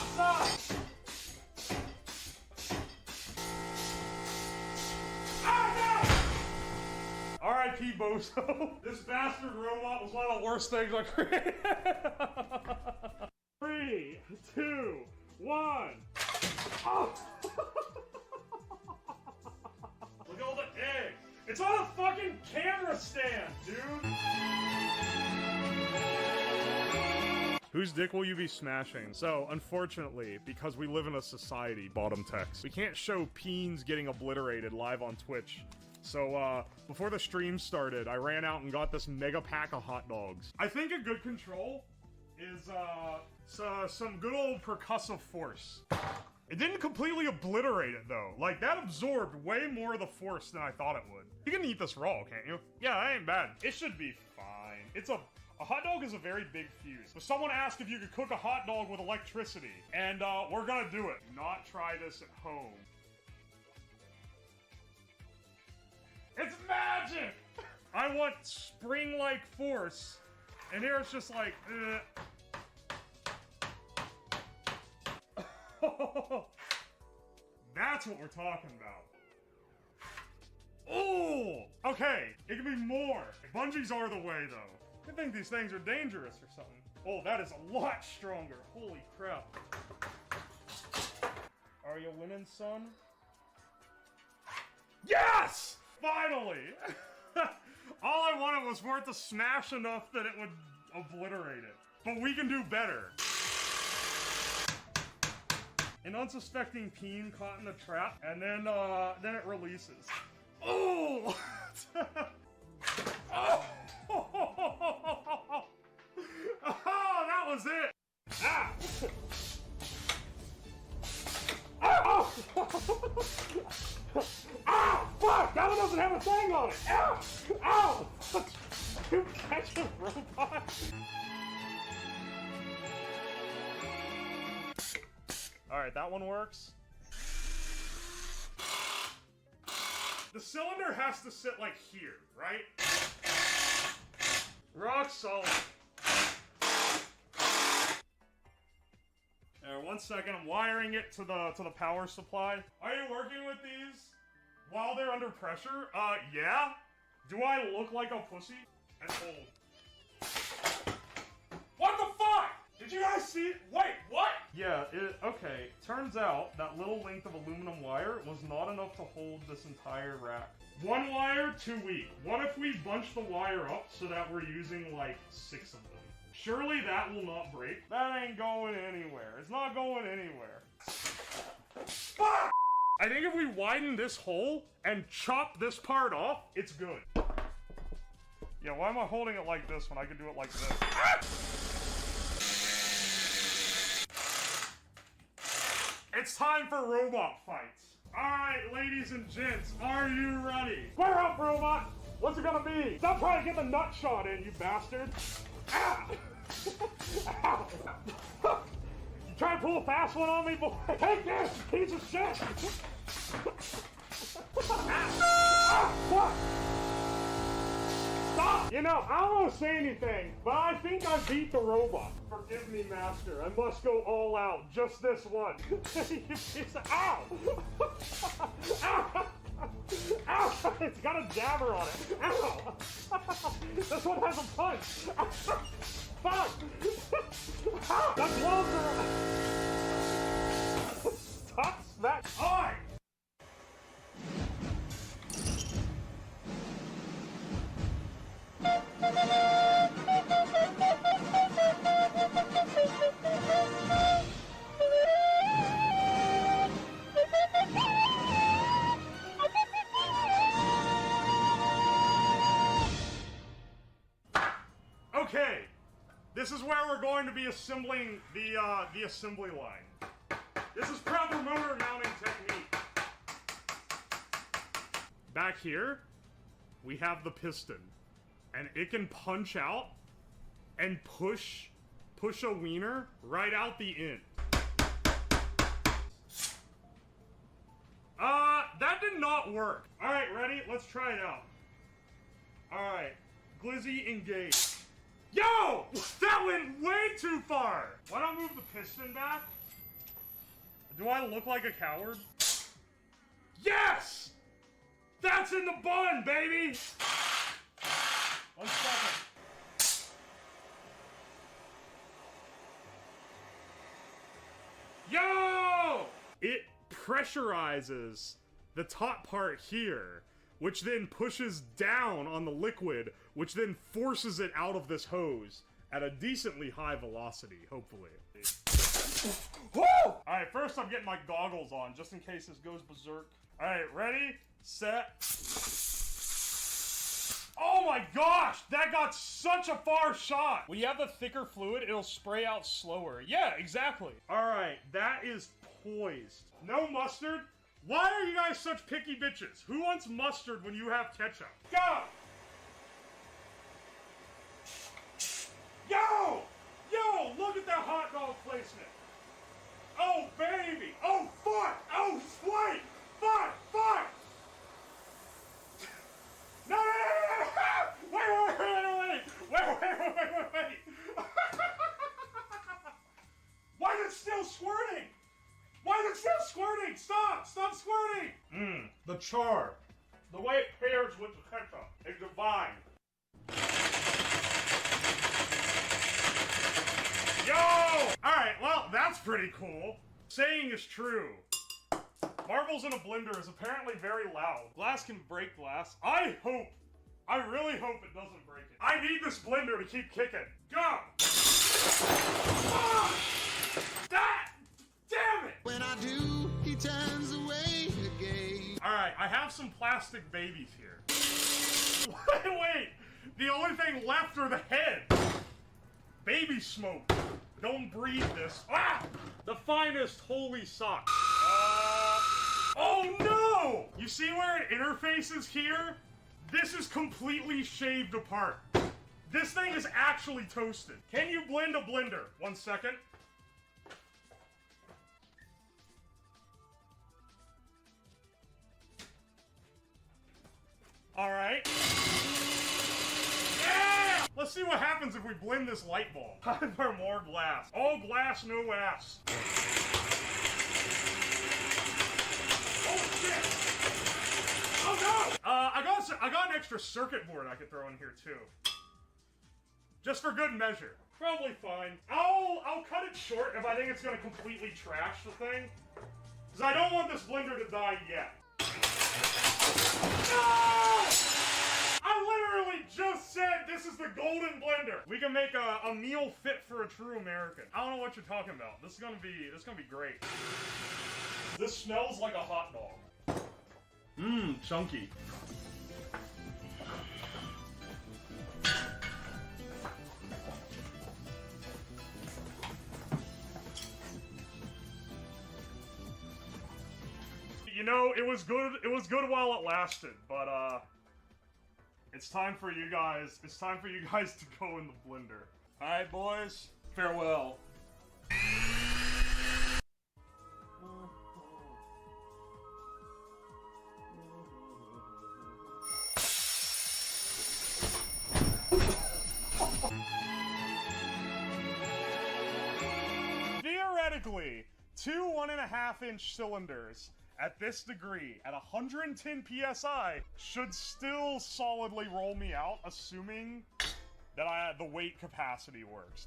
Ah, no! R.I.P. Bozo. This bastard robot was one of the worst things I created. 3, 2, 1. Oh! Look at all the eggs. It's on a fucking camera stand, dude! Whose dick will you be smashing? So, unfortunately, because we live in a society, bottom text, we can't show peens getting obliterated live on Twitch. So, before the stream started, I ran out and got this mega pack of hot dogs. I think a good control is, some good old percussive force. It didn't completely obliterate it, though. Like, that absorbed way more of the force than I thought it would. You can eat this raw, can't you? Yeah, that ain't bad. It should be fine. A hot dog is a very big fuse. So someone asked if you could cook a hot dog with electricity, and, we're gonna do it. Do not try this at home. It's magic! I want spring-like force, and here it's just like, That's what we're talking about. Oh! Okay, it can be more. Bungees are the way, though. I think these things are dangerous or something. Oh, that is a lot stronger. Holy crap. Are you winning, son? Yes! Finally! All I wanted was for it to smash enough that it would obliterate it. But we can do better. An unsuspecting peen caught in a trap, and then it releases. Oh! Oh, that was it! Ah! a robot? Alright, that one works. The cylinder has to sit like here, right? Rock solid. One second, I'm wiring it to the power supply. Are you working with these while they're under pressure? Yeah. Do I look like a pussy? And hold. What the fuck? Did you guys see it? Wait, what? Yeah, okay. Turns out that little length of aluminum wire was not enough to hold this entire rack. One wire, too weak. What if we bunch the wire up so that we're using like 6 of them? Surely that will not break. That ain't going anywhere. It's not going anywhere. Fuck! I think if we widen this hole and chop this part off, it's good. Yeah, why am I holding it like this when I can do it like this? Ah! It's time for robot fights. Alright, ladies and gents, are you ready? Square up, robot! What's it gonna be? Stop trying to get the nut shot in, you bastard! Ah! Ow! You trying to pull a fast one on me, boy? Take this, piece of shit! What? Stop! You know, I don't want to say anything, but I think I beat the robot. Forgive me, master. I must go all out. Just this one. Ow! Ow! Ow! It's got a jabber on it. Ow! This one has a punch. Fuck! That blows her. Stop smack. Alright! Okay, this is where we're going to be assembling the assembly line. This is proper motor mounting technique. Back here, we have the piston, and it can punch out and push a wiener right out the end. That did not work. All right, ready? Let's try it out. All right, Glizzy engage. Yo! That went way too far! Why don't I move the piston back? Do I look like a coward? Yes! That's in the bun, baby! 1 second. Yo! It pressurizes the top part here, which then pushes down on the liquid, which then forces it out of this hose at a decently high velocity, hopefully. Woo! Alright, first I'm getting my goggles on, just in case this goes berserk. Alright, ready, set. Oh my gosh! That got such a far shot! When you have the thicker fluid, it'll spray out slower. Yeah, exactly. Alright, that is poised. No mustard? Why are you guys such picky bitches? Who wants mustard when you have ketchup? Go! Yo! Yo, look at that hot dog placement! Oh, baby! Oh, fuck! Oh, wait! Fuck! Fuck! No, no, no, no, no! Wait! Why is it still squirting? Why is it still squirting? Stop! Stop squirting! The char. The way it pairs with the ketchup is divine. Yo! Alright, well, that's pretty cool. Saying is true. Marbles in a blender is apparently very loud. Glass can break glass. I really hope it doesn't break it. I need this blender to keep kicking. Go! Ah! That! Damn it! When I do, he turns away again. Alright, I have some plastic babies here. Wait! The only thing left are the heads! Baby smoke! Don't breathe this. Ah! The finest holy sock. Oh no! You see where it interfaces here? This is completely shaved apart. This thing is actually toasted. Can you blend a blender? 1 second. Alright. Yeah! Let's see what happens if we blend this light bulb. Time for more glass. All glass, no ass. Oh shit! Oh no! I got an extra circuit board I could throw in here too. Just for good measure. Probably fine. I'll cut it short if I think it's gonna completely trash the thing. Because I don't want this blender to die yet. No! I literally just said this is the golden blender. We can make a meal fit for a true American. I don't know what you're talking about. This is gonna be great. This smells like a hot dog. Mmm, chunky. You know, it was good while it lasted, but it's time for you guys to go in the blender. Alright boys, farewell. Theoretically, 2 1.5-inch cylinders at this degree, at 110 PSI, should still solidly roll me out, assuming that the weight capacity works.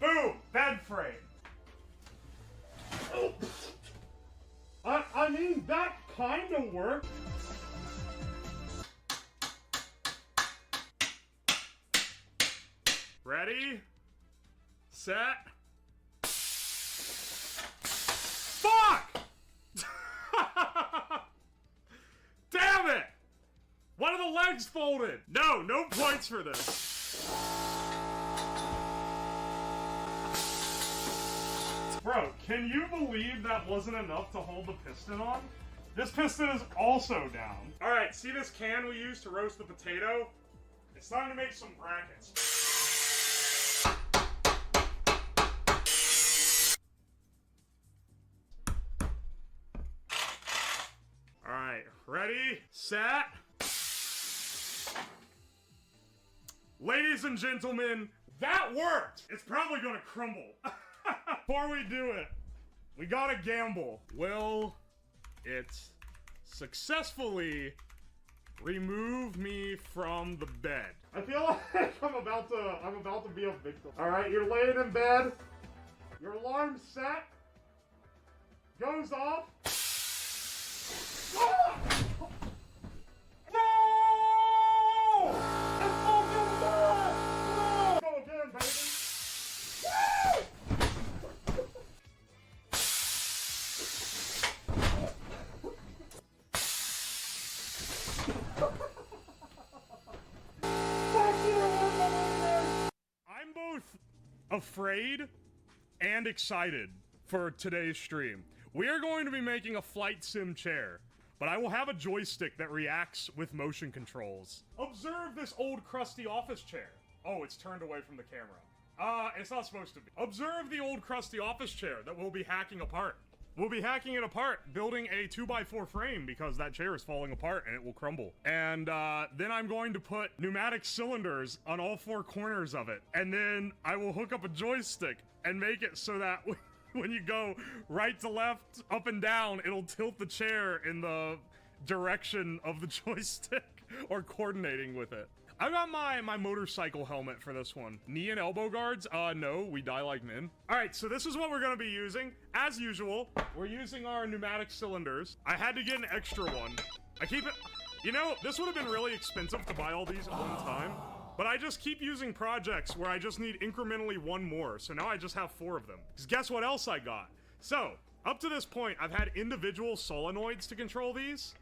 Boom! Bed frame! Oh. I mean, that kinda worked. Ready? Set. Fuck! Damn it! One of the legs folded! No points for this. Bro, can you believe that wasn't enough to hold the piston on? This piston is also down. Alright, see this can we used to roast the potato? It's time to make some brackets. Alright, ready, set. Ladies and gentlemen, that worked! It's probably gonna crumble. Before we do it, we gotta gamble. Will it successfully remove me from the bed? I feel like I'm about to be a victim. Alright, you're laying in bed. Your alarm's set. Goes off. Oh! No! It's fucking bad! Go again, baby! I'm both afraid and excited for today's stream. We are going to be making a flight sim chair, but I will have a joystick that reacts with motion controls. Observe this old crusty office chair. Oh, it's turned away from the camera. It's not supposed to be. Observe the old crusty office chair that we'll be hacking apart. We'll be hacking it apart, building a 2x4 frame because that chair is falling apart and it will crumble. And then I'm going to put pneumatic cylinders on all 4 corners of it. And then I will hook up a joystick and make it so that when you go right to left, up and down, it'll tilt the chair in the direction of the joystick or coordinating with it. I got my motorcycle helmet for this one. Knee and elbow guards? No, we die like men. Alright, so this is what we're gonna be using. As usual, we're using our pneumatic cylinders. I had to get an extra one. I keep it... You know, this would have been really expensive to buy all these at one time, but I just keep using projects where I just need incrementally 1 more, so now I just have 4 of them. Because guess what else I got? So, up to this point, I've had individual solenoids to control these,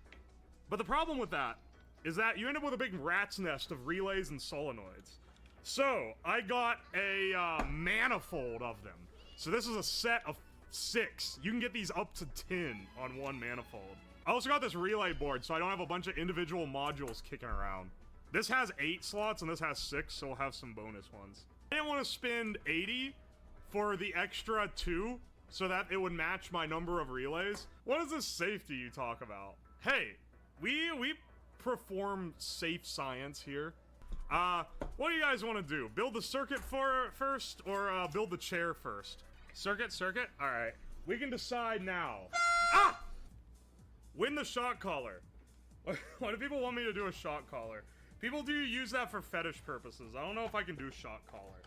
but the problem with that is that you end up with a big rat's nest of relays and solenoids. So, I got a manifold of them. So this is a set of 6. You can get these up to 10 on 1 manifold. I also got this relay board, so I don't have a bunch of individual modules kicking around. This has 8 slots, and this has 6, so we'll have some bonus ones. I didn't want to spend 80 for the extra 2, so that it would match my number of relays. What is this safety you talk about? Hey, we perform safe science here. What do you guys want to do? Build the circuit first, or build the chair first? Circuit? Alright. We can decide now. Ah! Win the shot collar. Why do people want me to do a shot collar? People do use that for fetish purposes. I don't know if I can do shot collar.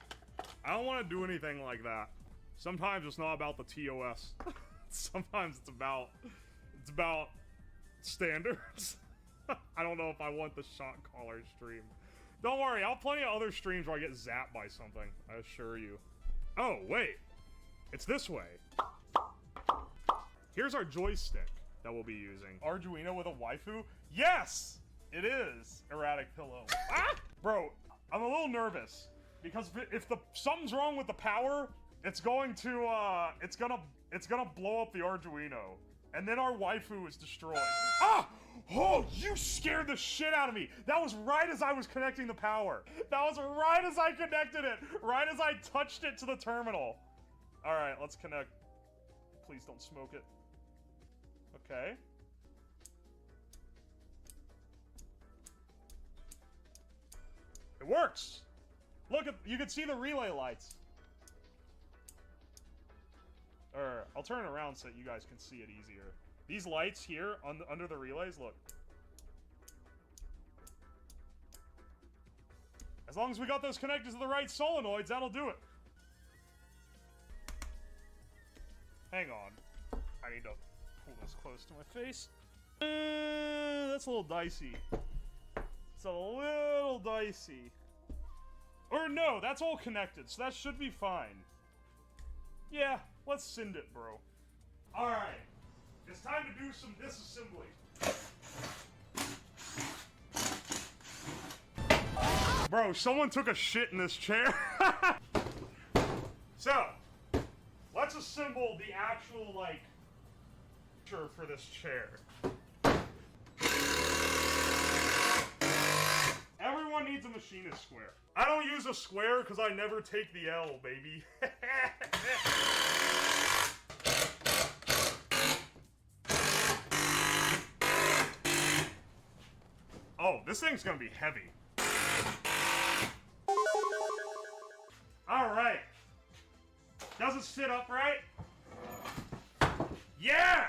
I don't want to do anything like that. Sometimes it's not about the TOS. Sometimes it's about standards. I don't know if I want the shot collar stream. Don't worry, I'll have plenty of other streams where I get zapped by something, I assure you. Oh, wait. It's this way. Here's our joystick that we'll be using. Arduino with a waifu? Yes! It is, erratic pillow. Ah! Bro, I'm a little nervous. Because if something's wrong with the power, it's gonna blow up the Arduino. And then our waifu is destroyed. Ah! Oh, you scared the shit out of me! That was right as I was connecting the power. That was right as I connected it! Right as I touched it to the terminal. Alright, let's connect. Please don't smoke it. Okay. It works! Look, you can see the relay lights. I'll turn it around so that you guys can see it easier. These lights here under the relays, look. As long as we got those connected to the right solenoids, that'll do it. Hang on. I need to pull this close to my face. That's a little dicey. It's a little dicey. Or no, that's all connected, so that should be fine. Yeah, let's send it, bro. Alright. It's time to do some disassembly. Bro, someone took a shit in this chair. So, let's assemble the actual, like, for this chair. Everyone needs a machinist square. I don't use a square because I never take the L, baby. Oh, this thing's gonna be heavy. Alright. Does it sit upright? Yeah!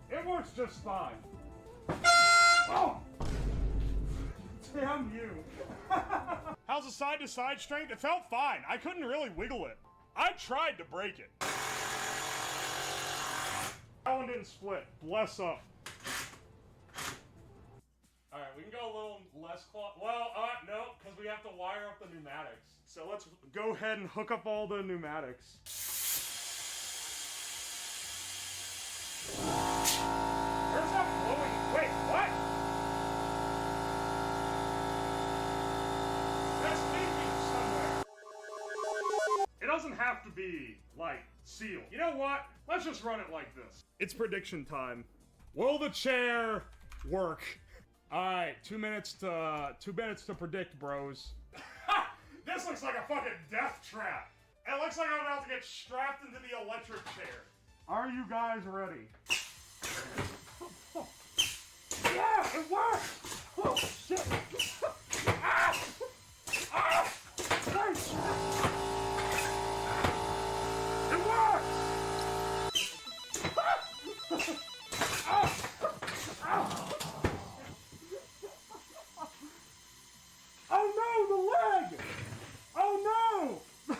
It works just fine. Oh! Damn you. How's the side-to-side strength? It felt fine. I couldn't really wiggle it. I tried to break it. That one didn't split. Bless up. Alright, we can go a little less cloth. Well, no, because we have to wire up the pneumatics. So let's go ahead and hook up all the pneumatics. Where's that blowing? Wait, what? That's leaking somewhere. It doesn't have to be, like, sealed. You know what? Let's just run it like this. It's prediction time. Will the chair work? Alright, 2 minutes to predict, bros. This looks like a fucking death trap. It looks like I'm about to get strapped into the electric chair. Are you guys ready? Yeah, it worked! Oh, shit! Ah! Ah! Nice! It works! Oh no, the leg! Oh no!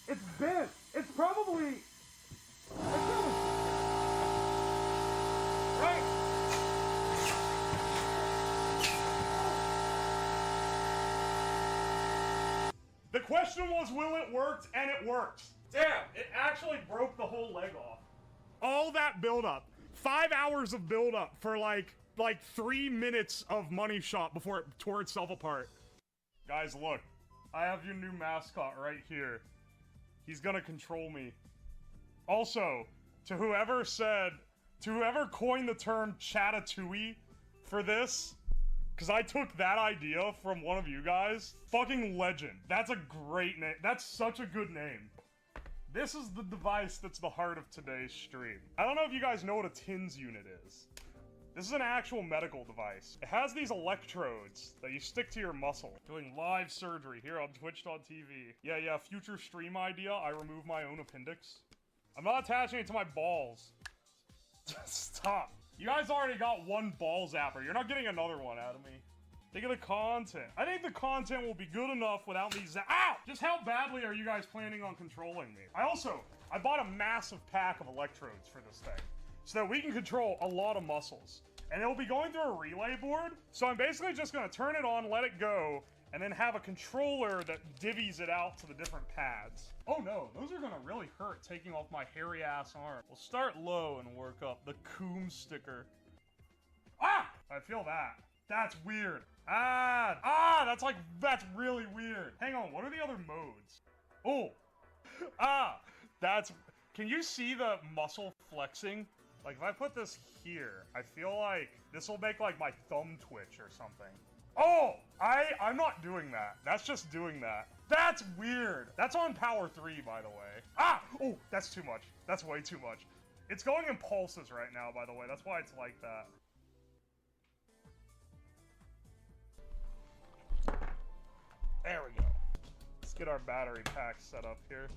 It's bent. It's probably... Right. The question was, will it work? And it worked. Damn, it actually broke the whole leg off. All that buildup. 5 hours of buildup for like 3 minutes of money shot before it tore itself apart. Guys, look. I have your new mascot right here. He's gonna control me. Also, to whoever coined the term Chatatouille for this, because I took that idea from one of you guys. Fucking legend. That's a great name. That's such a good name. This is the device that's the heart of today's stream. I don't know if you guys know what a TINS unit is. This is an actual medical device. It has these electrodes that you stick to your muscle. Doing live surgery here on Twitch.tv. Yeah, future stream idea. I remove my own appendix. I'm not attaching it to my balls. Stop. You guys already got one ball zapper. You're not getting another one out of me. Think of the content. I think the content will be good enough without these. Ow! Just how badly are you guys planning on controlling me? I bought a massive pack of electrodes for this thing, so that we can control a lot of muscles. And it'll be going through a relay board, so I'm basically just gonna turn it on, let it go, and then have a controller that divvies it out to the different pads. Oh no, those are gonna really hurt taking off my hairy ass arm. We'll start low and work up. The Coom sticker. Ah! I feel that. That's weird. That's really weird. Hang on, what are the other modes? Oh! Can you see the muscle flexing? Like, if I put this here, I feel like this will make, like, my thumb twitch or something. Oh! I'm not doing that. That's just doing that. That's weird. That's on power 3, by the way. Oh, that's too much. That's way too much. It's going in pulses right now, by the way. That's why it's like that. There we go. Let's get our battery pack set up here.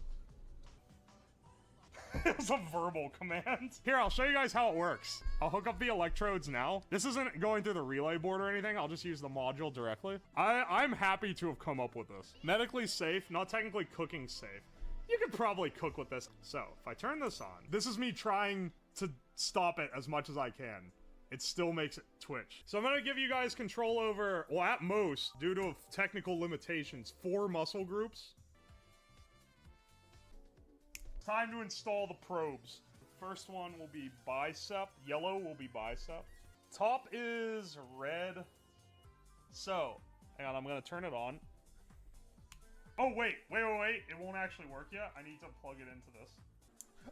It was a verbal command. Here, I'll show you guys how it works. I'll hook up the electrodes now. This isn't going through the relay board or anything. I'll just use the module directly. I'm happy to have come up with this. Medically safe, not technically cooking safe. You could probably cook with this. So, if I turn this on, this is me trying to stop it as much as I can. It still makes it twitch. So I'm gonna give you guys control over, well, at most, due to technical limitations, 4 muscle groups. Time to install the probes. The first one will be bicep. Yellow will be bicep. Top is red. So, hang on, I'm gonna turn it on. Oh, wait. It won't actually work yet. I need to plug it into this.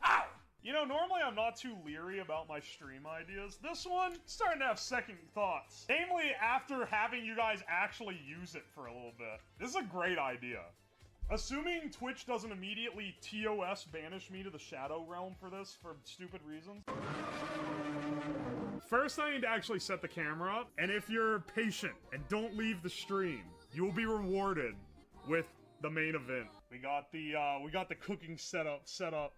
Ow! You know, normally I'm not too leery about my stream ideas. This one, starting to have second thoughts. Namely, after having you guys actually use it for a little bit. This is a great idea. Assuming Twitch doesn't immediately TOS banish me to the Shadow Realm for this, for stupid reasons. First, I need to actually set the camera up, and if you're patient and don't leave the stream, you will be rewarded with the main event. We got the cooking setup set up.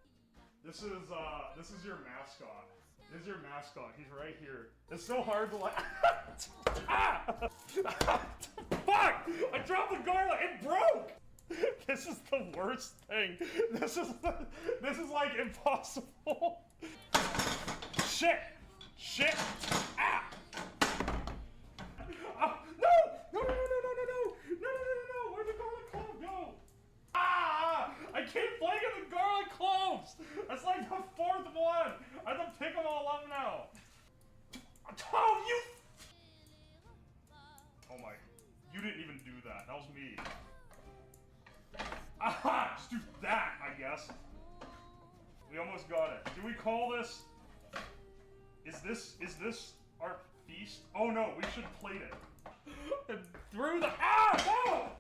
This is your mascot. This is your mascot. He's right here. It's so hard to like. Fuck! I dropped the garlic. It broke. This is the worst thing. This is like impossible. Shit! Ah! No! Where'd the garlic clove go? I keep flanking the garlic cloves! That's like the 4th one! I have to pick them all up now. Oh, you! Oh my. You didn't even do that. That was me. Aha! Just do that, I guess. We almost got it. Do we call this... Is this our feast? Oh no, we should plate it. And through the... Ah! No!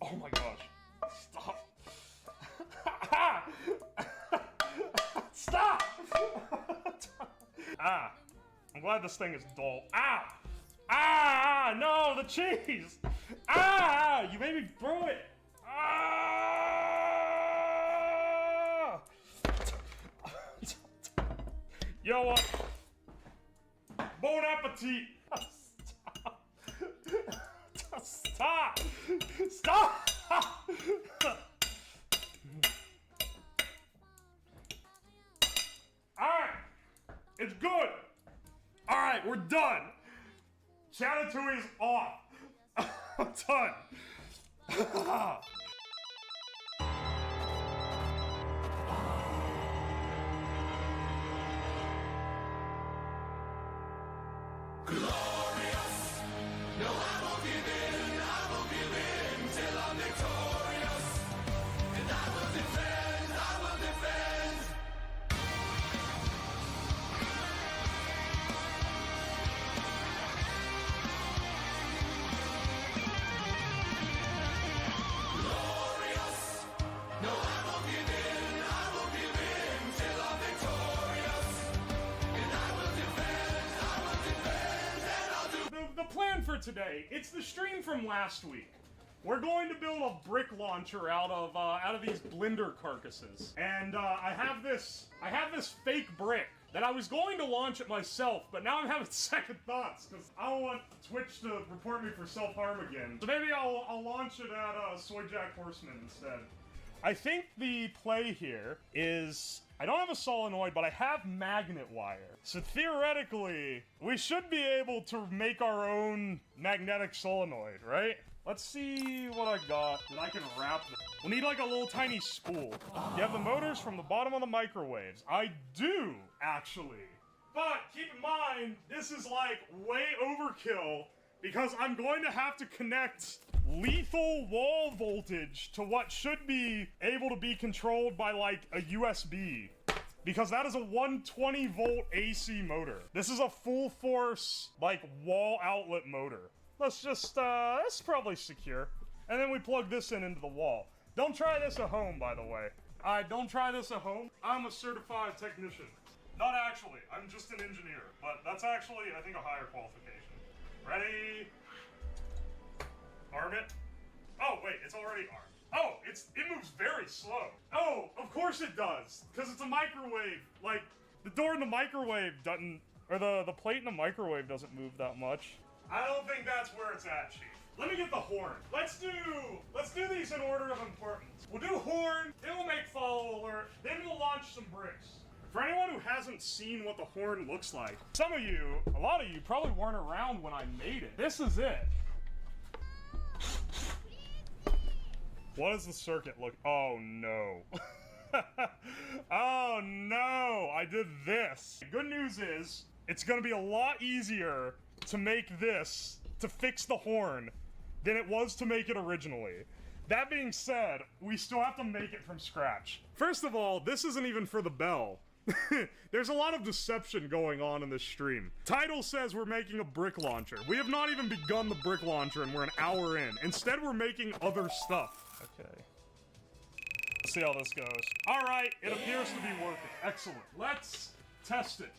Oh my gosh. Stop. Stop! I'm glad this thing is dull. No, the cheese! You made me throw it! You know what? Bon appetit! Stop! Stop! Alright! It's good! Alright, we're done! Chatatouille's off! I'm done! Glorious! No, I won't give in till for today. It's the stream from last week. We're going to build a brick launcher out of these blender carcasses, and I have this fake brick that I was going to launch it myself, but now I'm having second thoughts because I don't want Twitch to report me for self-harm again. So maybe I'll launch it at Soy Jack Horseman instead. I think the play here is I don't have a solenoid, but I have magnet wire. So theoretically, we should be able to make our own magnetic solenoid, right? Let's see what I got that I can wrap this. We'll need like a little tiny spool. You have the motors from the bottom of the microwaves. I do, actually. But keep in mind, this is like way overkill because I'm going to have to connect lethal wall voltage to what should be able to be controlled by like a USB. Because that is a 120 volt AC motor. This is a full force, like, wall outlet motor. Let's just, that's probably secure. And then we plug this into the wall. Don't try this at home, by the way. Don't try this at home. I'm a certified technician. Not actually, I'm just an engineer. But that's actually, I think, a higher qualification. Ready? Arm it. Oh, wait, it's already armed. Oh, it moves very slow. Oh, of course it does. Because it's a microwave. Like, the door in the microwave doesn't, or the plate in the microwave doesn't move that much. I don't think that's where it's at, Chief. Let me get the horn. Let's do these in order of importance. We'll do horn, then we'll make follow alert, then we'll launch some bricks. For anyone who hasn't seen what the horn looks like, some of you, a lot of you, probably weren't around when I made it. This is it. What does the circuit look? Oh no. Oh no, I did this. The good news is, it's gonna be a lot easier to make this, to fix the horn, than it was to make it originally. That being said, we still have to make it from scratch. First of all, this isn't even for the bell. There's a lot of deception going on in this stream. Title says we're making a brick launcher. We have not even begun the brick launcher and we're an hour in. Instead, we're making other stuff. Okay. Let's see how this goes. Alright, it appears to be working. Excellent. Let's test it.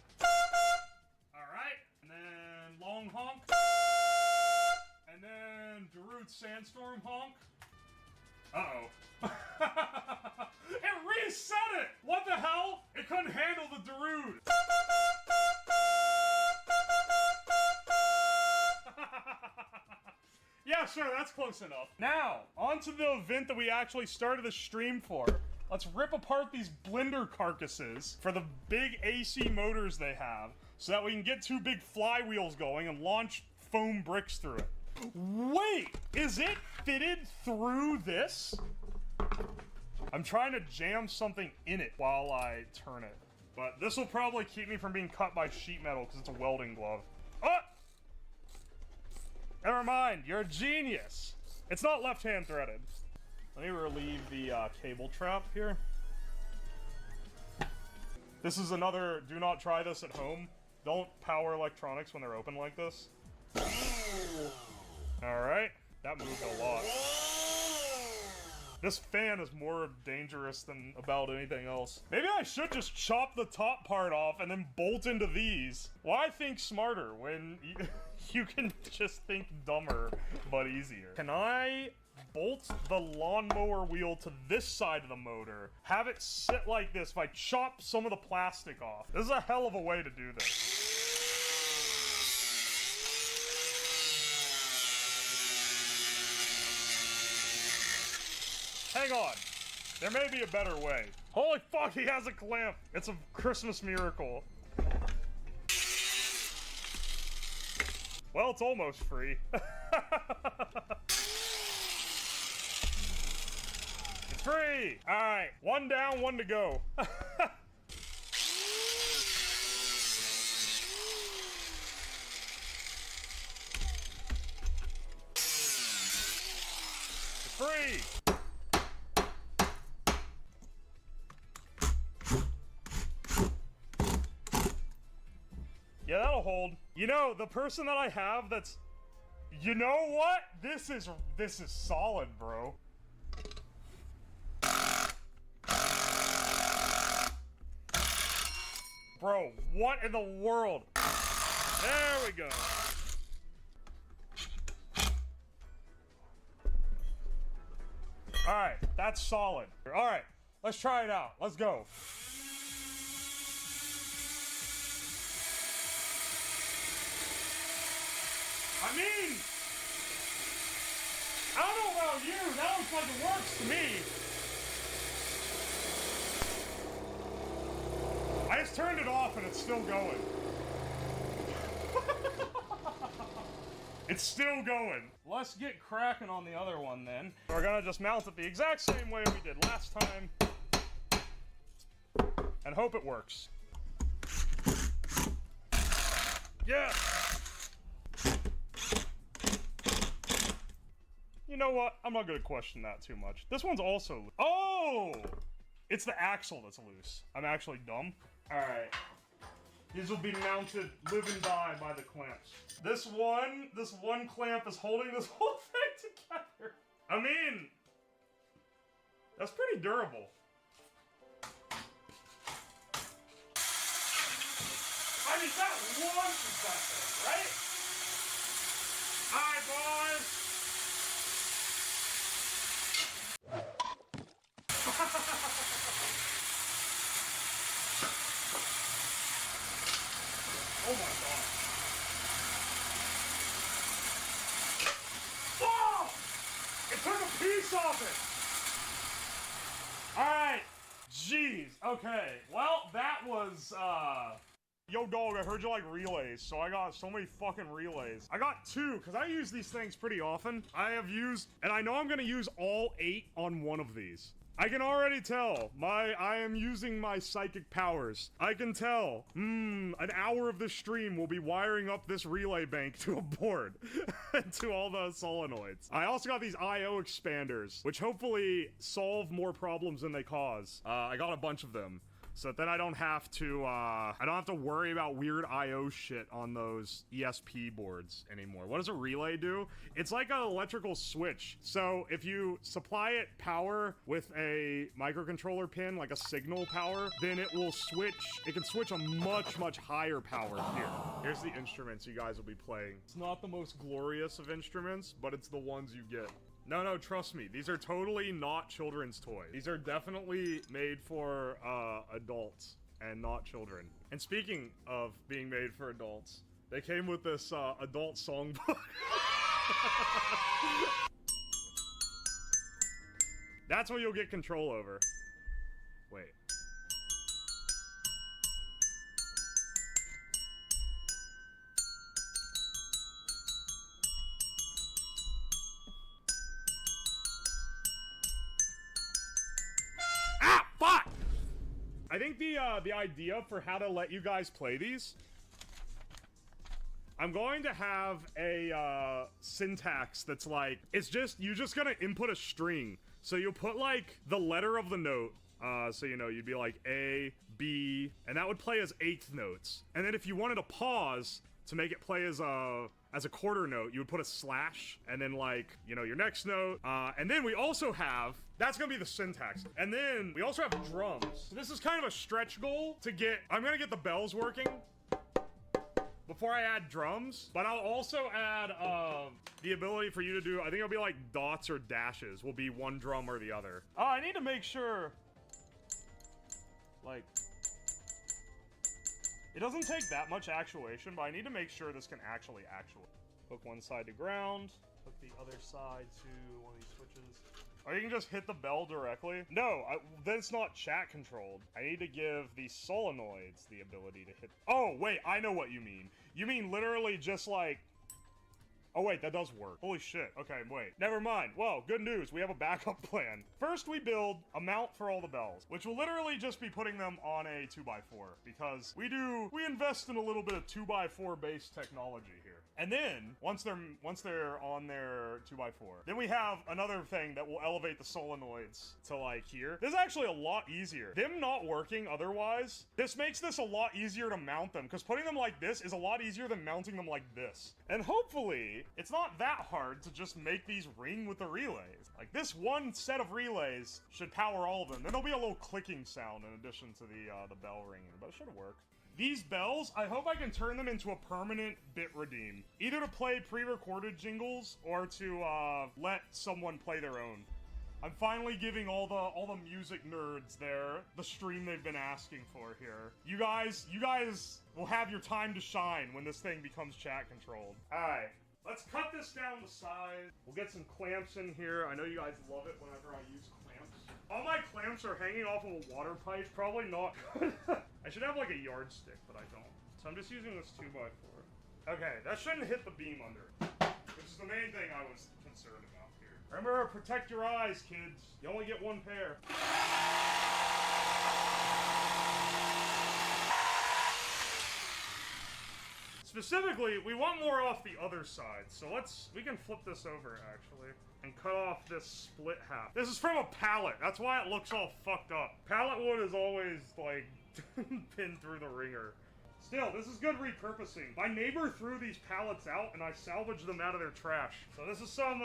Alright, and then long honk. And then Darude Sandstorm honk. Uh-oh. It reset it! What the hell? It couldn't handle the Darude. Yeah, sure, that's close enough. Now, on to the event that we actually started the stream for. Let's rip apart these blender carcasses for the big AC motors they have, so that we can get two big flywheels going and launch foam bricks through it. Wait! Is it fitted through this? I'm trying to jam something in it while I turn it. But this will probably keep me from being cut by sheet metal because it's a welding glove. Oh! Never mind, you're a genius. It's not left-hand threaded. Let me relieve the cable trap here. This is another, do not try this at home. Don't power electronics when they're open like this. Alright, that moved a lot. This fan is more dangerous than about anything else. Maybe I should just chop the top part off and then bolt into these. Why think smarter when you can just think dumber but easier? Can I bolt the lawnmower wheel to this side of the motor, have it sit like this if I chop some of the plastic off? This is a hell of a way to do this. Hang on. There may be a better way. Holy fuck, he has a clamp. It's a Christmas miracle. Well, it's almost free. It's free! Alright, one down, one to go. It's free! Yeah, that'll hold. You know, the person that I have that's... You know what? This is solid, bro. Bro, what in the world? There we go. That's solid. All right, let's try it out. Let's go. I mean, I don't know about you, that looks like it works to me. I just turned it off and it's still going. It's still going. Let's get cracking on the other one then. We're gonna just mount it the exact same way we did last time. And hope it works. Yeah! You know what? I'm not gonna question that too much. This one's also... Oh! It's the axle that's loose. I'm actually dumb. Alright. These will be mounted, live and die by the clamps. This one clamp is holding this whole thing together. I mean, that's pretty durable. I mean, that launches that thing, right? Alright, boys. Oh my god. Oh! It took a piece off it! Alright. Jeez. Okay. Well, that was, Yo, dog, I heard you like relays, so I got so many fucking relays. I got 2, because I use these things pretty often. I have used, and I know I'm gonna use all 8 on one of these. I can already tell. I am using my psychic powers. I can tell. An hour of this stream will be wiring up this relay bank to a board. To all the solenoids. I also got these IO expanders, which hopefully solve more problems than they cause. I got a bunch of them. So then I don't have to worry about weird IO shit on those ESP boards anymore. What does a relay do? It's like an electrical switch. So if you supply it power with a microcontroller pin, like a signal power, then it will switch, it can switch a much, much higher power here. Here's the instruments you guys will be playing. It's not the most glorious of instruments, but it's the ones you get. No, trust me. These are totally not children's toys. These are definitely made for adults and not children. And speaking of being made for adults, they came with this adult songbook. That's what you'll get control over. Wait. I think the idea for how to let you guys play these, I'm going to have a syntax that's like, it's just, you're just gonna input a string. So you'll put like the letter of the note, so you know, you'd be like A, B, and that would play as 8th notes. And then if you wanted to pause to make it play as a quarter note, you would put a slash, and then like, you know, your next note, and then we also have, that's gonna be the syntax. And then we also have drums. So this is kind of a stretch goal to get, I'm gonna get the bells working before I add drums, but I'll also add the ability for you to do, I think it'll be like dots or dashes will be one drum or the other. Oh, I need to make sure, like, it doesn't take that much actuation, but I need to make sure this can actually actuate. Hook one side to ground, hook the other side to one of these switches. Or you can just hit the bell directly. No, then it's not chat controlled. I need to give the solenoids the ability to hit. Oh, wait, I know what you mean. You mean literally just like, oh wait, that does work. Holy shit. Okay, wait. Never mind. Well, good news. We have a backup plan. First, we build a mount for all the bells, which will literally just be putting them on a 2x4 because we invest in a little bit of 2x4 based technology here. And then once they're on their 2x4, then we have another thing that will elevate the solenoids to like here. This is actually a lot easier. Them not working otherwise, this makes this a lot easier to mount them because putting them like this is a lot easier than mounting them like this. And hopefully, it's not that hard to just make these ring with the relays. Like, this one set of relays should power all of them. Then there'll be a little clicking sound in addition to the bell ringing, but it should work. These bells, I hope I can turn them into a permanent bit redeem. Either to play pre-recorded jingles or to let someone play their own. I'm finally giving all the music nerds the stream they've been asking for here. You guys will have your time to shine when this thing becomes chat controlled. Alright, let's cut this down to size. We'll get some clamps in here. I know you guys love it whenever I use clamps. All my clamps are hanging off of a water pipe. Probably not good. I should have like a yardstick, but I don't. So I'm just using this 2x4. Okay, that shouldn't hit the beam under, which is the main thing I was concerned about here. Remember, protect your eyes, kids. You only get one pair. Specifically, we want more off the other side, so we can flip this over, actually, and cut off this split half. This is from a pallet, that's why it looks all fucked up. Pallet wood is always, like, pinned through the ringer. Still, this is good repurposing. My neighbor threw these pallets out, and I salvaged them out of their trash. So this is some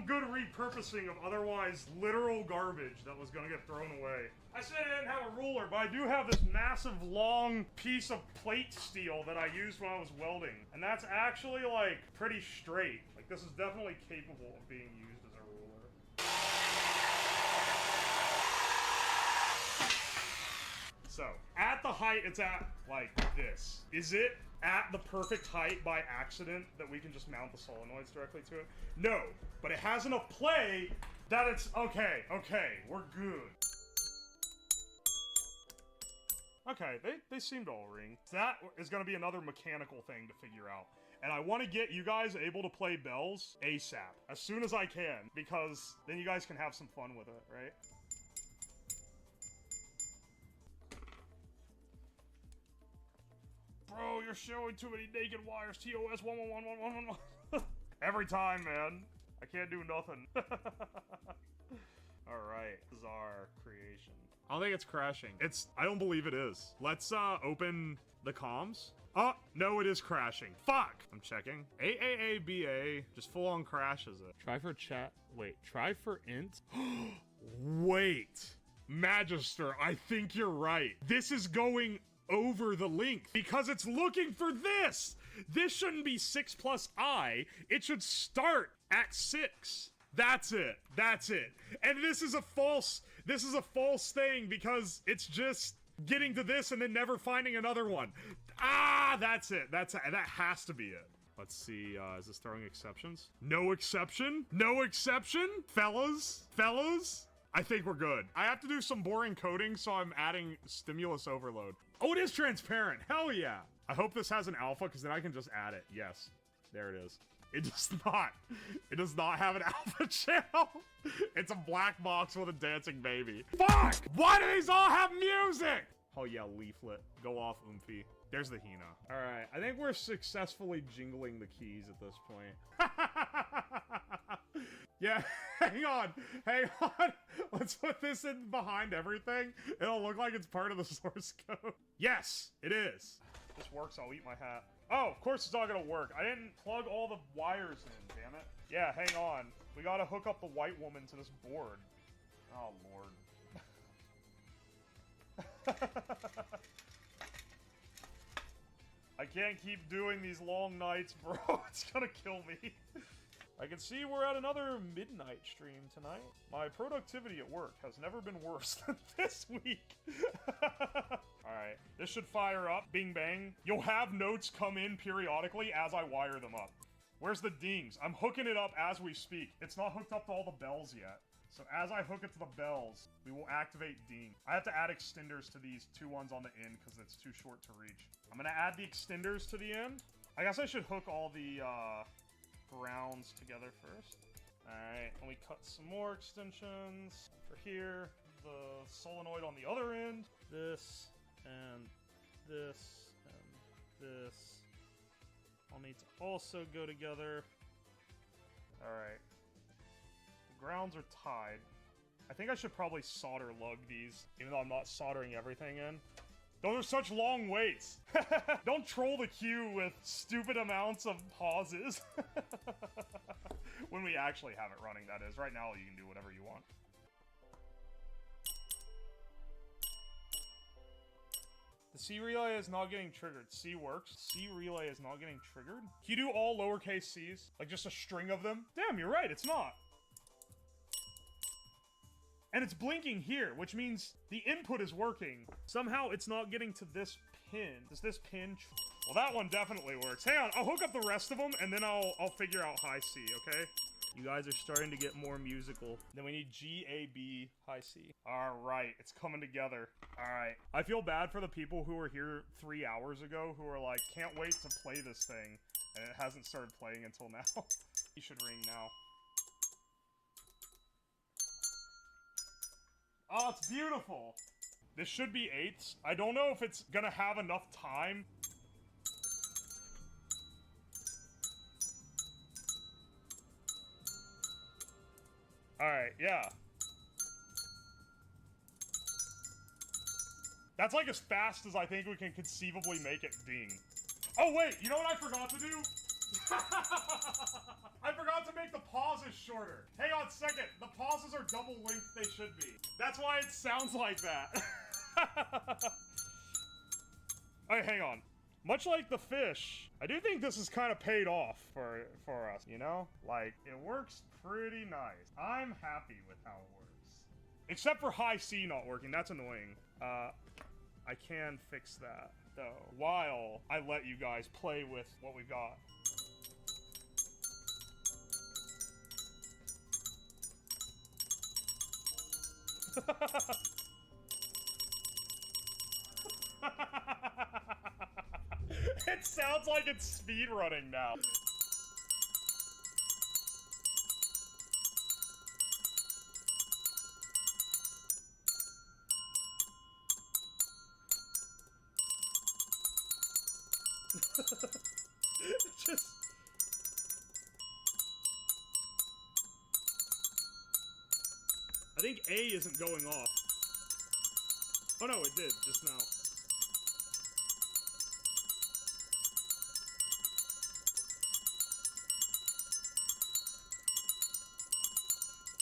good repurposing of otherwise literal garbage that was gonna get thrown away. I said I didn't have a ruler, but I do have this massive, long piece of plate steel that I used when I was welding. And that's actually, like, pretty straight. Like, this is definitely capable of being used as a ruler. So, at the height it's at, like, this. Is it at the perfect height by accident that we can just mount the solenoids directly to it? No, but it has enough play that it's, okay, we're good. Okay, they seem to all ring. That is gonna be another mechanical thing to figure out. And I want to get you guys able to play bells ASAP, as soon as I can, because then you guys can have some fun with it, right? Bro, you're showing too many naked wires. TOS 1111111. Every time, man. I can't do nothing. Alright, this is our creation. I don't think it's crashing. I don't believe it is. Let's open the comms. Oh, no, it is crashing. Fuck! I'm checking. AAABA just full on crashes it. Try for chat. Wait, try for int? Wait. Magister, I think you're right. This is going over the link because it's looking for this. This shouldn't be 6 plus I. It should start at 6. That's it. That's it. And this is a false thing because it's just getting to this and then never finding another one. Ah, that's it. That has to be it. Let's see, is this throwing exceptions? No exception? No exception? Fellas? I think we're good. I have to do some boring coding, so I'm adding stimulus overload. Oh, it is transparent. Hell yeah. I hope this has an alpha, because then I can just add it. Yes. There it is. It does not. It does not have an alpha channel. It's a black box with a dancing baby. Fuck! Why do these all have music? Oh yeah, leaflet. Go off, Oomphy. There's the Hina. Alright, I think we're successfully jingling the keys at this point. Yeah, hang on. Let's put this in behind everything. It'll look like it's part of the source code. Yes, it is. If this works, I'll eat my hat. Oh, of course it's not gonna work. I didn't plug all the wires in, damn it. Yeah, hang on. We gotta hook up the white woman to this board. Oh, Lord. I can't keep doing these long nights, bro. It's gonna kill me. I can see we're at another midnight stream tonight. My productivity at work has never been worse than this week. Alright, this should fire up. Bing bang. You'll have notes come in periodically as I wire them up. Where's the dings? I'm hooking it up as we speak. It's not hooked up to all the bells yet. So as I hook it to the bells, we will activate ding. I have to add extenders to these 2 ones on the end because it's too short to reach. I'm gonna add the extenders to the end. I guess I should hook all the grounds together first. Alright, and we cut some more extensions for here. The solenoid on the other end. This, and this, and this. All need to also go together. Alright. Grounds are tied. I think I should probably solder lug these, even though I'm not soldering everything in. Those are such long waits. Don't troll the queue with stupid amounts of pauses. When we actually have it running, that is. Right now, you can do whatever you want. The C relay is not getting triggered. C works. C relay is not getting triggered. Can you do all lowercase c's? Like just a string of them? Damn, you're right, it's not. And it's blinking here, which means the input is working. Somehow it's not getting to this pin. Does this pin... Well, that one definitely works. Hang on, I'll hook up the rest of them, and then I'll figure out high C, okay? You guys are starting to get more musical. Then we need G, A, B, high C. All right, it's coming together. All right. I feel bad for the people who were here 3 hours ago who are like, can't wait to play this thing, and it hasn't started playing until now. You should ring now. Oh, it's beautiful. This should be 8s. I don't know if it's gonna have enough time. Alright, yeah. That's like as fast as I think we can conceivably make it ding. Oh wait, you know what I forgot to do? I forgot to make the pauses shorter. Hang on a second, the pauses are double length they should be. That's why it sounds like that. Alright, hang on. Much like the fish, I do think this is kind of paid off for us, you know? Like, it works pretty nice. I'm happy with how it works. Except for high C not working, that's annoying. I can fix that, though, while I let you guys play with what we've got. It sounds like it's speed running now. Just... I think A isn't going off. Oh no, it did just now.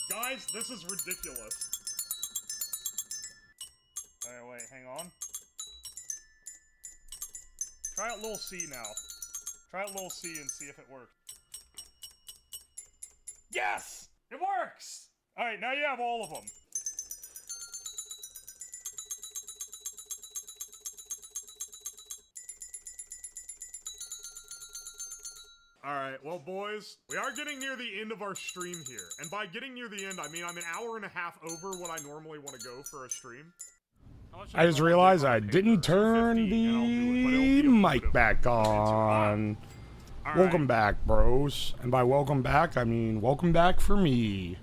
Guys, this is ridiculous. Alright, wait, hang on. Try out Lil C now. Try out Lil C and see if it works. Yes! It works! Alright, now you have all of them. Alright, well boys, we are getting near the end of our stream here. And by getting near the end, I mean I'm an hour and a half over what I normally want to go for a stream. I just realized I didn't turn the mic back on. Welcome back, bros. And by welcome back, I mean welcome back for me.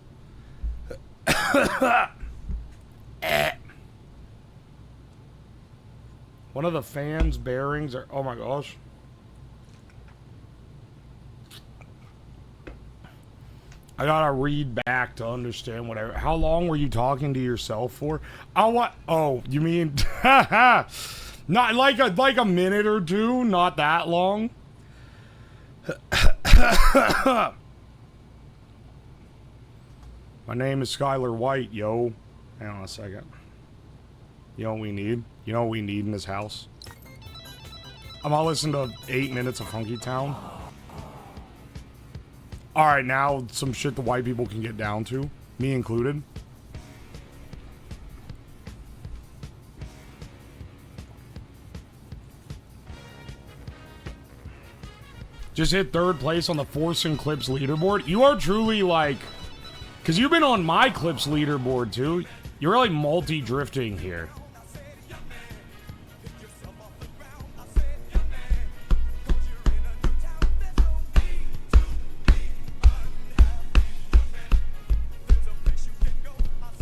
One of the fans' bearings are... Oh my gosh. I gotta read back to understand whatever. How long were you talking to yourself for? Oh, you mean... Not like a minute or two? Not that long? My name is Skylar White, yo. Hang on a second. You know what we need? You know what we need in this house? I'm gonna listen to 8 minutes of Funky Town. Alright, now some shit the white people can get down to. Me included. Just hit 3rd place on the Force and Clips leaderboard. You are truly like... Because you've been on my Clips leaderboard too. You're really multi-drifting here.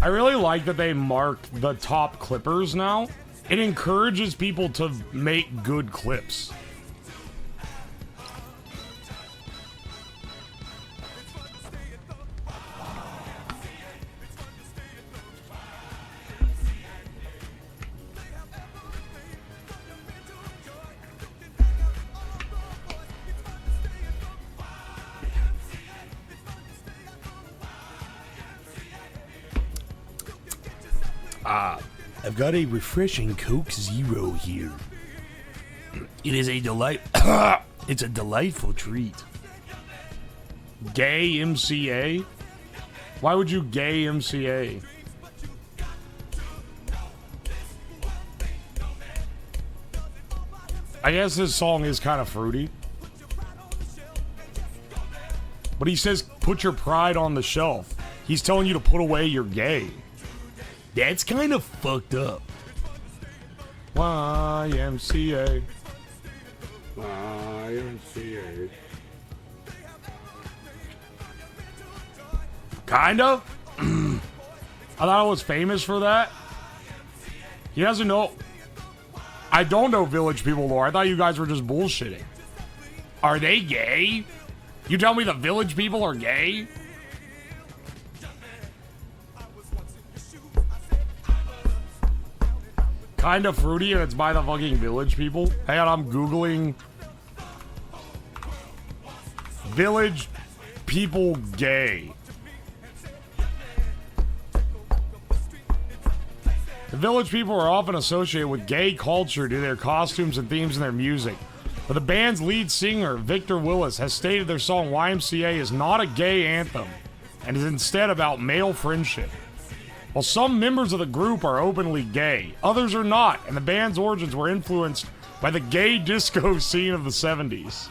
I really like that they mark the top clippers now. It encourages people to make good clips. I've got a refreshing Coke Zero here. It is a delight. It's a delightful treat. Gay MCA? Why would you gay MCA? I guess this song is kind of fruity. But he says, put your pride on the shelf. He's telling you to put away your gay. That's kind of fucked up. YMCA. YMCA. Kind of? I thought I was famous for that. He doesn't know. I don't know Village People lore. I thought you guys were just bullshitting. Are they gay? You tell me the Village People are gay? Kind of fruity, and it's by the fucking Village People. Hang on, I'm Googling Village People gay. The Village People are often associated with gay culture due to their costumes and themes in their music. But the band's lead singer, Victor Willis, has stated their song YMCA is not a gay anthem and is instead about male friendship. While some members of the group are openly gay, others are not, and the band's origins were influenced by the gay disco scene of the 70s.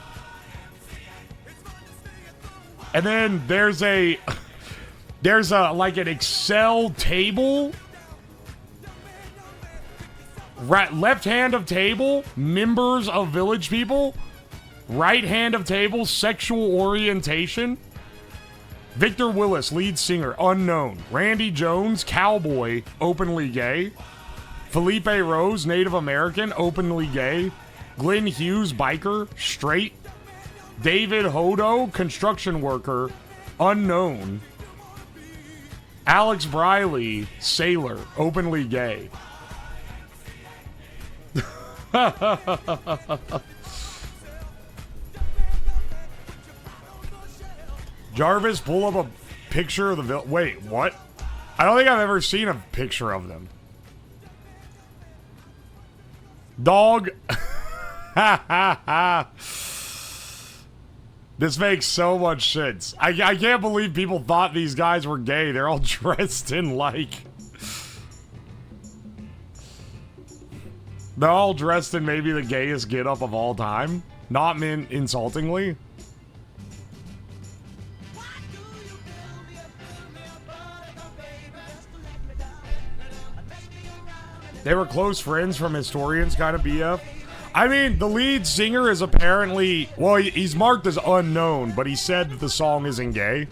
And then there's a like an Excel table. Right, left hand of table, members of Village People. Right hand of table, sexual orientation. Victor Willis, lead singer, unknown. Randy Jones, cowboy, openly gay. Felipe Rose, Native American, openly gay. Glenn Hughes, biker, straight. David Hodo, construction worker, unknown. Alex Briley, sailor, openly gay. Jarvis, pull up a picture of the wait, what? I don't think I've ever seen a picture of them. Dog. This makes so much sense. I can't believe people thought these guys were gay. They're all dressed in like... They're all dressed in maybe the gayest getup of all time. Not meant insultingly. They were close friends from historians, kind of BF. I mean, the lead singer is apparently... Well, he's marked as unknown, but he said that the song isn't gay.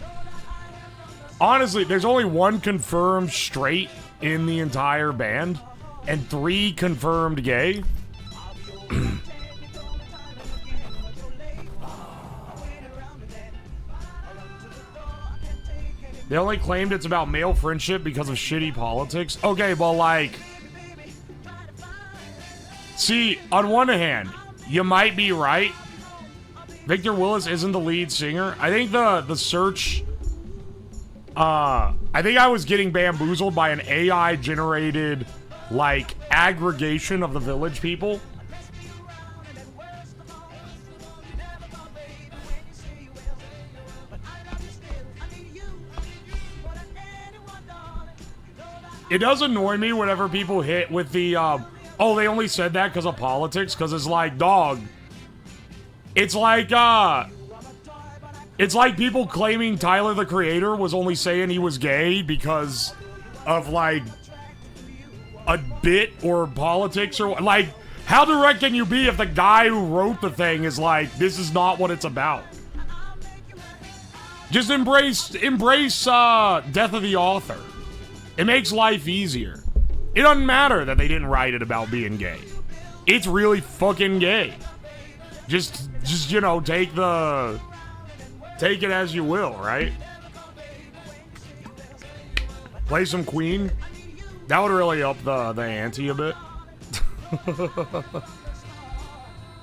Honestly, there's only one confirmed straight in the entire band. And 3 confirmed gay. They only claimed it's about male friendship because of shitty politics. Okay, well, like... See, on one hand, you might be right. Victor Willis isn't the lead singer. I think the search... I think I was getting bamboozled by an AI-generated... like, aggregation of the Village People. It does annoy me whenever people hit with the, oh, they only said that because of politics, because it's like, dog. It's like people claiming Tyler, the Creator, was only saying he was gay because of, like... a bit or politics or like how direct can you be if the guy who wrote the thing is like this is not what it's about? Just embrace death of the author. It makes life easier. It doesn't matter that they didn't write it about being gay. It's really fucking gay. Just you know, take it as you will, right? Play some Queen. That would really up the ante a bit. Oh,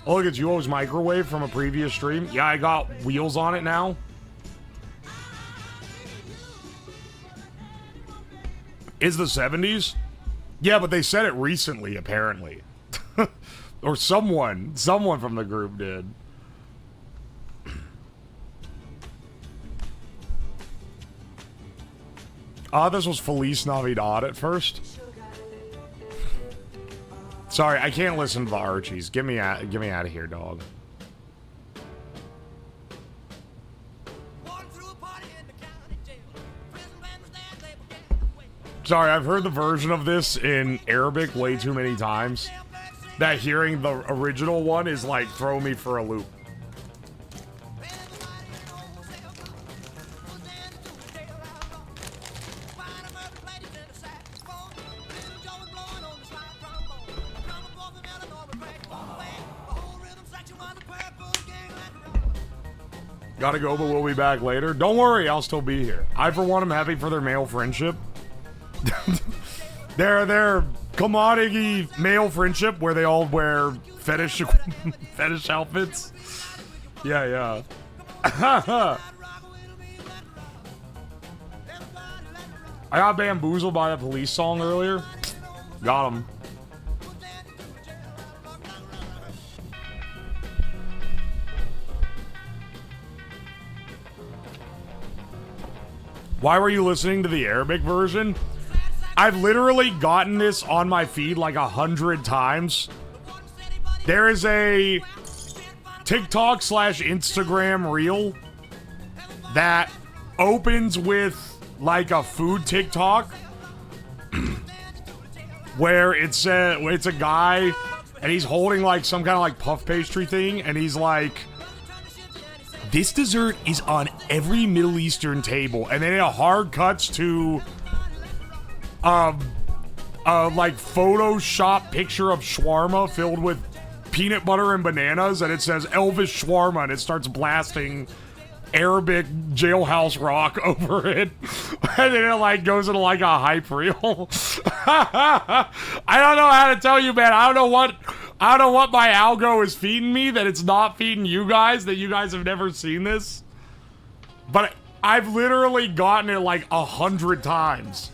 look, it's Uwo's microwave from a previous stream. Yeah, I got wheels on it now. Is the 70s? Yeah, but they said it recently, apparently. Or someone from the group did. This was Feliz Navidad at first. Sorry, I can't listen to the Archies. Get me out of here, dog. Sorry, I've heard the version of this in Arabic way too many times that hearing the original one is like throwing me for a loop. Gotta go, but we'll be back later. Don't worry, I'll still be here. I, for one, am happy for their male friendship. their commodity male friendship where they all wear fetish fetish outfits. Yeah. I got bamboozled by the Police song earlier. Got him. Why were you listening to the Arabic version? I've literally gotten this on my feed like 100 times. There is a TikTok / Instagram reel that opens with like a food TikTok where it's a guy and he's holding like some kind of like puff pastry thing and he's like, this dessert is on every Middle Eastern table, and then it hard cuts to like Photoshop picture of shawarma filled with peanut butter and bananas, and it says Elvis shawarma, and it starts blasting Arabic jailhouse rock over it, and then it like goes into like a hype reel. I don't know how to tell you, man. I don't know what my algo is feeding me that it's not feeding you guys, that you guys have never seen this. But I've literally gotten it like 100 times.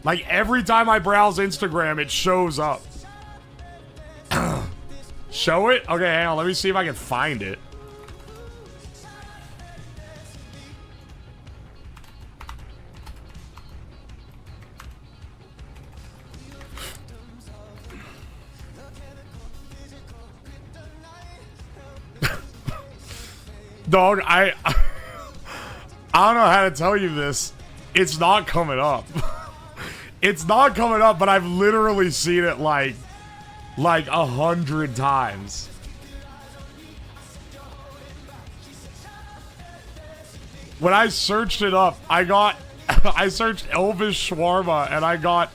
Like every time I browse Instagram, it shows up. Show it? Okay, hang on. Let me see if I can find it. Dog, I don't know how to tell you this. It's not coming up. It's not coming up, but I've literally seen it like 100 times. When I searched it up, I searched Elvis shawarma and I got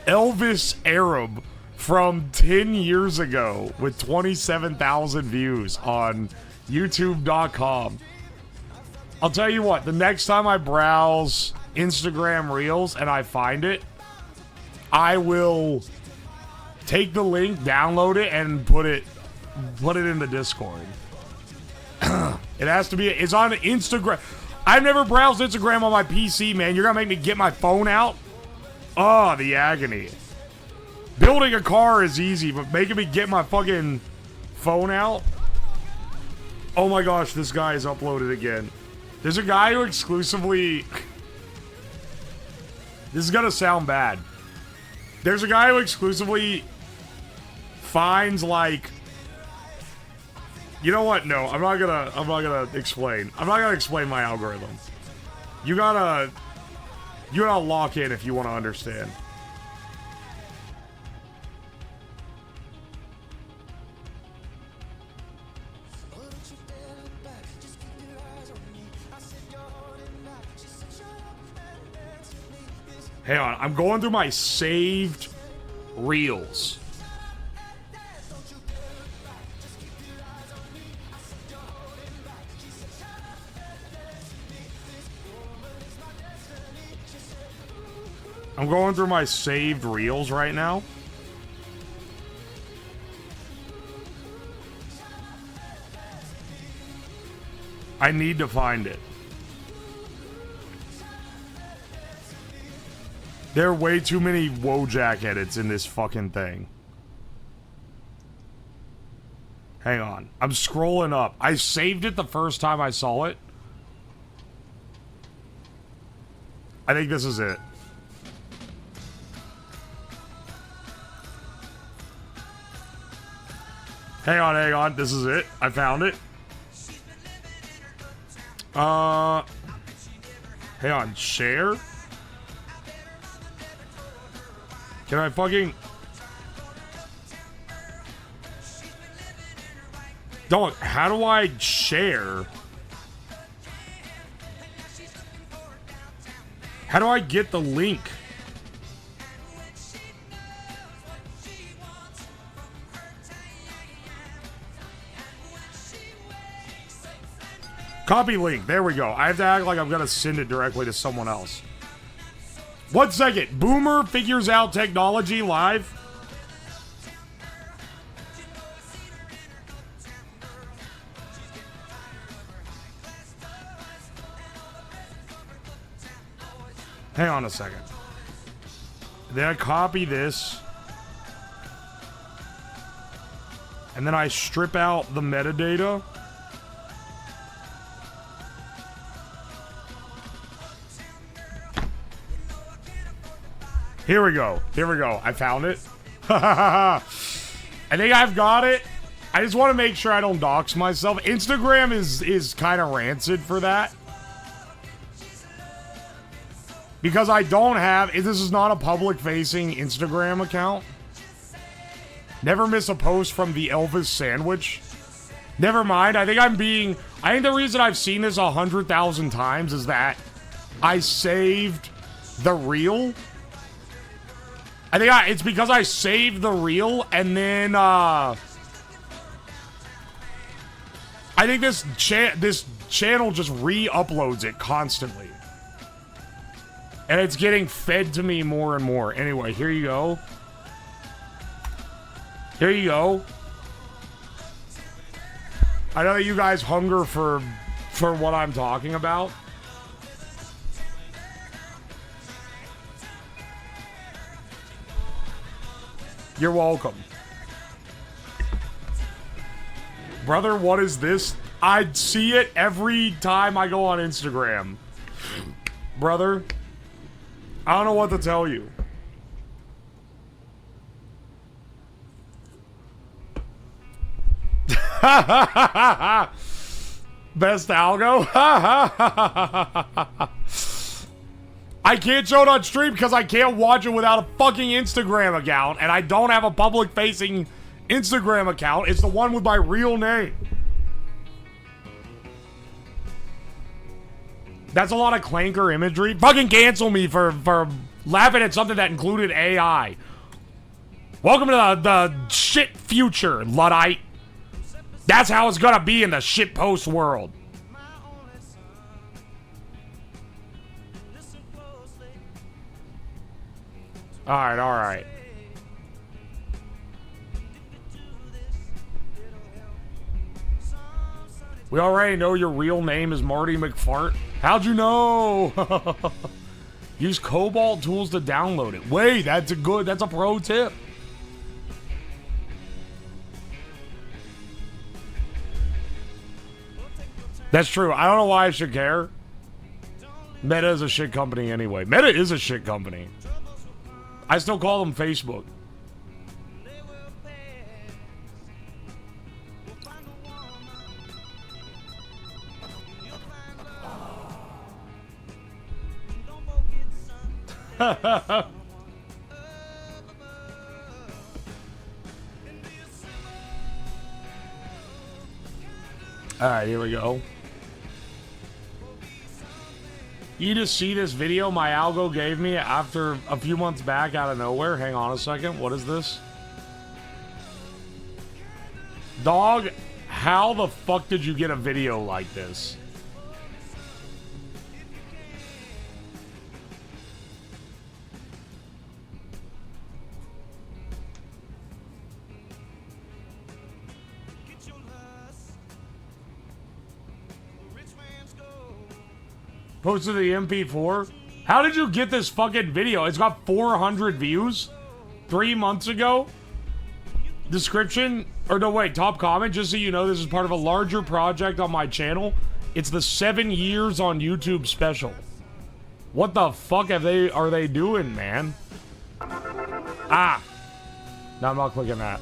Elvis Arab from 10 years ago with 27,000 views on YouTube.com. I'll tell you what, the next time I browse Instagram Reels and I find it, I will take the link, download it, and put it in the Discord. It has to be, it's on Instagram. I've never browsed Instagram on my PC, man. You're gonna make me get my phone out? Oh, the agony. Building a car is easy, but making me get my fucking phone out? Oh my gosh, this guy is uploaded again. There's a guy who exclusively... This is gonna sound bad. There's a guy who exclusively finds like... You know what? No, I'm not gonna explain. I'm not gonna explain my algorithm. You gotta lock in if you want to understand. Hang on, I'm going through my saved reels. I'm going through my saved reels right now. I need to find it. There are way too many Wojak edits in this fucking thing. Hang on. I'm scrolling up. I saved it the first time I saw it. I think this is it. Hang on. This is it. I found it. Hang on. Share? Can I fucking... Dog, how do I share? How do I get the link? Copy link. There we go. I have to act like I'm gonna send it directly to someone else. 1 second. Boomer figures out technology live. Hang on a second. Then I copy this. And then I strip out the metadata. Here we go. I found it. I think I've got it. I just want to make sure I don't dox myself. Instagram is kind of rancid for that. Because I don't have... This is not a public-facing Instagram account. Never miss a post from the Elvis sandwich. Never mind. I think the reason I've seen this 100,000 times is that I saved the reel. I think it's because I saved the reel and then... I think this channel just re-uploads it constantly. And it's getting fed to me more and more. Anyway, here you go. Here you go. I know that you guys hunger for what I'm talking about. You're welcome. Brother, what is this? I see it every time I go on Instagram. Brother, I don't know what to tell you. Best algo? I can't show it on stream because I can't watch it without a fucking Instagram account, and I don't have a public-facing Instagram account. It's the one with my real name. That's a lot of clanker imagery. Fucking cancel me for laughing at something that included AI. Welcome to the shit future, Luddite. That's how it's gonna be in the shit post world. Alright. We already know your real name is Marty McFart. How'd you know? Use Cobalt tools to download it. Wait, that's a pro tip. That's true. I don't know why I should care. Meta is a shit company anyway. Meta is a shit company. I still call them Facebook. Alright, here we go. You just see this video my algo gave me after a few months back out of nowhere. Hang on a second. What is this? Dog, how the fuck did you get a video like this? Posted the MP4. How did you get this fucking video? It's got 400 views 3 months ago. Description, or no wait, top comment, just so you know, this is part of a larger project on my channel. It's the 7 years on YouTube special. What the fuck are they doing, man? Ah. No, I'm not clicking that.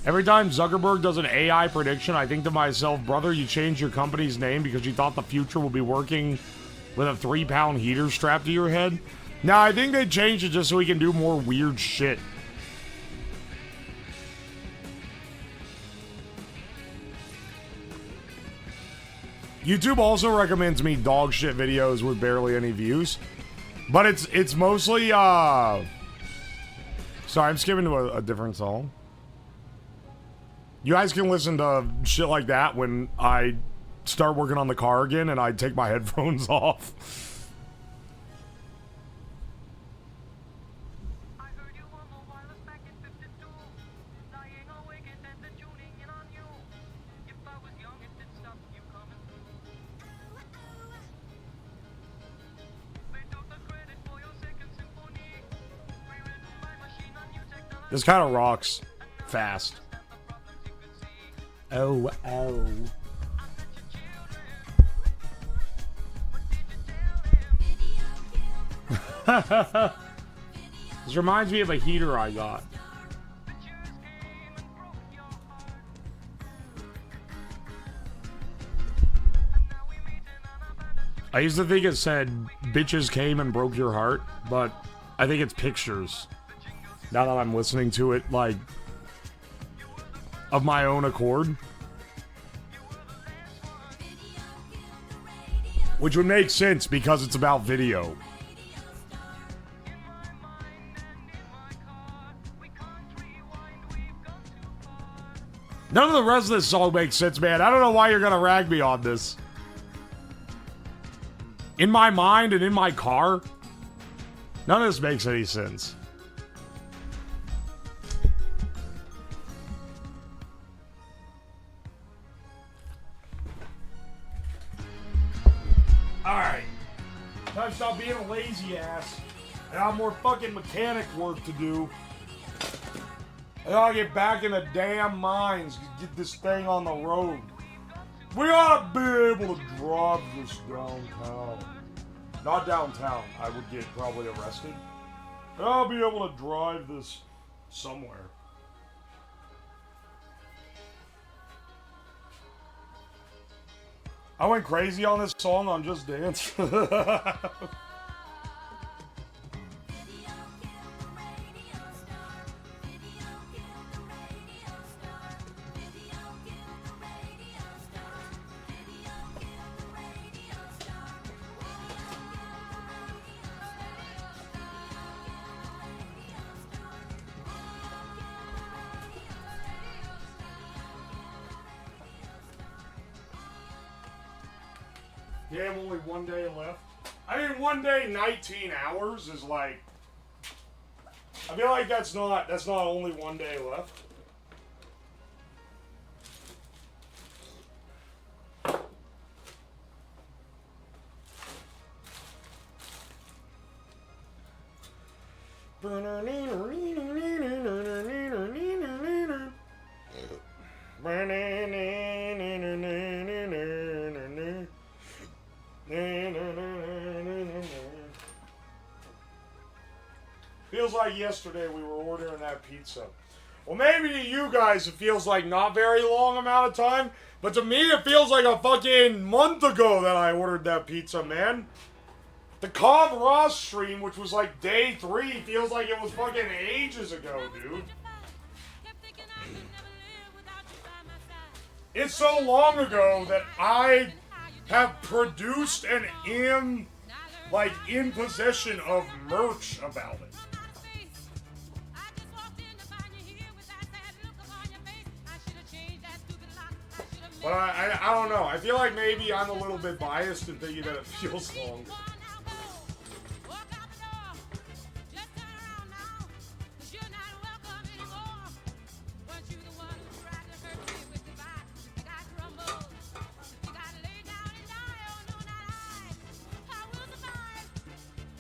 Every time Zuckerberg does an AI prediction, I think to myself, brother, you changed your company's name because you thought the future will be working with a 3-pound heater strapped to your head? Nah, I think they changed it just so we can do more weird shit. YouTube also recommends me dog shit videos with barely any views. But it's mostly, Sorry, I'm skipping to a different song. You guys can listen to shit like that when I start working on the car again and I take my headphones off. This kind of rocks fast. Oh, oh. This reminds me of a heater I got. I used to think it said, bitches came and broke your heart, but I think it's pictures. Now that I'm listening to it, like, of my own accord. Which would make sense because it's about video. None of the rest of this song makes sense, man. I don't know why you're gonna rag me on this. In my mind and in my car, none of this makes any sense. Alright. Time to stop being a lazy ass. I got more fucking mechanic work to do. I gotta get back in the damn mines to get this thing on the road. We gotta be able to drive this downtown. Not downtown. I would get probably arrested. But I'll be able to drive this somewhere. I went crazy on this song on Just Dance. Damn, only one day left. I mean, one day, 19 hours is like. I feel like that's not only one day left. Feels like yesterday we were ordering that pizza. Well, maybe to you guys it feels like not very long amount of time, but to me it feels like a fucking month ago that I ordered that pizza, man. The Cobb Ross stream, which was like day 3, feels like it was fucking ages ago, dude. It's so long ago that I have produced and am, like, in possession of merch about it. But I don't know. I feel like maybe I'm a little bit biased in thinking that it feels long.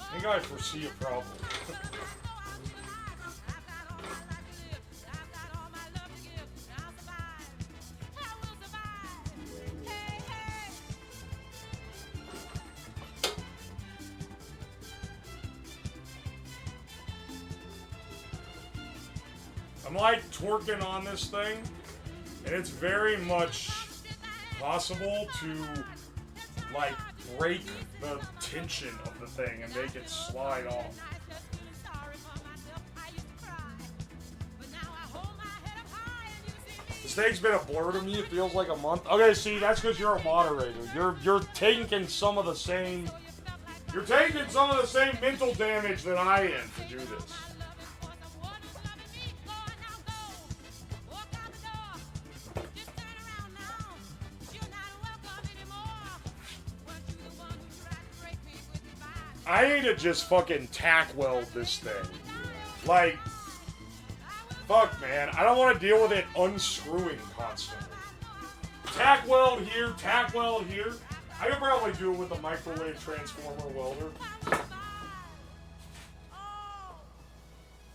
I think I foresee a problem. I'm like twerking on this thing, and it's very much possible to like break the tension of the thing and make it slide off. This thing's been a blur to me. It feels like a month. Okay, see, that's because you're a moderator. You're taking some of the same. You're taking some of the same mental damage that I am to do this. I need to just fucking tack weld this thing. Like, fuck, man. I don't want to deal with it unscrewing constantly. Tack weld here, tack weld here. I could probably do it with a microwave transformer welder. The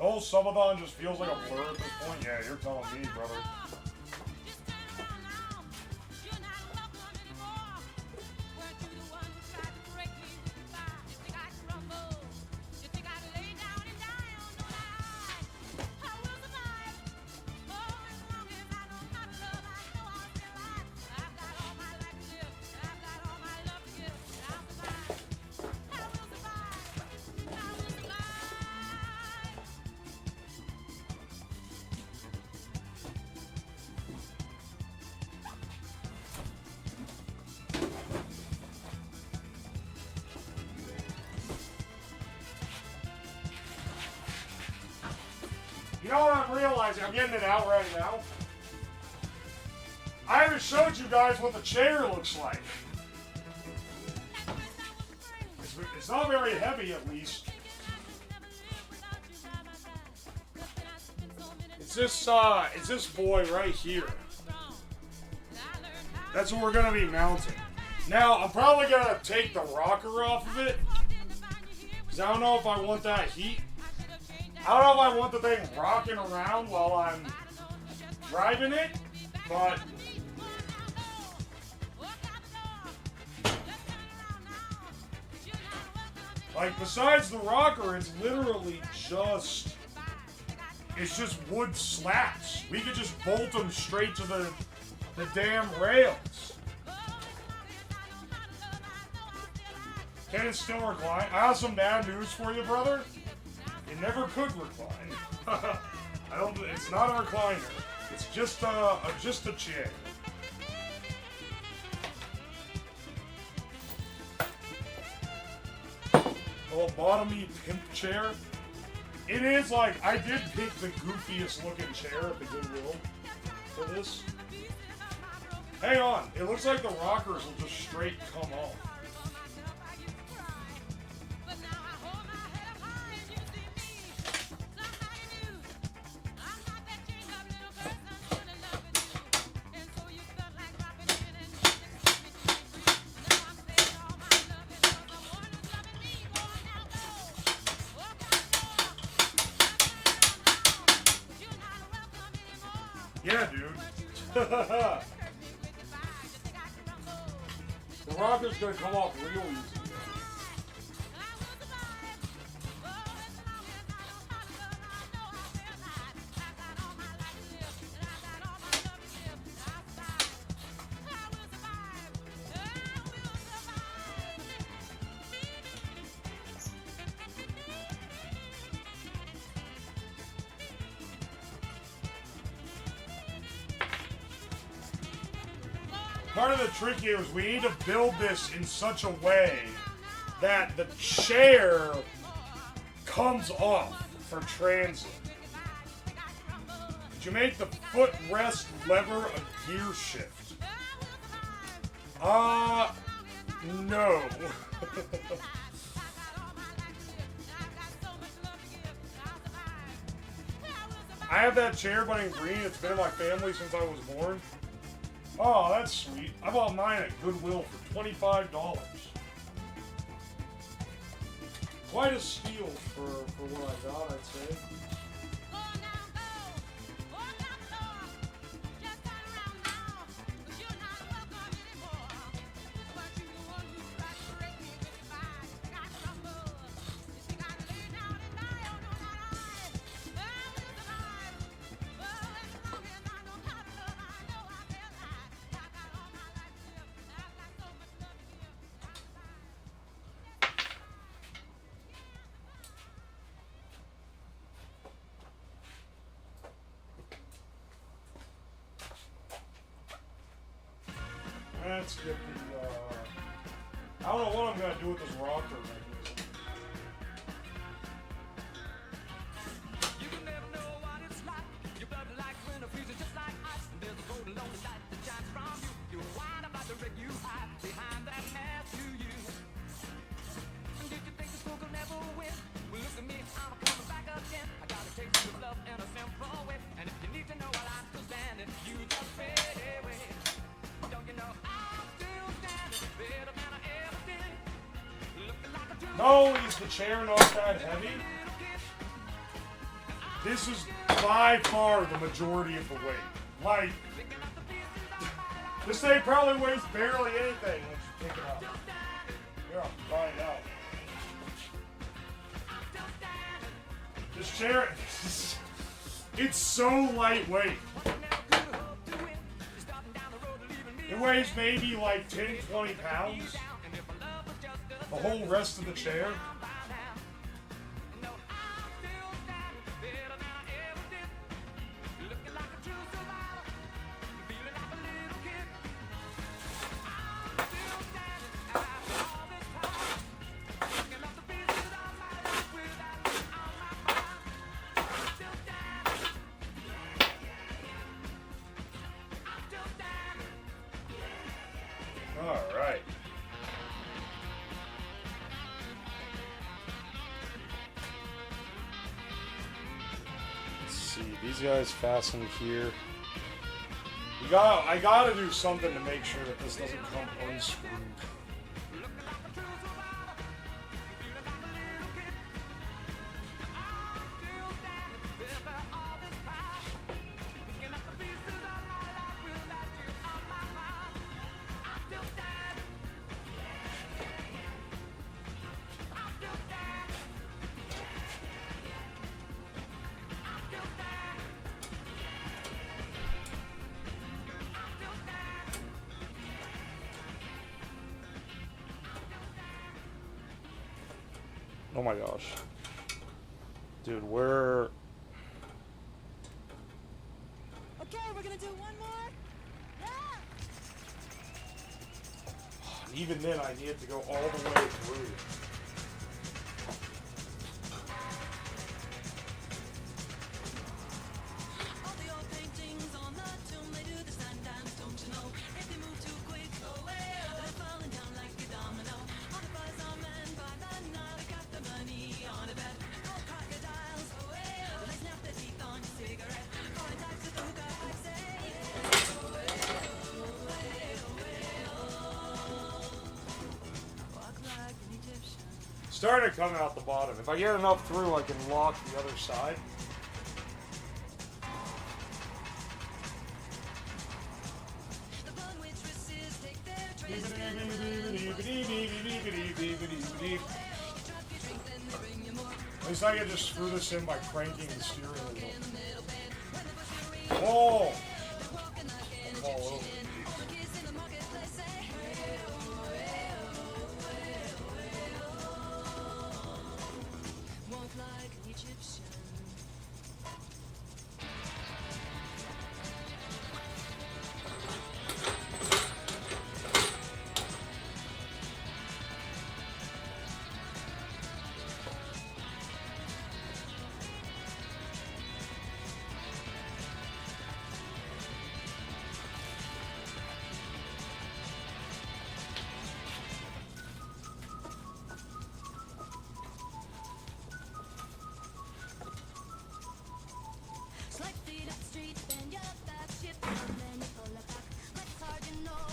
whole subathon just feels like a blur at this point. Yeah, you're telling me, brother. You know what I'm realizing? I'm getting it out right now. I haven't showed you guys what the chair looks like. It's not very heavy, at least. It's this boy right here. That's what we're gonna be mounting. Now, I'm probably gonna take the rocker off of it, because I don't know if I want that heat. I don't know if I want the thing rocking around while I'm driving it, but like besides the rocker, it's literally just wood slats. We could just bolt them straight to the damn rails. Can it still recline? I have some bad news for you, brother. It never could recline. It's not a recliner. It's just a chair. Oh, bottomy pimp chair. It is like I did pick the goofiest looking chair at the Goodwill for this. Hang on, it looks like the rockers will just straight come off. Yeah, dude. The rocker's gonna come off real easy. Part of the trick here is we need to build this in such a way that the chair comes off for transit. Did you make the footrest lever a gear shift? No. I have that chair, but in green. It's been in my family since I was born. Oh, that's sweet. I bought mine at Goodwill for $25. Quite a steal for what I got, I'd say. let's get the, I don't know what I'm gonna do with this rocker mechanism. You can never know what it's like. Your blood like winter freezes just like ice. And there's a golden lonely light that shines from you. You're wide about to wreck you hide behind that mask to you. And did you think the school could never win? Well, look at me, I'm coming back again. I got a taste of love in a simple way. And if you need to know what I'm still standing, you just fade away. Don't you know I'm still standing better than I ever did? Looking like a true No, is the chair not that heavy? This is by far the majority of the weight. Like, this thing probably weighs barely anything once you pick it up. Here, I'll find out. This chair, it's so lightweight. It weighs maybe like 10, 20 pounds. The whole rest of the chair. All right. Let's see. These guys fasten here. I gotta do something to make sure that this doesn't come unscrewed. Oh my gosh. Dude, we're... Okay, we're gonna do one more. Yeah. Even then, I need it to go all the way through. All the old paintings on the tomb, they do the sign dance, don't you know? If you move too quick, they're falling down like a domino. All the boys are men by the night, they got the money on a bet. All crocodiles, they snap their teeth on your cigarette. Foreign types of hookah, I say. Walk like an Egyptian. Starting to come out the bottom. If I get enough through, I can lock the other side. The blonde waitresses take their trays, At least I can just screw this in by cranking the steering wheel. Oh! Fall over. walk like an Egyptian. Slight feet up the street, bend your back, shift and then you pull it back. Like it's hard to know.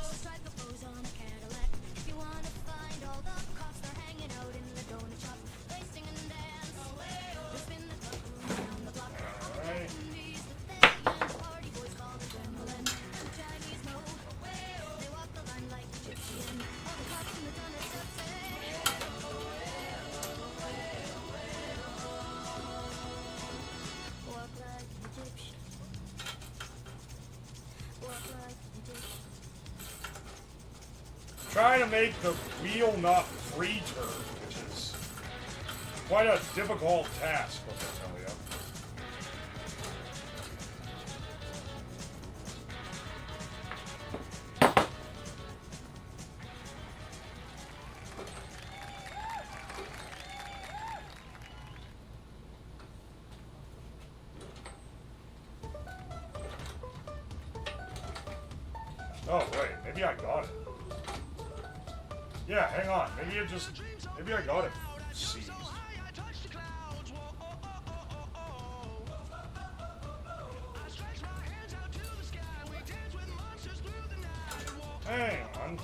So strike a pose on a Cadillac. If you wanna find all the cops, they're hanging out in the donut shop. They sing and dance. They spin the club around the block. Alright. These the thing, and the party boys call the Gremlin. The Chinese know. They walk the line like Egyptian. All the cops in the donut shop say. Walk like an Egyptian. Walk like an Egyptian. Trying to make the wheel not free turn, which is quite a difficult task, let me tell you. maybe I got it. Yeah, hang on. Maybe I got it seized. Hang on.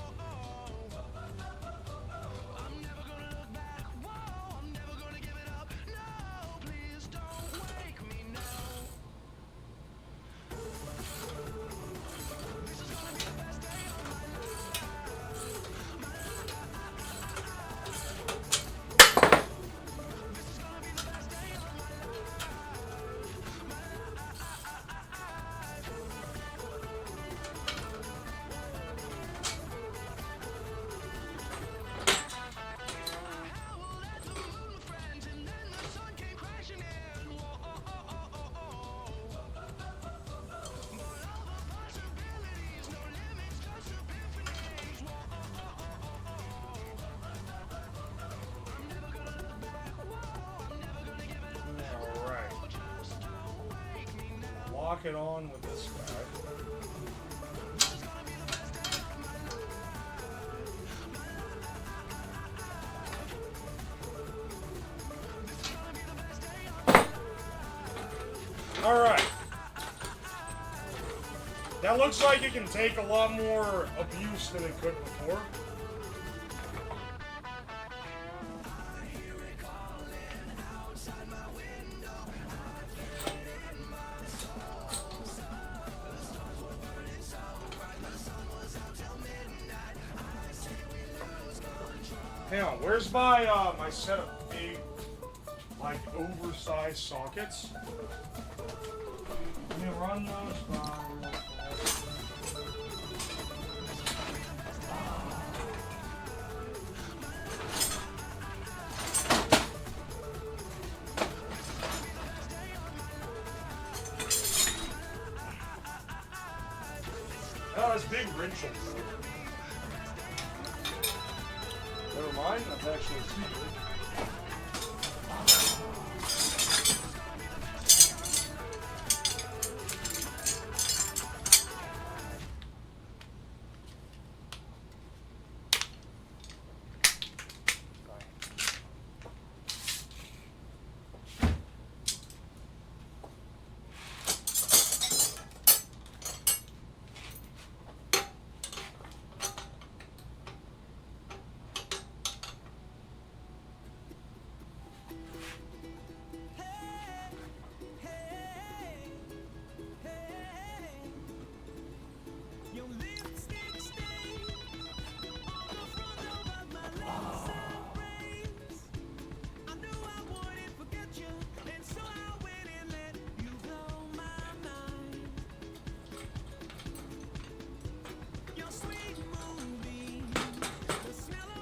Lock it on with this guy. Alright. That looks like it can take a lot more abuse than it could before. Hang on, where's my my set of big, like, oversized sockets? Let me run those by real fast. Oh, it's big wrenches. Never mind, that's actually secret.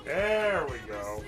There we go.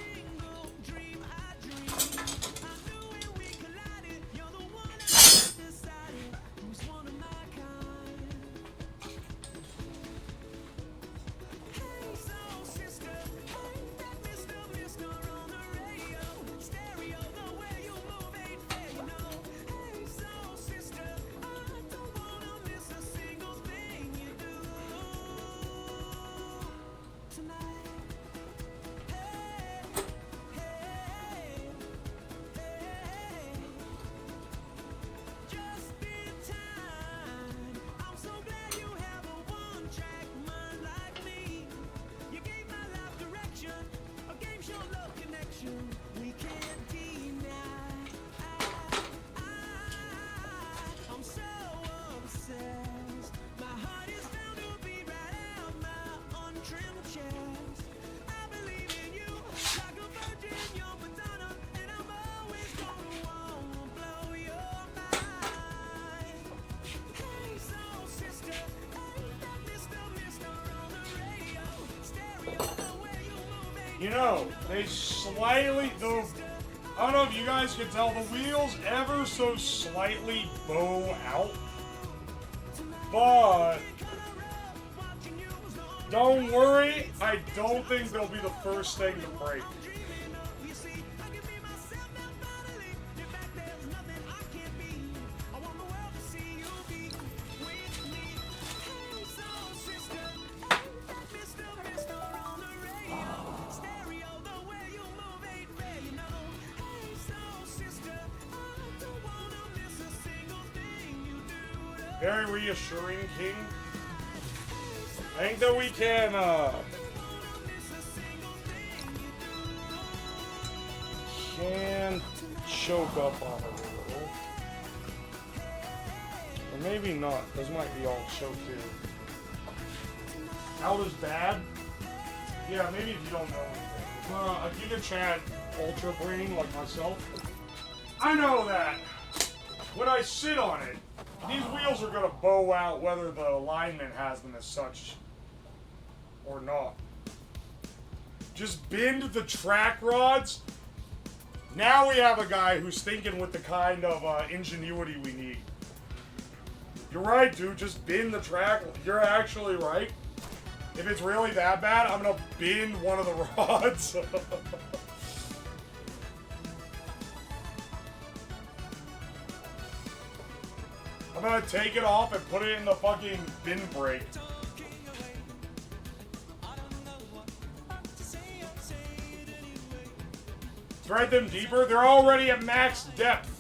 You know, they slightly, though, I don't know if you guys can tell, the wheels ever so slightly bow out. But don't worry, I don't think they'll be the first thing to break. Very reassuring, King. I think that we can, choke up on it a little. Or maybe not. Those might be all choked here. Out is bad? Yeah, maybe if you don't know anything. A Giga Chad Ultra Brain like myself. I know that when I sit on it, these wheels are gonna bow out whether the alignment has them as such or not. Just bend the track rods. Now we have a guy who's thinking with the kind of ingenuity we need. You're right, dude. Just bend the track. You're actually right. If it's really that bad, I'm gonna bend one of the rods. I'm gonna take it off and put it in the fucking bin brake. Thread them deeper. They're already at max depth.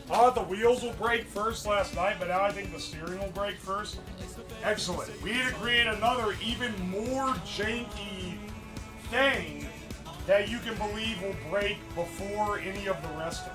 I thought the wheels will break first last night, but now I think the steering will break first. Excellent. We need to create another, even more janky thing that you can believe will break before any of the rest of it.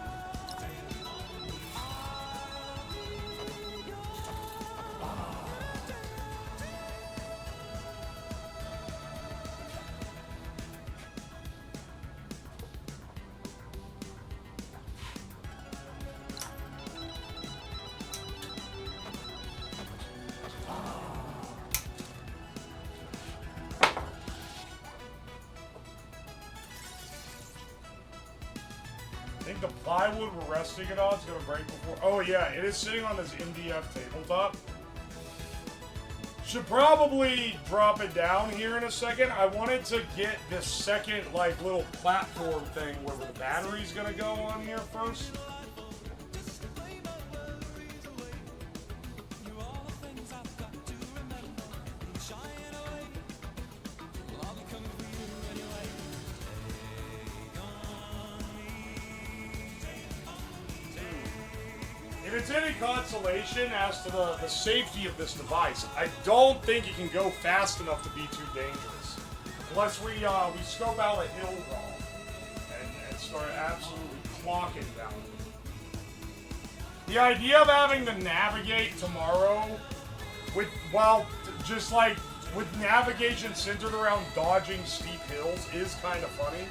I think the plywood we're resting it on is going to break before... Oh yeah, it is sitting on this MDF tabletop. Should probably drop it down here in a second. I wanted to get this second, like, little platform thing where the battery's going to go on here first. If it's any consolation as to the safety of this device, I don't think it can go fast enough to be too dangerous. Unless we scope out a hill wall and start absolutely clocking down. The idea of having to navigate tomorrow with navigation centered around dodging steep hills is kind of funny.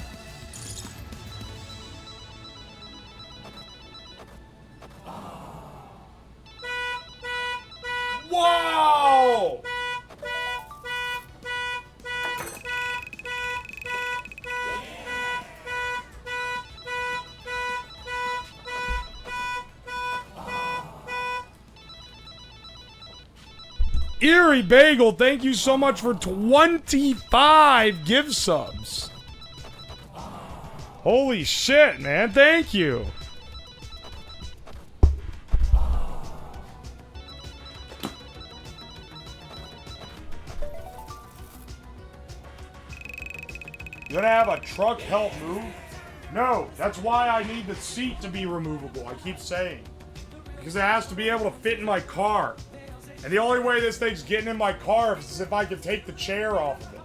Whoa! Eerie Bagel, thank you so much for 25 gift subs. Holy shit, man. Thank you. You gonna have a truck help move? No, that's why I need the seat to be removable, I keep saying. Because it has to be able to fit in my car. And the only way this thing's getting in my car is if I can take the chair off of it.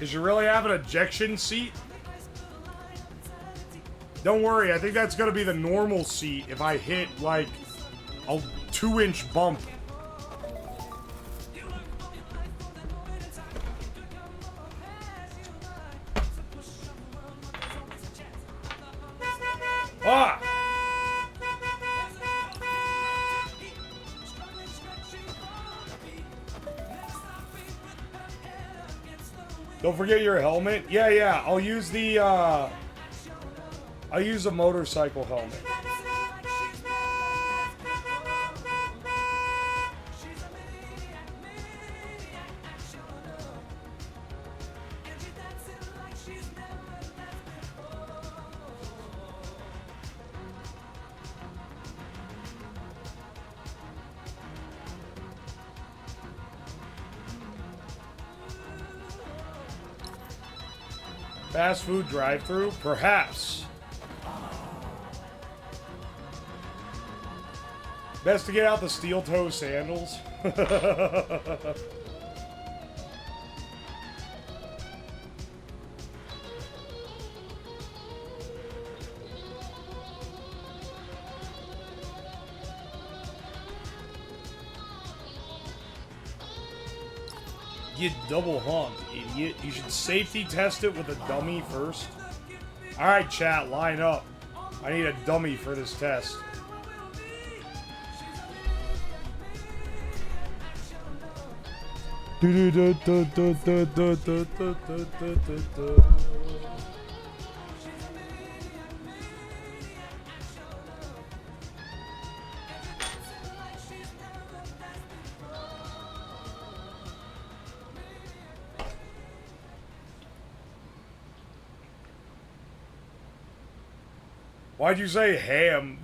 Did you really have an ejection seat? Don't worry, I think that's gonna be the normal seat if I hit, like, a 2-inch bump. Ah! Don't forget your helmet. Yeah, I'll use the, I'll use a motorcycle helmet. Fast food drive-thru? Perhaps. Best to get out the steel-toe sandals. Get double humped, idiot. You should safety test it with a dummy first. Alright, chat, line up. I need a dummy for this test. Why'd you say ham?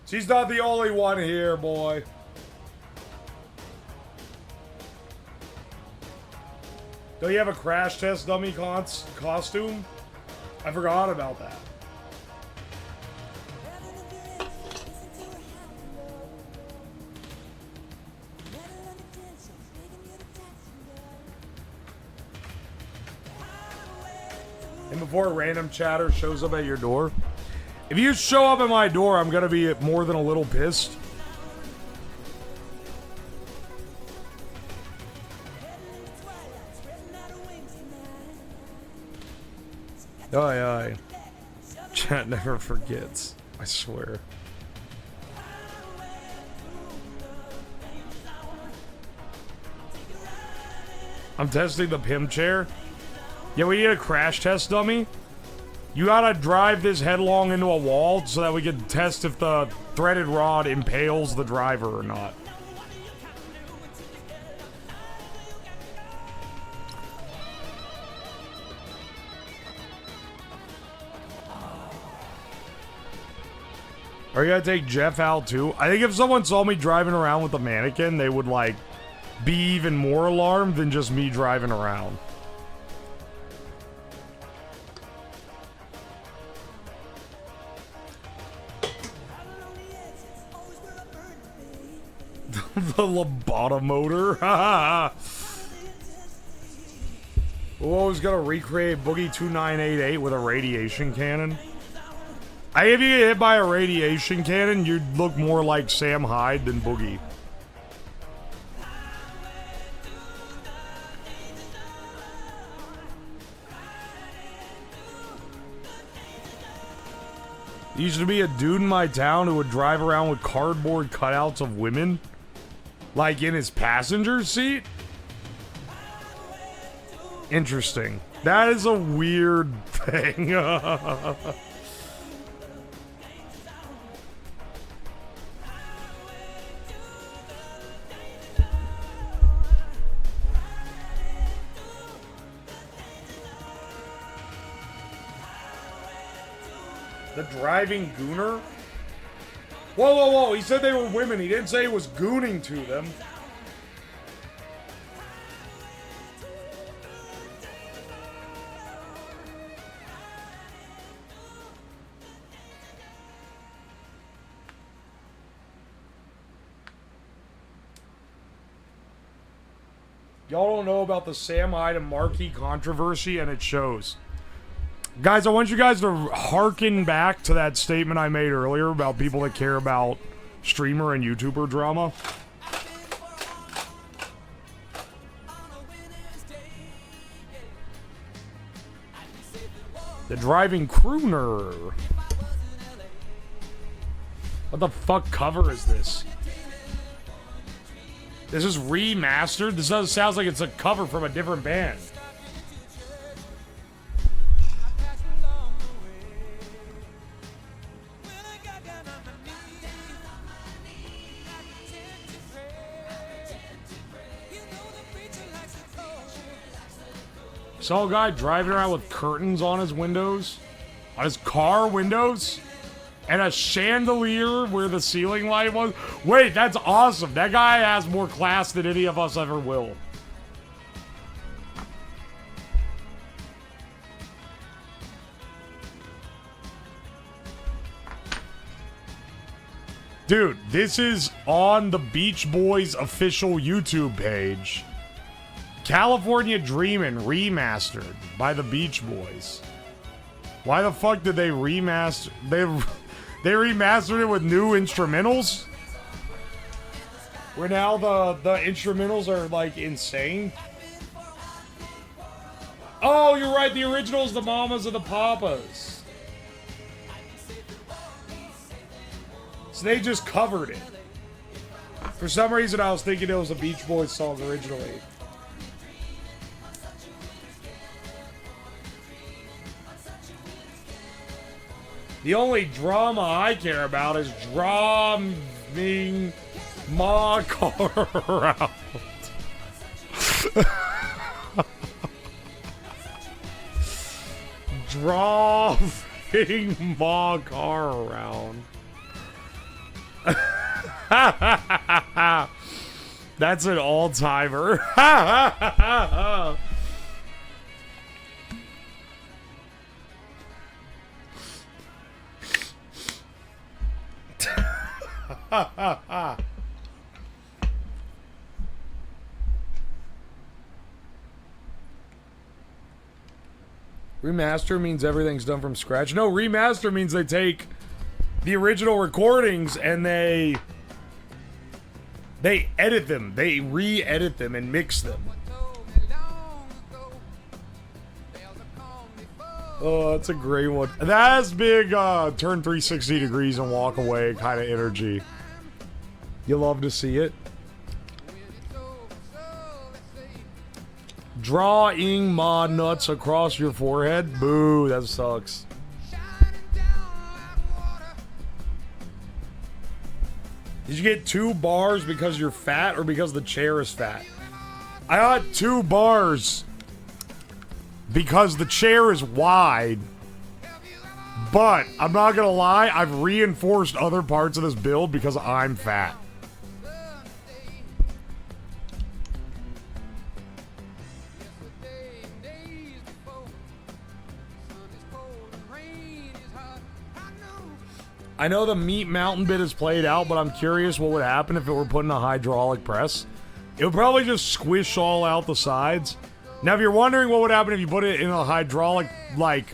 She's not the only one here, boy. Do you have a crash test dummy costume? I forgot about that. And before a random chatter shows up at your door. If you show up at my door, I'm gonna be more than a little pissed. Aye, aye. Chat never forgets. I swear. I'm testing the PIM chair. Yeah, we need a crash test dummy. You gotta drive this headlong into a wall so that we can test if the threaded rod impales the driver or not. Are you gonna take Jeff out too? I think if someone saw me driving around with a mannequin, they would, like, be even more alarmed than just me driving around. The lobotomotor. Oh, I was gonna recreate Boogie 2988 with a radiation cannon. If you get hit by a radiation cannon, you'd look more like Sam Hyde than Boogie. There used to be a dude in my town who would drive around with cardboard cutouts of women, like in his passenger seat. Interesting. That is a weird thing. The driving gooner? Whoa, whoa, whoa. He said they were women. He didn't say he was gooning to them. Y'all don't know about the Sam Hyde and Markey controversy, and it shows. Guys, I want you guys to hearken back to that statement I made earlier about people that care about streamer and YouTuber drama. The driving crooner. What the fuck cover is this? This is remastered? This doesn't sound like it's a cover from a different band. Saw a guy driving around with curtains on his windows, on his car windows, and a chandelier where the ceiling light was. Wait, that's awesome. That guy has more class than any of us ever will. Dude, this is on the Beach Boys official YouTube page. California Dreamin' remastered by the Beach Boys. Why the fuck did they remaster? They remastered it with new instrumentals? Where now the instrumentals are like insane? Oh, you're right. The original's the Mamas and the Papas. So they just covered it. For some reason, I was thinking it was a Beach Boys song originally. The only drama I care about is drumming my car around. Driving my car around. That's an all-timer. Remaster means everything's done from scratch. No, remaster means they take the original recordings and they edit them. They re-edit them and mix them. Oh, that's a great one. That's big turn 360 degrees and walk away kind of energy. You love to see it. Drawing my nuts across your forehead. Boo, that sucks. Did you get 2 bars because you're fat or because the chair is fat? I got 2 bars because the chair is wide. But I'm not gonna lie, I've reinforced other parts of this build because I'm fat. I know the meat mountain bit is played out, but I'm curious what would happen if it were put in a hydraulic press. It would probably just squish all out the sides. Now, if you're wondering what would happen if you put it in a hydraulic, like,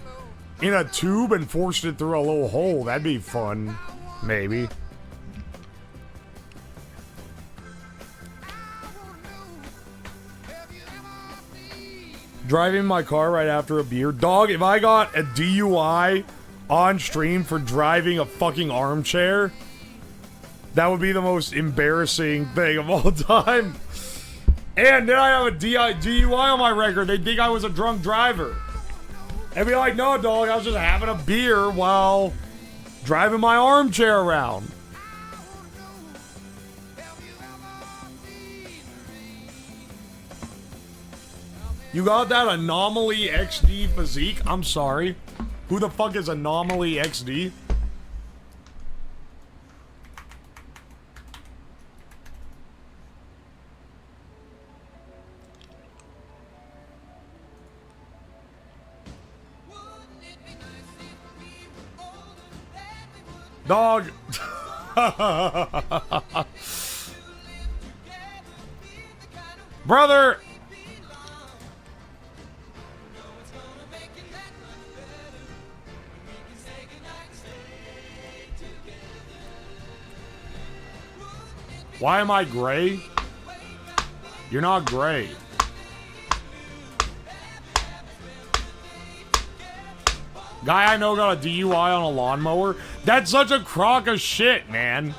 in a tube and forced it through a little hole, that'd be fun. Maybe. Driving my car right after a beer. Dog, if I got a DUI on stream for driving a fucking armchair, that would be the most embarrassing thing of all time. And then I have a DUI on my record. They'd think I was a drunk driver. And be like, no, dog, I was just having a beer while driving my armchair around. You got that Anomaly XD physique? I'm sorry. Who the fuck is Anomaly XD? Dog. Brother. Why am I gray? You're not gray. Guy I know got a DUI on a lawnmower. That's such a crock of shit, man.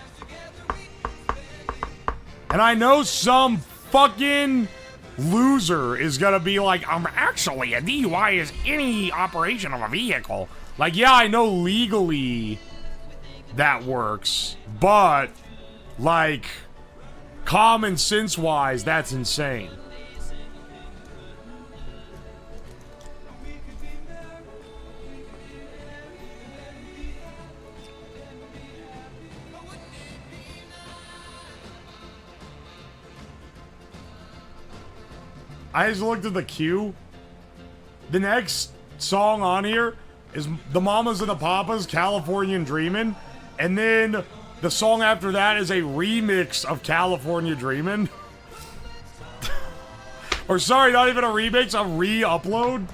And I know some fucking loser is gonna be like, actually, a DUI is any operation of a vehicle. Like, yeah, I know legally that works, but, like, common sense-wise, that's insane. I just looked at the queue. The next song on here is the Mamas and the Papas, Californian Dreamin'. And then the song after that is a remix of California Dreamin'. Or sorry, not even a remix, a re-upload.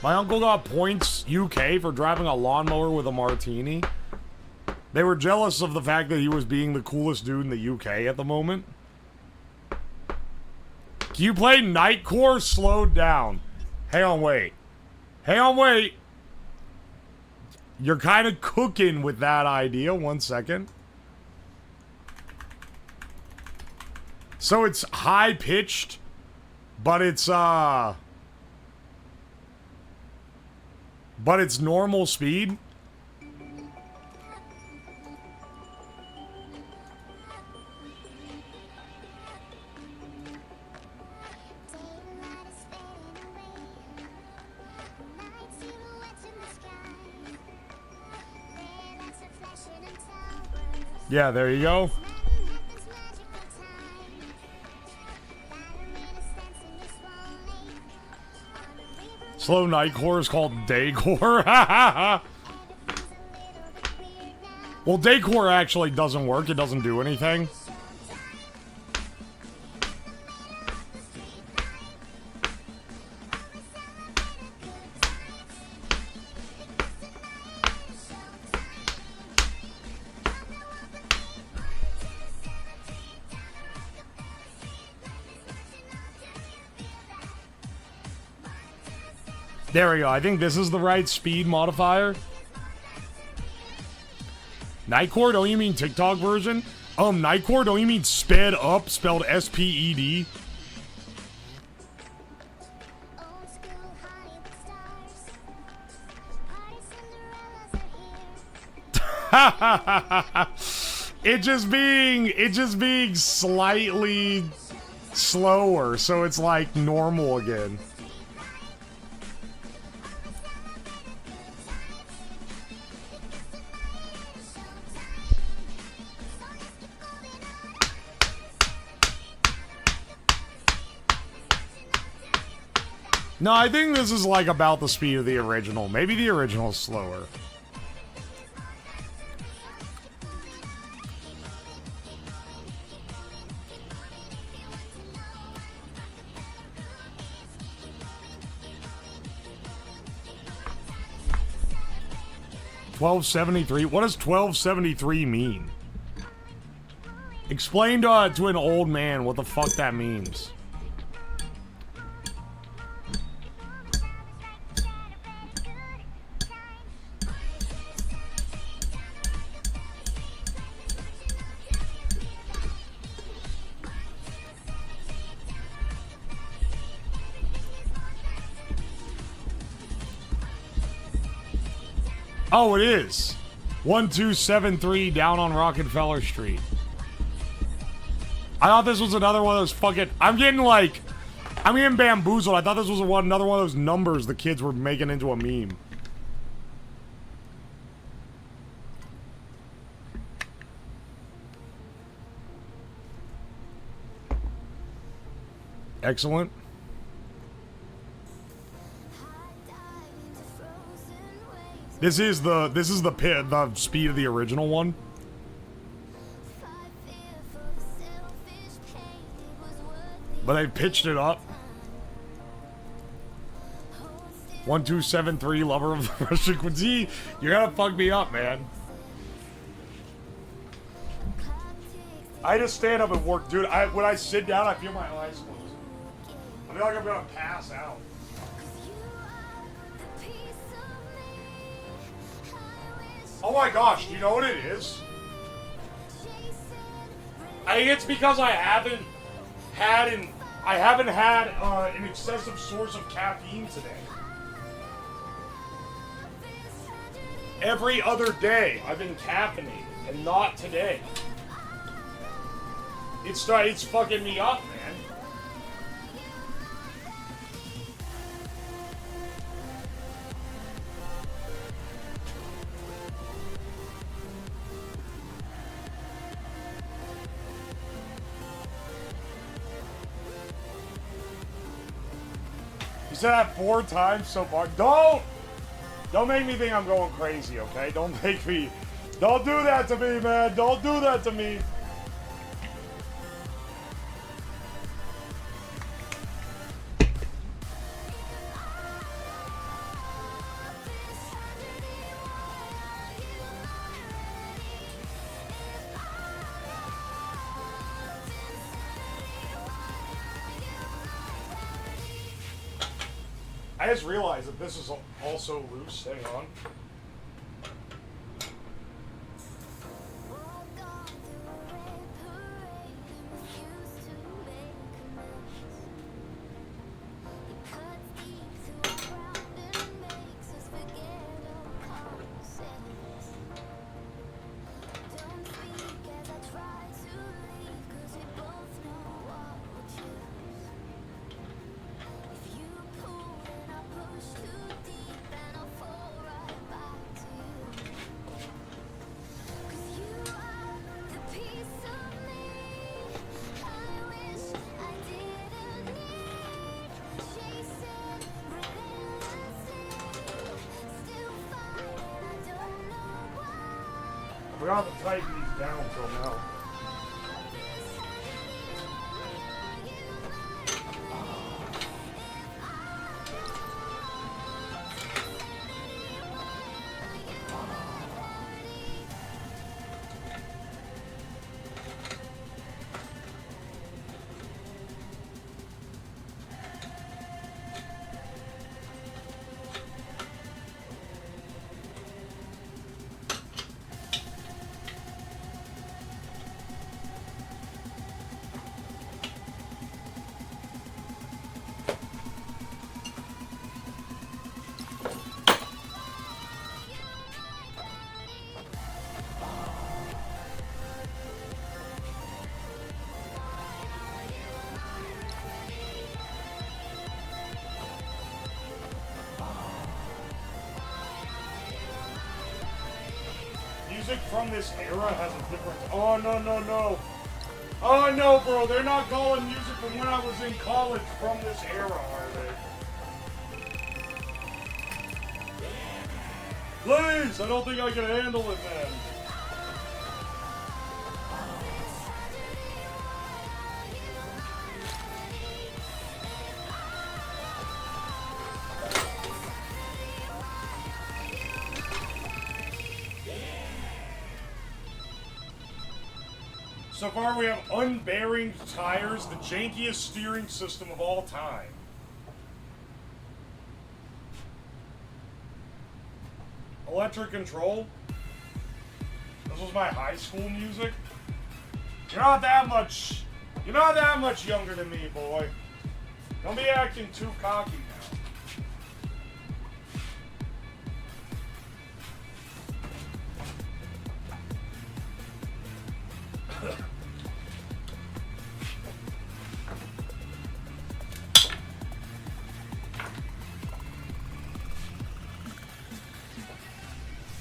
My uncle got points UK for driving a lawnmower with a martini. They were jealous of the fact that he was being the coolest dude in the UK at the moment. Can you play Nightcore slowed down? Hang on, wait. Hang on, wait. You're kind of cooking with that idea. 1 second. So it's high-pitched, but it's normal speed. Yeah, there you go. Slow Nightcore is called Daycore. Well, Daycore actually doesn't work. It doesn't do anything. There we go. I think this is the right speed modifier. Nightcore, don't you mean TikTok version? Nightcore, don't you mean sped up, spelled S-P-E-D? It just being slightly slower, so it's like normal again. No, I think this is like about the speed of the original. Maybe the original is slower. $12.73? What does $12.73 mean? Explain to an old man what the fuck that means. Oh, it is. 1273 down on Rockefeller Street. I thought this was another one of those fucking... I'm getting bamboozled. I thought this was another one of those numbers the kids were making into a meme. Excellent. This is the speed of the original one. But I pitched it up. 1273, lover of the Russian cuisine. You're gonna fuck me up, man. I just stand up and work, dude. When I sit down, I feel my eyes close. I feel like I'm gonna pass out. Oh my gosh, do you know what it is? I think it's because I haven't had an excessive source of caffeine today. Every other day I've been caffeinated, and not today. It's fucking me up, man. You said that 4 times so far. Don't make me think I'm going crazy, okay? Don't do that to me, man. Don't do that to me. I just realized that this is also loose. Hang on. We don't have to tighten these down until now. Music from this era has a different... Oh, no. Oh, no, bro. They're not calling music from when I was in college from this era, are they? Please! I don't think I can handle it, man. So far, we have unbearing tires, the jankiest steering system of all time. Electric control. This was my high school music. You're not that much younger than me, boy. Don't be acting too cocky now.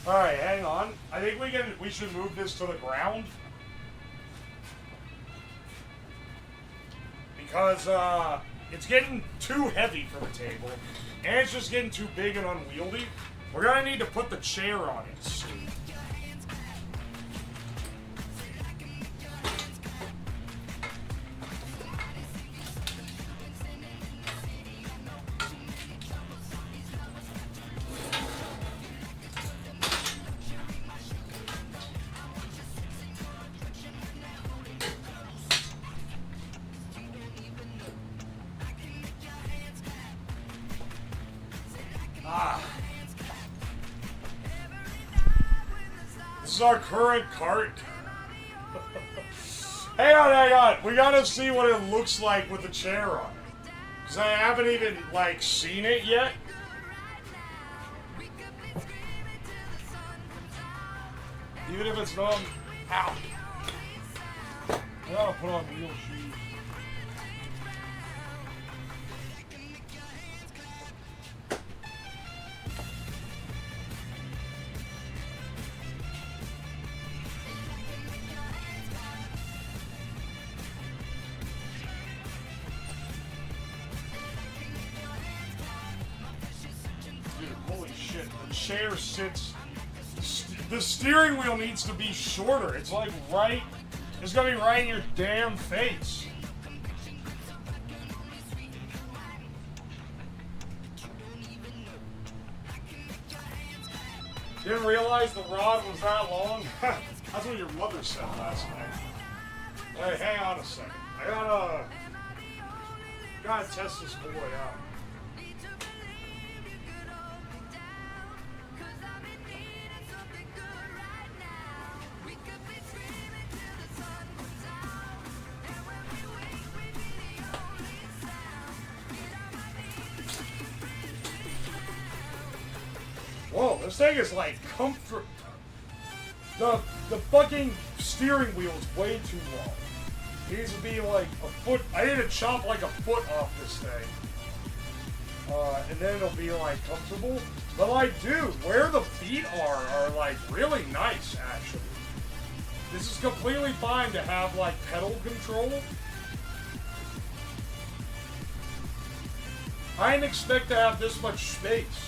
Alright, hang on. I think we should move this to the ground. Because it's getting too heavy for the table. And it's just getting too big and unwieldy. We're gonna need to put the chair on it. is our current cart. Hang on. We gotta see what it looks like with the chair on it. Because I haven't even, like, seen it yet. Even if it's not... Ow. I gotta put on real shoes. Dude, holy shit. The chair sits... The steering wheel needs to be shorter. It's like right... It's gonna be right in your damn face. Didn't realize the rod was that long? That's what your mother said last night. Hey, hang on a second. I gotta test this boy out. Whoa, this thing is like comfort. The fucking steering wheel is way too long. It needs to be like a foot. I need to chop like a foot off this thing. And then it'll be like comfortable. But like, dude, where the feet are like really nice actually. This is completely fine to have like pedal control. I didn't expect to have this much space.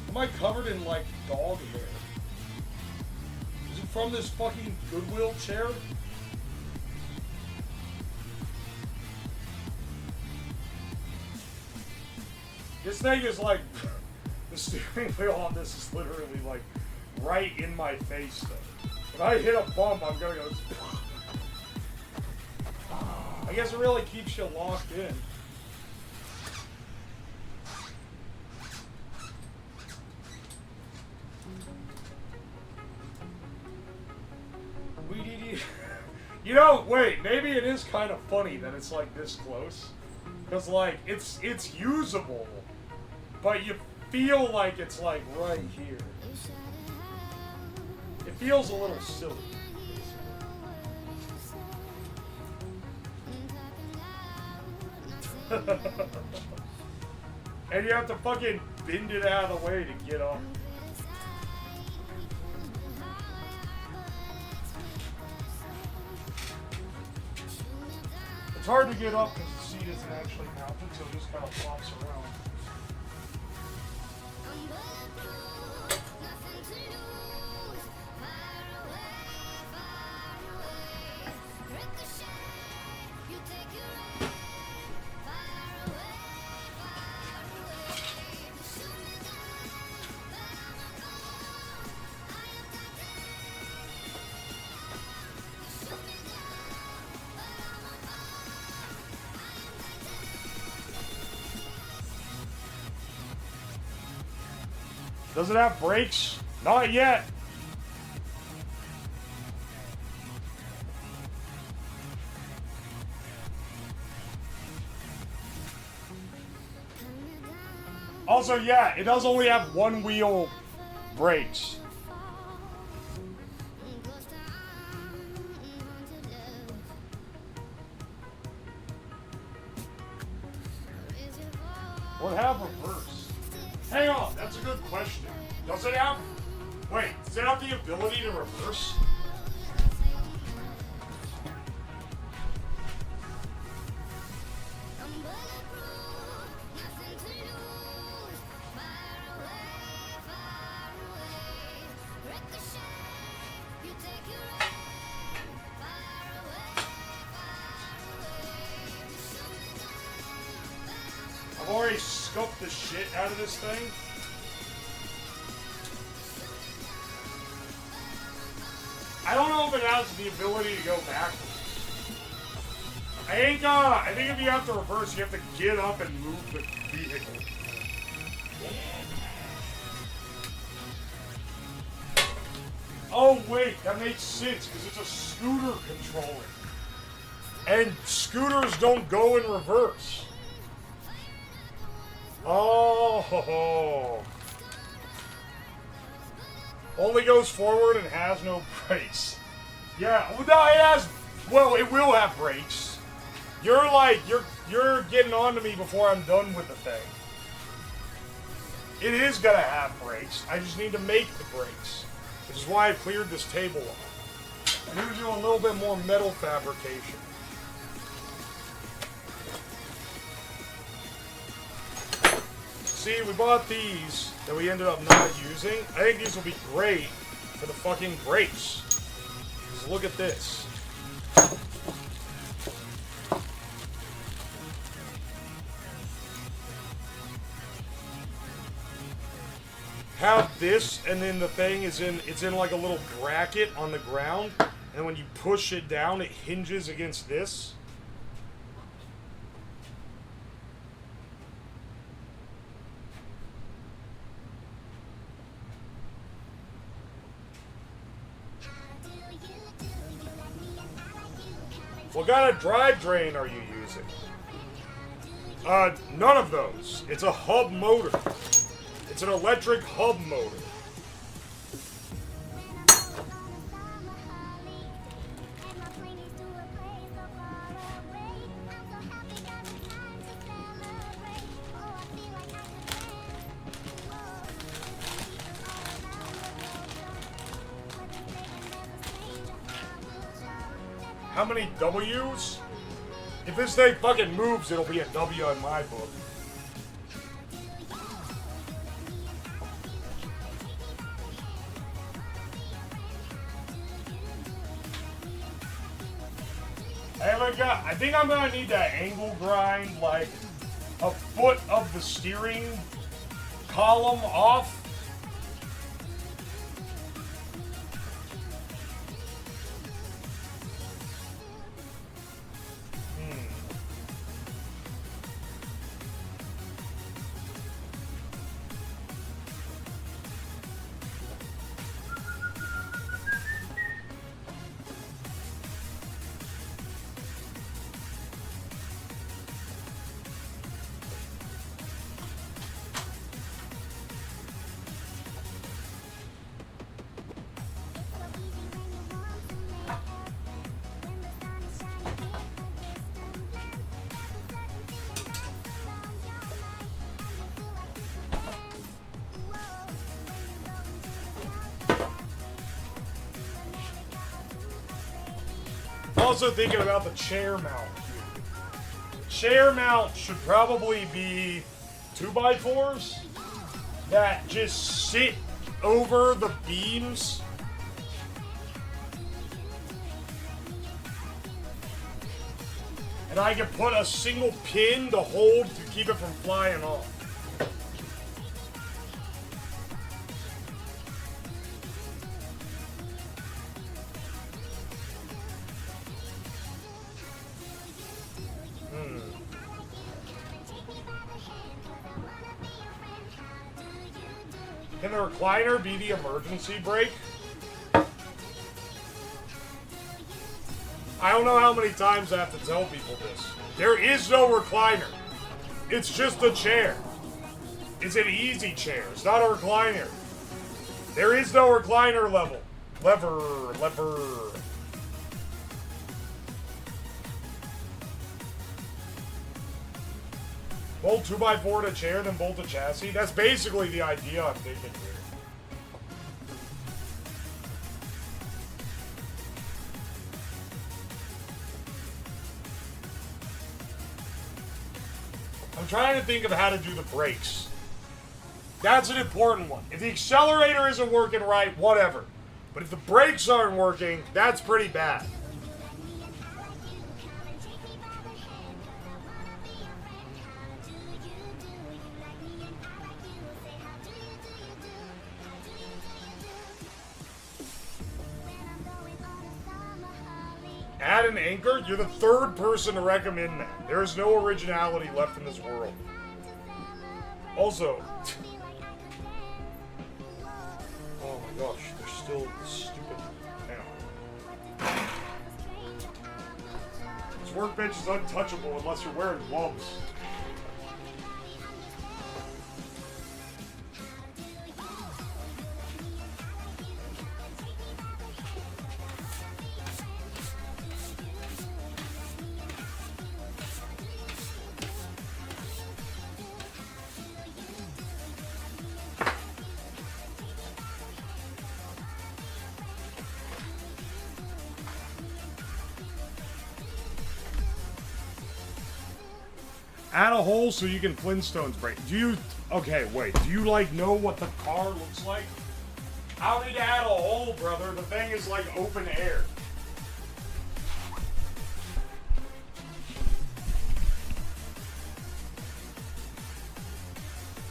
Am I covered in, like, dog hair? Is it from this fucking Goodwill chair? This thing is, like... The steering wheel on this is literally, like, right in my face, though. If I hit a bump, I'm gonna go... I guess it really keeps you locked in. You know, wait, maybe it is kind of funny that it's like this close. Because like, it's usable, but you feel like it's like right here. It feels a little silly. And you have to fucking bend it out of the way to get up. It's hard to get up because the seat isn't actually mounted, so it just kind of flops around. Does it have brakes? Not yet. Also, yeah, it does only have one wheel brakes. What have reverse? Hang on, that's a good question. Does it have... Wait, does it have the ability to reverse? I've already scoped the shit out of this thing. I don't know if it has the ability to go backwards. I think if you have to reverse, you have to get up and move the vehicle. Oh wait, that makes sense because it's a scooter controller. And scooters don't go in reverse. Oh. Only goes forward and has no brakes. Yeah, well, no, it has. Well, it will have brakes. You're like you're getting on to me before I'm done with the thing. It is gonna have brakes. I just need to make the brakes, which is why I cleared this table off. I need to do a little bit more metal fabrication. See, we bought these that we ended up not using. I think these will be great for the fucking brakes. Just look at this. Have this, and then the thing is it's in like a little bracket on the ground, and when you push it down, it hinges against this. What kind of drivetrain are you using? None of those. It's a hub motor. It's an electric hub motor. How many W's? If this thing fucking moves, it'll be a W in my book. I think I'm gonna need to angle grind like a foot of the steering column off. Also thinking about the chair mount. The chair mount should probably be 2x4s that just sit over the beams. And I can put a single pin to hold to keep it from flying off. Can the recliner be the emergency brake? I don't know how many times I have to tell people this. There is no recliner. It's just a chair. It's an easy chair. It's not a recliner. There is no recliner level. Lever. Bolt 2x4 to chair, then bolt a chassis. That's basically the idea I'm thinking here. I'm trying to think of how to do the brakes. That's an important one. If the accelerator isn't working right, whatever. But if the brakes aren't working, that's pretty bad. Add an anchor? You're the third person to recommend that. There is no originality left in this world. Also, oh my gosh, there's still the stupid This workbench is untouchable unless you're wearing gloves. Add a hole so you can Flintstones break. Do you... Okay, wait. Do you, like, know what the car looks like? I don't need to add a hole, brother. The thing is, like, open air.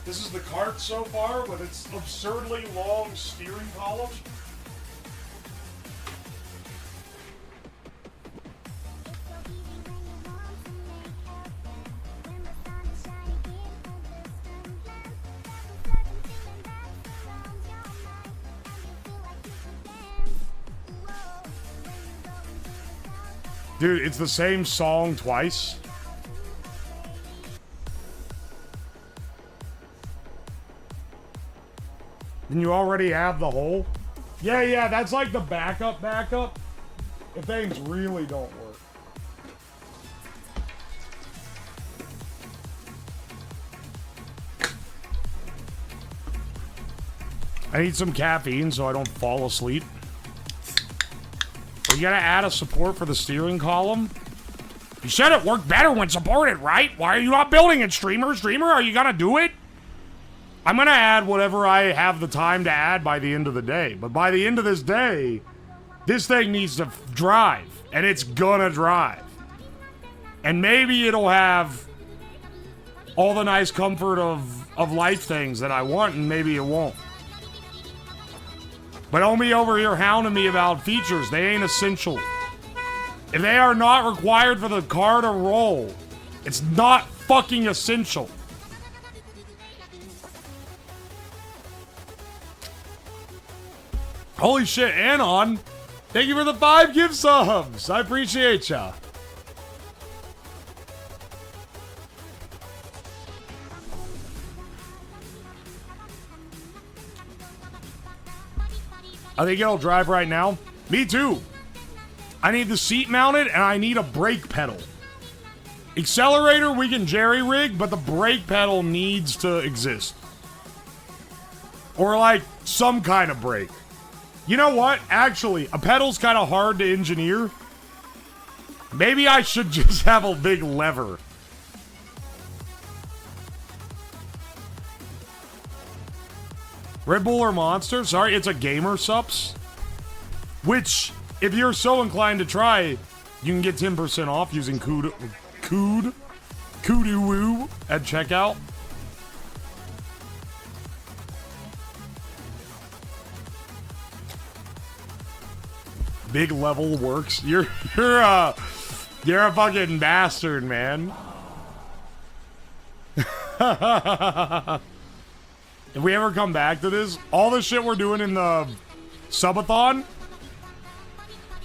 This is the cart so far with its absurdly long steering column. Dude, it's the same song twice. And you already have the hole? Yeah, that's like the backup. If things really don't work. I need some caffeine so I don't fall asleep. You gotta add a support for the steering column. You said it worked better when supported, right? Why are you not building it, streamer? Streamer, are you gonna do it? I'm gonna add whatever I have the time to add by the end of the day. But by the end of this day, this thing needs to drive. And it's gonna drive. And maybe it'll have all the nice comfort of life things that I want, and maybe it won't. But don't be over here hounding me about features. They ain't essential. If they are not required for the car to roll, it's not fucking essential. Holy shit, Anon. Thank you for the 5 gift subs. I appreciate ya. I think it'll drive right now. Me too. I need the seat mounted and I need a brake pedal. Accelerator we can jerry rig, but the brake pedal needs to exist. Or like some kind of brake. You know what? Actually, a pedal's kind of hard to engineer. Maybe I should just have a big lever. Red Bull or Monster? Sorry, it's a gamer sups. Which, if you're so inclined to try, you can get 10% off using Kudu Woo at checkout. Big level works. You're a fucking bastard, man. If we ever come back to this, all the shit we're doing in the subathon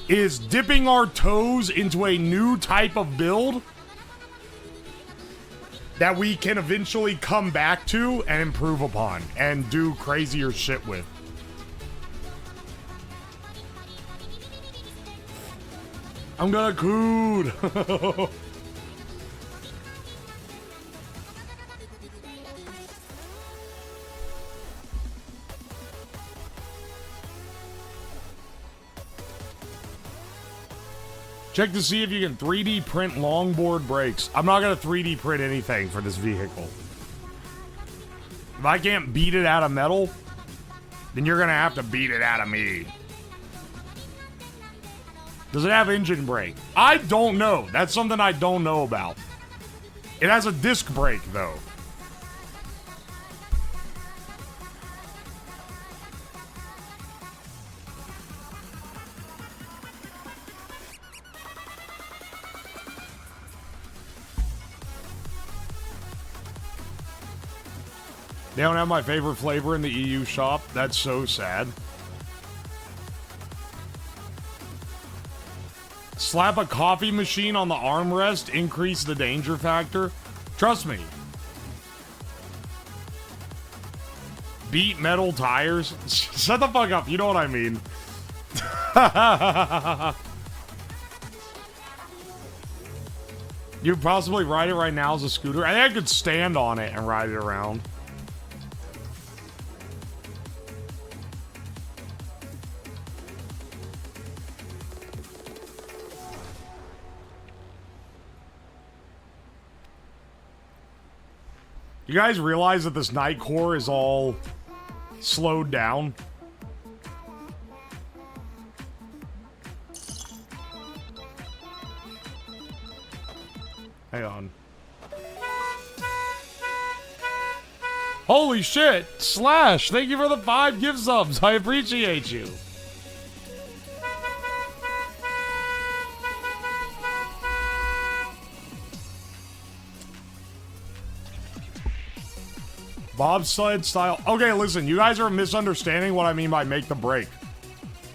is dipping our toes into a new type of build that we can eventually come back to and improve upon and do crazier shit with. I'm gonna cood. Check to see if you can 3D print longboard brakes. I'm not gonna 3D print anything for this vehicle. If I can't beat it out of metal, then you're gonna have to beat it out of me. Does it have engine brake? I don't know. That's something I don't know about. It has a disc brake, though. They don't have my favorite flavor in the EU shop. That's so sad. Slap a coffee machine on the armrest, increase the danger factor. Trust me. Beat metal tires. Shut the fuck up. You know what I mean. You'd possibly ride it right now as a scooter. I think I could stand on it and ride it around. You guys realize that this night core is all slowed down? Hang on. Holy shit! Slash, thank you for the 5 gift subs. I appreciate you. Bobsled style. Okay, listen, you guys are misunderstanding what I mean by make the brake.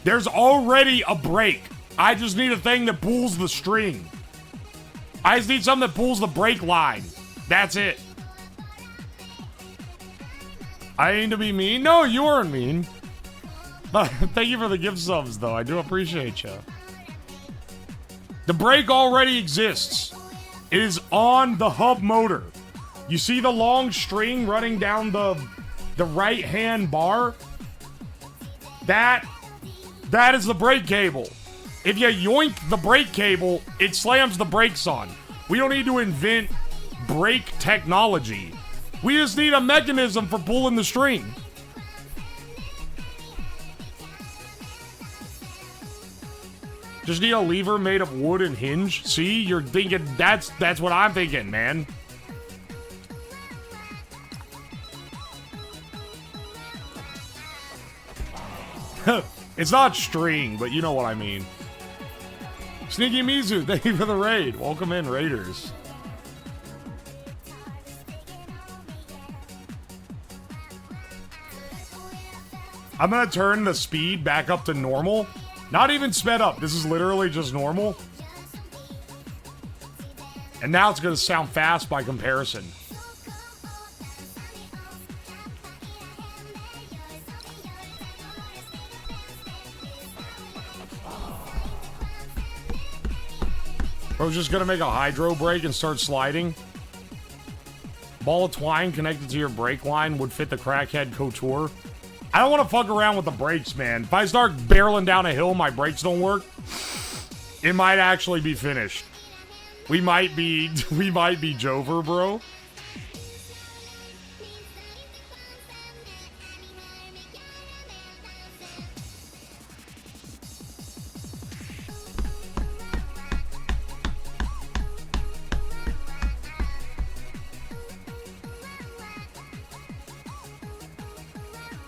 There's already a brake. I just need a thing that pulls the string. I just need something that pulls the brake line. That's it. I aim to be mean? No, you weren't mean. Thank you for the gift subs, though. I do appreciate you. The brake already exists. It is on the hub motor. You see the long string running down the right-hand bar? That is the brake cable. If you yoink the brake cable, it slams the brakes on. We don't need to invent brake technology. We just need a mechanism for pulling the string. Just need a lever made of wood and hinge. See, you're thinking that's what I'm thinking, man. It's not string, but you know what I mean. Sneaky Mizu, thank you for the raid. Welcome in, Raiders. I'm gonna turn the speed back up to normal. Not even sped up. This is literally just normal. And now it's gonna sound fast by comparison. Bro's just gonna make a hydro brake and start sliding. Ball of twine connected to your brake line would fit the crackhead couture. I don't want to fuck around with the brakes, man. If I start barreling down a hill, my brakes don't work. It might actually be finished. We might be Jover, bro.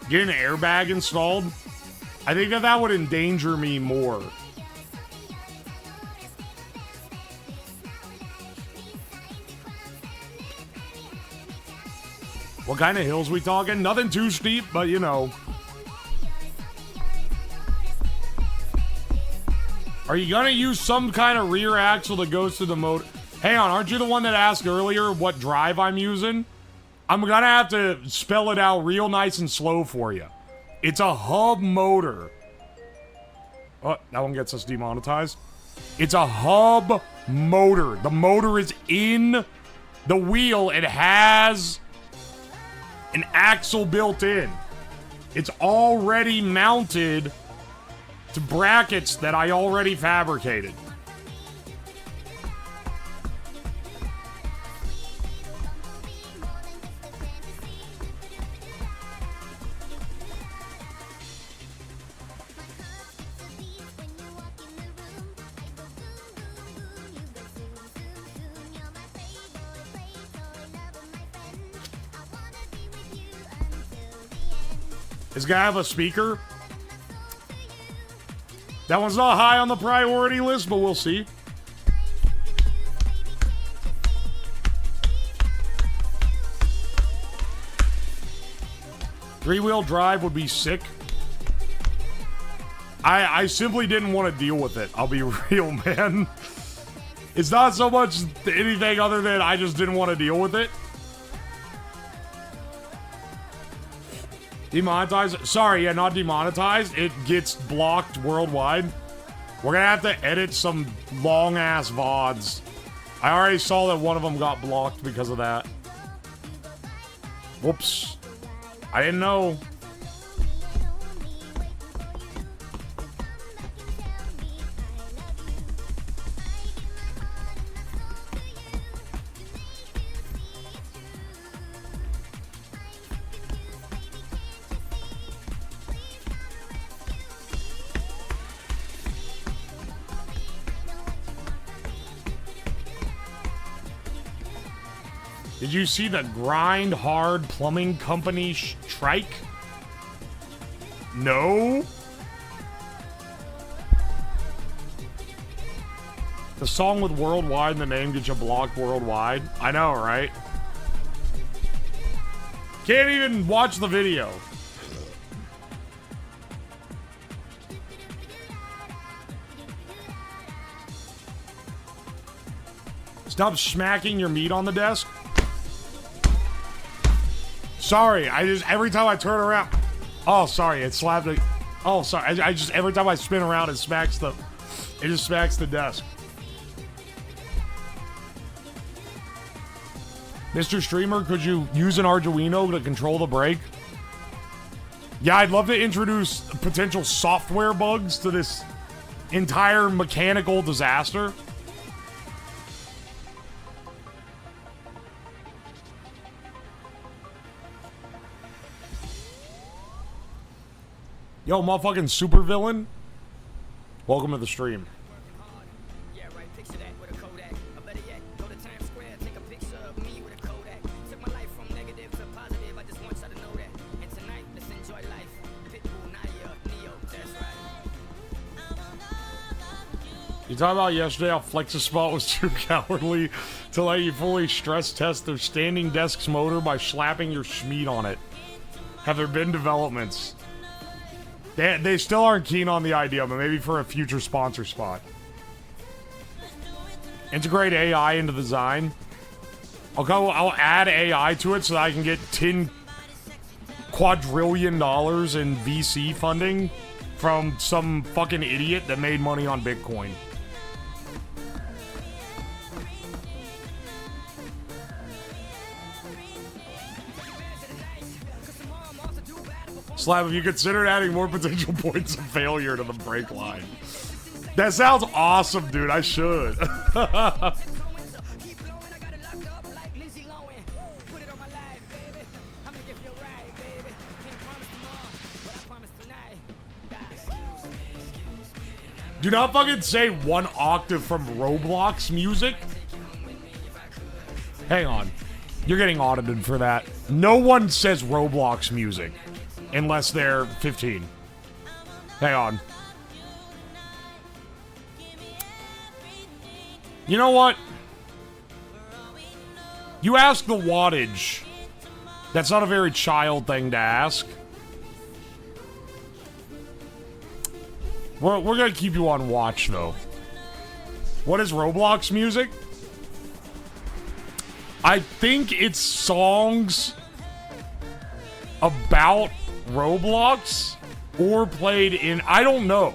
Get an airbag installed? I think that would endanger me more. What kind of hills we talking? Nothing too steep, but you know. Are you gonna use some kind of rear axle that goes to the motor? Hang on, aren't you the one that asked earlier what drive I'm using? I'm gonna have to spell it out real nice and slow for you. It's a hub motor. Oh, that one gets us demonetized. It's a hub motor. The motor is in the wheel. It has an axle built in. It's already mounted to brackets that I already fabricated. Is gonna have a speaker? That one's not high on the priority list, but we'll see. Three-wheel drive would be sick. I simply didn't want to deal with it. I'll be real, man. It's not so much anything other than I just didn't want to deal with it. Demonetized? Sorry, yeah, not demonetized. It gets blocked worldwide. We're gonna have to edit some long-ass VODs. I already saw that one of them got blocked because of that. Whoops. I didn't know. Did you see the Grind Hard Plumbing Company strike? No. The song with worldwide in the name gets you blocked worldwide. I know, right? Can't even watch the video. Stop smacking your meat on the desk. Sorry, I just, every time I turn around. Oh, sorry, it slapped it. Oh, sorry, I just, every time I spin around, it just smacks the desk. Mr. Streamer, could you use an Arduino to control the brake? Yeah, I'd love to introduce potential software bugs to this entire mechanical disaster. Yo, motherfucking supervillain. Welcome to the stream. Yeah, right, picture that with a Kodak. Or better yet, go to Times Square, take a picture of me with a Kodak. Took my life from negative to positive, I just want y'all to know that. And tonight, let's enjoy life. Pitbull, Naya, Neo, that's right. You talking about yesterday how Flex-A-Spot was too cowardly to let you fully stress test their standing desk's motor by slapping your schmeat on it. Have there been developments? They still aren't keen on the idea, but maybe for a future sponsor spot. Integrate AI into the design. I'll add AI to it so that I can get $10 quadrillion in VC funding from some fucking idiot that made money on Bitcoin. Slab, have you considered adding more potential points of failure to the brake line? That sounds awesome, dude. I should. Do not fucking say one octave from Roblox music. Hang on. You're getting audited for that. No one says Roblox music. Unless they're 15. Hang on. You know what? You ask the wattage. That's not a very child thing to ask. We're gonna keep you on watch, though. What is Roblox music? I think it's songs about Roblox or played in, I don't know.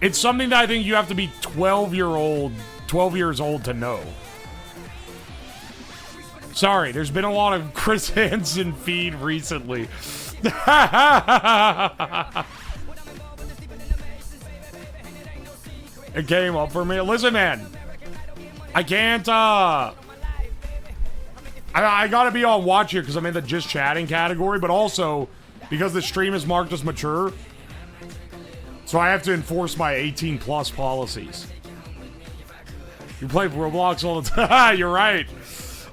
It's something that I think you have to be 12 years old to know. Sorry, there's been a lot of Chris Hansen feed recently. It came up for me. Listen, man. I can't, I gotta be on watch here because I'm in the just chatting category, but also because the stream is marked as mature. So I have to enforce my 18 plus policies. You play Roblox all the time. You're right.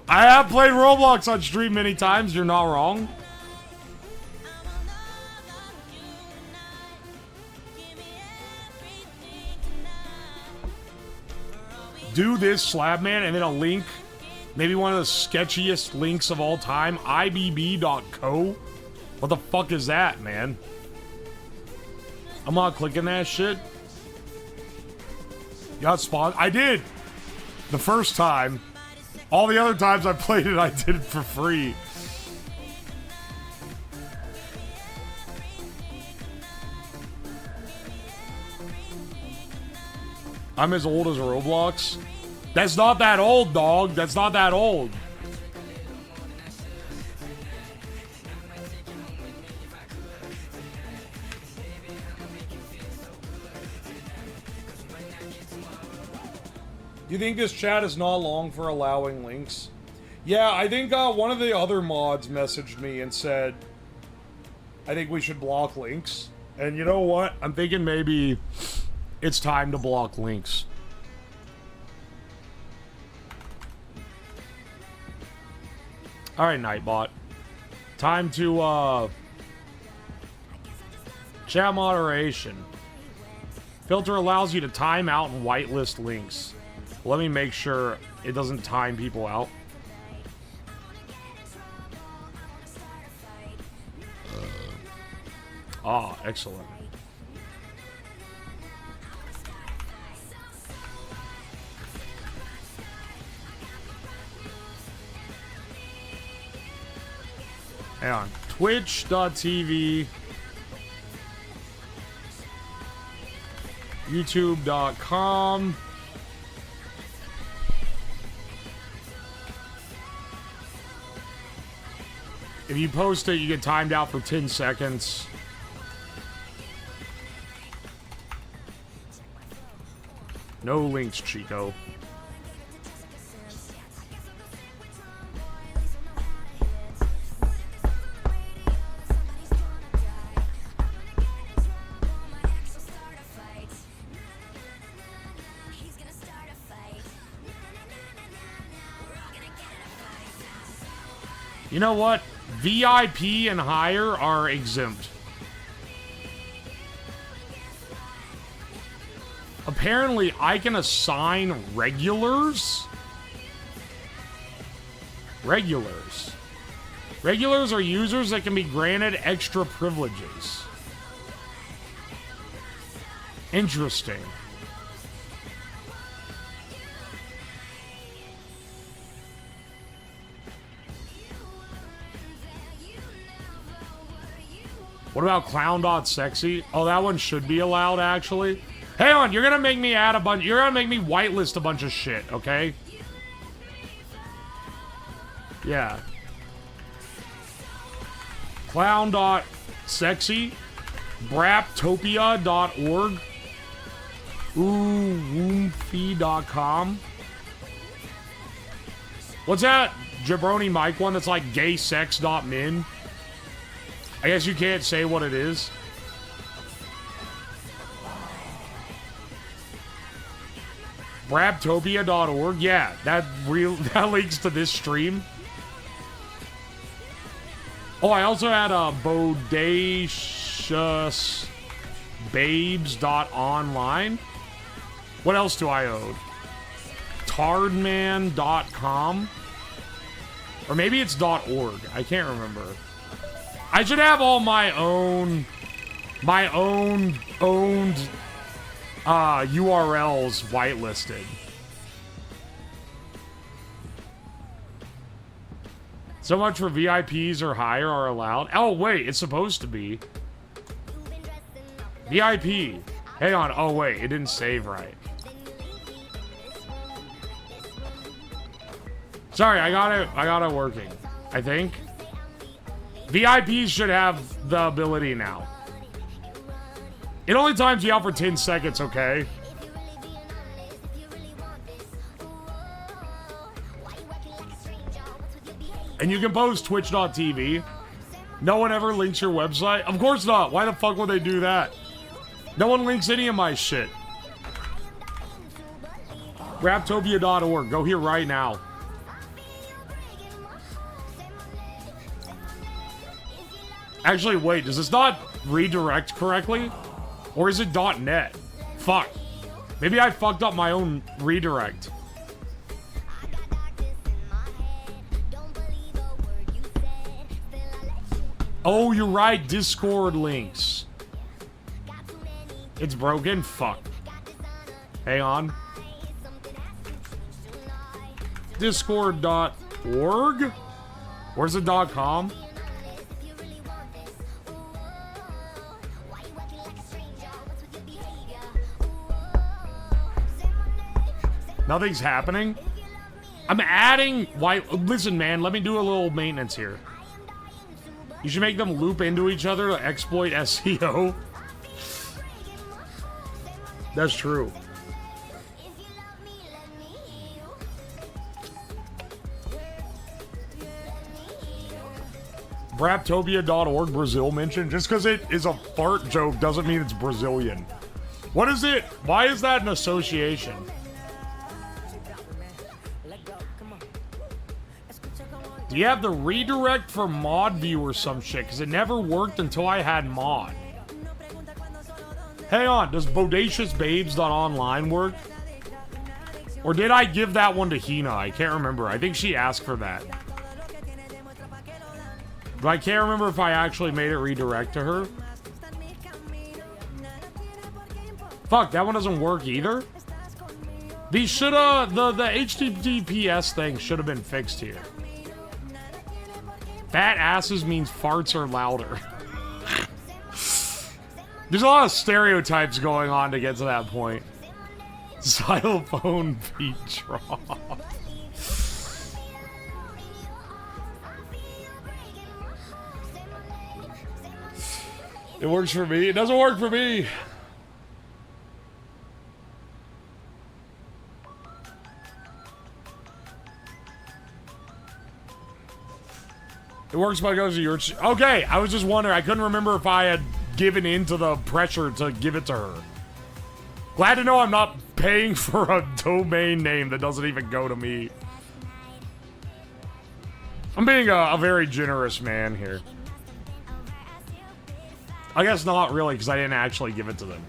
I have played Roblox on stream many times. You're not wrong. Do this, Slab Man, and then a link. Maybe one of the sketchiest links of all time. IBB.co. What the fuck is that, man? I'm not clicking that shit. You got spawned? I did! The first time. All the other times I played it, I did it for free. I'm as old as Roblox. That's not that old, dog. That's not that old. You think this chat is not long for allowing links? Yeah, I think one of the other mods messaged me and said, I think we should block links. And you know what? I'm thinking maybe it's time to block links. Alright, Nightbot. Time to, chat moderation. Filter allows you to time out and whitelist links. Let me make sure it doesn't time people out. Excellent. Hang on. Twitch.tv, YouTube.com. If you post it, you get timed out for 10 seconds. No links, Chico. You know what? VIP and higher are exempt. Apparently, I can assign regulars. Regulars. Regulars are users that can be granted extra privileges. Interesting. What about clown.sexy? Oh, that one should be allowed, actually. Hang on, you're gonna make me add a bunch. You're gonna make me whitelist a bunch of shit, okay? Yeah. Clown.sexy. Braptopia.org. Woomfy.com. What's that jabroni mic one that's like gaysex.min? I guess you can't say what it is. Braptopia.org. Yeah, that links to this stream. Oh, I also had a bodaciousbabes.online. What else do I owe? Tardman.com. Or maybe it's .org. I can't remember. I should have all my own owned URLs whitelisted. So much for VIPs or higher are allowed. Oh wait, it's supposed to be VIP. Hang on. Oh wait, it didn't save right. Sorry, I got it working. I think. VIPs should have the ability now. It only times you out for 10 seconds, okay? And you can post twitch.tv. No one ever links your website? Of course not. Why the fuck would they do that? No one links any of my shit. Raptopia.org. Go here right now. Actually, wait, does this not redirect correctly? Or is it .net? Fuck. Maybe I fucked up my own redirect. Oh, you're right, Discord links. It's broken? Fuck. Hang on. Discord.org? Where's the .com? Nothing's happening? I'm adding... Why? Listen, man, let me do a little maintenance here. You should make them loop into each other to exploit SEO. That's true. Braptopia.org Brazil mentioned. Just because it is a fart joke doesn't mean it's Brazilian. What is it? Why is that an association? Do you have the redirect for mod view or some shit? Because it never worked until I had mod. Hang on, does bodaciousbabes.online work? Or did I give that one to Hina? I can't remember. I think she asked for that. But I can't remember if I actually made it redirect to her. Fuck, that one doesn't work either? These shoulda... The HTTPS thing should have been fixed here. Fat asses means farts are louder. There's a lot of stereotypes going on to get to that point. Xylophone beat drop. It works for me. It doesn't work for me. It works by goes to your... Okay, I was just wondering. I couldn't remember if I had given in to the pressure to give it to her. Glad to know I'm not paying for a domain name that doesn't even go to me. I'm being a very generous man here. I guess not really, because I didn't actually give it to them.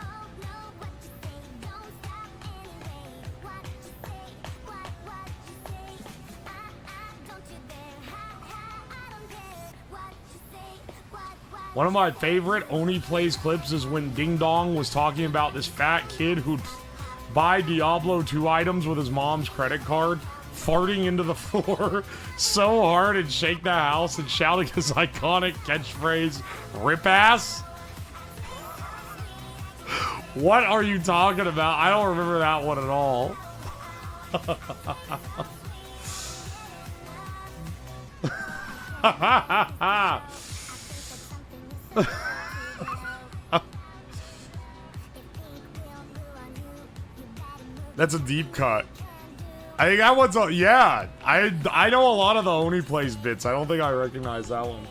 One of my favorite Oni Plays clips is when Ding Dong was talking about this fat kid who'd buy Diablo 2 items with his mom's credit card, farting into the floor so hard and shake the house and shouting his iconic catchphrase, "Rip ass." What are you talking about? I don't remember that one at all. That's a deep cut. I think that one's a... Yeah, I know a lot of the Oni Plays bits. I don't think I recognize that one.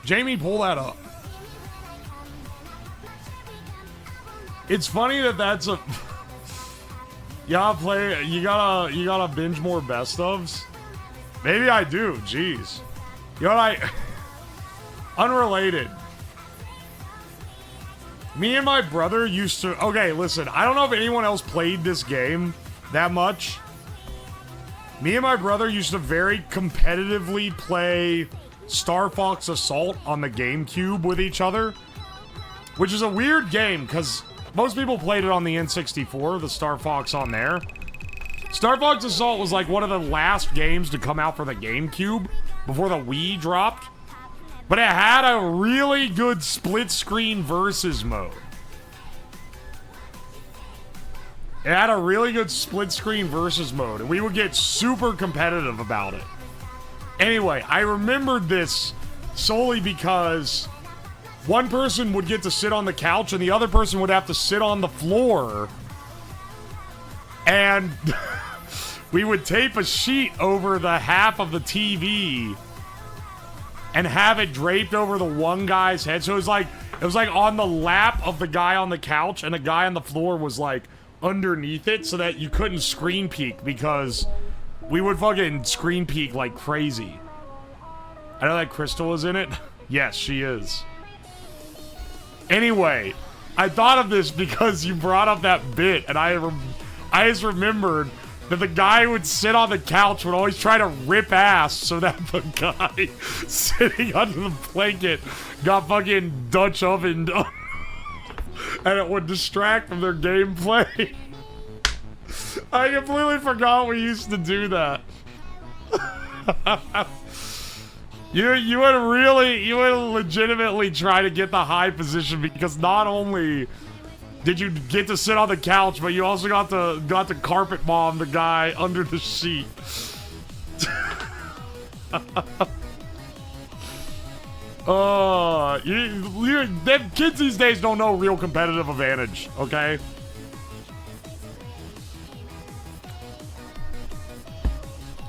Jamie, pull that up. It's funny that that's a... You gotta binge more best ofs? Maybe I do, jeez. You know what Unrelated. Me and my brother used to... Okay, listen, I don't know if anyone else played this game that much. Me and my brother used to very competitively play Star Fox Assault on the GameCube with each other. Which is a weird game, because... Most people played it on the N64, the Star Fox on there. Star Fox Assault was like one of the last games to come out for the GameCube before the Wii dropped. But it had a really good split-screen versus mode. It had a really good split-screen versus mode, and we would get super competitive about it. Anyway, I remembered this solely because... one person would get to sit on the couch and the other person would have to sit on the floor. And we would tape a sheet over the half of the TV and have it draped over the one guy's head. So it was like on the lap of the guy on the couch and the guy on the floor was like underneath it so that you couldn't screen peek because we would fucking screen peek like crazy. I know that Crystal is in it. Yes, she is. Anyway, I thought of this because you brought up that bit, and I just remembered that the guy would sit on the couch would always try to rip ass so that the guy sitting under the blanket got fucking Dutch ovened and it would distract from their gameplay. I completely forgot we used to do that. You would legitimately try to get the high position because not only did you get to sit on the couch, but you also got to carpet bomb the guy under the sheet. Them kids these days don't know real competitive advantage, okay?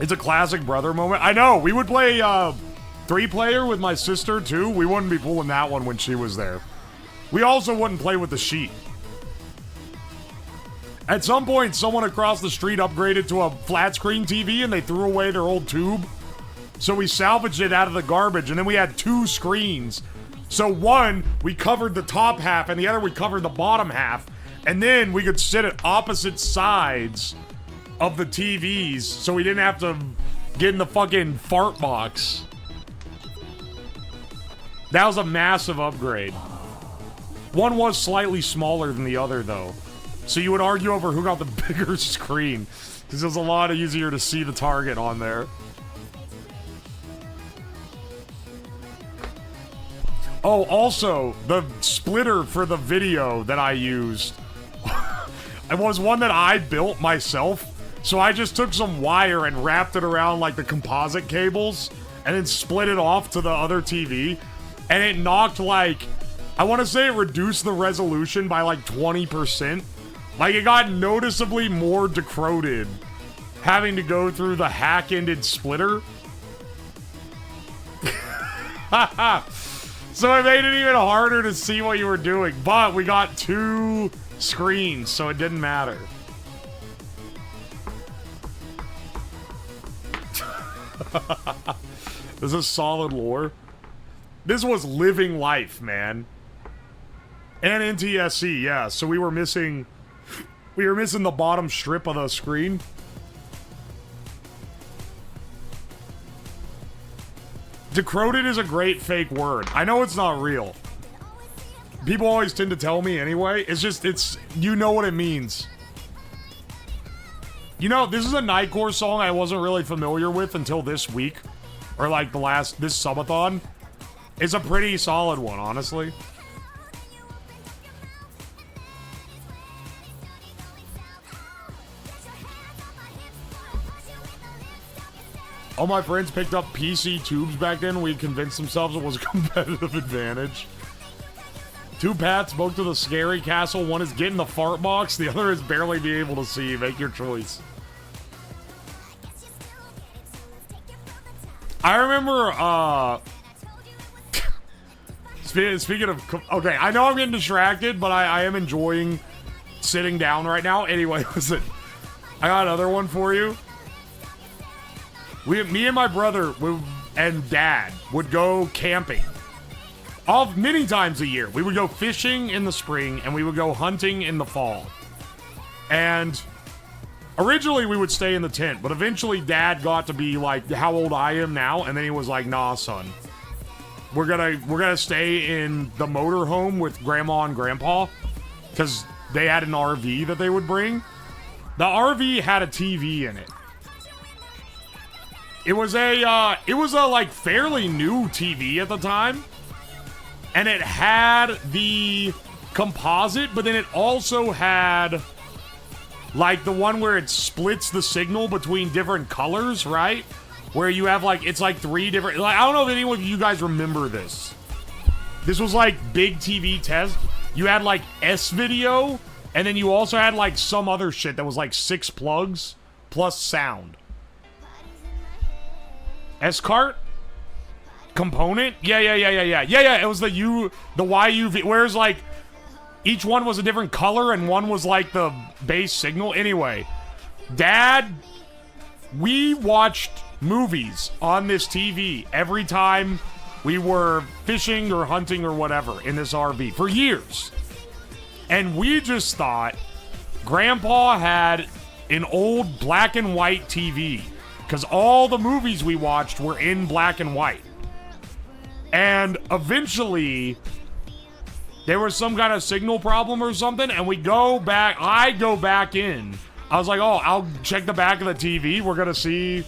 It's a classic brother moment. I know, we would play 3-player with my sister too. We wouldn't be pulling that one when she was there. We also wouldn't play with the sheet. At some point, someone across the street upgraded to a flat screen TV and they threw away their old tube. So we salvaged it out of the garbage and then we had 2 screens. So one, we covered the top half and the other we covered the bottom half. And then we could sit at opposite sides of the TVs so we didn't have to get in the fucking fart box. That was a massive upgrade. One was slightly smaller than the other though. So you would argue over who got the bigger screen, because it was a lot easier to see the target on there. Oh, also, the splitter for the video that I used, it was one that I built myself. So I just took some wire and wrapped it around like the composite cables, and then split it off to the other TV. And it knocked like, I want to say it reduced the resolution by like 20%. Like, it got noticeably more decroded having to go through the hack-ended splitter. So it made it even harder to see what you were doing. But we got 2 screens, so it didn't matter. This is solid lore. This was living life, man. And NTSC, yeah. So we were missing the bottom strip of the screen. Decroded is a great fake word. I know it's not real. People always tend to tell me anyway. It's you know what it means. You know, this is a Nightcore song I wasn't really familiar with until this week. Or like this subathon. It's a pretty solid one, honestly. All my friends picked up PC tubes back then. We convinced themselves it was a competitive advantage. 2 paths, both to the scary castle. One is get in the fart box. The other is barely be able to see. Make your choice. I remember, speaking of... Okay, I know I'm getting distracted, but I am enjoying sitting down right now. Anyway, listen. I got another one for you. Me and my brother and dad would go camping. Many times a year. We would go fishing in the spring and we would go hunting in the fall. And originally we would stay in the tent, but eventually dad got to be like how old I am now, and then he was like, nah, son. We're gonna stay in the motorhome with grandma and grandpa, because they had an RV that they would bring. The RV had a TV in it. It was a like fairly new TV at the time, and it had the composite, but then it also had like the one where it splits the signal between different colors, right? Where you have like, it's like 3 different, like, I don't know if anyone of you guys remember this. This was like big TV test. You had like S-video, and then you also had like some other shit that was like 6 plugs plus sound. S-cart? Component? Yeah. It was the YUV, whereas like each one was a different color and one was like the base signal. Anyway, Dad, we watched movies on this TV every time we were fishing or hunting or whatever in this RV for years. And we just thought Grandpa had an old black and white TV. Because all the movies we watched were in black and white. And eventually, there was some kind of signal problem or something, and we go back, I go back in. I was like, oh, I'll check the back of the TV. We're going to see,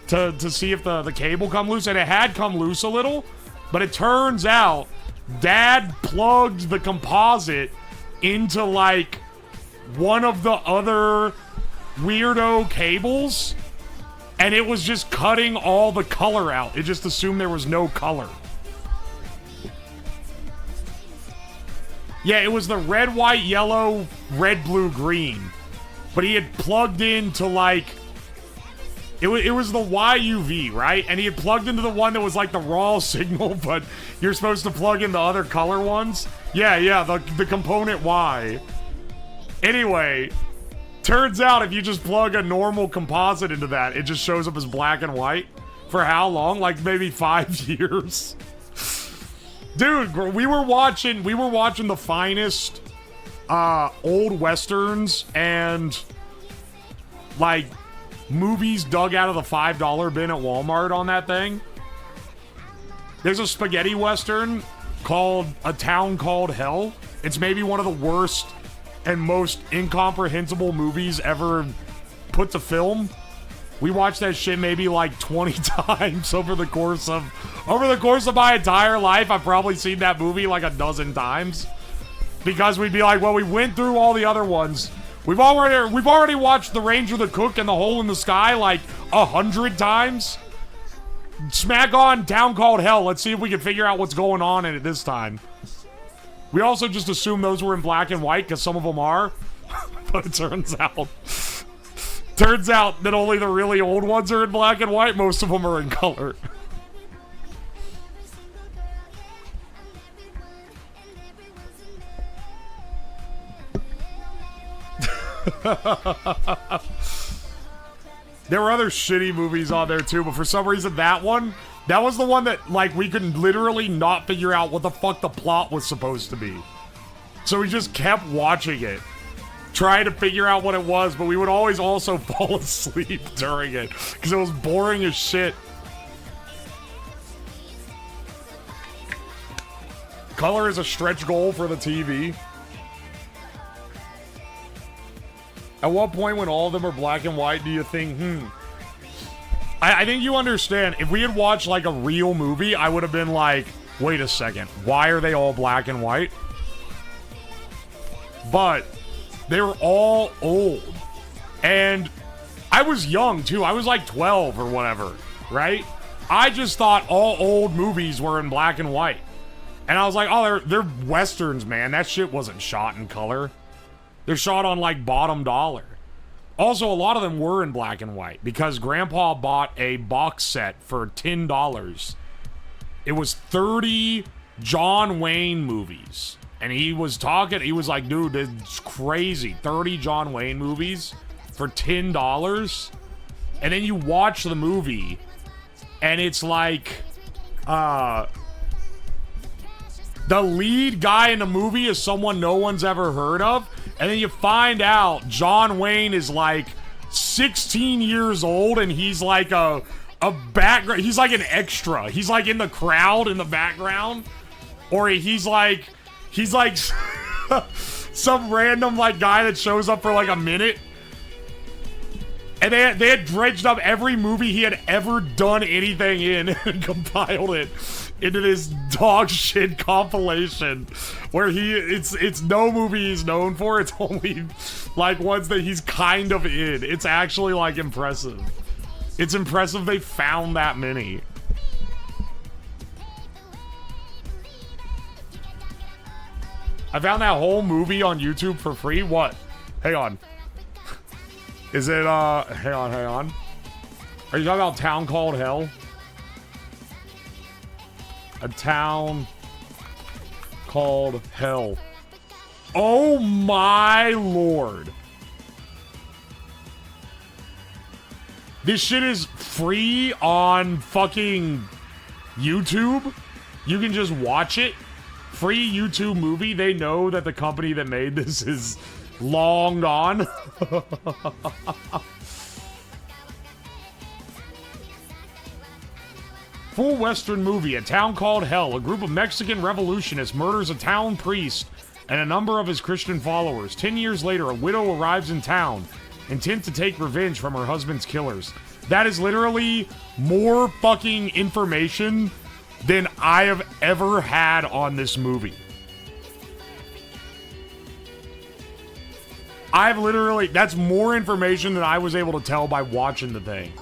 to see if the cable come loose. And it had come loose a little, but it turns out Dad plugged the composite into, like, one of the other weirdo cables, and it was just cutting all the color out. It just assumed there was no color. Yeah, it was the red, white, yellow, red, blue, green. But he had plugged into, like... It was the YUV, right? And he had plugged into the one that was, like, the raw signal, but you're supposed to plug in the other color ones. Yeah, the component Y. Anyway... Turns out if you just plug a normal composite into that, it just shows up as black and white. For how long? Like maybe 5 years. Dude, we were watching the finest old westerns and like movies dug out of the $5 bin at Walmart on that thing. There's a spaghetti western called A Town Called Hell. It's maybe one of the worst and most incomprehensible movies ever put to film. We watched that shit maybe like 20 times over the course of my entire life. I've probably seen that movie like a dozen times. Because we'd be like, well, we went through all the other ones. We've already watched The Ranger, the Cook, and The Hole in the Sky like 100 times. Smack on Town Called Hell. Let's see if we can figure out what's going on in it this time. We also just assumed those were in black and white because some of them are. But it turns out that only the really old ones are in black and white. Most of them are in color. There were other shitty movies on there too, but for some reason that was the one that, like, we could literally not figure out what the fuck the plot was supposed to be. So we just kept watching it, trying to figure out what it was, but we would always also fall asleep during it, because it was boring as shit. Color is a stretch goal for the TV. At what point when all of them are black and white do you think, I think you understand. If we had watched, like, a real movie, I would have been like, wait a second, why are they all black and white? But they were all old. And I was young, too. I was, like, 12 or whatever, right? I just thought all old movies were in black and white. And I was like, oh, they're westerns, man. That shit wasn't shot in color. They're shot on, like, bottom dollar. Also, a lot of them were in black and white because Grandpa bought a box set for $10. It was 30 John Wayne movies. And he was like, dude, it's crazy. 30 John Wayne movies for $10. And then you watch the movie, and it's like, the lead guy in the movie is someone no one's ever heard of. And then you find out John Wayne is like 16 years old and he's like a background. He's like an extra. He's like in the crowd in the background. Or he's like some random like guy that shows up for like a minute. And they had dredged up every movie he had ever done anything in and compiled it into this dog shit compilation where it's no movie he's known for. It's only like ones that he's kind of in. It's actually like impressive. It's impressive they found that many. I found that whole movie on YouTube for free. What? Hang on. Is it, hang on. Are you talking about Town Called Hell? A Town Called Hell. Oh my lord. This shit is free on fucking YouTube. You can just watch it. Free YouTube movie. They know that the company that made this is Long gone. Full Western movie, A Town Called Hell. A group of Mexican revolutionists murders a town priest and a number of his Christian followers. 10 years later, a widow arrives in town, intent to take revenge from her husband's killers. That is literally more fucking information than I have ever had on this movie. That's more information than I was able to tell by watching the thing.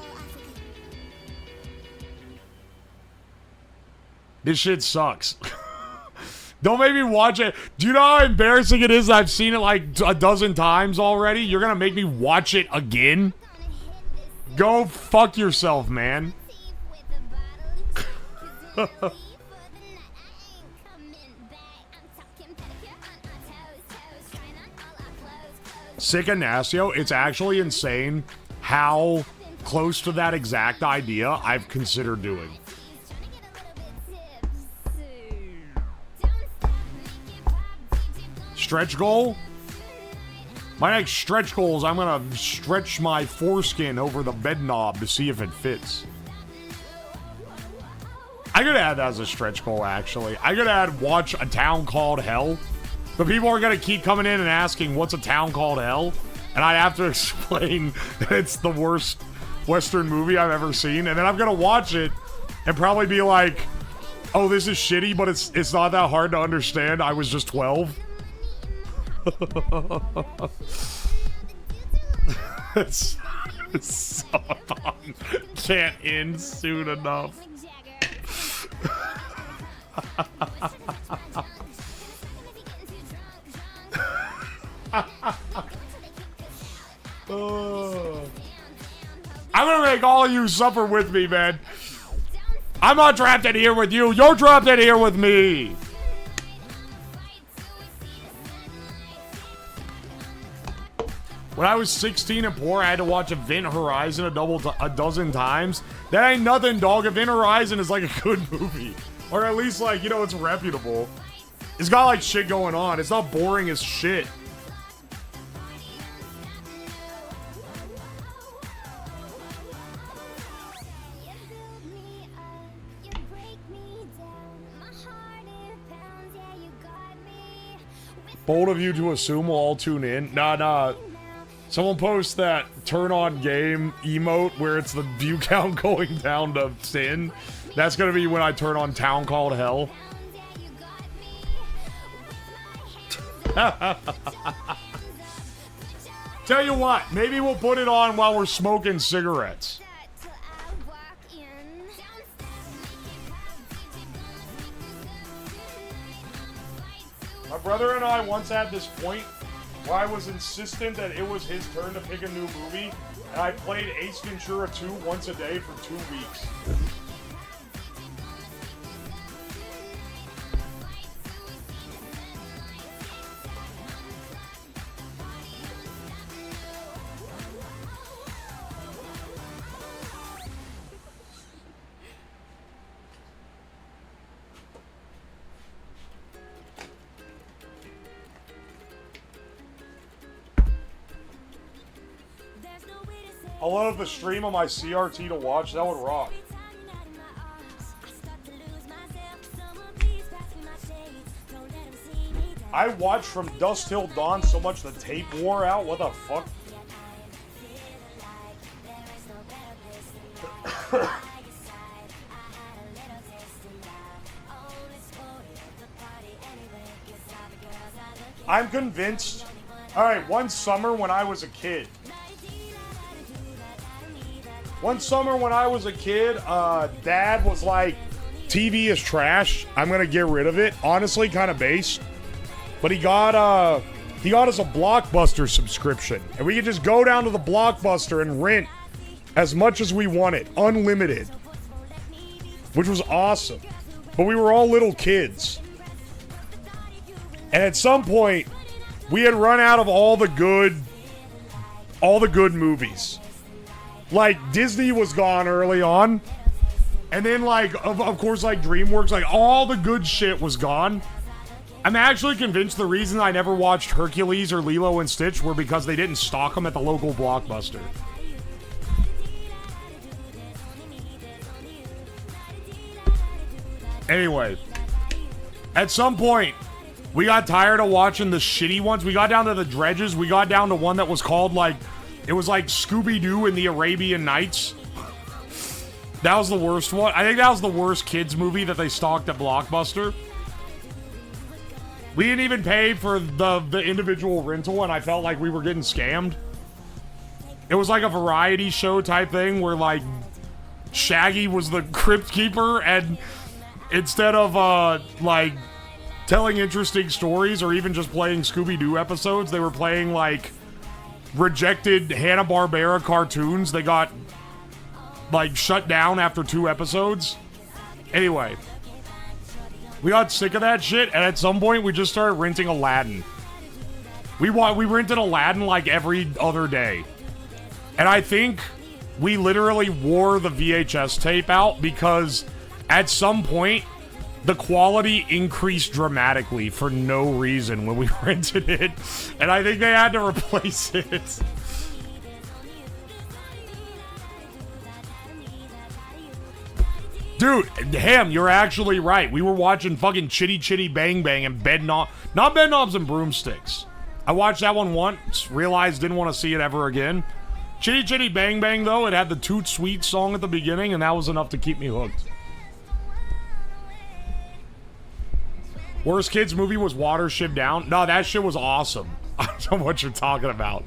This shit sucks. Don't make me watch it. Do you know how embarrassing it is? I've seen it like a dozen times already. You're gonna make me watch it again? Go fuck yourself, man. Sick Ignacio, it's actually insane how close to that exact idea I've considered doing. Stretch goal? My next stretch goal is I'm gonna stretch my foreskin over the bed knob to see if it fits. I could add that as a stretch goal, actually. I could add watch A Town Called Hell. But people are gonna keep coming in and asking, what's A Town Called Hell? And I have to explain that it's the worst Western movie I've ever seen. And then I'm gonna watch it and probably be like, oh, this is shitty, but it's not that hard to understand. I was just 12. It's Subathon can't end soon enough. I'm gonna make all of you suffer with me, man. I'm not trapped in here with you. You're trapped in here with me. When I was 16 and poor, I had to watch Event Horizon a dozen times. That ain't nothing, dog. Event Horizon is like a good movie. Or at least, like, you know, it's reputable. It's got, like, shit going on. It's not boring as shit. Bold of you to assume we'll all tune in. Nah. Someone posts that turn on game emote where it's the view count going down to 10. That's gonna be when I turn on Town Called Hell. Tell you what, maybe we'll put it on while we're smoking cigarettes. My brother and I once had this point where I was insistent that it was his turn to pick a new movie, and I played Ace Ventura 2 once a day for 2 weeks. I'll load up the stream on my CRT to watch. That would rock. I watched from dusk till dawn so much the tape wore out. What the fuck? I'm convinced. Alright, one summer when I was a kid. Dad was like, TV is trash. I'm gonna get rid of it. Honestly, kind of based. But he got us a Blockbuster subscription. And we could just go down to the Blockbuster and rent as much as we wanted. Unlimited. Which was awesome. But we were all little kids. And at some point, we had run out of all the good movies. Like, Disney was gone early on. And then, like, of course, like, DreamWorks, like, all the good shit was gone. I'm actually convinced the reason I never watched Hercules or Lilo and Stitch were because they didn't stock them at the local Blockbuster. Anyway, at some point, we got tired of watching the shitty ones. We got down to the dredges. We got down to one that was called, like, it was like Scooby-Doo and the Arabian Nights. That was the worst one. I think that was the worst kids movie that they stocked at Blockbuster. We didn't even pay for the individual rental, and I felt like we were getting scammed. It was like a variety show type thing where, like, Shaggy was the crypt keeper, and instead of, like, telling interesting stories or even just playing Scooby-Doo episodes, they were playing, like, rejected Hanna-Barbera cartoons. They got, like, shut down after 2 episodes. Anyway, we got sick of that shit, and at some point we just started renting Aladdin. We rented Aladdin like every other day. And I think we literally wore the VHS tape out because at some point the quality increased dramatically for no reason when we rented it. And I think they had to replace it. Dude, Ham, you're actually right. We were watching fucking Chitty Chitty Bang Bang and not Bed Knobs and Broomsticks. I watched that one once, realized didn't want to see it ever again. Chitty Chitty Bang Bang, though, it had the Toot Sweet song at the beginning, and that was enough to keep me hooked. Worst kids movie was Watership Down. No, that shit was awesome. I don't know what you're talking about.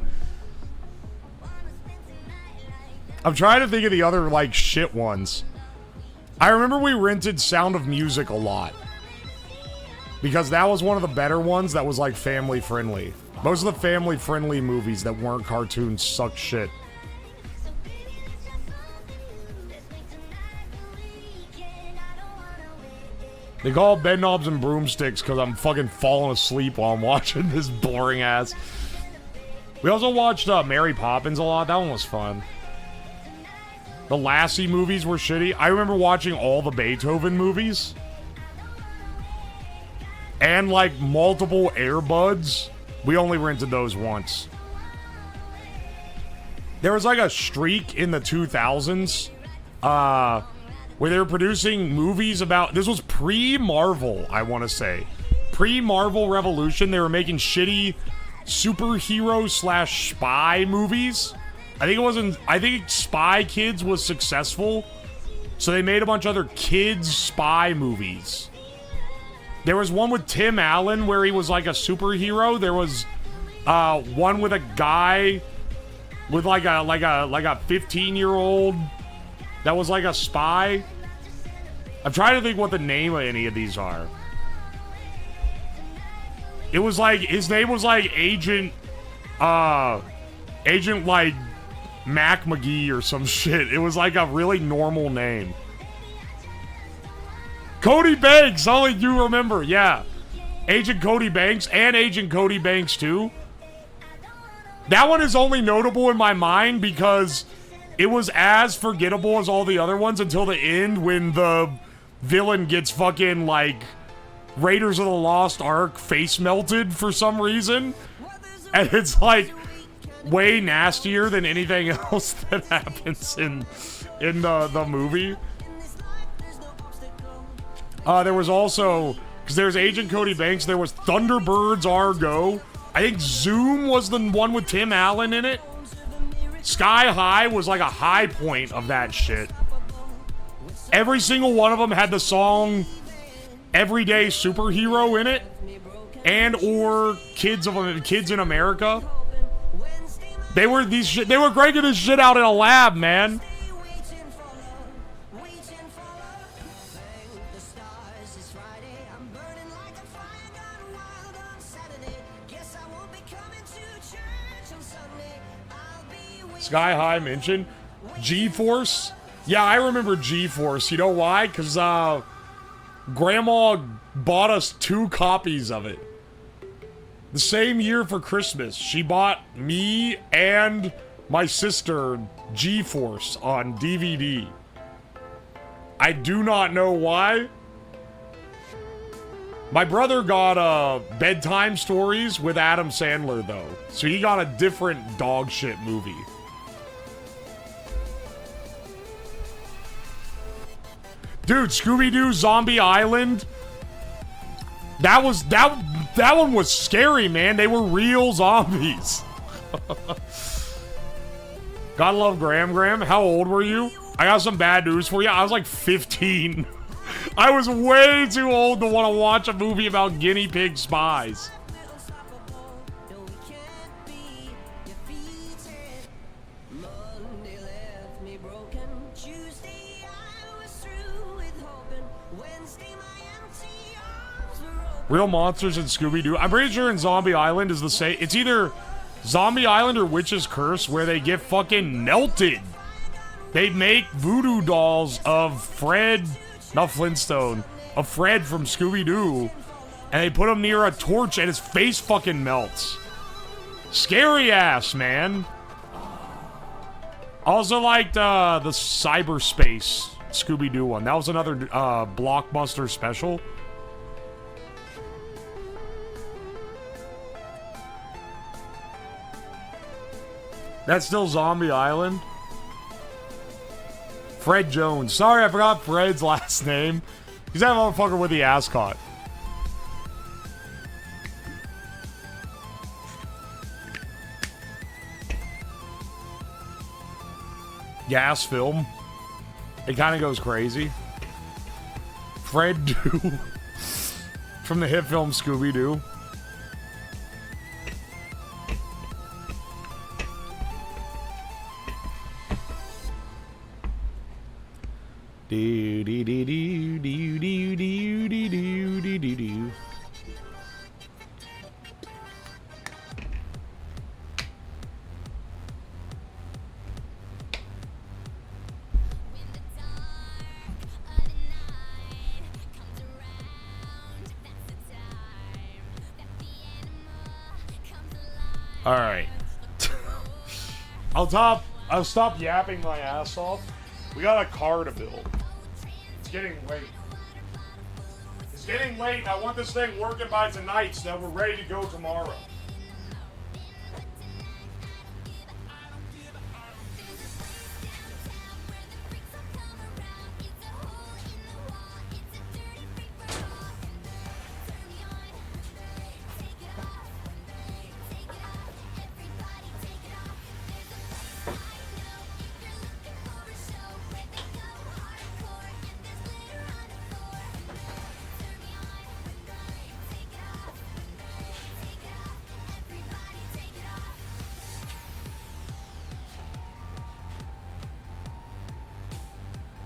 I'm trying to think of the other, like, shit ones. I remember we rented Sound of Music a lot. Because that was one of the better ones that was, like, family-friendly. Most of the family-friendly movies that weren't cartoons sucked shit. They call it Bed Knobs and Broomsticks because I'm fucking falling asleep while I'm watching this boring ass. We also watched Mary Poppins a lot. That one was fun. The Lassie movies were shitty. I remember watching all the Beethoven movies. And, like, multiple Air Buds. We only rented those once. There was, like, a streak in the 2000s. Where they were producing movies about... This was pre-Marvel, I want to say. Pre-Marvel Revolution. They were making shitty superhero/spy movies. I think Spy Kids was successful. So they made a bunch of other kids spy movies. There was one with Tim Allen where he was like a superhero. There was one with a guy with like a 15-year-old that was like a spy. I'm trying to think what the name of any of these are. It was like, his name was like Agent like Mac McGee or some shit. It was like a really normal name. Cody Banks, only you remember, yeah. Agent Cody Banks and Agent Cody Banks 2. That one is only notable in my mind because it was as forgettable as all the other ones until the end when the villain gets fucking, like, Raiders of the Lost Ark face melted for some reason. And it's, like, way nastier than anything else that happens in the movie. There was also, because there's Agent Cody Banks, there was Thunderbirds Argo. I think Zoom was the one with Tim Allen in it. Sky High was like a high point of that shit. Every single one of them had the song Everyday Superhero in it. And or Kids in America. They were cranking this shit out in a lab, man. Sky High mentioned G-Force. Yeah, I remember G-Force. You know why? Because Grandma bought us 2 copies of it. The same year for Christmas. She bought me and my sister G-Force on DVD. I do not know why. My brother got bedtime stories with Adam Sandler though, so he got a different dog shit movie. Dude, Scooby-Doo Zombie Island. That one was scary, man. They were real zombies. Gotta love Graham. How old were you? I got some bad news for you. I was like 15. I was way too old to want to watch a movie about guinea pig spies. Real monsters in Scooby-Doo. I'm pretty sure in Zombie Island is the same. It's either Zombie Island or Witch's Curse where they get fucking melted. They make voodoo dolls of Fred, not Flintstone, of Fred from Scooby-Doo, and they put him near a torch and his face fucking melts. Scary ass, man. Also liked the cyberspace Scooby-Doo one. That was another blockbuster special. That's still Zombie Island? Fred Jones. Sorry, I forgot Fred's last name. He's that motherfucker with the ascot. Gas film. It kind of goes crazy. Fred Doo. From the hit film Scooby-Doo. Do do do do do do do do do do do. All right. I'll stop yapping my ass off. We got a car to build. It's getting late. It's getting late. I want this thing working by tonight so that we're ready to go tomorrow.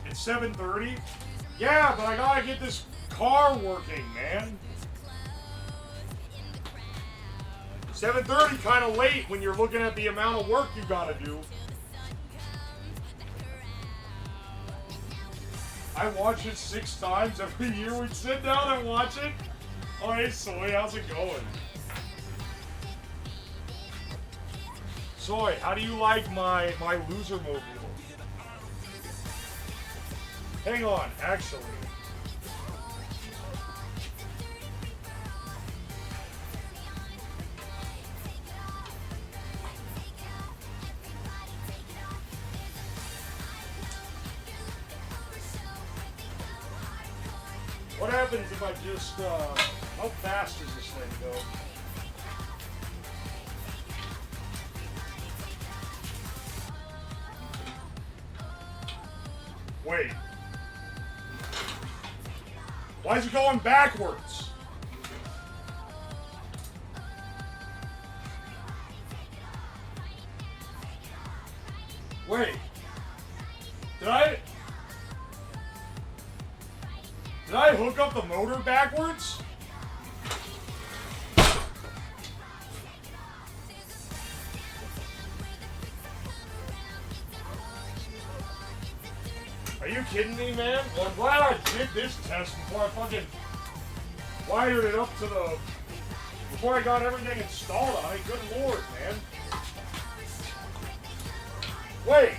It's 7:30? Yeah, but I gotta get this car working, man. 7:30 kind of late when you're looking at the amount of work you gotta do. I watch it 6 times every year. We'd sit down and watch it. Oh, hey, Soy, how's it going? Soy, how do you like my loser mobile? Hang on, actually. What happens if I just, how fast does this thing go? Wait. Why is it going backwards? Wait. Did I hook up the motor backwards? Are you kidding me, man? Well, I'm glad I did this test before I fucking wired it up to the... Before I got everything installed on it. Good lord, man. Wait!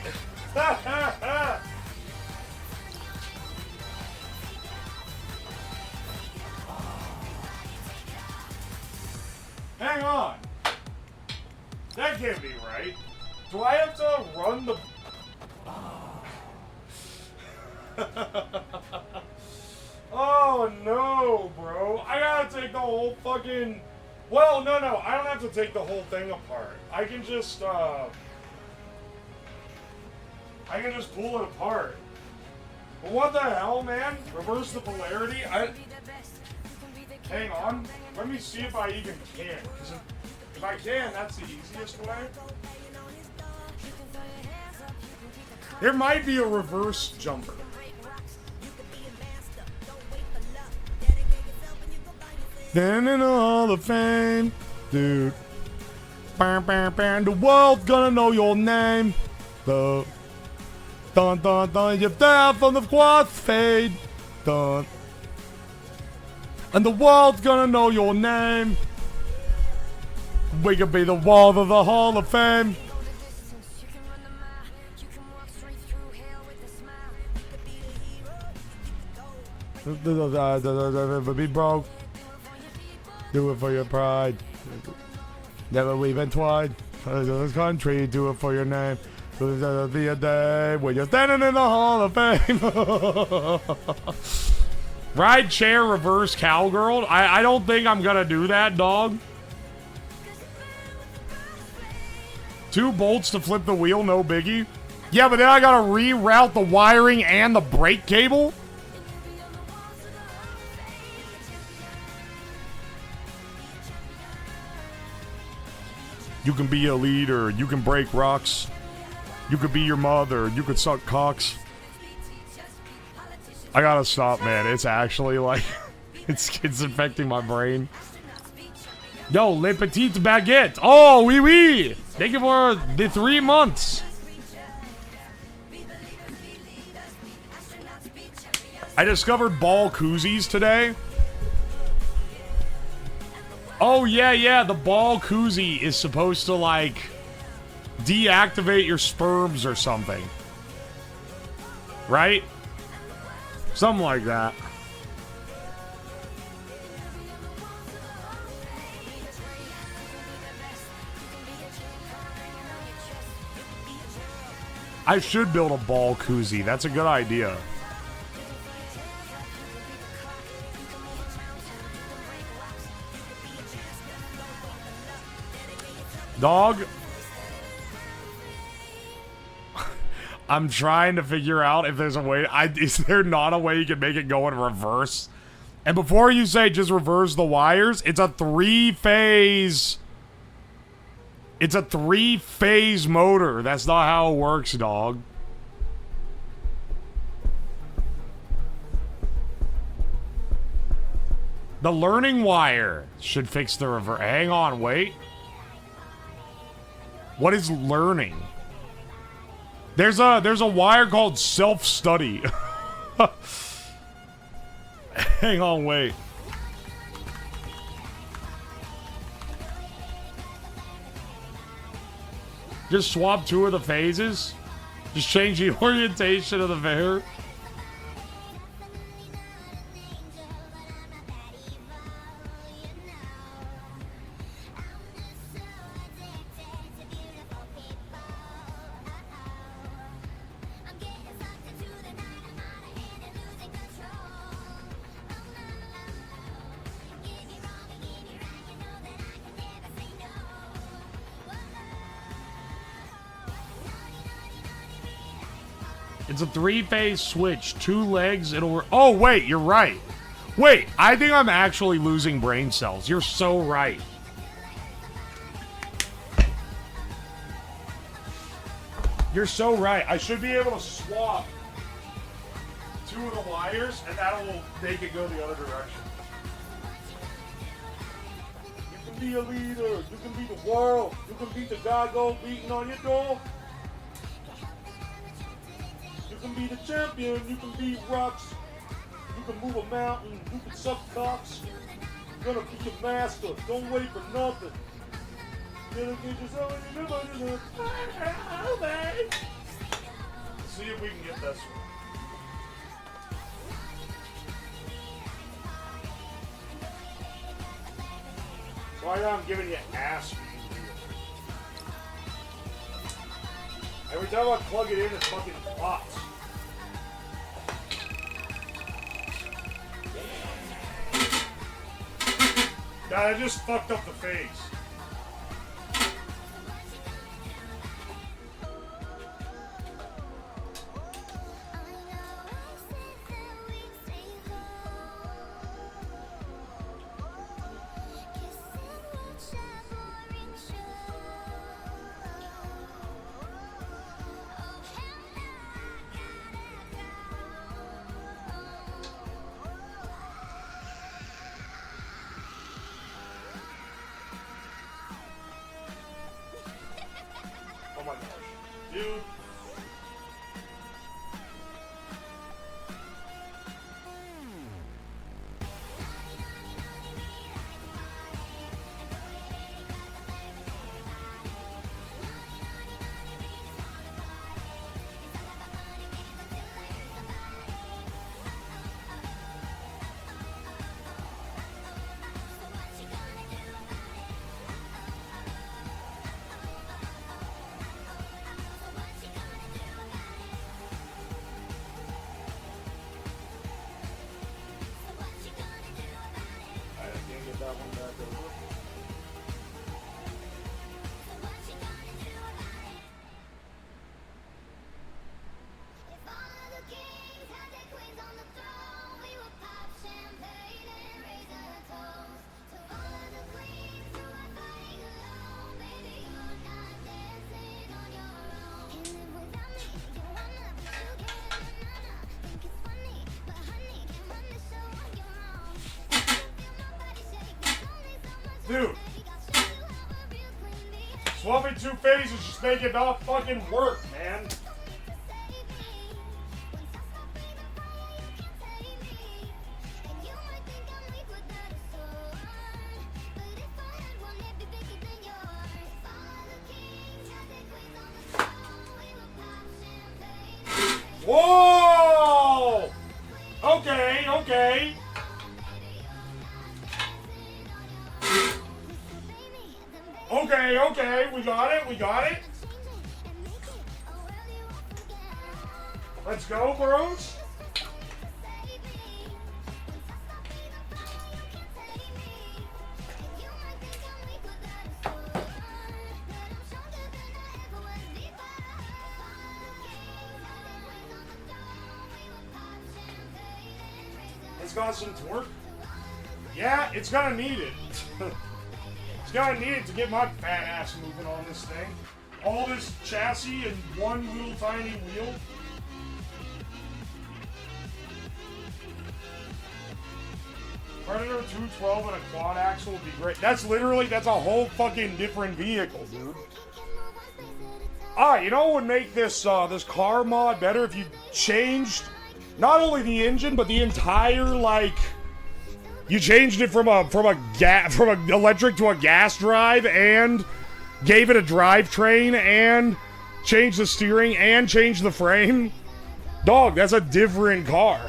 Hang on. That can't be right. Do I have to run the... Oh no, bro. I gotta take the whole fucking... Well, no, I don't have to take the whole thing apart. I can just pull it apart. But what the hell, man? Reverse the polarity? Hang on. Let me see if I even can. 'Cause if I can, that's the easiest way. There might be a reverse jumper. Then in the Hall of Fame, dude. Bam, bam, bam. The world's gonna know your name. The dun dun dun. You're there from the crossfade. Dun. And the world's gonna know your name. We could be the wall of the Hall of Fame. Never be broke. Do it for your pride. Never leave entwined. This country, do it for your name. There'll be a day when you're standing in the Hall of Fame. Ride chair, reverse cowgirl. I don't think I'm gonna do that, dog. 2 bolts to flip the wheel, no biggie. Yeah, but then I gotta reroute the wiring and the brake cable. You can be a leader. You can break rocks. You could be your mother. You could suck cocks. I gotta stop, man. It's actually like... it's infecting my brain. Yo, Le Petit Baguette. Oh, oui, oui. Thank you for the 3 months. I discovered ball koozies today. Oh, yeah, the ball koozie is supposed to, like, deactivate your sperms or something. Right? Something like that. I should build a ball koozie. That's a good idea. Dog. I'm trying to figure out if there's a way. Is there not a way you can make it go in reverse? And before you say just reverse the wires, it's a 3-phase. It's a 3-phase motor. That's not how it works, dog. The learning wire should fix the reverse. Hang on, wait. What is learning? There's a wire called self-study. Hang on, wait. Just swap 2 of the phases. Just change the orientation of the vehicle. It's a 3-phase switch. 2 legs. It'll work. Oh, wait. You're right. Wait. I think I'm actually losing brain cells. You're so right. You're so right. I should be able to swap 2 of the wires, and that'll make it go the other direction. You can be a leader. You can be the world. You can beat the goggle beating on your door. You can be the champion, you can be rocks, you can move a mountain, you can suck cocks. You're gonna be your master, don't wait for nothing. Let's see if we can get this one. Why I'm giving you ass feed. Every time I plug it in, it fucking pops. God, I just fucked up the face. Oh my gosh. Dude. Dude, swapping two phases just make it not fucking work, man. Whoa! Okay, okay. Okay, okay, we got it, we got it. Let's go, bros. It's got some torque. Yeah, it's gonna need it. It's gonna need it to get my fat ass moving on this thing. All this chassis and one little tiny wheel. Predator 212 and a quad axle would be great. That's a whole fucking different vehicle, dude. Alright, you know what would make this this car mod better if you changed not only the engine, but the entire, like, you changed it from an electric to a gas drive and gave it a drivetrain and changed the steering and changed the frame. Dog, that's a different car.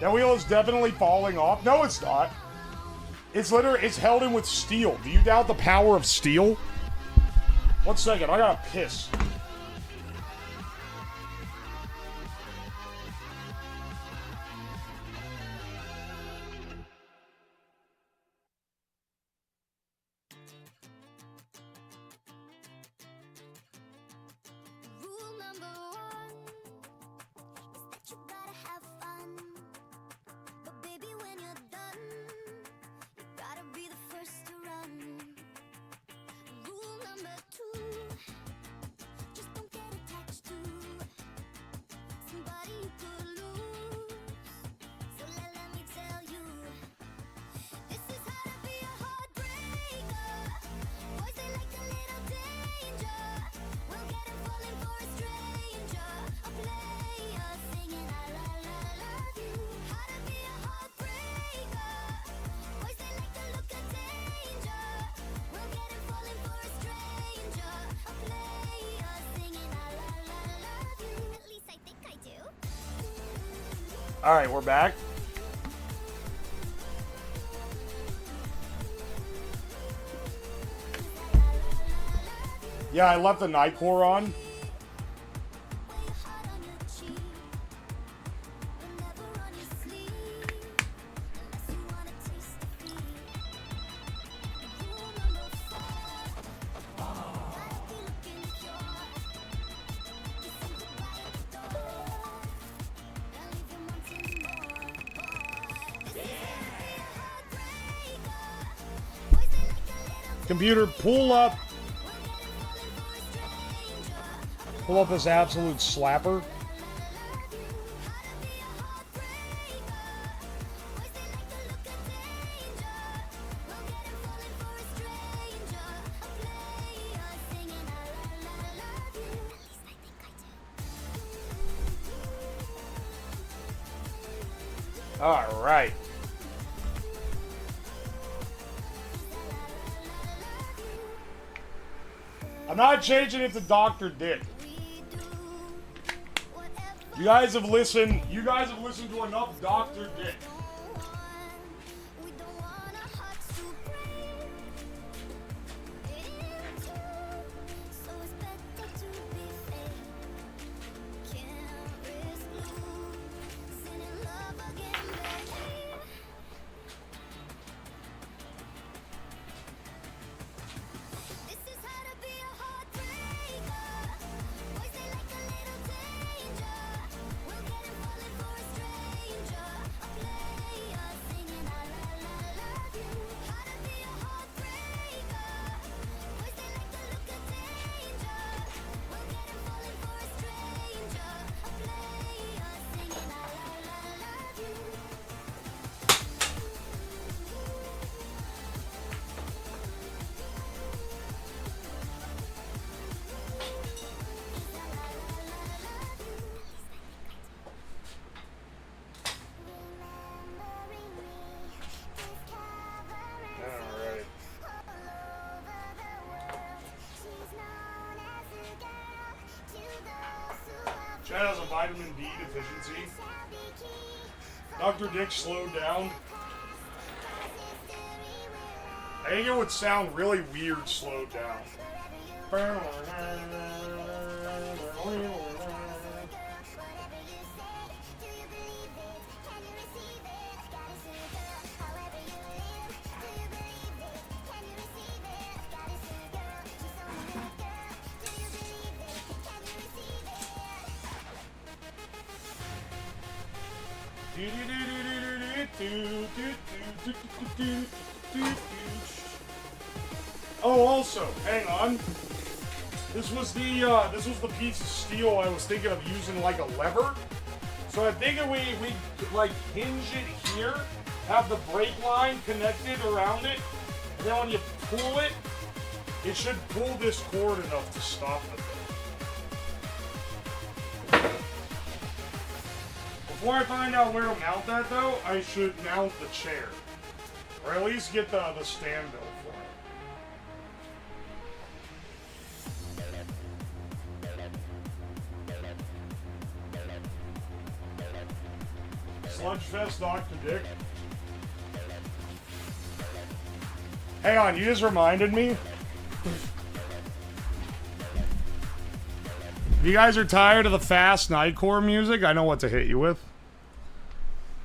That wheel is definitely falling off. No, it's not. It's held in with steel. Do you doubt the power of steel? 1 second, I gotta piss. Rule number 1 is that you gotta have fun. But baby, when you're done, you gotta be the first to run. Rule number 2, just don't get attached to somebody you could lose. So let me tell you, this is how to be a heartbreaker. Boys, they like a little danger. We'll get him falling for a stranger, a player singing I love you. How to be a heartbreaker. Boys, they like the look of danger. We'll get him falling for a stranger, a player singing I love you. At least I think I do. Alright, we're back. Yeah, I left the Nightcore on. Computer, pull up this absolute slapper. All right. I'm not changing it to Dr. Dick. You guys have listened to enough Dr. Dick. Chad has a vitamin D deficiency. Dr. Dick slowed down. I think it would sound really weird slowed down. Oh, also, hang on. This was the piece of steel I was thinking of using like a lever. So I think we like hinge it here, have the brake line connected around it, and then when you pull it, it should pull this cord enough to stop the thing. Before I find out where to mount that though, I should mount the chair. Or at least get the stand built for it. Sludgefest Dr. Dick. Hang on, you just reminded me. If you guys are tired of the fast Nightcore music, I know what to hit you with.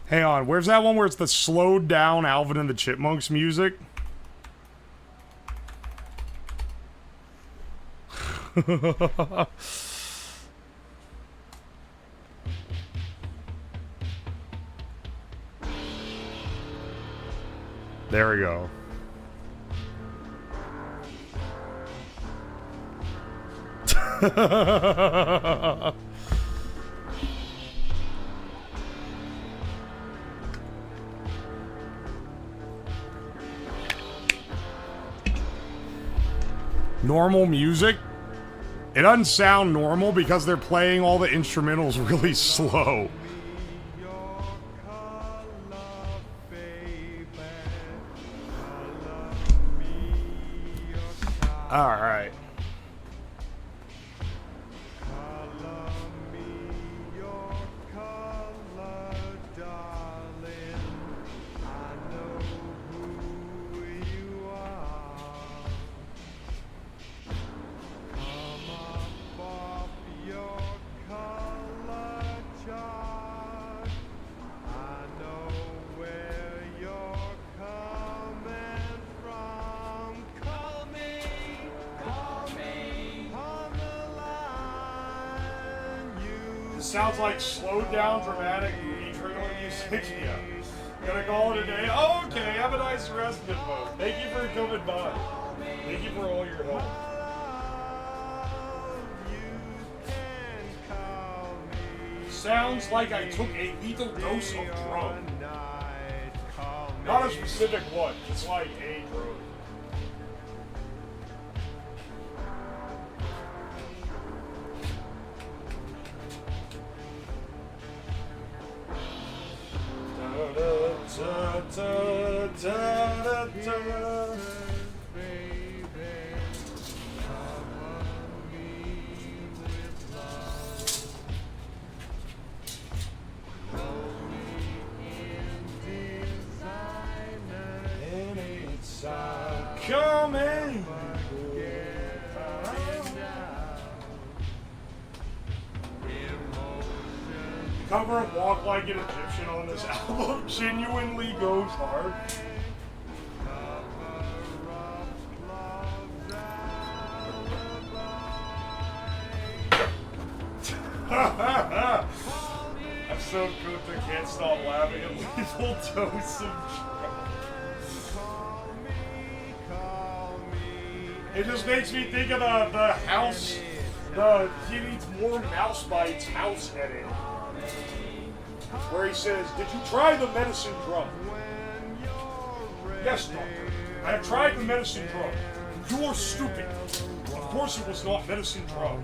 Hang on, where's that one where it's the slowed down Alvin and the Chipmunks music? There we go. Normal music? It doesn't sound normal because they're playing all the instrumentals really slow. Alright. sounds like slowed down dramatic movie trailer music. Yeah. Gonna call it a day. Oh, okay. Have a nice rest, Bimbo. Thank you for coming by. Thank you for all your help. Sounds like I took a lethal dose of drug. Not a specific one, just like a drug. Coming. Cover of Walk Like an Egyptian on this album genuinely goes hard. I'm so cooked I can't stop laughing at lethal dose of It just makes me think of the house, he needs more mouse bites house edit. Where he says, did you try the medicine drug? Yes, doctor. I have tried the medicine drug. You are stupid. Of course it was not medicine drug.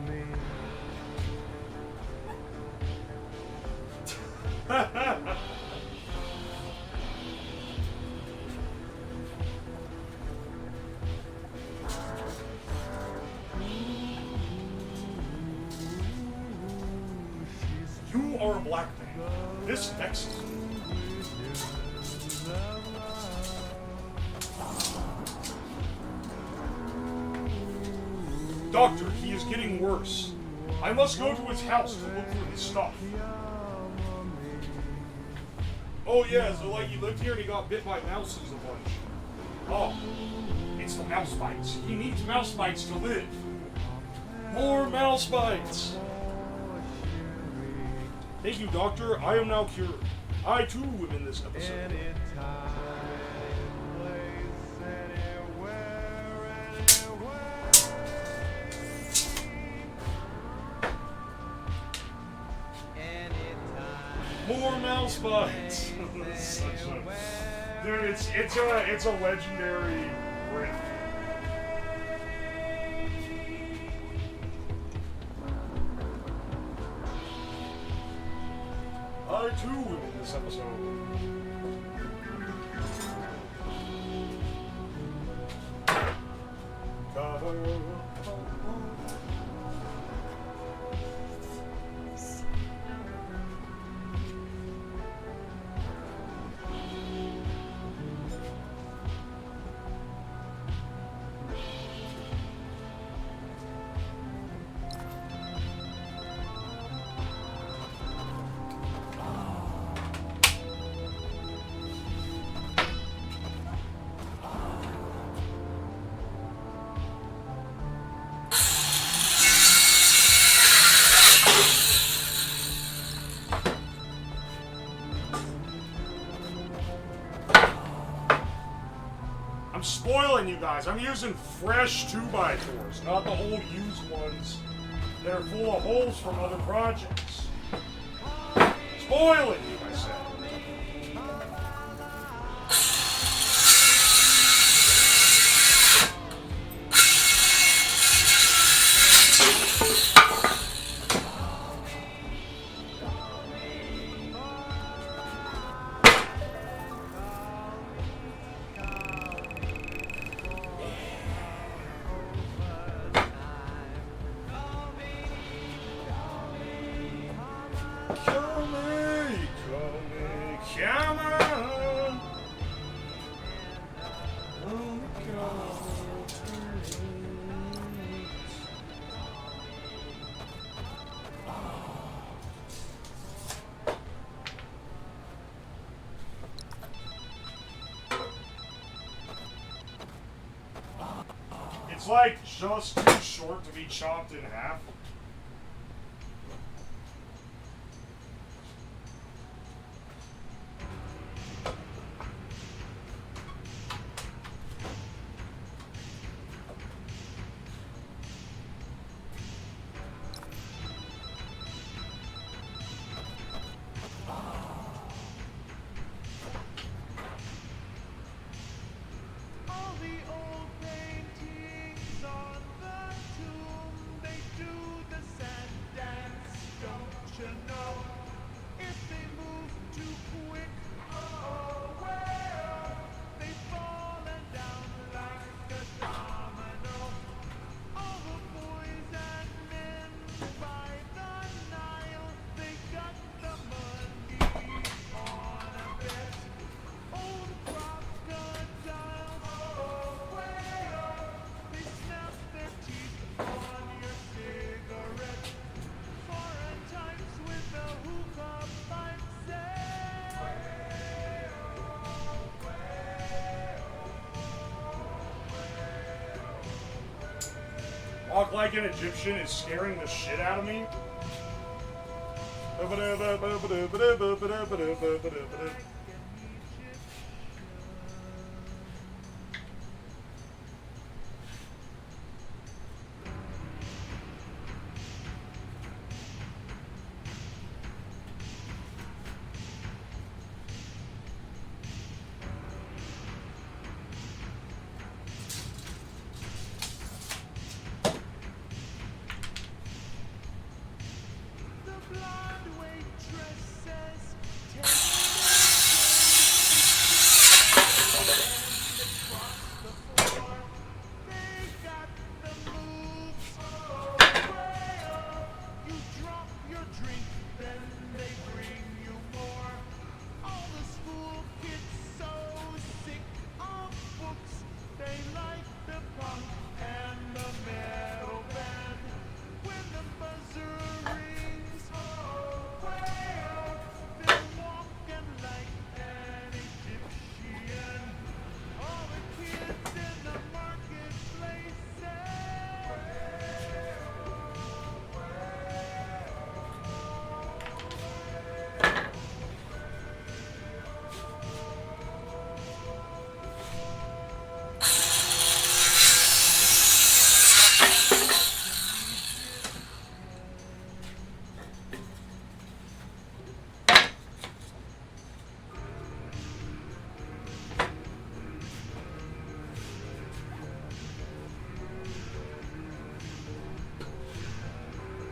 You are a black man. This vexes me. Doctor, he is getting worse. I must go to his house to look for his stuff. Oh yeah, so like he lived here and he got bit by mouses a bunch. Oh, it's the mouse bites. He needs mouse bites to live. More mouse bites. Thank you, Doctor. I am now cured. I too am in this episode. More mouse bites. Dude, it's a legendary riff. I too am in this episode. I'm spoiling you guys. I'm using fresh 2x4s, not the old used ones that are full of holes from other projects. Spoiling you, I said. It's like just too short to be chopped in half. Walk like an Egyptian is scaring the shit out of me.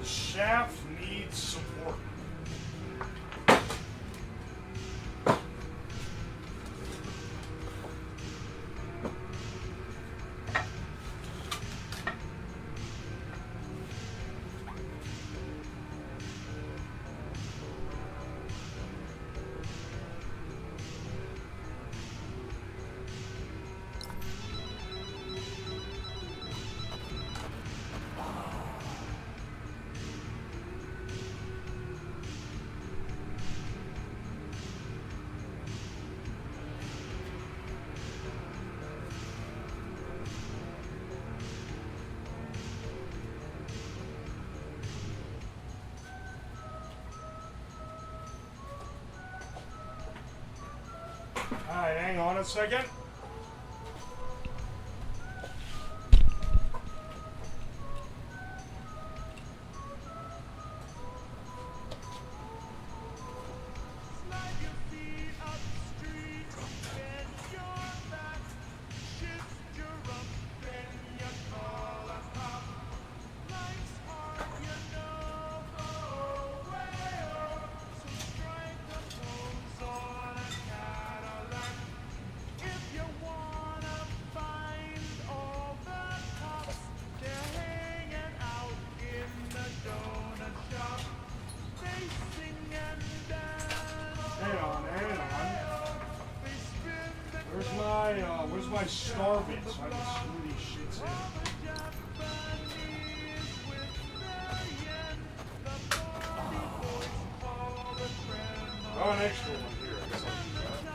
Shaft needs support. Alright, hang on a second. Where's my star bit so I can screw these shits in? Oh, an extra one here. I guess I'll use that.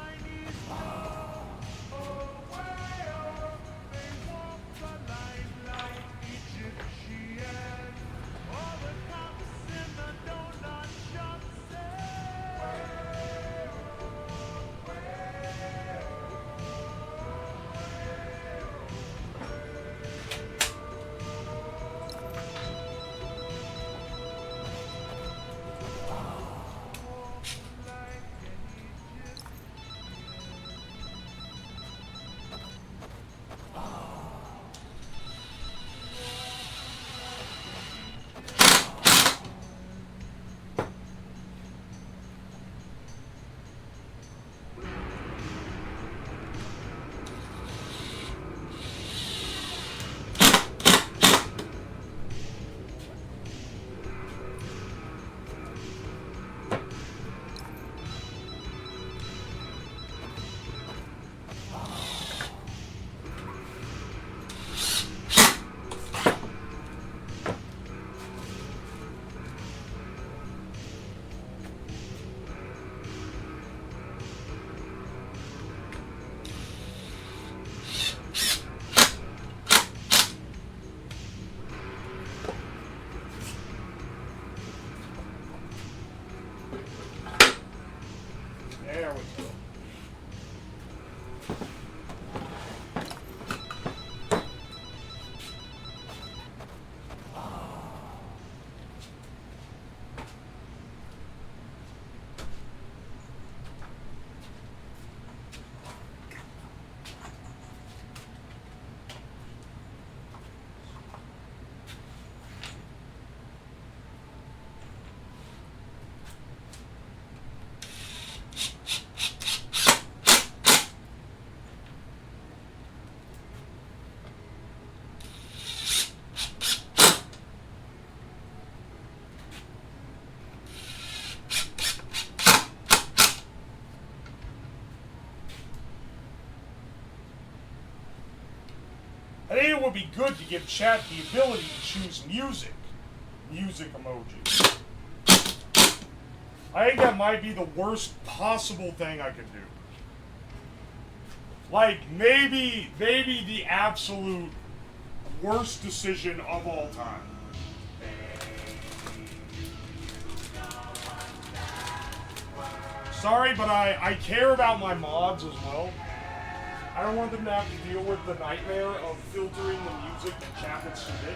I think it would be good to give chat the ability to choose music. Music emojis. I think that might be the worst possible thing I could do. Like, maybe the absolute worst decision of all time. Sorry, but I care about my mods as well. I don't want them to have to deal with the nightmare of filtering the music that chat would submit.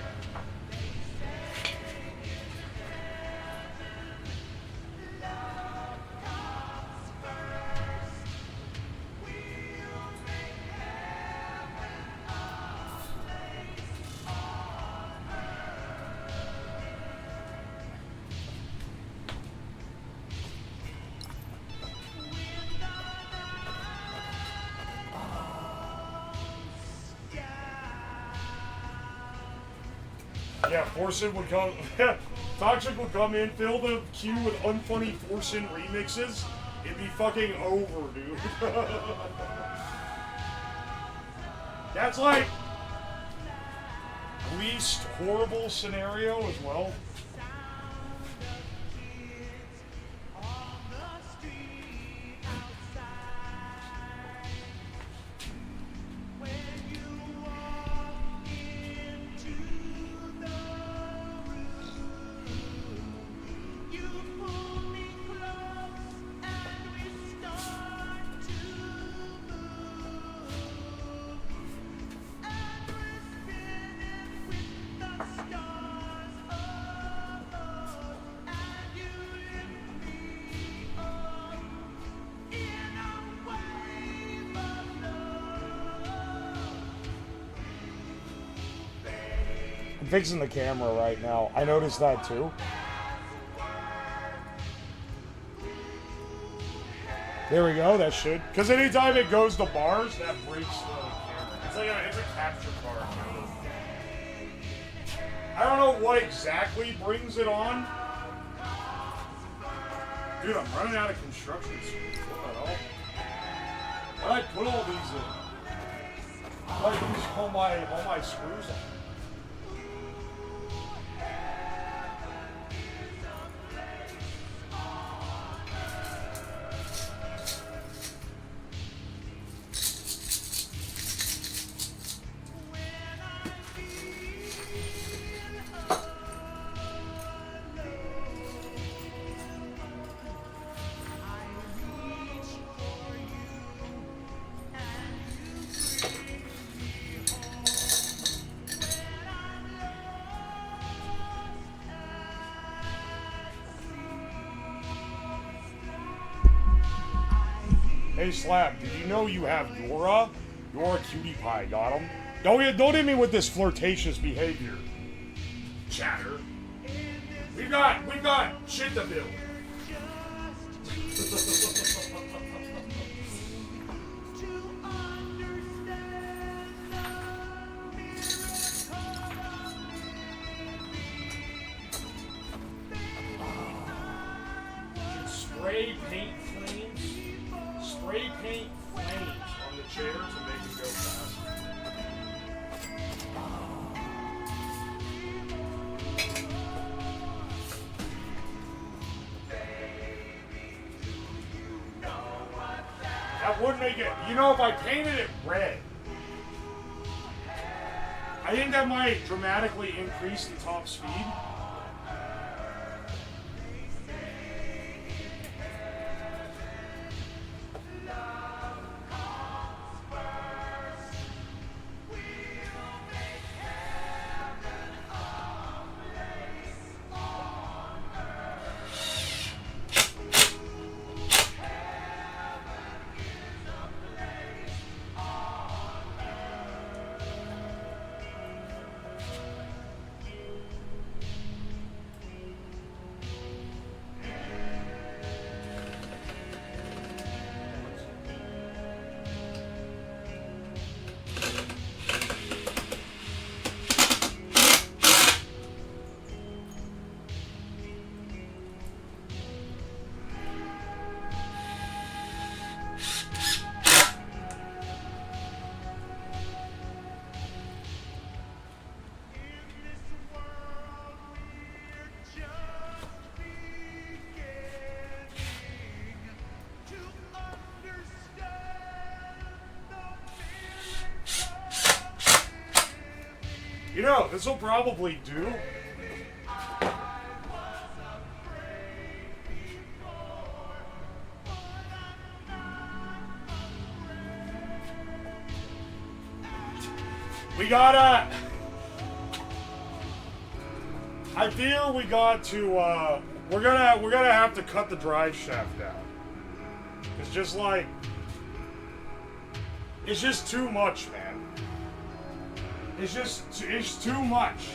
Yeah, Forsen would come. Toxic would come in, fill the queue with unfunny Forsen remixes. It'd be fucking over, dude. That's like least horrible scenario as well. Fixing the camera right now. I noticed that too. There we go, that should. Because anytime it goes to bars, that breaks the camera. It's a capture card. I don't know what exactly brings it on. Dude, I'm running out of construction screws. What the hell? Why'd I put all these in? Why'd I use all my screws on? Hey Slab, did you know you have Dora? You're a cutie pie, got him? Don't hit me with this flirtatious behavior. Chatter. We've got shit to build. Spray paint flames. Spray paint flames on the chair to make it go faster. That would make it, you know, if I painted it red, I think that might dramatically increase the top speed. You know, this will probably do. We gotta... I fear we got to, we're gonna have to cut the drive shaft down. It's just like... It's just too much, man. It's too much.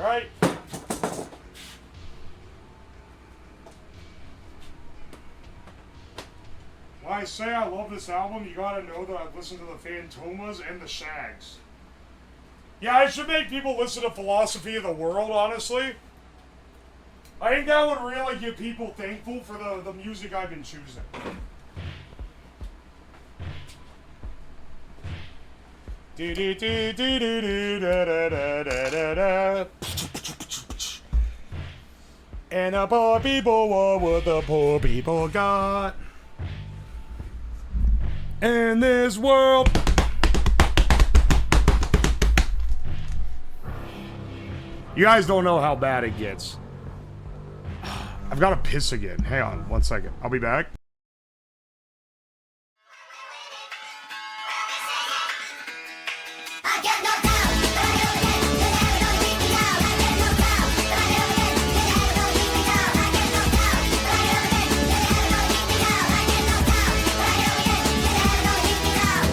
Alright. When I say I love this album, you gotta know that I've listened to the Fantomas and the Shags. Yeah, I should make people listen to Philosophy of the World, honestly. I think that would really get people thankful for the music I've been choosing. And the poor people, what the poor people got in this world. You guys don't know how bad it gets. I've got to piss again. Hang on 1 second. I'll be back. I get knocked down, but I go again. You never gonna keep me down. I get knocked down, but I go again. You never gonna keep me down. I get knocked down, but I go again. You never gonna keep me down. I get knocked down, but I go again. You never gonna keep me down.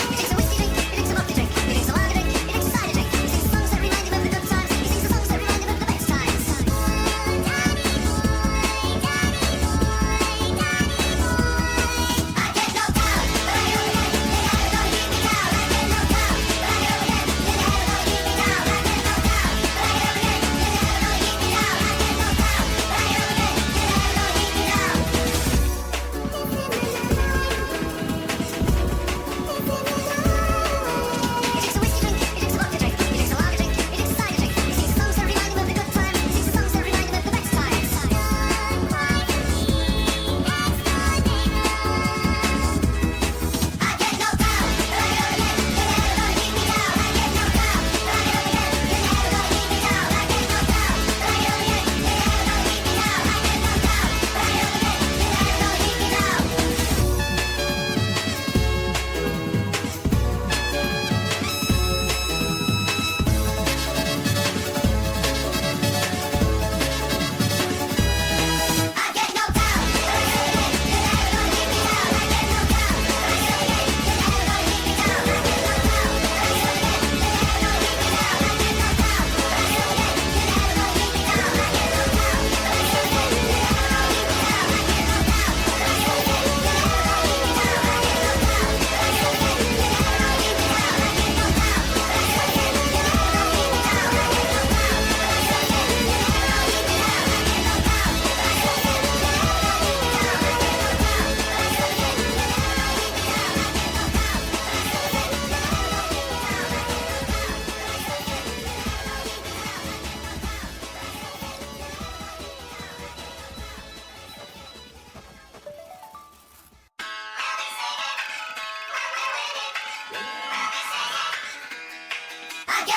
He drinks a whiskey drink, he drinks a vodka drink, he drinks a lager drink, he drinks a cider drink. He sings the songs that remind him of the good times. He sings the songs that remind him of the best times. Daddy boy, daddy boy, daddy boy.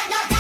yeah, yeah.